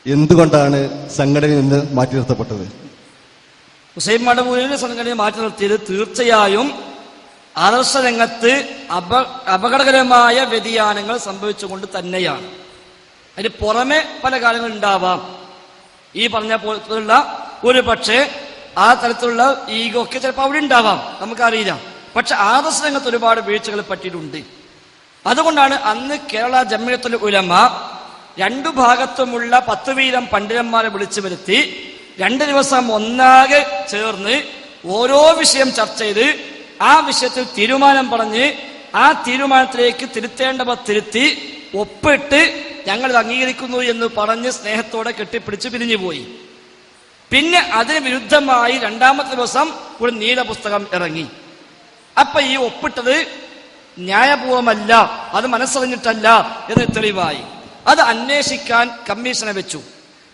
എന്തുകൊണ്ടാണ് സംഘടനയിൽ നിന്ന് മാറ്റി നിർത്തപ്പെട്ടത്? ഹുസൈൻ മടവൂരിനെ സംഘടനയെ മാറ്റി നിർത്തിയത് തീർച്ചയായും ആദർശ രംഗത്ത് അപകടകരമായ വ്യതിയാനങ്ങൾ സംഭവിച്ചുകൊണ്ട് തന്നെയാണ്. അതിന് പുറമെ പല കാര്യങ്ങൾ ഉണ്ടാവാം. ഈ പറഞ്ഞ പോലുള്ള ഒരു പക്ഷേ ആ തരത്തിലുള്ള ഈഗോ ഒക്കെ ചിലപ്പോൾ അവിടെ ഉണ്ടാവാം, നമുക്കറിയില്ല. പക്ഷെ ആദർശ രംഗത്ത് ഒരുപാട് വീഴ്ചകൾ പറ്റിയിട്ടുണ്ട്. അതുകൊണ്ടാണ് അന്ന് കേരള ജംഇയ്യത്തുൽ ഉലമ രണ്ടു ഭാഗത്തുമുള്ള 10 വീതം പണ്ഡിതന്മാരെ വിളിച്ചു വരുത്തി 2 ദിവസം ഒന്നാകെ ചേർന്ന് ഓരോ വിഷയം ചർച്ച ചെയ്ത് ആ വിഷയത്തിൽ തീരുമാനം പറഞ്ഞ് ആ തീരുമാനത്തിലേക്ക് തിരുത്തേണ്ടവ തിരുത്തി ഒപ്പിട്ട് ഞങ്ങൾ അംഗീകരിക്കുന്നു എന്ന് പറഞ്ഞ് സ്നേഹത്തോടെ കെട്ടിപ്പിടിച്ച് പിരിഞ്ഞുപോയി. പിന്നെ അതിന് വിരുദ്ധമായി 2ാമത്തെ ദിവസം ഒരു നീല പുസ്തകം ഇറങ്ങി. അപ്പൊ ഈ ഒപ്പിട്ടത് ന്യായപൂർവമല്ല, അത് മനസ്സറിഞ്ഞിട്ടല്ല എന്ന് തെളിവായി. അത് അന്വേഷിക്കാൻ കമ്മീഷനെ വെച്ചു.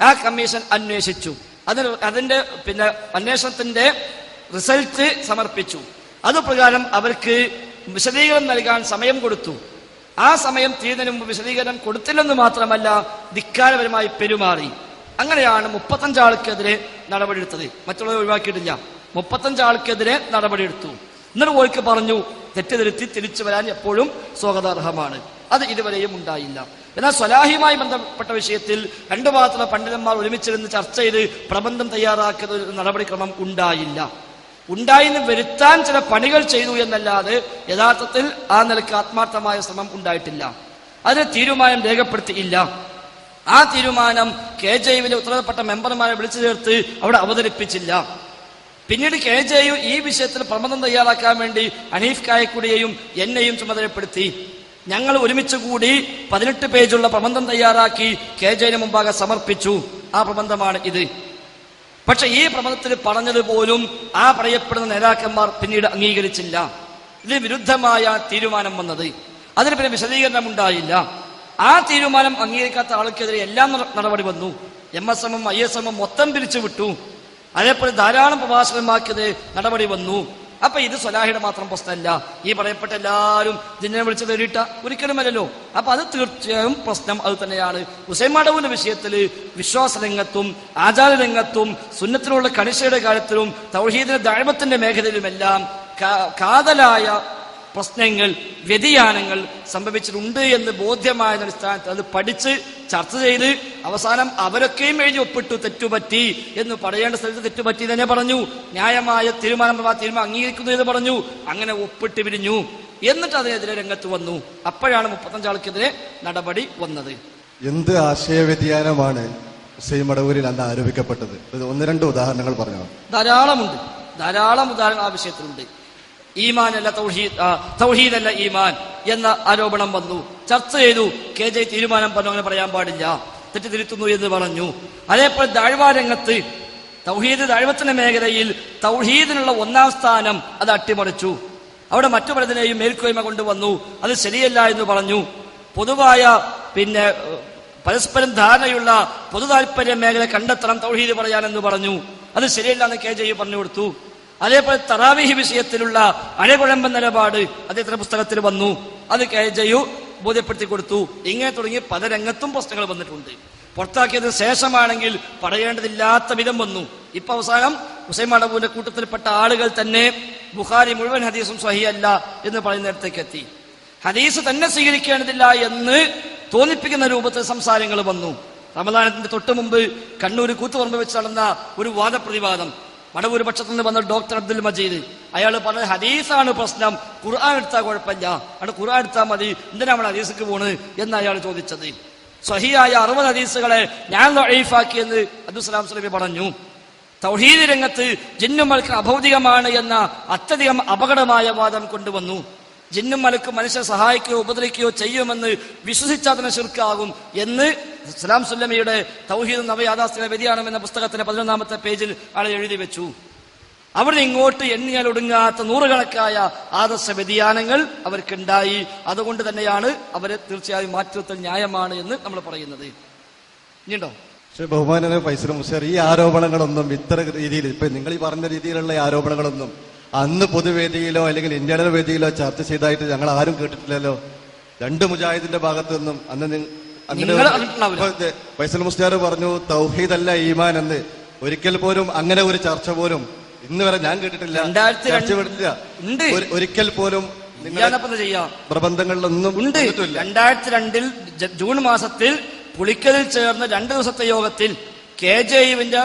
ആ കമ്മീഷൻ അന്വേഷിച്ചു. അതിന്റെ അന്വേഷണത്തിന്റെ റിസൾട്ട് സമർപ്പിച്ചു. അതുപ്രകാരം അവർക്ക് വിശദീകരണം നൽകാൻ സമയം കൊടുത്തു. ആ സമയം തീരുന്നതിന് മുമ്പ് വിശദീകരണം കൊടുത്തില്ലെന്ന് മാത്രമല്ല ധിക്കാരപരമായി പെരുമാറി. അങ്ങനെയാണ് 35 ആൾക്കെതിരെ നടപടിയെടുത്തത്. മറ്റുള്ളവർ ഒഴിവാക്കിയിട്ടില്ല. 35 ആൾക്കെതിരെ നടപടിയെടുത്തു. എന്നിട്ട് ഓർക്ക് പറഞ്ഞു തെറ്റിദ്ധരുത്തി തിരിച്ചു വരാൻ എപ്പോഴും സ്വാഗതാർഹമാണ്. അത് ഇതുവരെയും ഉണ്ടായില്ല. എന്നാൽ സ്വലാഹിയുമായി ബന്ധപ്പെട്ട വിഷയത്തിൽ 2 ഭാഗത്തുള്ള പണ്ഡിതന്മാർ ഒരുമിച്ചിരുന്ന് ചർച്ച ചെയ്ത് പ്രബന്ധം തയ്യാറാക്കുന്ന ഒരു നടപടിക്രമം ഉണ്ടായില്ല. ഉണ്ടായിന്ന് വരുത്താൻ ചില പണികൾ ചെയ്തു എന്നല്ലാതെ യഥാർത്ഥത്തിൽ ആ നിലയ്ക്ക് ആത്മാർത്ഥമായ ശ്രമം ഉണ്ടായിട്ടില്ല. അതിന് തീരുമാനം രേഖപ്പെടുത്തിയില്ല. ആ തീരുമാനം KJUവിലെ ഉത്തരവാദപ്പെട്ട മെമ്പർമാരെ വിളിച്ചു ചേർത്ത് അവിടെ അവതരിപ്പിച്ചില്ല. പിന്നീട് KJU ഈ വിഷയത്തിൽ പ്രബന്ധം തയ്യാറാക്കാൻ വേണ്ടി ഹനീഫ് കായക്കുടിയെയും എന്നെയും ചുമതലപ്പെടുത്തി. ഞങ്ങൾ ഒരുമിച്ച് കൂടി 18 പേജുള്ള പ്രബന്ധം തയ്യാറാക്കി KJUവിന് മുമ്പാകെ സമർപ്പിച്ചു. ആ പ്രബന്ധമാണ് ഇത്. പക്ഷെ ഈ പ്രബന്ധത്തിൽ പറഞ്ഞതുപോലും ആ പറയപ്പെടുന്ന നേതാക്കന്മാർ പിന്നീട് അംഗീകരിച്ചില്ല. ഇതിന് വിരുദ്ധമായ തീരുമാനം വന്നത്. അതിന് പിന്നെ വിശദീകരണം ഉണ്ടായില്ല. ആ തീരുമാനം അംഗീകരിക്കാത്ത ആൾക്കെതിരെ എല്ലാം നടപടി വന്നു. MSM ISM മൊത്തം പിരിച്ചു വിട്ടു. അതേപോലെ ധാരാളം പ്രഭാഷകന്മാർക്കെതിരെ നടപടി വന്നു. അപ്പൊ ഇത് സ്വലാഹിയുടെ മാത്രം പ്രശ്നമല്ല. ഈ പറയപ്പെട്ട എല്ലാവരും ജിന്നെ വിളിച്ച് തേടിയിട്ട ഒരിക്കലുമല്ലോ. അപ്പൊ അത് തീർച്ചയായും പ്രശ്നം അത് തന്നെയാണ്. ഹുസൈൻ മടവൂരിന്റെ വിഷയത്തിൽ വിശ്വാസരംഗത്തും ആചാരരംഗത്തും സുന്നത്തിനുള്ള കണിശയുടെ കാര്യത്തിലും തൗഹീദിന്റെ ദഅവത്തിന്റെ മേഖലയിലുമെല്ലാം കാതലായ പ്രശ്നങ്ങൾ, വ്യതിയാനങ്ങൾ സംഭവിച്ചിട്ടുണ്ട് എന്ന് ബോധ്യമായ അടിസ്ഥാനത്തിൽ അത് പഠിച്ച് ചർച്ച ചെയ്ത് അവസാനം അവരൊക്കെയും എഴുതി ഒപ്പിട്ടു തെറ്റുപറ്റി എന്ന് പറയേണ്ട സ്ഥലത്ത് തെറ്റുപറ്റി തന്നെ പറഞ്ഞു. ന്യായമായ തീരുമാനം അംഗീകരിക്കുന്നു എന്ന് പറഞ്ഞു. അങ്ങനെ ഒപ്പിട്ട് പിരിഞ്ഞു. എന്നിട്ട് അതിനെതിരെ രംഗത്ത് വന്നു. അപ്പോഴാണ് 35 ആൾക്കെതിരെ നടപടി വന്നത്. എന്ത് ആശയവ്യതിയാനമാണ് ഹുസൈൻ മടവൂരിൽ അന്ന് ആരോപിക്കപ്പെട്ടത്? 1-2 ഉദാഹരണങ്ങൾ പറഞ്ഞു. ധാരാളം ഉദാഹരണങ്ങൾ ആ വിഷയത്തിലുണ്ട്. ഈമാനല്ല തൗഹീദല്ല ഈമാൻ എന്ന ആരോപണം വന്നു. ചർച്ച ചെയ്തു. KJU തീരുമാനം പറഞ്ഞു അങ്ങനെ പറയാൻ പാടില്ല, തെറ്റിദ്ധരുത്തുന്നു എന്ന് പറഞ്ഞു. അതേപോലെ ദഅ്വ രംഗത്ത് തൗഹീദ് ദഅ്വത്തിന്റെ മേഖലയിൽ തൗഹീദിനുള്ള 1ാം സ്ഥാനം അത് അട്ടിമറിച്ചു. അവിടെ മറ്റു പലതിനെയും മേൽക്കോയ്മ കൊണ്ടുവന്നു. അത് ശരിയല്ല എന്ന് പറഞ്ഞു. പൊതുവായ പരസ്പരം ധാരണയുള്ള പൊതു താല്പര്യ മേഖല കണ്ടെത്തണം തൗഹീദ് പറയാനെന്ന് പറഞ്ഞു. അത് ശരിയല്ല എന്ന് KJU പറഞ്ഞു കൊടുത്തു. അതേപോലെ തറാവീഹ് വിഷയത്തിലുള്ള അഴകുഴമ്പ നിലപാട് അദ്ദേഹത്തിന്റെ പുസ്തകത്തിൽ വന്നു. അത് KJU ബോധ്യപ്പെടുത്തി കൊടുത്തു. ഇങ്ങനെ തുടങ്ങി പല രംഗത്തും പ്രശ്നങ്ങൾ വന്നിട്ടുണ്ട്. പുറത്താക്കിയതിന് ശേഷമാണെങ്കിൽ പറയേണ്ടതില്ലാത്ത വിധം വന്നു. ഇപ്പൊ അവസാനം ഹുസൈൻ മടവൂരിന്റെ കൂട്ടത്തിൽപ്പെട്ട ആളുകൾ തന്നെ ബുഖാരി മുഴുവൻ ഹദീസും സ്വഹീഹല്ല എന്ന് പറയുന്നിടത്തേക്ക് എത്തി. ഹദീസ് തന്നെ സ്വീകരിക്കേണ്ടതില്ല എന്ന് തോന്നിപ്പിക്കുന്ന രൂപത്തിൽ സംസാരങ്ങൾ വന്നു. റമദാനത്തിന്റെ തൊട്ട് മുമ്പ് കണ്ണൂർ കൂത്തുപറമ്പ് വെച്ച് നടന്ന ഒരു വാദപ്രതിവാദം. മടവൂർ പക്ഷത്തു നിന്ന് വന്ന ഡോക്ടർ അബ്ദുൽ മജീദ് അയാൾ പറഞ്ഞത് ഹദീസാണ് പ്രശ്നം, ഖുർആൻ എടുത്താൽ കുഴപ്പമില്ല, അവിടെ ഖുർആൻ എടുത്താൽ മതി, എന്തിനാ നമ്മൾ ഹദീസിക്ക് പോണ് എന്ന് അയാൾ ചോദിച്ചത്. സ്വഹീഹായ 60 ഹദീസുകളെ ഞാൻ ദഈഫാക്കിയെന്ന് അബ്ദുസ്സലാം സ്വലമി പറഞ്ഞു. തൗഹീദ് രംഗത്ത് ജിന്നും മലക്കും അഭൗതികമാണ് എന്ന അത്യധികം അപകടമായ വാദം കൊണ്ടുവന്നു. ജിന്നും മലക്കും മനുഷ്യരെ സഹായിക്കുകയോ ഉപദ്രവിക്കുകയോ ചെയ്യുമെന്ന് വിശ്വസിച്ചാൽ തന്നെ ശിർക്കാകും എന്ന് സലാം സുല്ലമിയുടെ തൗഹീദ് നവയാഥാസ്ഥിക വ്യതിയാനം എന്ന പുസ്തകത്തിന്റെ 11ാമത്തെ പേജിൽ ആൾ എഴുതി വെച്ചു. അവിടെ ഇങ്ങോട്ട് എണ്ണിയാൽ ഒടുങ്ങാത്ത നൂറുകണക്കായ ആദർശ വ്യതിയാനങ്ങൾ അവർക്കുണ്ടായി. അതുകൊണ്ട് തന്നെയാണ് അവരെ തീർച്ചയായും മാറ്റിനിർത്തൽ ന്യായമാണ് എന്ന് നമ്മൾ പറയുന്നത്. ഇനിയുണ്ടോ? പക്ഷെ ബഹുമാനനായ ഫൈസൽ മുസ്ലിയാർ, ഈ ആരോപണങ്ങളൊന്നും ഇത്ര രീതിയിൽ ഇപ്പൊ നിങ്ങൾ ഈ പറഞ്ഞ രീതിയിലുള്ള ആരോപണങ്ങളൊന്നും അന്ന് പൊതുവേദിയിലോ അല്ലെങ്കിൽ ഇന്ത്യയുടെ വേദിയിലോ ചർച്ച ചെയ്തതായിട്ട് ഞങ്ങൾ ആരും കേട്ടിട്ടില്ലല്ലോ. 2 മുജാഹിദിന്റെ ഭാഗത്തു നിന്നും അന്ന് ഫൈസൽ മുസ്ലിയാർ പറഞ്ഞു തൗഹീദല്ല ഈമാൻ എന്ന്. ഒരിക്കൽ പോലും അങ്ങനെ ഒരു ചർച്ച പോലും ഇന്ന് വരെ ഞാൻ കേട്ടിട്ടില്ല, ചർച്ച ചെയ്തിട്ടില്ല. ഒരിക്കൽ പോലും പ്രബന്ധങ്ങളിലൊന്നും ഉണ്ട്. 2002 ജൂൺ മാസത്തിൽ പുളിക്കലിൽ ചേർന്ന 2 ദിവസത്തെ യോഗത്തിൽ KJUവിന്റെ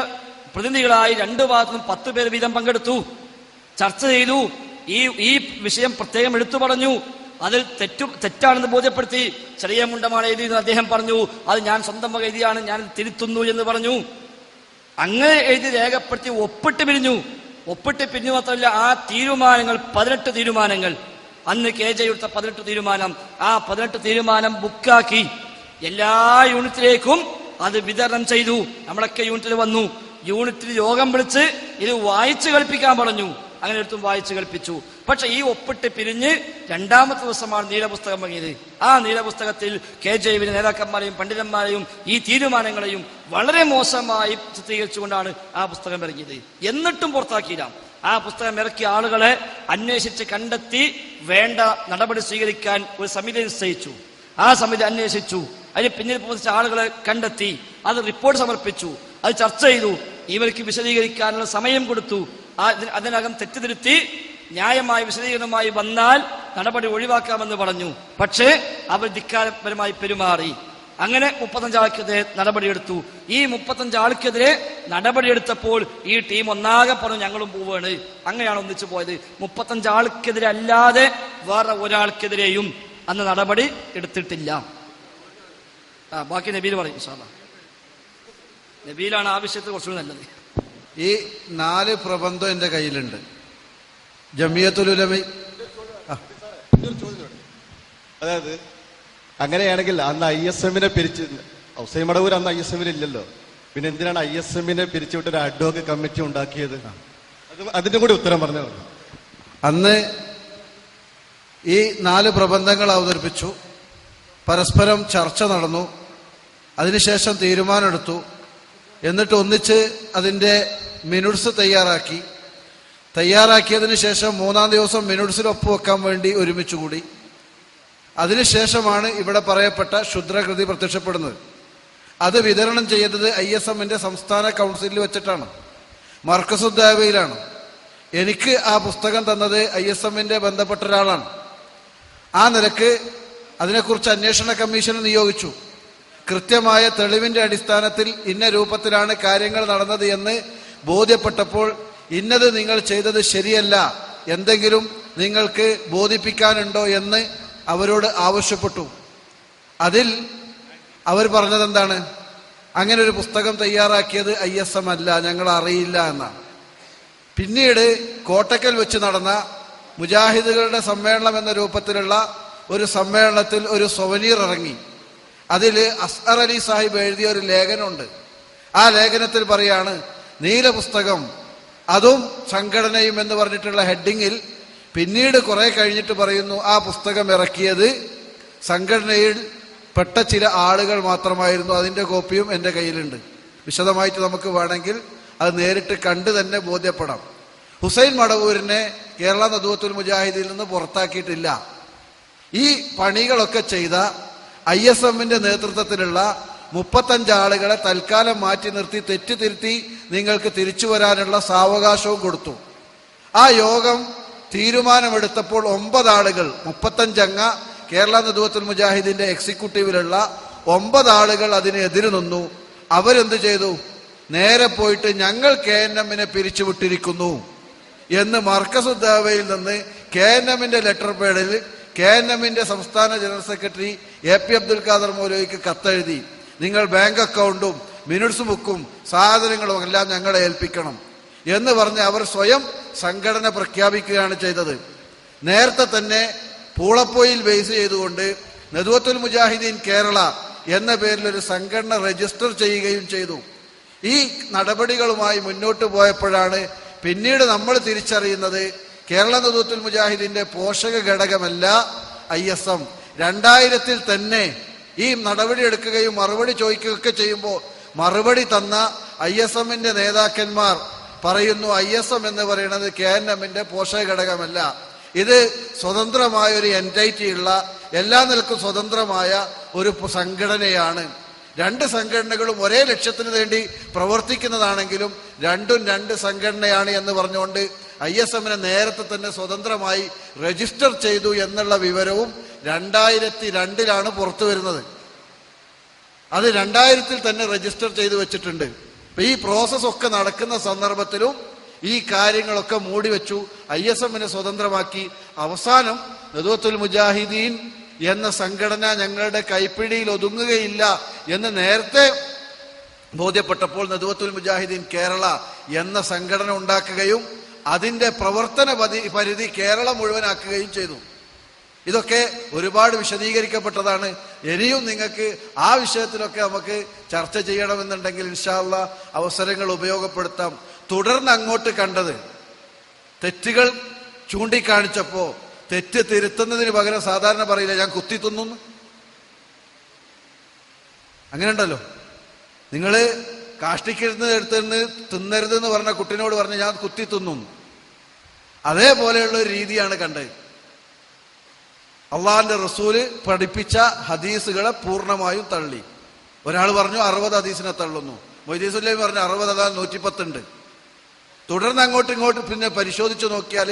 പ്രതിനിധികളായി 2 ഭാഗത്തും 10 പേർ വീതം പങ്കെടുത്തു. ചർച്ച ചെയ്തു. ഈ വിഷയം പ്രത്യേകം എടുത്തു പറഞ്ഞു. അതിൽ തെറ്റാണെന്ന് ബോധ്യപ്പെടുത്തി. ചെറിയ മുണ്ടമാണ് എഴുതിയെന്ന് അദ്ദേഹം പറഞ്ഞു. അത് ഞാൻ സ്വന്തം വക എഴുതിയാണ്, ഞാൻ തിരുത്തുന്നു എന്ന് പറഞ്ഞു. അങ്ങനെ എഴുതി രേഖപ്പെടുത്തി ഒപ്പിട്ട് പിരിഞ്ഞു. ഒപ്പിട്ട് പിരിഞ്ഞു മാത്രമല്ല, ആ തീരുമാനങ്ങൾ 18 തീരുമാനങ്ങൾ, അന്ന് KJ എടുത്ത 18 തീരുമാനം, ആ 18 തീരുമാനം ബുക്കാക്കി എല്ലാ യൂണിറ്റിലേക്കും അത് വിതരണം ചെയ്തു. നമ്മളൊക്കെ യൂണിറ്റിൽ വന്നു. യൂണിറ്റിൽ യോഗം വിളിച്ച് ഇത് വായിച്ചു കേൾപ്പിക്കാൻ പറഞ്ഞു. അങ്ങനെ എടുത്തും വായിച്ചു കേൾപ്പിച്ചു. പക്ഷെ ഈ ഒപ്പിട്ട് പിരിഞ്ഞ് 2ാമത്തെ ദിവസമാണ് നീലപുസ്തകം വാങ്ങിയത്. ആ നീലപുസ്തകത്തിൽ KJവിന്റെ നേതാക്കന്മാരെയും പണ്ഡിതന്മാരെയും ഈ തീരുമാനങ്ങളെയും വളരെ മോശമായി ചിത്രീകരിച്ചുകൊണ്ടാണ് ആ പുസ്തകം ഇറങ്ങിയത്. എന്നിട്ടും പുറത്താക്കിയില്ല. ആ പുസ്തകം ഇറക്കിയ ആളുകളെ അന്വേഷിച്ച് കണ്ടെത്തി വേണ്ട നടപടി സ്വീകരിക്കാൻ ഒരു സമിതി നിശ്ചയിച്ചു. ആ സമിതി അന്വേഷിച്ചു. അതിന് പിന്നിൽ പ്രവർത്തിച്ച ആളുകളെ കണ്ടെത്തി. അത് റിപ്പോർട്ട് സമർപ്പിച്ചു. അത് ചർച്ച ചെയ്തു. ഇവർക്ക് വിശദീകരിക്കാനുള്ള സമയം കൊടുത്തു. അതിനകം തെറ്റിദ്ധരുത്തി ന്യായമായ വിശദീകരണമായി വന്നാൽ നടപടി ഒഴിവാക്കാമെന്ന് പറഞ്ഞു. പക്ഷേ അവർ ധിക്കാരപരമായി പെരുമാറി. അങ്ങനെ 35 ആൾക്കെതിരെ നടപടിയെടുത്തു. ഈ 35 ആൾക്കെതിരെ നടപടിയെടുത്തപ്പോൾ ഈ ടീം ഒന്നാകെ പറഞ്ഞു ഞങ്ങളും പോവാണ്. അങ്ങനെയാണ് ഒന്നിച്ചു പോയത്. 35 ആൾക്കെതിരെ അല്ലാതെ വേറെ ഒരാൾക്കെതിരെയും അന്ന് നടപടി എടുത്തിട്ടില്ല. ബാക്കി നബീൽ പറയും. നബീലാണ് ആ വിഷയത്തിൽ കുറച്ചുകൂടി നല്ലത്. ഈ 4 പ്രബന്ധം എൻ്റെ കയ്യിലുണ്ട്. ജമിയത്തുൽ ഉലമ. അതായത് അങ്ങനെയാണെങ്കിൽ അന്ന് ISM-നെ പിരിച്ച്, ഹുസൈൻ മടവൂർ അന്ന് ISM-ൽ ഇല്ലല്ലോ, പിന്നെ എന്തിനാണ് ISM-നെ പിരിച്ചുവിട്ട് ഒരു അഡ്വോക്ക് കമ്മിറ്റി ഉണ്ടാക്കിയത്? അതിന്റെ കൂടി ഉത്തരം പറഞ്ഞു. അന്ന് ഈ 4 പ്രബന്ധങ്ങൾ അവതരിപ്പിച്ചു. പരസ്പരം ചർച്ച നടന്നു. അതിനുശേഷം തീരുമാനമെടുത്തു. എന്നിട്ട് ഒന്നിച്ച് അതിൻ്റെ മിനുട്സ് തയ്യാറാക്കിയതിനു ശേഷം 3-ാം ദിവസം മിനുട്സിൽ ഒപ്പുവെക്കാൻ വേണ്ടി ഒരുമിച്ച് കൂടി. അതിനുശേഷമാണ് ഇവിടെ പറയപ്പെട്ട ക്ഷുദ്രകൃതി പ്രത്യക്ഷപ്പെടുന്നത്. അത് വിതരണം ചെയ്തത് ISM-ന്റെ സംസ്ഥാന കൗൺസിലിൽ വെച്ചിട്ടാണ്, മർക്കസുദ്ദാവയിലാണ്. എനിക്ക് ആ പുസ്തകം തന്നത് ISM-ന്റെ ബന്ധപ്പെട്ട ഒരാളാണ്. ആ നിലക്ക് അതിനെക്കുറിച്ച് അന്വേഷണ കമ്മീഷനെ നിയോഗിച്ചു. കൃത്യമായ തെളിവിന്റെ അടിസ്ഥാനത്തിൽ ഇന്ന രൂപത്തിലാണ് കാര്യങ്ങൾ നടന്നത് എന്ന് ബോധ്യപ്പെട്ടപ്പോൾ ഇന്നത് നിങ്ങൾ ചെയ്തത് ശരിയല്ല, എന്തെങ്കിലും നിങ്ങൾക്ക് ബോധിപ്പിക്കാനുണ്ടോ എന്ന് അവരോട് ആവശ്യപ്പെട്ടു. അതിൽ അവർ പറഞ്ഞത് എന്താണ്? അങ്ങനെ ഒരു പുസ്തകം തയ്യാറാക്കിയത് ISM അല്ല, ഞങ്ങൾ അറിയില്ല എന്നാണ്. പിന്നീട് കോട്ടക്കൽ വെച്ച് നടന്ന മുജാഹിദുകളുടെ സമ്മേളനം എന്ന രൂപത്തിലുള്ള ഒരു സമ്മേളനത്തിൽ ഒരു സൊവനീർ ഇറങ്ങി. അതിൽ അസ്ഹർ അലി സാഹിബ് എഴുതിയ ഒരു ലേഖനമുണ്ട്. ആ ലേഖനത്തിൽ പറയാണ്, നീല പുസ്തകം അതും സംഘടനയും എന്ന് പറഞ്ഞിട്ടുള്ള ഹെഡിങ്ങിൽ പിന്നീട് കുറെ കഴിഞ്ഞിട്ട് പറയുന്നു ആ പുസ്തകം ഇറക്കിയത് സംഘടനയിൽ പെട്ട ചില ആളുകൾ മാത്രമായിരുന്നു. അതിൻ്റെ കോപ്പിയും എൻ്റെ കയ്യിലുണ്ട്. വിശദമായിട്ട് നമുക്ക് വേണമെങ്കിൽ അത് നേരിട്ട് കണ്ട് തന്നെ ബോധ്യപ്പെടാം. ഹുസൈൻ മടവൂരിനെ കേരള നദുവത്തുൽ മുജാഹിദിൽ നിന്ന് പുറത്താക്കിയിട്ടില്ല. ഈ പണികളൊക്കെ ചെയ്ത ISM-ന്റെ നേതൃത്വത്തിലുള്ള 35 ആളുകളെ തൽക്കാലം മാറ്റി നിർത്തി തെറ്റ് തിരുത്തി നിങ്ങൾക്ക് തിരിച്ചു വരാനുള്ള സാവകാശവും കൊടുത്തു. ആ യോഗം തീരുമാനമെടുത്തപ്പോൾ 9 ആളുകൾ, 35 അംഗ കേരള നദുവത്തുൽ മുജാഹിദിന്റെ എക്സിക്യൂട്ടീവിലുള്ള 9 ആളുകൾ അതിന് എതിര് നിന്നു. അവരെന്ത് ചെയ്തു? നേരെ പോയിട്ട് ഞങ്ങൾ KNM-നെ പിരിച്ചുവിട്ടിരിക്കുന്നു എന്ന് മർക്കസുദ്ദാവയിൽ നിന്ന് KNM-ന്റെ ലെറ്റർ പേഡിൽ KNM-ന്റെ സംസ്ഥാന general secretary AP Abdul Khader മൗലവിക്ക് കത്തെഴുതി, നിങ്ങൾ ബാങ്ക് അക്കൗണ്ടും മിനിറ്റ്സ് ബുക്കും സാധനങ്ങളും എല്ലാം ഞങ്ങളെ ഏൽപ്പിക്കണം എന്ന് പറഞ്ഞ് അവർ സ്വയം സംഘടന പ്രഖ്യാപിക്കുകയാണ് ചെയ്തത്. നേരത്തെ തന്നെ പൂളപ്പൊയിൽ ബേസ് ചെയ്തുകൊണ്ട് നദുവത്തുൽ മുജാഹിദീൻ കേരള എന്ന പേരിൽ ഒരു സംഘടന രജിസ്റ്റർ ചെയ്യുകയും ചെയ്തു. ഈ നടപടികളുമായി മുന്നോട്ട് പോയപ്പോഴാണ് പിന്നീട് നമ്മൾ തിരിച്ചറിയുന്നത് കേരള നദുവത്തുൽ മുജാഹിദിന്റെ പോഷക ഘടകമല്ല ISM. 2000-ൽ തന്നെ ഈ നടപടി എടുക്കുകയും മറുപടി ചോദിക്കുകയൊക്കെ ചെയ്യുമ്പോൾ മറുപടി തന്ന ISM-ന്റെ നേതാക്കന്മാർ പറയുന്നു ISM എന്ന് പറയുന്നത് KNM-ന്റെ പോഷക ഘടകമല്ല, ഇത് സ്വതന്ത്രമായ ഒരു എൻറ്റൈറ്റി ഉള്ള എല്ലാ നിലക്കും സ്വതന്ത്രമായ ഒരു സംഘടനയാണ്. 2 സംഘടനകളും ഒരേ ലക്ഷ്യത്തിന് വേണ്ടി പ്രവർത്തിക്കുന്നതാണെങ്കിലും രണ്ടും 2 സംഘടനയാണ് എന്ന് പറഞ്ഞുകൊണ്ട് ISM-നെ നേരത്തെ തന്നെ സ്വതന്ത്രമായി രജിസ്റ്റർ ചെയ്തു എന്നുള്ള വിവരവും 2002-ലാണ് പുറത്തു വരുന്നത്. അത് 2000-ൽ തന്നെ രജിസ്റ്റർ ചെയ്തു വെച്ചിട്ടുണ്ട്. അപ്പൊ ഈ പ്രോസസ് ഒക്കെ നടക്കുന്ന സന്ദർഭത്തിലും ഈ കാര്യങ്ങളൊക്കെ മൂടി വെച്ചു, ISM-നെ സ്വതന്ത്രമാക്കി. അവസാനം നദുവത്തുൽ മുജാഹിദീൻ എന്ന സംഘടന ഞങ്ങളുടെ കൈപ്പിടിയിൽ ഒതുങ്ങുകയില്ല എന്ന് നേരത്തെ ബോധ്യപ്പെട്ടപ്പോൾ നദുവത്തുൽ മുജാഹിദീൻ കേരള എന്ന സംഘടന ഉണ്ടാക്കുകയും അതിന്റെ പ്രവർത്തന പരിധി കേരളം മുഴുവനാക്കുകയും ചെയ്തു. ഇതൊക്കെ ഒരുപാട് വിശദീകരിക്കപ്പെട്ടതാണ്. ഇനിയും നിങ്ങൾക്ക് ആ വിഷയത്തിലൊക്കെ നമുക്ക് ചർച്ച ചെയ്യണമെന്നുണ്ടെങ്കിൽ ഇൻഷാ അല്ലാഹ് അവസരങ്ങൾ ഉപയോഗപ്പെടുത്താം. തുടർന്ന് അങ്ങോട്ട് കണ്ടത് തെറ്റുകൾ ചൂണ്ടിക്കാണിച്ചപ്പോ തെറ്റ് തിരുത്തുന്നതിന് പകരം സാധാരണ പറയില്ല ഞാൻ കുത്തി തിന്നു. അങ്ങനെ ഉണ്ടല്ലോ, നിങ്ങള് കാഷ്ടിക്കരുന്ന് എടുത്തുനിന്ന് തിന്നരുത് എന്ന് പറഞ്ഞ കുട്ടിനോട് പറഞ്ഞ് ഞാൻ കുത്തി തിന്നു. അതേപോലെയുള്ള ഒരു രീതിയാണ് കണ്ടത്. അള്ളാഹിന്റെ റസൂല് പഠിപ്പിച്ച ഹദീസുകളെ പൂർണ്ണമായും തള്ളി. ഒരാൾ പറഞ്ഞു 60 ഹദീസിനെ തള്ളുന്നു. മൊയ്തീൻ സുല്ലൈമി പറഞ്ഞു 60 അതാ 110 ഉണ്ട്. തുടർന്ന് അങ്ങോട്ടും ഇങ്ങോട്ടും പിന്നെ പരിശോധിച്ചു നോക്കിയാൽ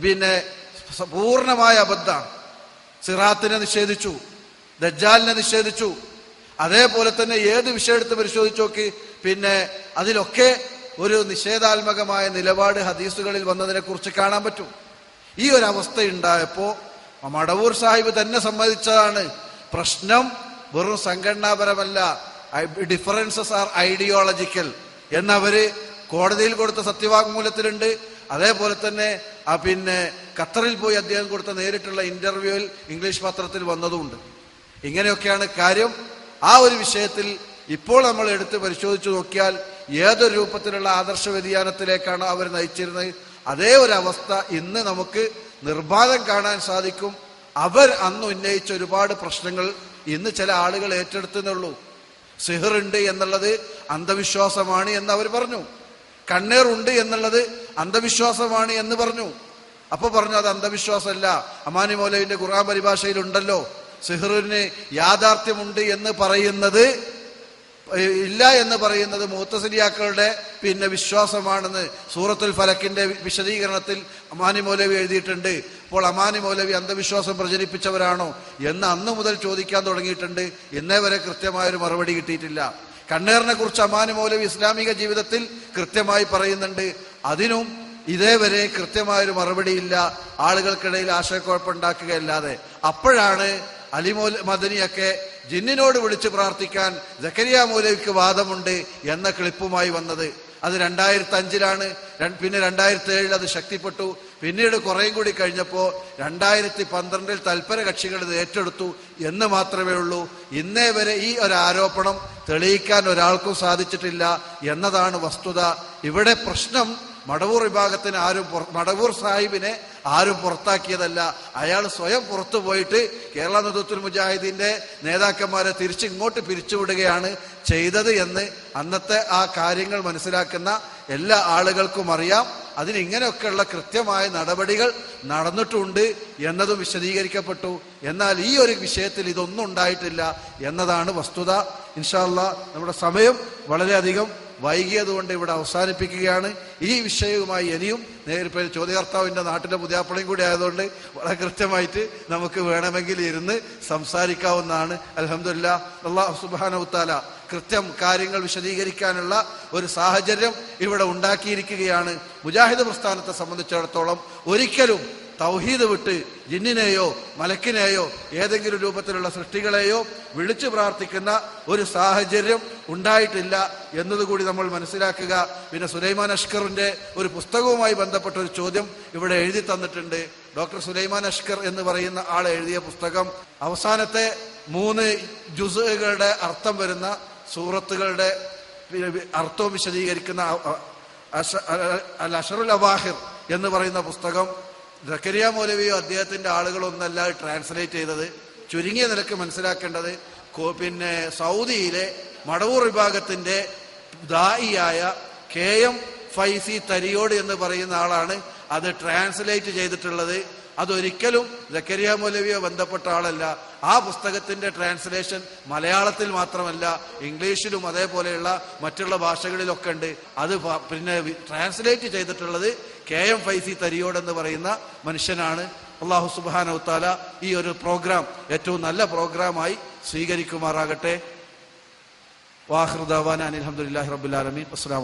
പിന്നെ പൂർണ്ണമായ അബദ്ധമാണ്. സിറാത്തിനെ നിഷേധിച്ചു, ദജ്ജാലിനെ നിഷേധിച്ചു. അതേപോലെ തന്നെ ഏത് വിഷയം എടുത്ത് പരിശോധിച്ചു നോക്കി പിന്നെ അതിലൊക്കെ ഒരു നിഷേധാത്മകമായ നിലപാട് ഹദീസുകളിൽ വന്നതിനെ കുറിച്ച് കാണാൻ പറ്റും. ഈ ഒരു അവസ്ഥ ഉണ്ടായപ്പോ മടവൂർ സാഹിബ് തന്നെ സമ്മതിച്ചതാണ്, പ്രശ്നം വെറും സംഘടനാപരമല്ല, ഡിഫറൻസസ് ആർ ഐഡിയോളജിക്കൽ എന്നവര് കോടതിയിൽ കൊടുത്ത സത്യവാങ്മൂലത്തിലുണ്ട്. അതേപോലെ തന്നെ പിന്നെ ഖത്തറിൽ പോയി അദ്ദേഹം കൊടുത്ത നേരിട്ടുള്ള ഇന്റർവ്യൂവിൽ ഇംഗ്ലീഷ് പത്രത്തിൽ വന്നതുമുണ്ട്. ഇങ്ങനെയൊക്കെയാണ് കാര്യം. ആ ഒരു വിഷയത്തിൽ ഇപ്പോൾ നമ്മൾ എടുത്ത് പരിശോധിച്ചു നോക്കിയാൽ ഏതൊരു രൂപത്തിലുള്ള ആദർശ വ്യതിയാനത്തിലേക്കാണ് അവർ നയിച്ചിരുന്നത്, അതേ ഒരു അവസ്ഥ ഇന്ന് നമുക്ക് നിർബാധം കാണാൻ സാധിക്കും. അവർ അന്ന് ഉന്നയിച്ച ഒരുപാട് പ്രശ്നങ്ങൾ ഇന്ന് ചില ആളുകൾ ഏറ്റെടുത്തുന്നുള്ളൂ. സിഹറുണ്ട് എന്നുള്ളത് അന്ധവിശ്വാസമാണ് എന്ന് അവർ പറഞ്ഞു. കണ്ണേറുണ്ട് എന്നുള്ളത് അന്ധവിശ്വാസമാണ് എന്ന് പറഞ്ഞു. അപ്പൊ പറഞ്ഞു അത് അന്ധവിശ്വാസമല്ല, അമാനി മൗലവിന്റെ ഖുർആൻ പരിഭാഷയിലുണ്ടല്ലോ സിഹറിന് യാഥാർത്ഥ്യമുണ്ട് എന്ന് പറയുന്നത് ഇല്ല എന്ന് പറയുന്നത് മുഅ്തസിലിയാക്കളുടെ പിന്നെ വിശ്വാസമാണെന്ന് സൂറത്തുൽ ഫലക്കിന്റെ വിശദീകരണത്തിൽ അമാനി മൗലവി എഴുതിയിട്ടുണ്ട്. അപ്പോൾ അമാനി മൗലവി അന്ധവിശ്വാസം പ്രചരിപ്പിച്ചവരാണോ എന്ന് അന്നു മുതൽ ചോദിക്കാൻ തുടങ്ങിയിട്ടുണ്ട്. ഇന്നേ വരെ കൃത്യമായൊരു മറുപടി കിട്ടിയിട്ടില്ല. കണ്ണേറിനെ കുറിച്ച് അമാനി മൗലവി ഇസ്ലാമിക ജീവിതത്തിൽ കൃത്യമായി പറയുന്നുണ്ട്. അതിനും ഇതേവരെ കൃത്യമായൊരു മറുപടിയില്ല, ആളുകൾക്കിടയിൽ ആശയക്കുഴപ്പമുണ്ടാക്കുകയല്ലാതെ. അപ്പോഴാണ് അലി മദനിയൊക്കെ ജിന്നിനോട് വിളിച്ച് പ്രാർത്ഥിക്കാൻ സക്കരിയ മൗലവിക്ക് വാദമുണ്ട് എന്ന ക്ലിപ്പുമായി വന്നത്. അത് 2005-ലാണ്. പിന്നെ 2007 അത് ശക്തിപ്പെട്ടു. പിന്നീട് കുറേയും കൂടി കഴിഞ്ഞപ്പോൾ 2012 തൽപര കക്ഷികൾ ഇത് ഏറ്റെടുത്തു എന്ന് മാത്രമേ ഉള്ളൂ. ഇന്നേ വരെ ഈ ഒരു ആരോപണം തെളിയിക്കാൻ ഒരാൾക്കും സാധിച്ചിട്ടില്ല എന്നതാണ് വസ്തുത. ഇവിടെ പ്രശ്നം മടവൂർ വിഭാഗത്തിന് മടവൂർ സാഹിബിനെ ആരും പുറത്താക്കിയതല്ല. അയാൾ സ്വയം പുറത്തു പോയിട്ട് കേരള നദുവത്തുൽ മുജാഹിദീന്റെ നേതാക്കന്മാരെ തിരിച്ചിങ്ങോട്ട് പിരിച്ചുവിടുകയാണ് ചെയ്തത് എന്ന് അന്നത്തെ ആ കാര്യങ്ങൾ മനസ്സിലാക്കുന്ന എല്ലാ ആളുകൾക്കും അറിയാം. അതിനിങ്ങനെയൊക്കെയുള്ള കൃത്യമായ നടപടികൾ നടന്നിട്ടുണ്ട് എന്നതും വിശദീകരിക്കപ്പെട്ടു. എന്നാൽ ഈ ഒരു വിഷയത്തിൽ ഇതൊന്നും ഉണ്ടായിട്ടില്ല എന്നതാണ് വസ്തുത. ഇൻഷാ അല്ലാഹ് നമ്മുടെ സമയം വളരെയധികം വൈകിയതുകൊണ്ട് ഇവിടെ അവസാനിപ്പിക്കുകയാണ്. ഈ വിഷയവുമായി ഇനിയും നേരിട്ട് ചോദ്യകർത്താവിന്റെ നാട്ടിലെ പുതിയാപ്പളയും കൂടി ആയതുകൊണ്ട് വളരെ കൃത്യമായിട്ട് നമുക്ക് വേണമെങ്കിൽ ഇരുന്ന് സംസാരിക്കാവുന്നതാണ്. അൽഹംദുലില്ലാഹ്, അല്ലാഹു സുബ്ഹാനഹു തആല കൃത്യം കാര്യങ്ങൾ വിശദീകരിക്കാനുള്ള ഒരു സാഹചര്യം ഇവിടെ ഉണ്ടാക്കിയിരിക്കുകയാണ്. മുജാഹിദ് പ്രസ്ഥാനത്തെ സംബന്ധിച്ചിടത്തോളം ഒരിക്കലും തൗഹീദ് വിട്ട് ജിന്നിനെയോ മലക്കിനെയോ ഏതെങ്കിലും രൂപത്തിലുള്ള സൃഷ്ടികളെയോ വിളിച്ചു പ്രാർത്ഥിക്കുന്ന ഒരു സാഹചര്യം ഉണ്ടായിട്ടില്ല എന്നതുകൂടി നമ്മൾ മനസ്സിലാക്കുക. പിന്നെ സുലൈമാൻ അഷ്കറിന്റെ ഒരു പുസ്തകവുമായി ബന്ധപ്പെട്ട ഒരു ചോദ്യം ഇവിടെ എഴുതി തന്നിട്ടുണ്ട്. ഡോക്ടർ സുലൈമാൻ അഷ്കർ എന്ന് പറയുന്ന ആൾ എഴുതിയ പുസ്തകം അവസാനത്തെ 3 ജുസുകളുടെ അർത്ഥം വരുന്ന സൂറത്തുകളുടെ അർത്ഥവും വിശദീകരിക്കുന്ന അൽ അഷറുൽ അവാഹിർ എന്ന് പറയുന്ന പുസ്തകം സക്കരിയ മൗലവിയോ അദ്ദേഹത്തിന്റെ ആളുകളോ ഒന്നല്ല ട്രാൻസ്ലേറ്റ് ചെയ്തത്. ചുരുങ്ങിയ നിലക്ക് മനസ്സിലാക്കേണ്ടത് പിന്നെ സൗദിയിലെ മടവൂർ വിഭാഗത്തിന്റെ ദായിയായ KM ഫൈസി തരിയോട് എന്ന് പറയുന്ന ആളാണ് അത് ട്രാൻസ്ലേറ്റ് ചെയ്തിട്ടുള്ളത്. അതൊരിക്കലും സക്കരിയ മൗലവിയോ ബന്ധപ്പെട്ട ആളല്ല. ആ പുസ്തകത്തിന്റെ ട്രാൻസ്ലേഷൻ മലയാളത്തിൽ മാത്രമല്ല ഇംഗ്ലീഷിലും അതേപോലെയുള്ള മറ്റുള്ള ഭാഷകളിലൊക്കെ ഉണ്ട്. അത് പിന്നെ ട്രാൻസ്ലേറ്റ് ചെയ്തിട്ടുള്ളത് KM ഫൈസി തരിയോട് എന്ന് പറയുന്ന മനുഷ്യനാണ്. അല്ലാഹു സുബ്ഹാനഹു തആല ഈ ഒരു പ്രോഗ്രാം ഏറ്റവും നല്ല പ്രോഗ്രാമായി സ്വീകരിക്കുമാറാകട്ടെ. വാഖിറു ദഅവാനാ അൽഹംദുലില്ലാഹി റബ്ബിൽ ആലമീൻ. അസ്സലാമു